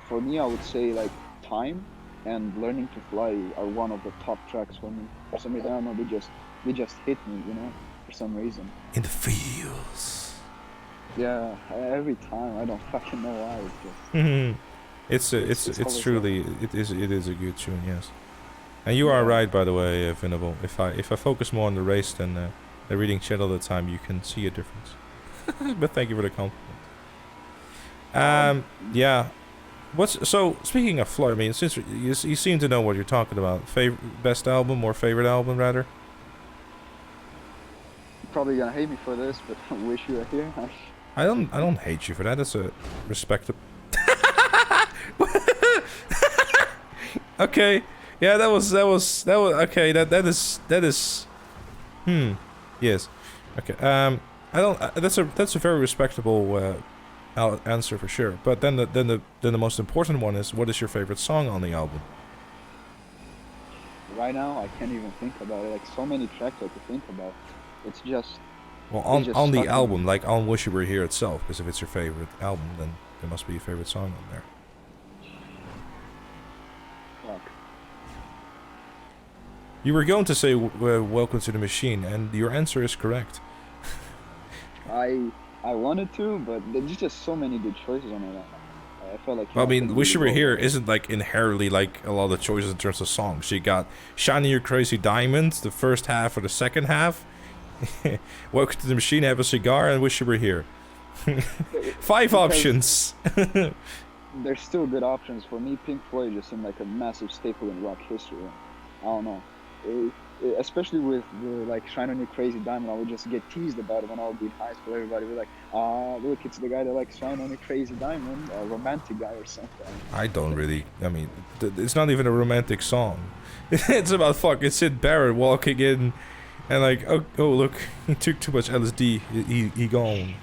For me, I would say like "Time" and "Learning to Fly" are one of the top tracks for me. For some reason, I don't know, they just hit me, you know, for some reason. In the feels. Yeah, every time. I don't fucking know why. It's just. It's truly it is a good tune, yes. And you are right, by the way, Venable. If I focus more on the race than the reading chat all the time, you can see a difference. But thank you for the compliment. Yeah. So speaking of Floyd, I mean, since you seem to know what you're talking about, best album or favorite album rather? You're probably gonna hate me for this, but I wish you were here. I don't hate you for that. That's a respectable. Okay. Yeah, that was okay. That is. Yes. Okay. I don't. That's a very respectable answer for sure. But then the most important one is, what is your favorite song on the album? Right now, I can't even think about it. Like so many tracks I could think about. It's just. Well, on the album, like on "Wish You Were Here" itself, because if it's your favorite album, then there must be a favorite song on there. Fuck. You were going to say "Welcome to the Machine," and your answer is correct. I wanted to, but there's just so many good choices on it. I felt like. Well, I mean, "Wish You Were Here" isn't like inherently like a lot of choices in terms of songs. You got "Shiny Your Crazy Diamond," the first half or the second half. "Welcome to the Machine," "Have a Cigar," and "Wish You Were Here." 5 options. There's still good options. For me, Pink Floyd just seemed like a massive staple in rock history. I don't know. Especially with the like "Shine on Your Crazy Diamond," I would just get teased about it when I would be in high school. Everybody would be like, look, it's the guy that likes "Shine on Your Crazy Diamond," a romantic guy or something. I don't really. I mean, it's not even a romantic song. It's about fucking Syd Barrett walking in. And like, oh look, he took too much LSD, he gone.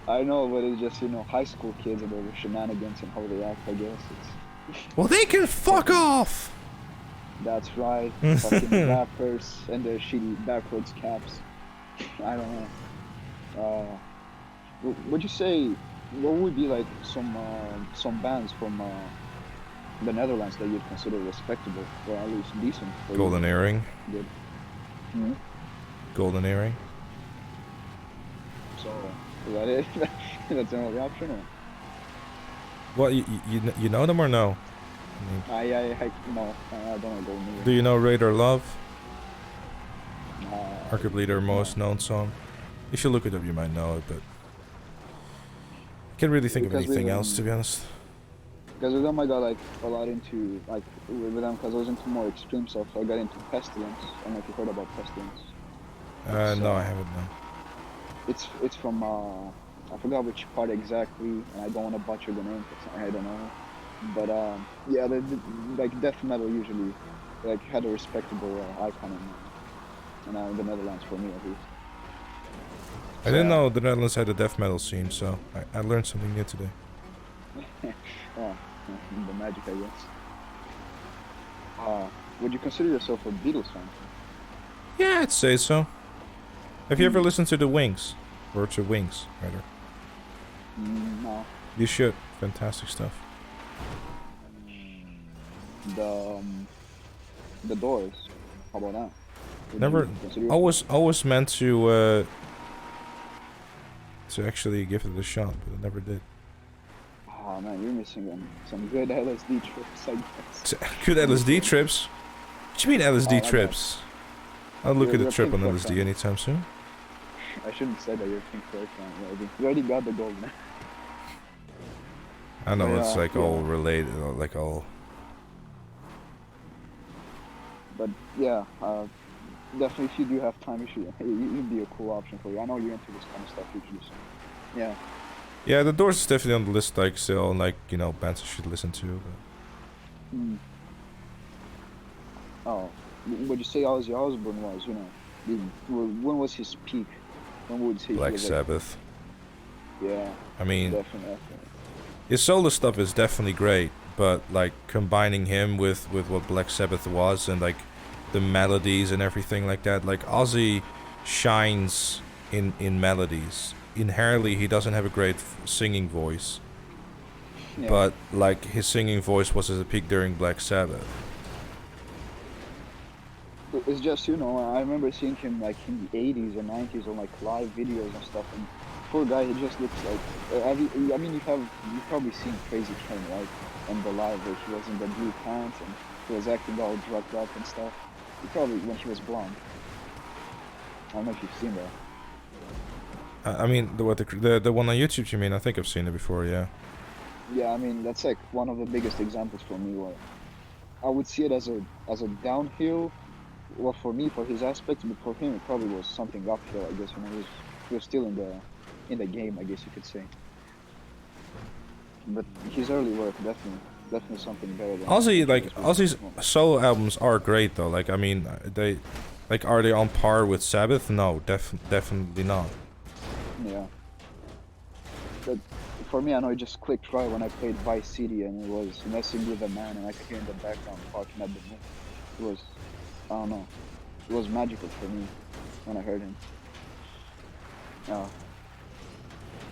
I know, but it's just, you know, high school kids and their shenanigans and how they act, I guess. Well, they can fuck off! That's right, fucking rappers and their shitty backwards caps. I don't know. Would you say, what would be like some bands from the Netherlands that you'd consider respectable, or at least decent? Golden Earring. Good. Mm-hmm. Golden Earring. So, is that it? That's the only option, or? What, you know them or no? No, I don't know Golden Earring. Do you know Radar Love? Arguably their most known song. If you look it up, you might know it, but I can't really think of anything else, to be honest. Because with them, I got like a lot into with them because I was into more extreme stuff. So I got into Pestilence. I don't know if you heard about Pestilence. No, I haven't. No. It's from I forgot which part exactly, and I don't want to butcher the name because I don't know. But yeah, like death metal usually like had a respectable icon in the Netherlands for me at least. I didn't know the Netherlands had a death metal scene, so I learned something new today. Oh, the magic, I guess. Would you consider yourself a Beatles fan? Yeah, I'd say so. Have you ever listened to The Wings? Or to Wings, rather? No. You should. Fantastic stuff. The Doors. How about that? Never. Always meant to actually give it a shot, but I never did. Oh man, you're missing some good LSD trips, I guess. Good LSD trips? What do you mean LSD Oh, trips? I'll look at You're a trip on pink LSD fan. anytime soon. I shouldn't say that you're Pink Floyd fan already. You already got the gold, man. I know Yeah, it's like yeah. all related, like all. But yeah, definitely if you do have time, you'd be a cool option for you. I know you're into this kind of stuff usually, so yeah. Yeah, The Doors is definitely on the list, like still, like bands I should listen to. But... Hmm. Oh, would you say Ozzy Osbourne was? When was his peak? When would you say Black he was Sabbath. Yeah. I mean, definitely. his solo stuff is definitely great, but like combining him with what Black Sabbath was and like the melodies and everything like that, like Ozzy shines in melodies. Inherently, he doesn't have a great singing voice, Yeah. but like his singing voice was at a peak during Black Sabbath. It's just I remember seeing him like in the 80s or 90s on like live videos and stuff, and poor guy, he just looks like. I mean, you've probably seen Crazy Train, right? And the live where he was in the blue pants and he was acting all drugged up and stuff. You probably when he was blonde. I don't know if you've seen that. I mean, the one on YouTube, you mean? I think I've seen it before, yeah. Yeah, I mean that's like one of the biggest examples for me where I would see it as a downhill. Well, for me, for his aspect, but for him, it probably was something uphill. I guess he was still in the game, I guess you could say. But his early work definitely something better than Ozzy's solo albums are great though. Like I mean, are they on par with Sabbath? No, definitely not. Yeah. But for me, I know it just clicked right when I played Vice City and it was messing with a man and I could hear in the background talking at the moon. It was, I don't know, it was magical for me when I heard him.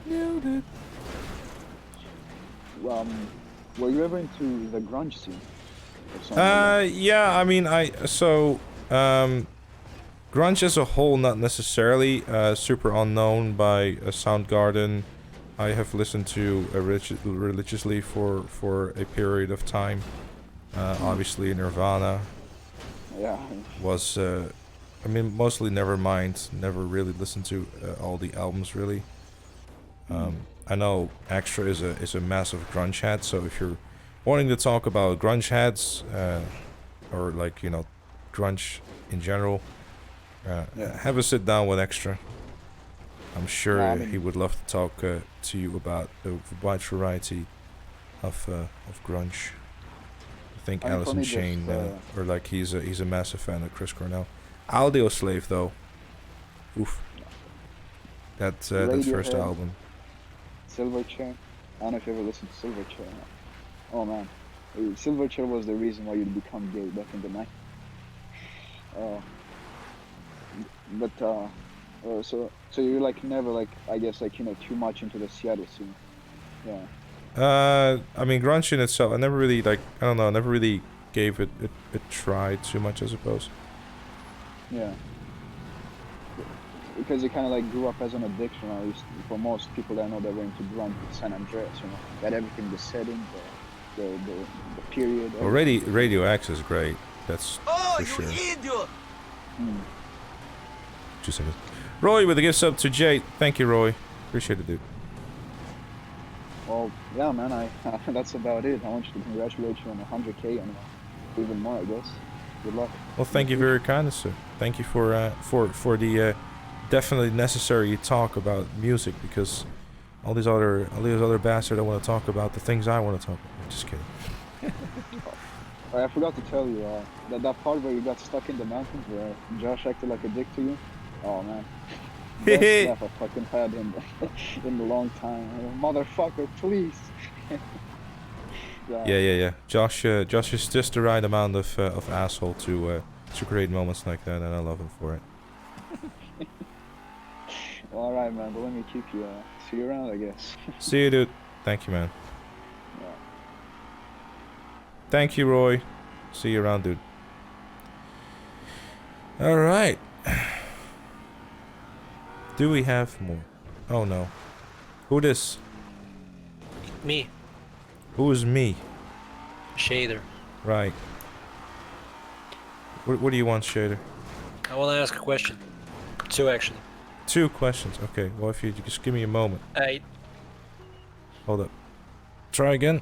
Nailed it. Were you ever into the grunge scene? Or something yeah, I mean, grunge as a whole, not necessarily super unknown by Soundgarden. I have listened to religiously for a period of time. Obviously, Nirvana. Yeah. Was I mean, mostly Nevermind. Never really listened to all the albums really. I know Extra is a massive grunge head, so if you're wanting to talk about grunge heads, or like grunge in general, have a sit down with Extra. I'm sure he would love to talk to you about a wide variety of grunge. I think Alice in Chain, or like he's a massive fan of Chris Cornell. Audio Slave though, oof. That first album. Silverchair. I don't know if you ever listened to Silverchair. Oh man, Silverchair was the reason why you'd become gay back in the night. So you're like never like I guess like too much into the Seattle scene. Yeah. I mean grunge in itself, I never really never really gave it a try too much, I suppose. Yeah. Because it kind of like grew up as an addiction, at least for most people that I know that were into grunge in San Andreas, Got everything, the setting, the period. Well, Radio X is great, that's for sure. Idiot! 2 seconds. Roy with a gift sub to Jay. Thank you, Roy. Appreciate it, dude. Well, yeah, man, that's about it. I want you to congratulate you on 100K and even more, I guess. Good luck. Well, thank you very kindly, sir. Thank you for the definitely necessary talk about music, because all these other bastards don't want to talk about the things I want to talk about. Just kidding. I forgot to tell you that part where you got stuck in the mountains where Josh acted like a dick to you. Oh man, best laugh I fucking had in a long time. Motherfucker, please. Yeah. Josh is just the right amount of asshole to create moments like that, and I love him for it. Well, all right, man. But let me keep you. See you around, I guess. See you, dude. Thank you, man. Yeah. Thank you, Roy. See you around, dude. Alright. Do we have more? Oh no. Who this? Me. Who is me? Shader. Right. What do you want, Shader? I want to ask a question. 2 actually. 2 questions. Okay, well if you just give me a moment. Hold up. Try again.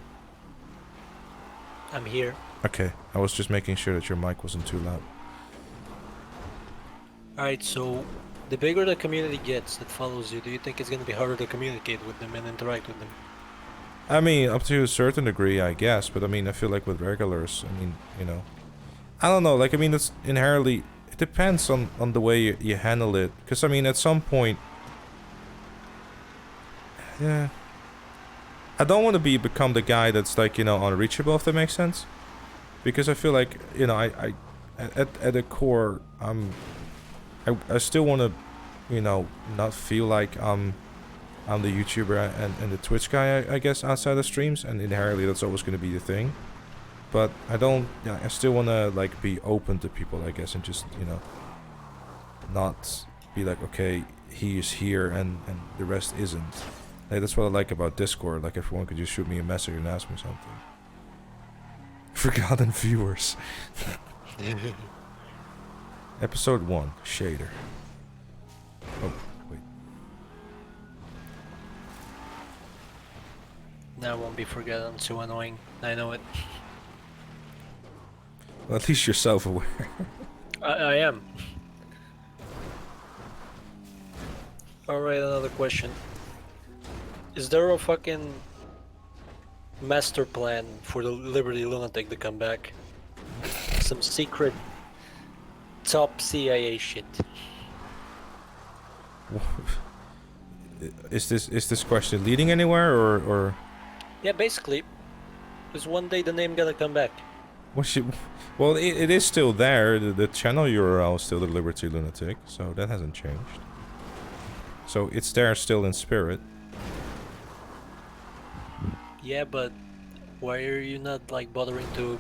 I'm here. Okay, I was just making sure that your mic wasn't too loud. Alright, so the bigger the community gets that follows you, do you think it's going to be harder to communicate with them and interact with them? I mean, up to a certain degree, I guess, but I mean, I feel like with regulars, I mean, you know, I don't know, like, I mean, it's inherently, it depends on the way you handle it, because, I mean, at some point, yeah, I don't want to become the guy that's, like, you know, unreachable, if that makes sense, because I feel like, you know, at the core, I still want to, you know, not feel like I'm the YouTuber and the Twitch guy, I guess, outside the streams, and inherently that's always going to be the thing. But I still want to, like, be open to people, I guess, and just, you know, not be like, okay, he is here and the rest isn't. Like, that's what I like about Discord, like, everyone could just shoot me a message and ask me something. Forgotten viewers. Episode 1, Shader. Oh, wait. That won't be forgotten. I'm too annoying. I know it. Well, at least you're self-aware. I am. Alright, another question. Is there a fucking master plan for the Liberty Lunatic to come back? Some secret top CIA shit. Is this question leading anywhere or? Yeah, basically, is one day the name gonna come back? Well, it is still there. The channel URL is still the Liberty Lunatic, so that hasn't changed. So it's there still in spirit. Yeah, but why are you not like bothering to?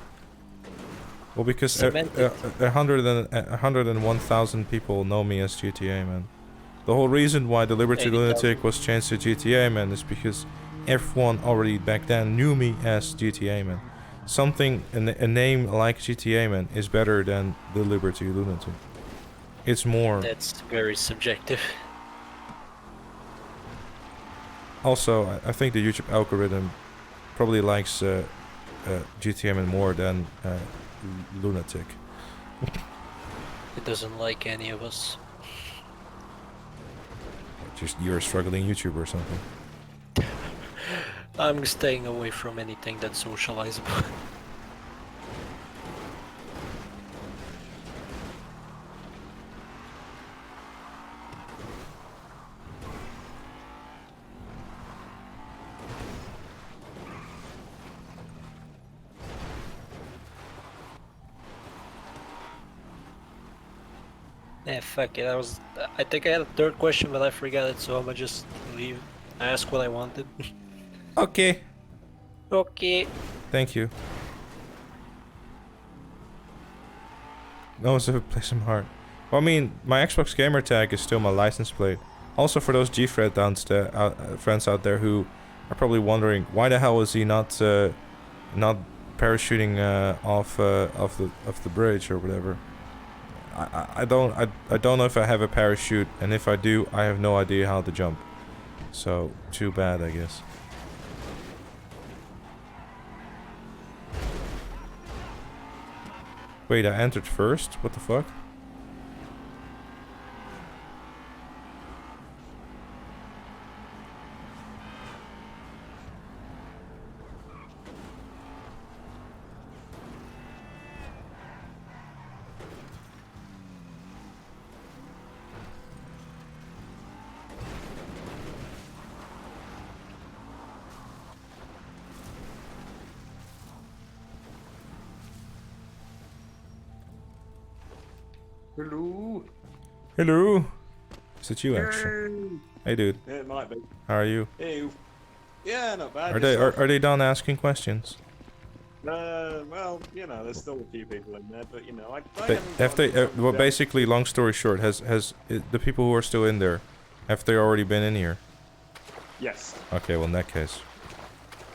Well, because cement it? 101,000 people know me as Gtamen. The whole reason why the Liberty Lunatic was changed to Gtamen is because everyone already back then knew me as Gtamen. A name like Gtamen is better than the Liberty Lunatic. It's more. That's very subjective. Also, I think the YouTube algorithm probably likes Gtamen more than Lunatic. It doesn't like any of us. Just you're a struggling YouTuber or something. I'm staying away from anything that's socializable. Yeah, fuck it. I think I had a third question, but I forgot it, so I'm gonna just leave. Ask what I wanted. Okay. Okay. Thank you. No, so play some hard. Well, I mean, my Xbox gamer tag is still my license plate. Also, for those G-Fred friends out there who are probably wondering why the hell is he not parachuting off the bridge or whatever. I don't know if I have a parachute, and if I do, I have no idea how to jump. So too bad, I guess. Wait, I entered first? What the fuck? Hello. Hello. Is it you, actually? Hey, dude. Yeah, it might be. How are you? Hey. Yeah, not bad. Are they done asking questions? Well, you know, there's still a few people in there, but you know, I Have they? Well, basically, long story short, has the people who are still in there, have they already been in here? Yes. Okay, well in that case,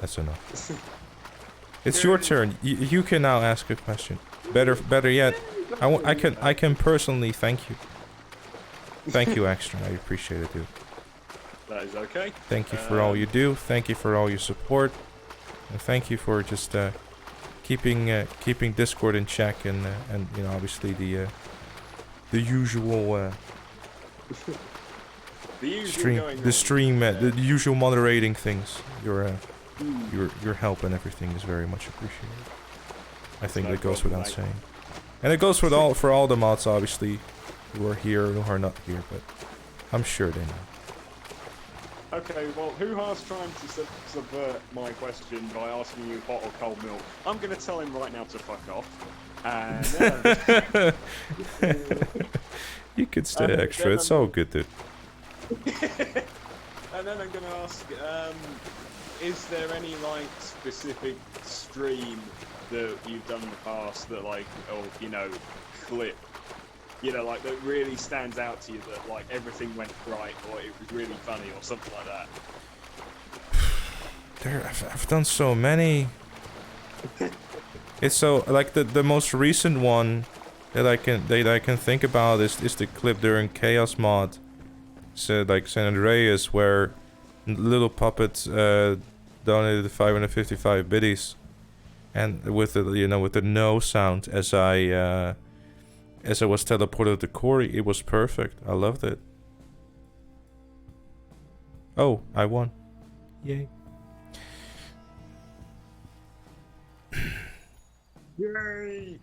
that's enough. It's your turn. You can now ask a question. Better yet, I can personally thank you. Thank you, Extra. I appreciate it, dude. That is okay. Thank you for all you do. Thank you for all your support, and thank you for just keeping Discord in check and you know, obviously the usual the usual moderating things. Your help and everything is very much appreciated. I think that goes without saying, and it goes for all the mods, obviously, who are here and who are not here, but I'm sure they know. Okay, well, who has trying to subvert my question by asking you hot or cold milk? I'm going to tell him right now to fuck off. And you could stay extra. It's all good, dude. And then I'm going to ask, is there any like specific stream that you've done in the past that like, or you know, clip, you know, like that really stands out to you, that like everything went right or it was really funny or something like that? I've done so many. It's so like the most recent one that I can think about is the clip during Chaos Mod. So like San Andreas, where Little Puppet donated 555 biddies, and with the with the no sound as I was teleported to Corey, it was perfect. I loved it. Oh, I won. Yay. Yay!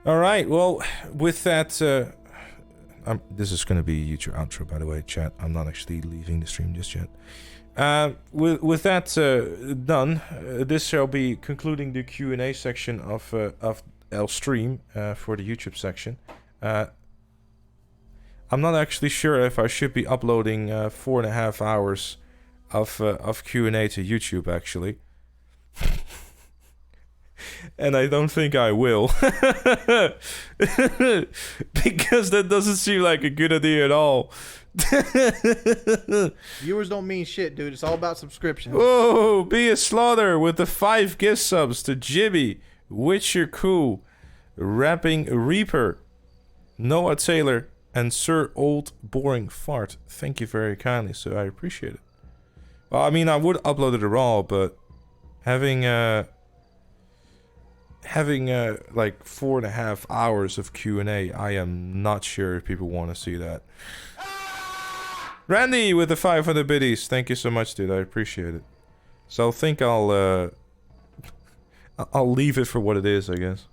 All right. Well, with that, this is going to be a YouTube outro, by the way, chat. I'm not actually leaving the stream just yet. With that done, this shall be concluding the Q&A section of L stream for the YouTube section. I'm not actually sure if I should be uploading 4.5 hours of Q&A to YouTube, actually. And I don't think I will. Because that doesn't seem like a good idea at all. Viewers don't mean shit, dude. It's all about subscriptions. Whoa, be a slaughter with the 5 gift subs to Jibby, Witcher Cool, Rapping Reaper, Noah Taylor, and Sir Old Boring Fart. Thank you very kindly, so I appreciate it. Well, I mean, I would upload it raw, but having like 4.5 hours of Q&A, I am not sure if people want to see that. Randy with the 500 biddies, thank you so much, dude. I appreciate it. So I think I'll leave it for what it is, I guess.